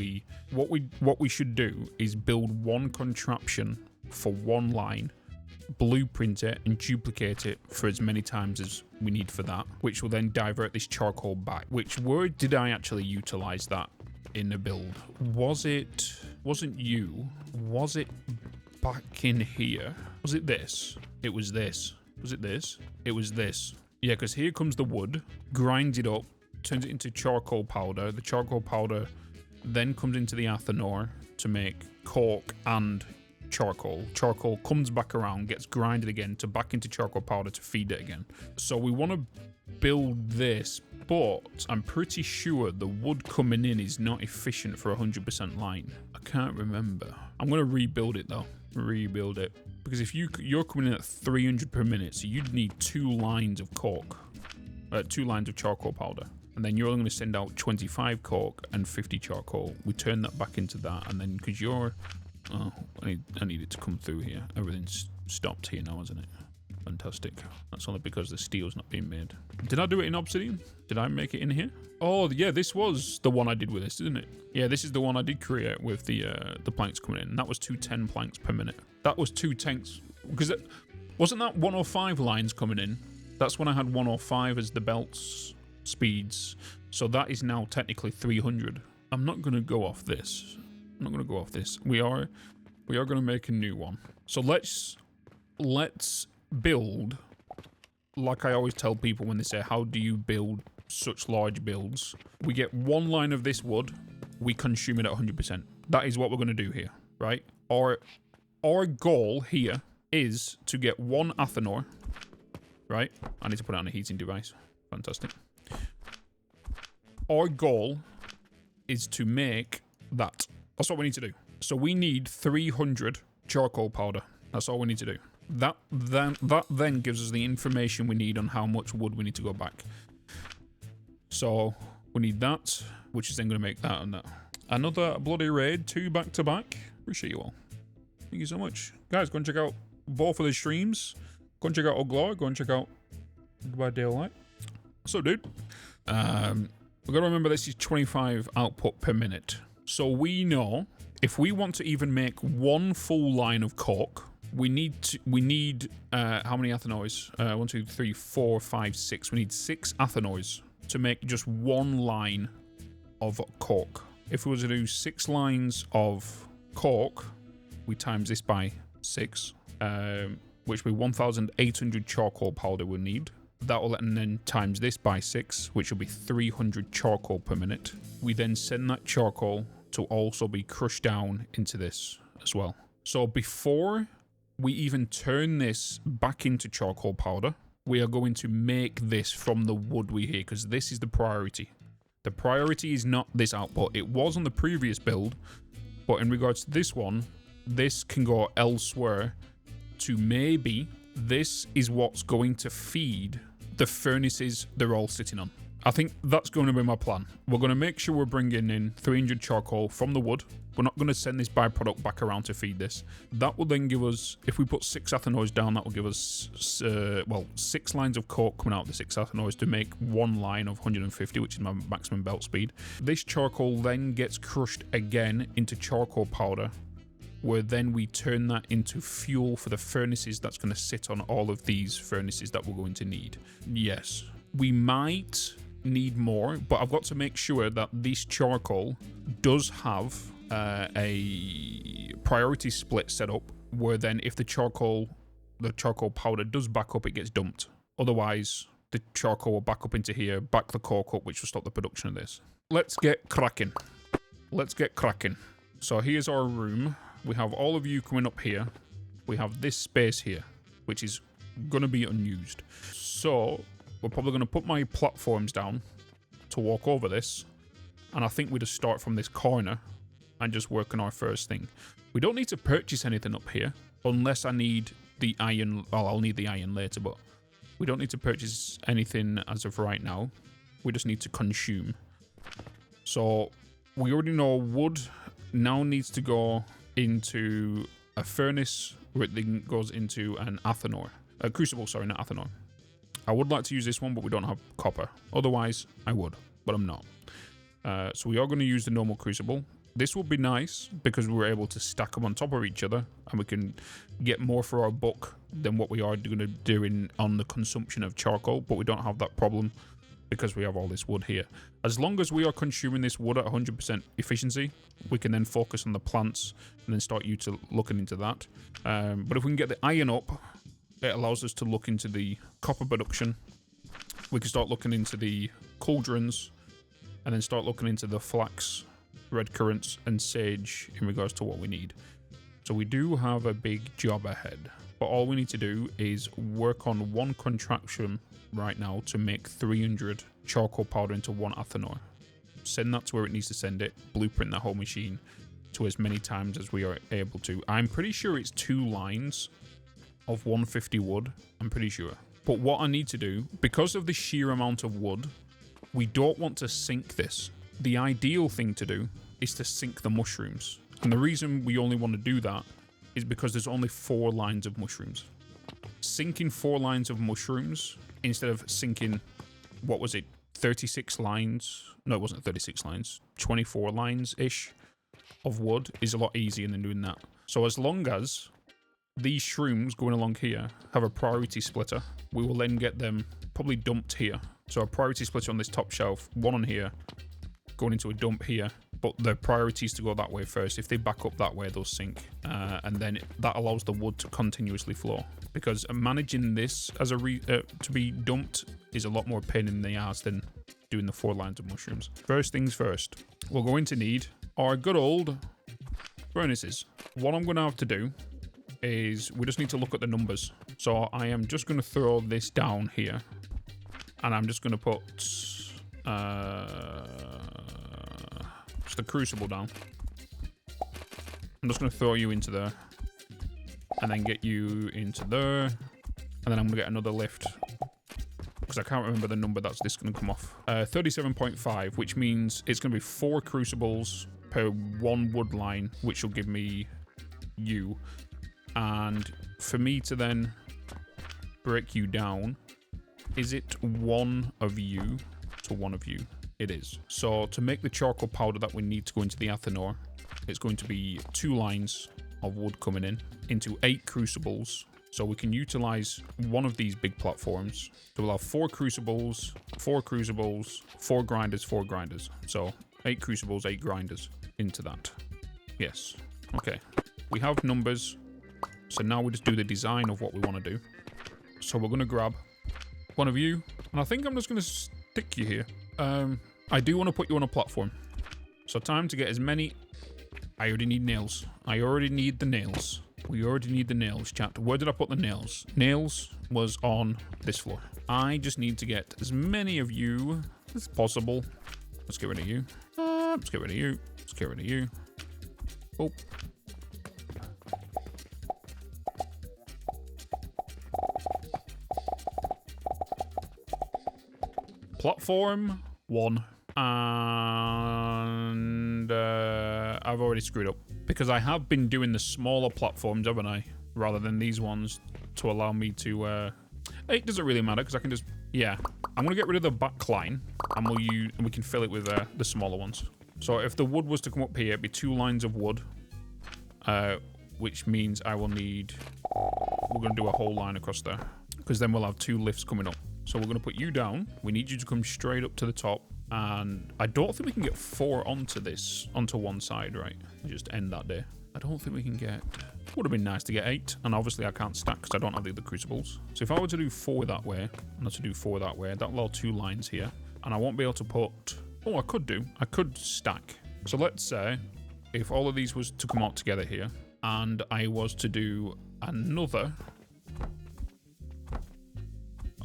what we should do is build one contraption for one line, blueprint it and duplicate it for as many times as we need for that, which will then divert this charcoal back. Which word did I actually utilize that in the build? Was it back in here? Was it this? It was this. Was it this? It was this. Yeah, because here comes the wood, grinds it up, turns it into charcoal powder. The charcoal powder then comes into the athanor to make cork and charcoal. Charcoal comes back around, gets grinded again to back into charcoal powder to feed it again. So we want to build this, but I'm pretty sure the wood coming in is not efficient for 100% line. I can't remember. I'm going to rebuild it though. Rebuild it. Because if you're coming in at 300 per minute, so you'd need 2 lines of cork. 2 lines of charcoal powder. And then you're only going to send out 25 cork and 50 charcoal. We turn that back into that, and then because you're... Oh, I need it to come through here. Everything's stopped here now, isn't it? Fantastic. That's only because the steel's not being made. Did I do it in obsidian? Did I make it in here? Oh, yeah, this was the one I did with this, isn't it? Yeah, this is the one I did create with the planks coming in. That was 210 planks per minute. That was 2 tanks. Because wasn't that 105 lines coming in? That's when I had 105 as the belts speeds. So that is now technically 300. I'm not going to go off this. I'm not going to go off this. We are going to make a new one. So let's build, like I always tell people when they say, how do you build such large builds? We get 1 line of this wood, we consume it at 100%. That is what we're going to do here, right? Our goal here is to get 1 athanor, right? I need to put it on a heating device. Fantastic. Our goal is to make that. That's what we need to do. So we need 300 charcoal powder. That's all we need to do. That then gives us the information we need on how much wood we need to go back. So we need that, which is then going to make that and that. Another bloody raid, 2 back to back. Appreciate you all. Thank you so much. Guys, go and check out both of the streams. Go and check out Oglar. Go and check out Goodbye Daylight. So, dude, we've got to remember this is 25 output per minute. So we know if we want to even make 1 full line of cork, we need how many athanois? 1, 2, 3, 4, 5, 6. We need 6 athanois to make just 1 line of cork. If we were to do 6 lines of cork, we times this by 6, which will be 1,800 charcoal powder we'll need. That will then times this by 6, which will be 300 charcoal per minute. We then send that charcoal to also be crushed down into this as well. So before we even turn this back into charcoal powder, we are going to make this from the wood we hear, because this is the priority. The priority is not this output. It was on the previous build, but in regards to this one, this can go elsewhere to maybe this is what's going to feed the furnaces they're all sitting on. I think that's going to be my plan. We're going to make sure we're bringing in 300 charcoal from the wood. We're not going to send this byproduct back around to feed this. That will then give us, if we put 6 ethanoids down, that will give us, 6 lines of coke coming out of the 6 ethanoids to make 1 line of 150, which is my maximum belt speed. This charcoal then gets crushed again into charcoal powder, where then we turn that into fuel for the furnaces that's going to sit on all of these furnaces that we're going to need. Yes, we might need more, but I've got to make sure that this charcoal does have a priority split set up, where then if the charcoal powder does back up, it gets dumped. Otherwise, the charcoal will back up into here, back the coke up, which will stop the production of this. Let's get cracking. Let's get cracking. So here's our room. We have all of you coming up here. We have this space here, which is going to be unused. So we're probably going to put my platforms down to walk over this. And I think we just start from this corner and just work on our first thing. We don't need to purchase anything up here unless I need the iron. Well, I'll need the iron later, but we don't need to purchase anything as of right now. We just need to consume. So we already know wood now needs to go into a furnace where it then goes into an athanor. A crucible, sorry, not athanor. I would like to use this one, but we don't have copper. Otherwise, I would, but I'm not. So we are going to use the normal crucible. This will be nice because we're able to stack them on top of each other, and we can get more for our buck than what we are going to do on the consumption of charcoal, but we don't have that problem because we have all this wood here. As long as we are consuming this wood at 100% efficiency, we can then focus on the plants and then start looking into that. But if we can get the iron up, it allows us to look into the copper production. We can start looking into the cauldrons and then start looking into the flax, red currants, and sage in regards to what we need. So we do have a big job ahead. But all we need to do is work on one contraption right now to make 300 charcoal powder into 1 athanor. Send that to where it needs to send it, blueprint the whole machine to as many times as we are able to. I'm pretty sure it's 2 lines of 150 wood, I'm pretty sure. But what I need to do, because of the sheer amount of wood, we don't want to sink this. The ideal thing to do is to sink the mushrooms. And the reason we only want to do that is because there's only 4 lines of mushrooms. Sinking 4 lines of mushrooms instead of sinking, what was it, 36 lines? No, it wasn't 36 lines. 24 lines-ish of wood is a lot easier than doing that. So as long as these shrooms going along here have a priority splitter, we will then get them probably dumped here. So a priority splitter on this top shelf, 1 on here, going into a dump here, but the priority is to go that way first. If they back up that way, they'll sink, and then that allows the wood to continuously flow. Because managing this as to be dumped is a lot more pain in the ass than doing the 4 lines of mushrooms. First things first, we're going to need our good old furnaces. What I'm going to have to do is we just need to look at the numbers. So I am just going to throw this down here, and I'm just going to put just the crucible down. I'm just going to throw you into there, and then get you into there, and then I'm going to get another lift because I can't remember the number that's this going to come off. 37.5, which means it's going to be 4 crucibles per 1 wood line, which will give me you. And for me to then break you down, is it 1 of you to 1 of you? It is. So to make the charcoal powder that we need to go into the athanor, it's going to be 2 lines of wood coming in into 8 crucibles. So we can utilize one of these big platforms. So we'll have 4 crucibles, 4 crucibles, 4 grinders, 4 grinders. So 8 crucibles, 8 grinders into that. Yes. Okay. We have numbers. So now we just do the design of what we want to do. So we're going to grab 1 of you, and I think I'm just going to stick you here. I do want to put you on a platform. So time to get as many... I already need nails. I already need the nails. We already need the nails, chat. Where did I put the nails? Nails was on this floor. I just need to get as many of you as possible. Let's get rid of you. Let's get rid of you. Let's get rid of you. Oh. Platform 1. And I've already screwed up. Because I have been doing the smaller platforms, haven't I? Rather than these ones to allow me to... It doesn't really matter because I can just... Yeah. I'm going to get rid of the back line and we can fill it with the smaller ones. So if the wood was to come up here, it'd be 2 lines of wood. Which means I will need... We're going to do a whole line across there. Because then we'll have 2 lifts coming up. So we're going to put you down. We need you to come straight up to the top. And I don't think we can get 4 onto one side, right? Just end that day. I don't think we can get... Would have been nice to get 8. And obviously I can't stack because I don't have the other crucibles. So if I were to do 4 that way, and to do 4 that way, that'll allow 2 lines here. And I won't be able to put... Oh, I could do. I could stack. So let's say if all of these was to come out together here, and I was to do another...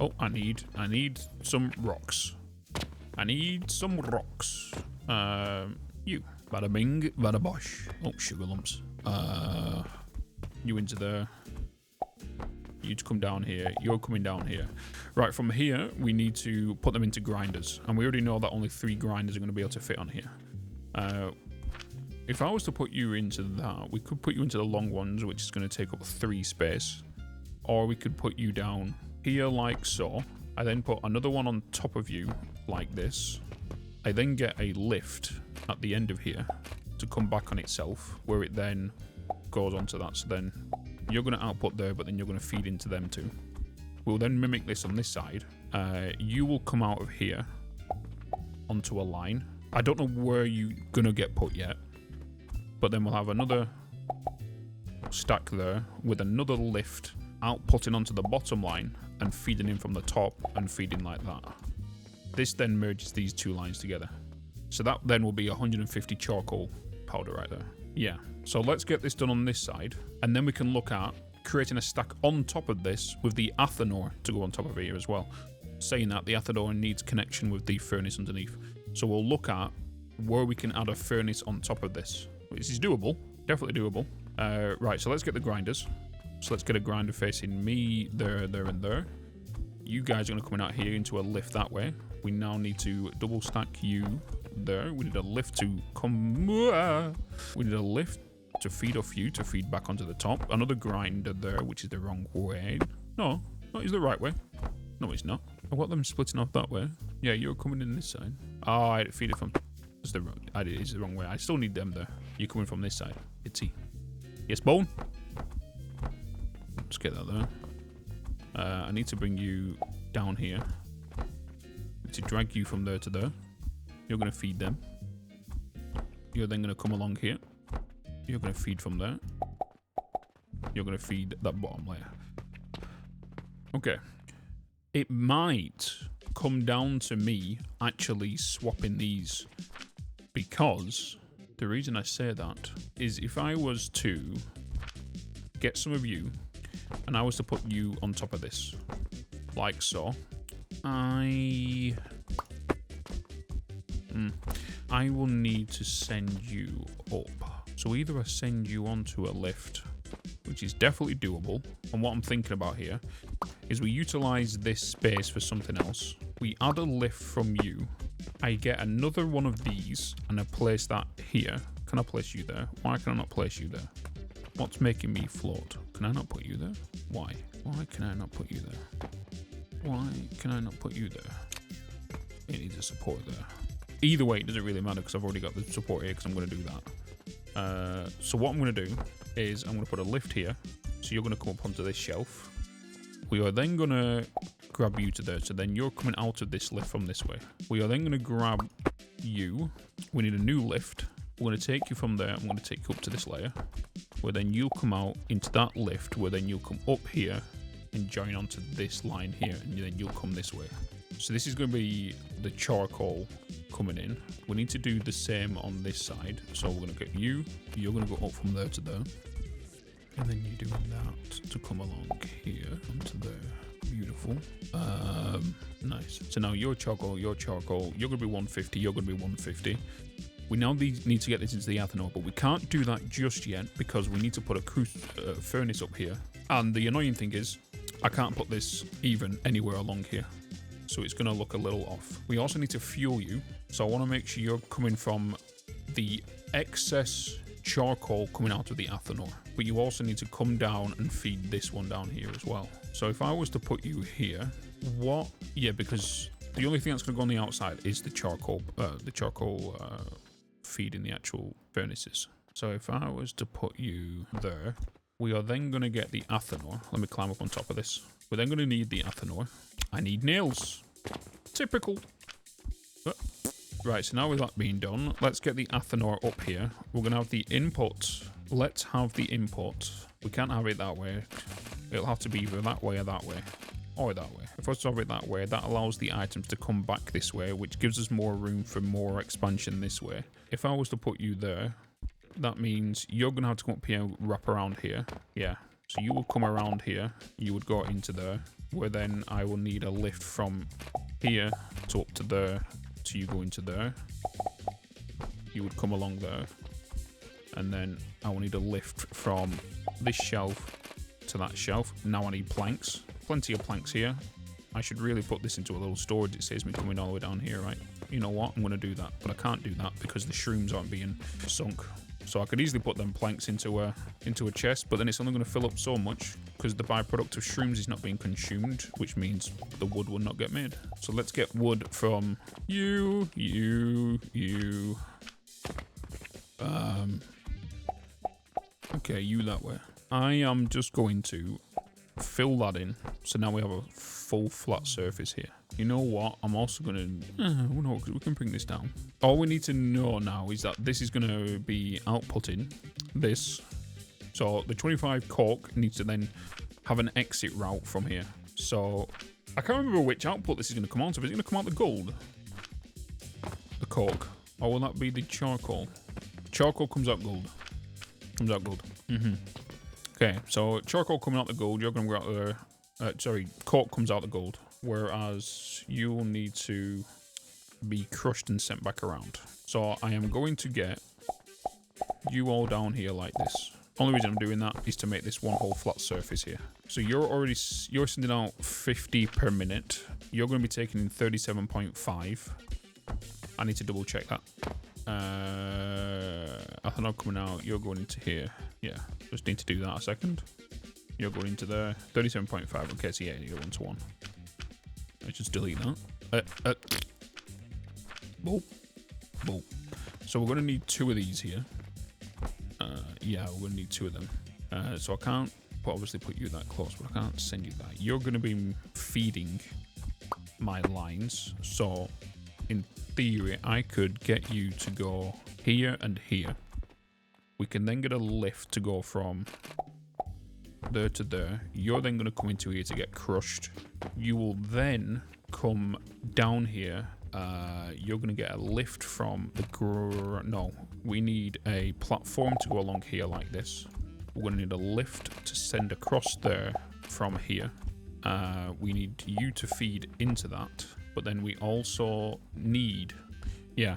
Oh, I need some rocks. I need some rocks. You. Bada bing, bada bosh. Oh, sugar lumps. You into there. You to come down here. You're coming down here. Right, from here, we need to put them into grinders. And we already know that only 3 grinders are going to be able to fit on here. If I was to put you into that, we could put you into the long ones, which is going to take up 3 space. Or we could put you down here like so. I then put another one on top of you like this. I then get a lift at the end of here to come back on itself, where it then goes onto that. So then you're going to output there, but then you're going to feed into them too. We'll then mimic this on this side. You will come out of here onto a line. I don't know where you're going to get put yet, but then we'll have another stack there with another lift outputting onto the bottom line and feeding in from the top and feeding like that. This then merges these 2 lines together. So that then will be 150 charcoal powder right there. Yeah, so let's get this done on this side, and then we can look at creating a stack on top of this with the Athanor to go on top of here as well. Saying that, the Athanor needs connection with the furnace underneath. So we'll look at where we can add a furnace on top of this. This is doable, definitely doable. Right, so let's get the grinders. So let's get a grinder facing me, there, there, and there. You guys are going to come out here into a lift that way. We now need to double stack you there. We need a lift to come... We need a lift to feed off you, to feed back onto the top. Another grinder there, which is the wrong way. No, it's the right way. No, it's not. I've got them splitting off that way. Yeah, you're coming in this side. Oh, I feed it from... It's the wrong way. I still need them there. You're coming from this side. Itsy. Yes, Bone? Let's get that there. I need to bring you down here. I need to drag you from there to there. You're going to feed them. You're then going to come along here. You're going to feed from there. You're going to feed that bottom layer. Okay. It might come down to me actually swapping these, because the reason I say that is if I was to get some of you and I was to put you on top of this, like so, I will need to send you up. So either I send you onto a lift, which is definitely doable, and what I'm thinking about here is we utilize this space for something else. We add a lift from you. I get another one of these and I place that here. Can I place you there? Why can I not place you there? What's making me float? Can I not put you there? Why? Why can I not put you there? Why can I not put you there? It needs a support there. Either way, it doesn't really matter because I've already got the support here because I'm going to do that. So what I'm going to do is I'm going to put a lift here. So you're going to come up onto this shelf. We are then going to grab you to there. So then you're coming out of this lift from this way. We are then going to grab you. We need a new lift. We're going to take you from there. I'm going to take you up to this layer. Where then you'll come out into that lift. Where then you'll come up here and join onto this line here. And then you'll come this way. So this is going to be the charcoal coming in. We need to do the same on this side. So we're going to get you. You're going to go up from there to there. And then you're doing that to come along here onto there. Beautiful. Nice. So now your charcoal. You're going to be 150. You're going to be 150. We now need to get this into the Athanor, but we can't do that just yet because we need to put a furnace up here. And the annoying thing is, I can't put this even anywhere along here. So it's going to look a little off. We also need to fuel you. So I want to make sure you're coming from the excess charcoal coming out of the Athanor, but you also need to come down and feed this one down here as well. So if I was to put you here, because the only thing that's going to go on the outside is the charcoal feed in the actual furnaces. So if I was to put you there, we are then going to get the Athanor. Let me climb up on top of this. We're then going to need the Athanor. I need nails. Typical. Right, so now with that being done, let's get the Athanor up here. We're going to have the input. Let's have the input. We can't have it that way. It'll have to be either that way or that way. Or that way. If I was to have it that way, that allows the items to come back this way, which gives us more room for more expansion this way. If I was to put you there, that means you're going to have to come up here and wrap around here. Yeah. So you will come around here. You would go into there, where then I will need a lift from here to up to there, to you go into there. You would come along there. And then I will need a lift from this shelf to that shelf. Now I need planks. Plenty of planks here. I should really put this into a little storage. It saves me coming all the way down here, right? You know what? I'm going to do that. But I can't do that because the shrooms aren't being sunk. So I could easily put them planks into a chest, but then it's only going to fill up so much because the byproduct of shrooms is not being consumed, which means the wood will not get made. So let's get wood from you. Okay, you that way. I am just going to fill that in. So now we have a full flat surface here. You know what? I'm also going to... we can bring this down. All we need to know now is that this is going to be outputting this. So the 25 cork needs to then have an exit route from here. So I can't remember which output this is going to come out of. Is it going to come out the gold? The cork. Or will that be the charcoal? Charcoal comes out gold. Comes out gold. Okay, so charcoal coming out the gold. You're going to go out there. Cork comes out the gold. Whereas you will need to be crushed and sent back around. So I am going to get you all down here like this. Only reason I'm doing that is to make this one whole flat surface here. So you're sending out 50 per minute. You're going to be taking in 37.5. I need to double check that. I think I'm coming out. You're going into here. Yeah, just need to do that a second. You're going into there. 37.5. Okay, so yeah, you're 1 to 1. Let's just delete that. Boop. Boop. So we're going to need 2 of these here. Yeah, we're going to need 2 of them. So I can't obviously put you that close, but I can't send you that. You're going to be feeding my lines. So in theory, I could get you to go here and here. We can then get a lift to go from there to there. You're then going to come into here to get crushed. You will then come down here. You're going to get a lift from the... No, we need a platform to go along here like this. We're going to need a lift to send across there from here. We need you to feed into that. But then we also need... Yeah.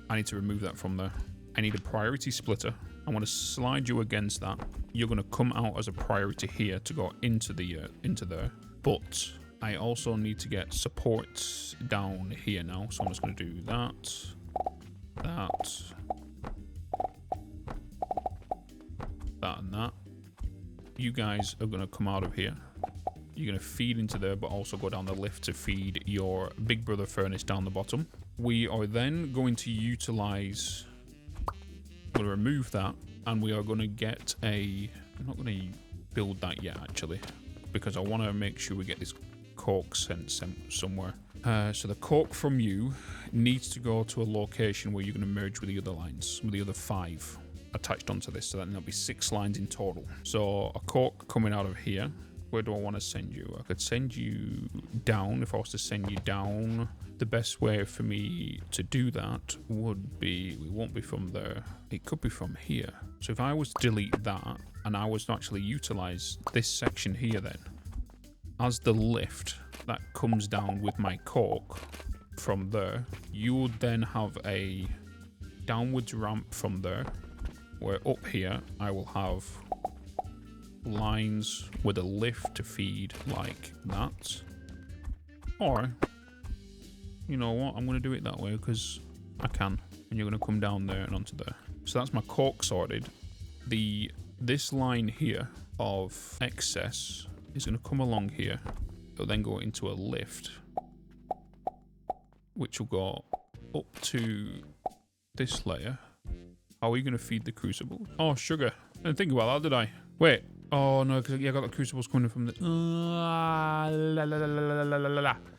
I need to remove that from there. I need a priority splitter. I want to slide you against that. You're going to come out as a priority here to go into there. But I also need to get supports down here now. So I'm just going to do that. That and that. You guys are going to come out of here. You're going to feed into there, but also go down the lift to feed your big brother furnace down the bottom. We are then going to utilize... I'm going to remove that, and we are going to get a... I'm not going to build that yet, actually, because I want to make sure we get this cork sent somewhere. So the cork from you needs to go to a location where you're going to merge with the other lines, with the other 5 attached onto this, so then there'll be 6 lines in total. So a cork coming out of here. Where do I want to send you? I could send you down. If I was to send you down, the best way for me to do that would be, we won't be from there. It could be from here. So if I was to delete that and I was to actually utilize this section here then, as the lift that comes down with my cork from there, you would then have a downwards ramp from there, where up here I will have lines with a lift to feed like that. Or, you know what, I'm going to do it that way because I can. and you're going to come down there and onto there. So that's my cork sorted. This line here of excess is going to come along here. It'll then go into a lift, which will go up to this layer. How are you going to feed the crucible? Oh, sugar. I didn't think about that, did I? Wait. Oh, no, because I got the crucibles coming from the...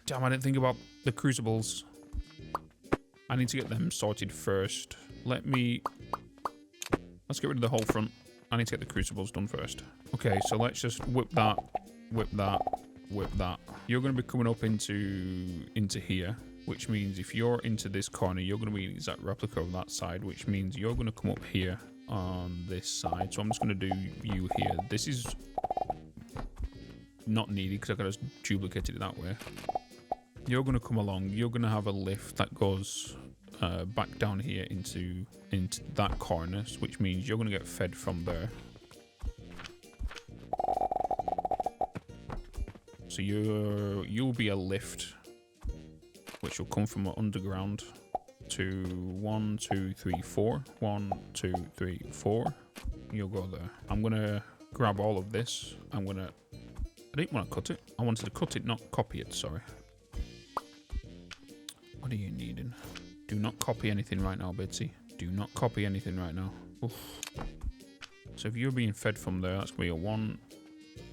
Damn, I didn't think about the crucibles. I need to get them sorted first. Let's get rid of the whole front. I need to get the crucibles done first. Okay, so let's just whip that, whip that, whip that. You're going to be coming up into here, which means if you're into this corner, you're going to be an exact replica of that side, which means you're going to come up here on this side. So I'm just going to do you here. This is not needed because I could have duplicated it that way. You're going to come along. You're going to have a lift that goes back down here into that corner, which means you're going to get fed from there. So you'll be a lift, which will come from underground to 1, 2, 3, 4. 1, 2, 3, 4. You'll go there. I'm going to grab all of this. I didn't want to cut it. I wanted to cut it, not copy it, sorry. What are you needing? Do not copy anything right now, Bitsy. Do not copy anything right now. Oof. So if you're being fed from there, that's going to be a 1,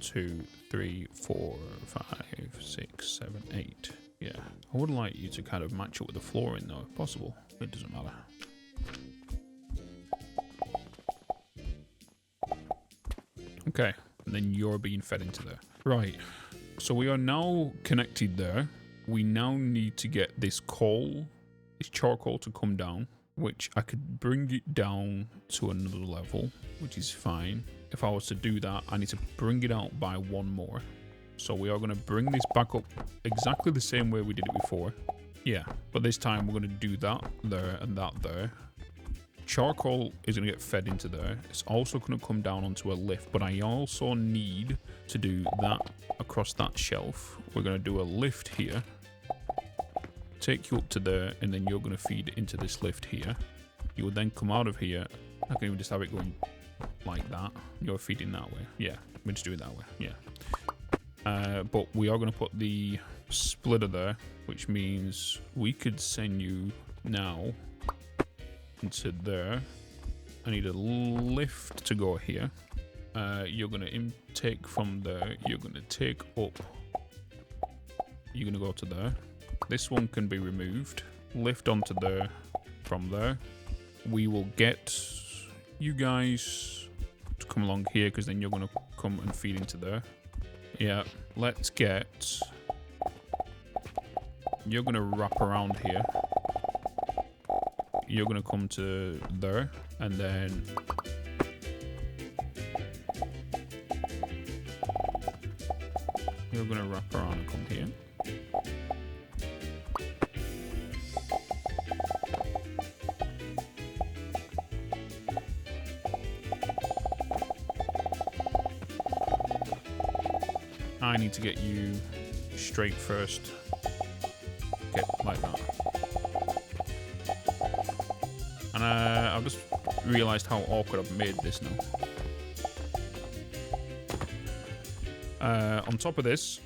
2, 3, 4, 5, 6, 7, 8. Yeah. I would like you to kind of match it with the flooring though, if possible. It doesn't matter. Okay. And then you're being fed into there. Right. So we are now connected there. We now need to get this charcoal to come down, which I could bring it down to another level, which is fine. If I was to do that, I need to bring it out by 1 more. So we are going to bring this back up exactly the same way we did it before. Yeah, but this time we're going to do that there and that there. Charcoal is going to get fed into there. It's also going to come down onto a lift, but I also need to do that across that shelf. We're going to do a lift here. Take you up to there, and then you're going to feed into this lift here. You will then come out of here. I can even just have it going like that. You're feeding that way. Yeah, we'll just do it that way. Yeah. But we are going to put the splitter there, which means we could send you now into there. I need a lift to go here. You're going to intake from there. You're going to take up. You're going to go to there. This one can be removed. Lift onto there from there. We will get you guys to come along here because then you're going to come and feed into there. Yeah, let's get... You're going to wrap around here. You're going to come to there and then... You're going to wrap around and come here. I need to get you straight first. Get like that. And I've just realised how awkward I've made this now. On top of this,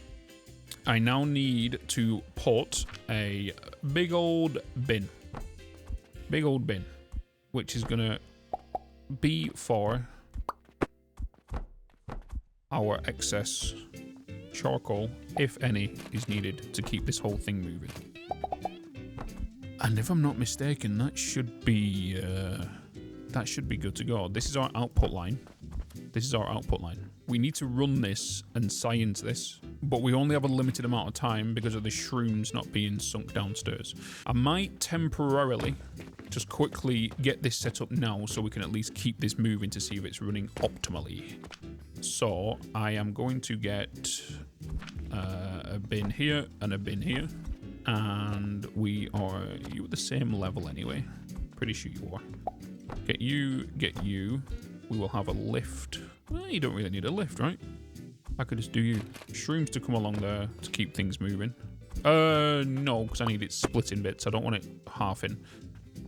I now need to put a big old bin. Big old bin. Which is going to be for our excess charcoal, if any, is needed to keep this whole thing moving. And if I'm not mistaken, that should be good to go. This is our output line. This is our output line. We need to run this and science this, but we only have a limited amount of time because of the shrooms not being sunk downstairs. I might temporarily just quickly get this set up now so we can at least keep this moving to see if it's running optimally. So I am going to get a bin here and a bin here, and you at the same level anyway. Pretty sure you are. Get you. We will have a lift. Well, you don't really need a lift, right? I could just do you. Shrooms to come along there to keep things moving. No, because I need it split in bits. I don't want it half in.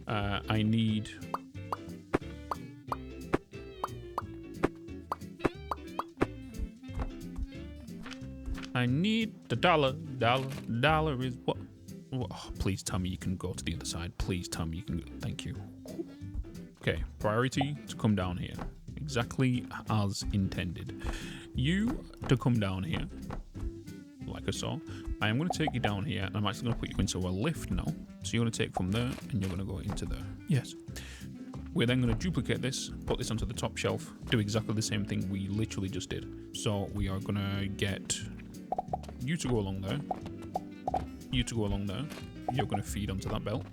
I need... the dollar is what? Oh, please tell me you can go to the other side. Please tell me you can go. Thank you. Okay, priority to come down here. Exactly as intended. You to come down here, like I saw. I am going to take you down here, and I'm actually going to put you into a lift now. So you're going to take from there, and you're going to go into there. Yes. We're then going to duplicate this, put this onto the top shelf, do exactly the same thing we literally just did. So we are going to get you to go along there, you to go along there. You're going to feed onto that belt.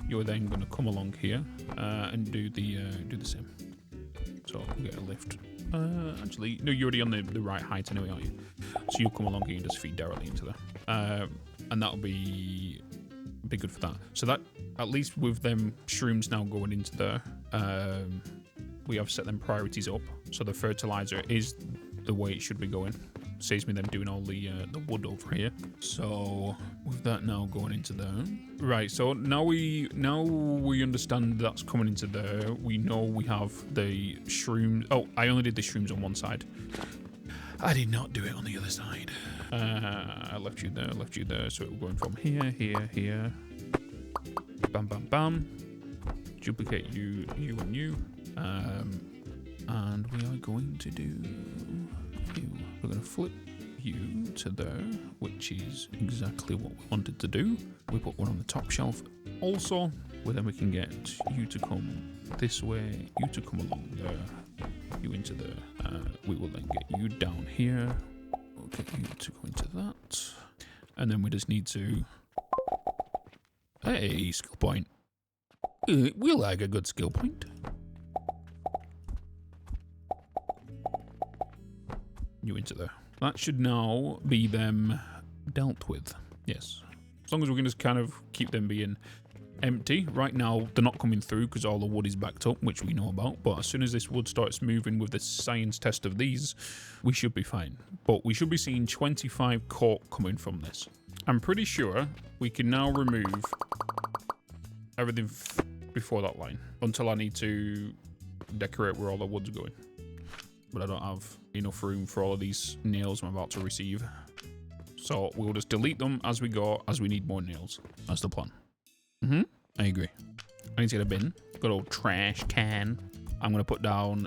You're then going to come along here and do the same. So we'll get a lift. Actually, no, you're already on the right height anyway, aren't you? So you'll come along here and just feed directly into there. And that'll be good for that. So that, at least with them shrooms now going into there, we have set them priorities up. So the fertilizer is the way it should be going. Saves me them doing all the wood over here. So with that now going into there, right? So now we understand that's coming into there. We know we have the shrooms. Oh, I only did the shrooms on one side. I did not do it on the other side. I left you there. So we're going from here, here. Bam, bam, bam. Duplicate you, and you. And we are going to do you. We're going to flip you to there, which is exactly what we wanted to do. We put one on the top shelf. Also, well, then we can get you to come this way, you to come along there, you into there. We will then get you down here. We'll get you to go into that. And then we just need to... Hey, skill point. We like a good skill point. You into there. That should now be them dealt with. Yes. As long as we can just kind of keep them being empty. Right now, they're not coming through because all the wood is backed up, which we know about. But as soon as this wood starts moving with the science test of these, we should be fine. But we should be seeing 25 cork coming from this. I'm pretty sure we can now remove everything before that line until I need to decorate where all the wood's going. But I don't have enough room for all of these nails I'm about to receive. So we'll just delete them as we go, as we need more nails. That's the plan. I agree. I need to get a bin. Good old trash can. I'm going to put down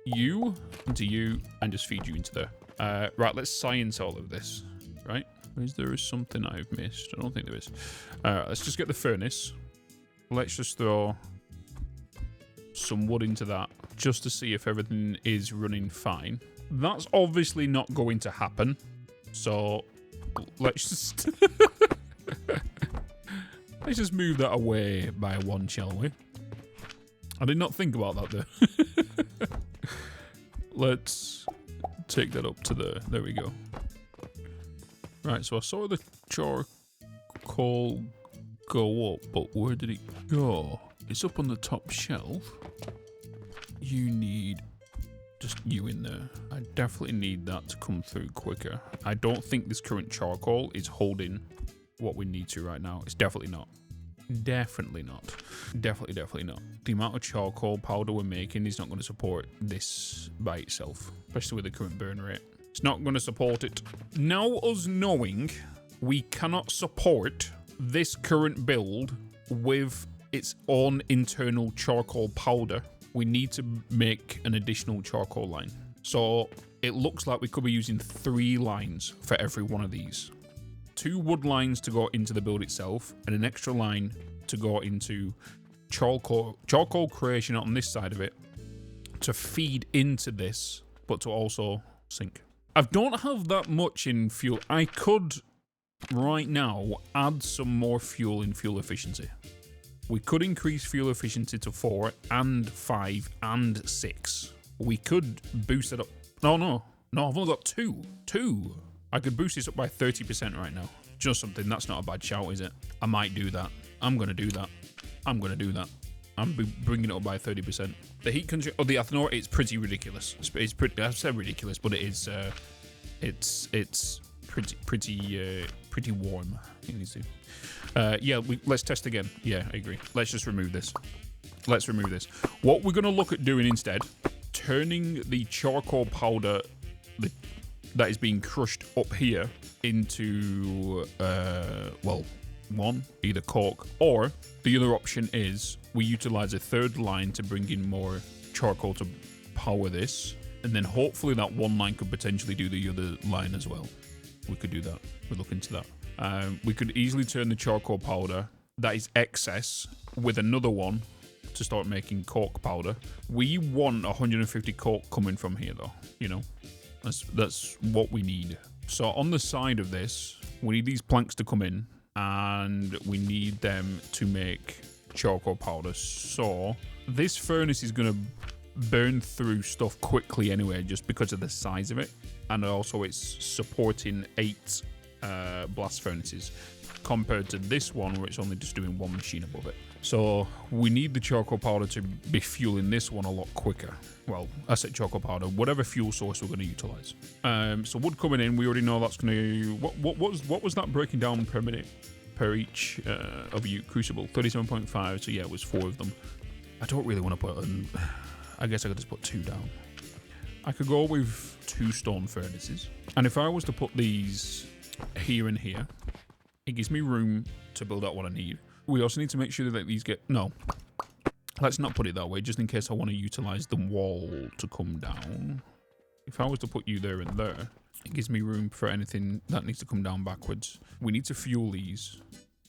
you into you and just feed you into there. Right, let's science all of this. Right? Is there something I've missed? I don't think there is. Let's just get the furnace. Let's just throw some wood into that just to see if everything is running fine. That's obviously not going to happen. So let's just let's just move that away by one, shall we? I did not think about that there. Let's take that up to there. There we go. Right, so I saw the charcoal go up, but where did it go? It's up on the top shelf. You need just you in there. I definitely need that to come through quicker. I don't think this current charcoal is holding what we need to right now. It's definitely not. Definitely not. Definitely not. The amount of charcoal powder we're making is not going to support this by itself, especially with the current burn rate. It's not going to support it. Now, us knowing we cannot support this current build with its own internal charcoal powder, we need to make an additional charcoal line. So it looks like we could be using 3 lines for every one of these. 2 wood lines to go into the build itself, and an extra line to go into charcoal creation on this side of it to feed into this, but to also sink. I don't have that much in fuel. I could right now add some more fuel in fuel efficiency. We could increase fuel efficiency to 4 and 5 and 6. We could boost it up. No, I've only got 2. 2. I could boost this up by 30% right now. Just something. That's not a bad shout, is it? I might do that. I'm going to do that. I'm bringing it up by 30%. The heat control of the ethanol, it's pretty ridiculous. It's pretty, I've said ridiculous, but it is, it's pretty warm. Yeah, let's test again. Yeah, I agree. Let's just remove this. Let's remove this. What we're going to look at doing instead, turning the charcoal powder that is being crushed up here into, well, either cork, or the other option is we utilize a third line to bring in more charcoal to power this, and then hopefully that one line could potentially do the other line as well. We could do that. We'll look into that. We could easily turn the charcoal powder that is excess with another one to start making cork powder. We want 150 cork coming from here though, you know. That's what we need. So on the side of this, we need these planks to come in, and we need them to make charcoal powder. So this furnace is going to burn through stuff quickly anyway, just because of the size of it, and also it's supporting 8 blast furnaces compared to this one where it's only just doing one machine above it. So we need the charcoal powder to be fueling this one a lot quicker. Well, I said charcoal powder, whatever fuel source we're going to utilize. So wood coming in, we already know that's going to... What was that breaking down per minute per each of you crucible? 37.5, so yeah, it was 4 of them. I don't really want to put... I guess I could just put 2 down. I could go with 2 stone furnaces. And if I was to put these here and here, it gives me room to build out what I need. We also need to make sure that these get... No. Let's not put it that way, just in case I want to utilize the wall to come down. If I was to put you there and there, it gives me room for anything that needs to come down backwards. We need to fuel these.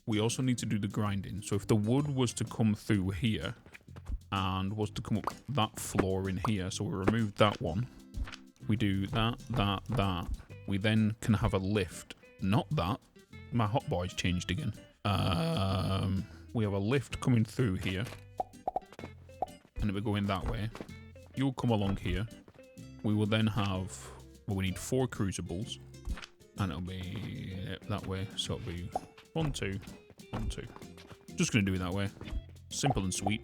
We also need to do the grinding. So if the wood was to come through here and was to come up that floor in here, so we remove that one. We do that. We then can have a lift. Not that. My hotbar's changed again. We have a lift coming through here, and we're going that way. You'll come along here. We will then have, well, we need 4 crucibles, and it'll be that way. So it'll be 1, 2, 1, 2. Just gonna do it that way. Simple and sweet.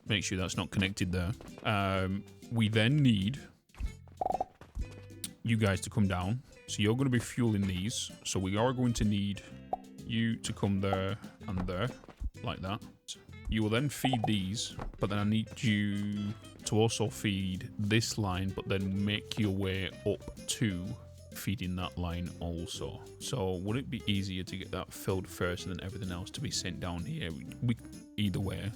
Make sure that's not connected there. We then need you guys to come down. So you're going to be fueling these. So we are going to need you to come there and there, like that. You will then feed these, but then I need you to also feed this line, but then make your way up to feeding that line also. So would it be easier to get that filled first and then everything else to be sent down here? Either way,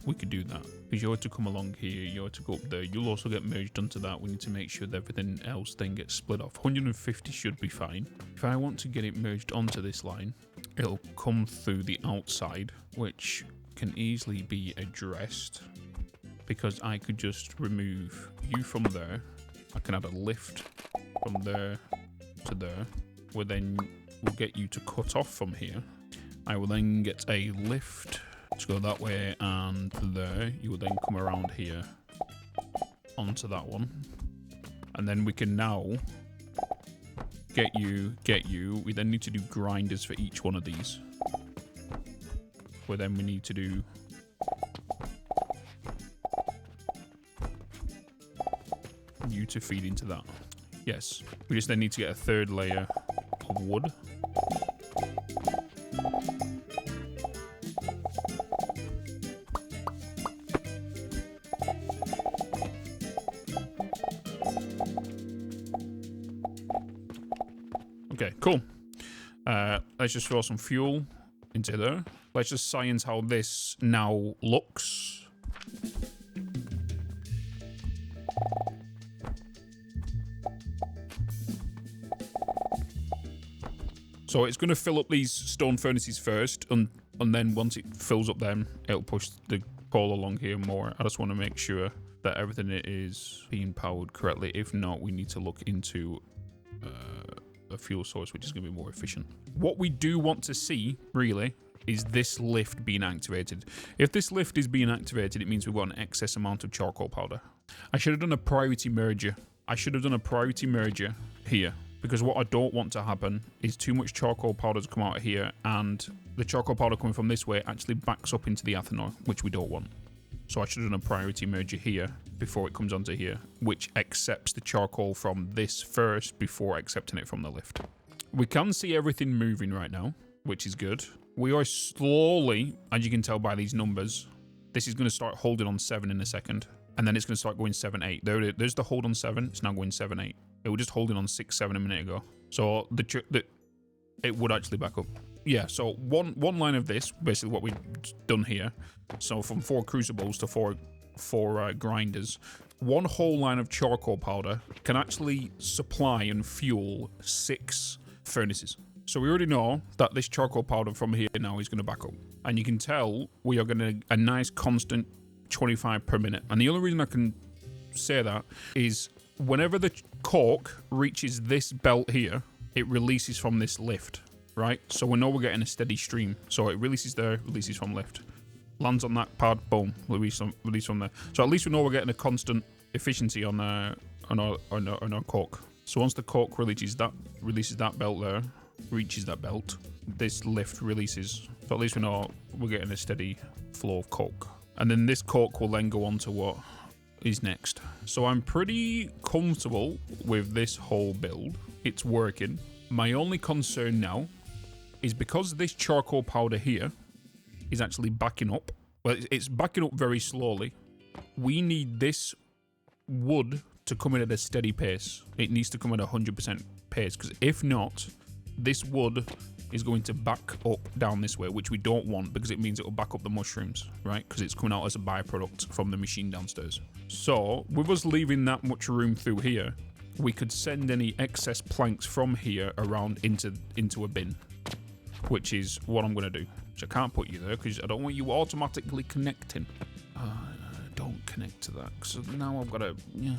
we could do that. Because you're to come along here, you're to go up there. You'll also get merged onto that. We need to make sure that everything else then gets split off. 150 should be fine. If I want to get it merged onto this line, it'll come through the outside, which can easily be addressed because I could just remove you from there. I can add a lift from there to there. We'll get you to cut off from here. I will then get a lift to go that way and there. You will then come around here onto that one, and then we can now get you. We then need to do grinders for each one of these, where then we need to do you to feed into that. Yes, we just then need to get a 3rd layer of wood. Okay, cool. Let's just throw some fuel into there. Let's just science how this now looks. So it's going to fill up these stone furnaces first, and then once it fills up them, it'll push the coal along here more. I just want to make sure that everything is being powered correctly. If not, we need to look into a fuel source which is going to be more efficient. What we do want to see, really, is this lift being activated. If this lift is being activated, it means we've got an excess amount of charcoal powder. I should have done a priority merger. Here, because what I don't want to happen is too much charcoal powder to come out of here, and the charcoal powder coming from this way actually backs up into the ethanol, which we don't want. So I should have done a priority merger here before it comes onto here, which accepts the charcoal from this first before accepting it from the lift. We can see everything moving right now, which is good. We are slowly, as you can tell by these numbers, this is going to start holding on 7 in a second. And then it's going to start going 7, 8. There's the hold on 7. It's now going 7, 8. It was just holding on 6, 7 a minute ago. So it would actually back up. Yeah, so one line of this, basically what we've done here. So from 4 crucibles to four grinders, one whole line of charcoal powder can actually supply and fuel 6 furnaces. So we already know that this charcoal powder from here now is going to back up. And you can tell we are going to a nice constant 25 per minute. And the only reason I can say that is whenever the cork reaches this belt here, it releases from this lift, right? So we know we're getting a steady stream. So it releases there, releases from lift. Lands on that pad, boom, release from there. So at least we know we're getting a constant efficiency on our cork. So once the cork releases that belt there, reaches that belt, this lift releases. So at least we know we're getting a steady flow of cork. And then this cork will then go on to what is next. So I'm pretty comfortable with this whole build. It's working. My only concern now is because this charcoal powder here is actually backing up. Well, it's backing up very slowly. We need this wood to come in at a steady pace. It needs to come at 100% pace, because if not, this wood is going to back up down this way, which we don't want, because it means it will back up the mushrooms, right? Because it's coming out as a byproduct from the machine downstairs. So with us leaving that much room through here, we could send any excess planks from here around into a bin, which is what I'm going to do. Which I can't put you there because I don't want you automatically connecting. Don't connect to that. So now I've got to... I'm going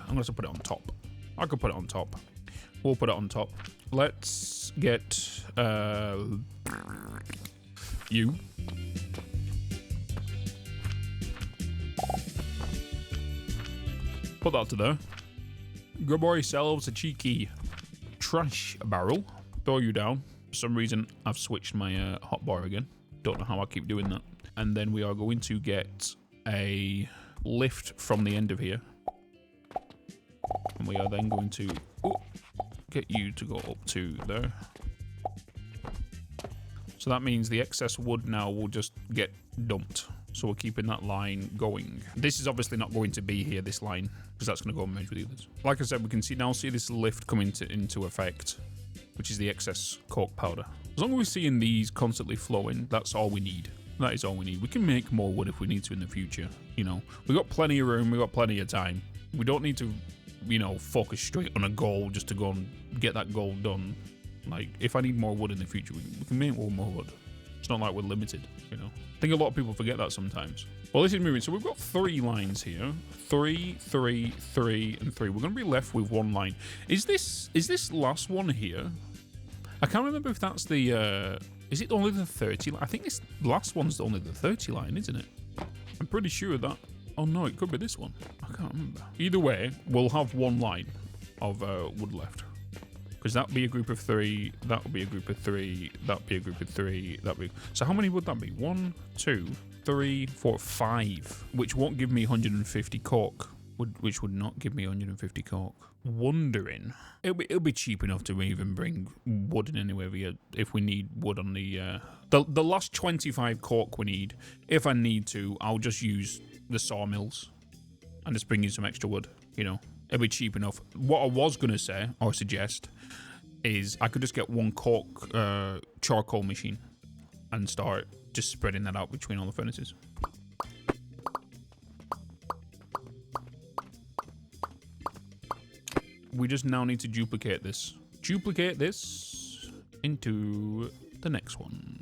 to have to put it on top. I could put it on top. We'll put it on top. Let's get you. Put that to there. Grab yourselves a cheeky trash barrel. Throw you down. For some reason, I've switched my hotbar again. Don't know how I keep doing that. And then we are going to get a lift from the end of here. And we are then going to get you to go up to there. So that means the excess wood now will just get dumped. So we're keeping that line going. This is obviously not going to be here, this line, because that's going to go and merge with the others. Like I said, we can see this lift come into effect, which is the excess cork powder. As long as we're seeing these constantly flowing, that's all we need. That is all we need. We can make more wood if we need to in the future. You know, we've got plenty of room, we've got plenty of time. We don't need to, you know, focus straight on a goal just to go and get that goal done. Like, if I need more wood in the future, we can make more wood. It's not like we're limited, you know. I think a lot of people forget that sometimes. Well, this is moving. So we've got 3 lines here. 3, 3, 3, and 3. We're going to be left with 1 line. Is this last one here? I can't remember if that's the... is it only the 30 line? I think this last one's only the 30 line, isn't it? I'm pretty sure that... Oh, no, it could be this one. I can't remember. Either way, we'll have 1 line of wood left. Because that'll be a group of 3, that'll be a group of 3, that'll be a group of 3, that'll be... So how many would that be? 1, 2, 3, 4, 5. Which won't give me 150 cork. Which would not give me 150 cork. Wondering... It'll be cheap enough to even bring wood in anywhere here if we need wood on the last 25 cork we need. If I need to, I'll just use the sawmills and just bring in some extra wood, you know. It'll be cheap enough. What I was going to say, or suggest, is I could just get 1 cork charcoal machine and start just spreading that out between all the furnaces. We just now need to duplicate this. Duplicate this into the next one.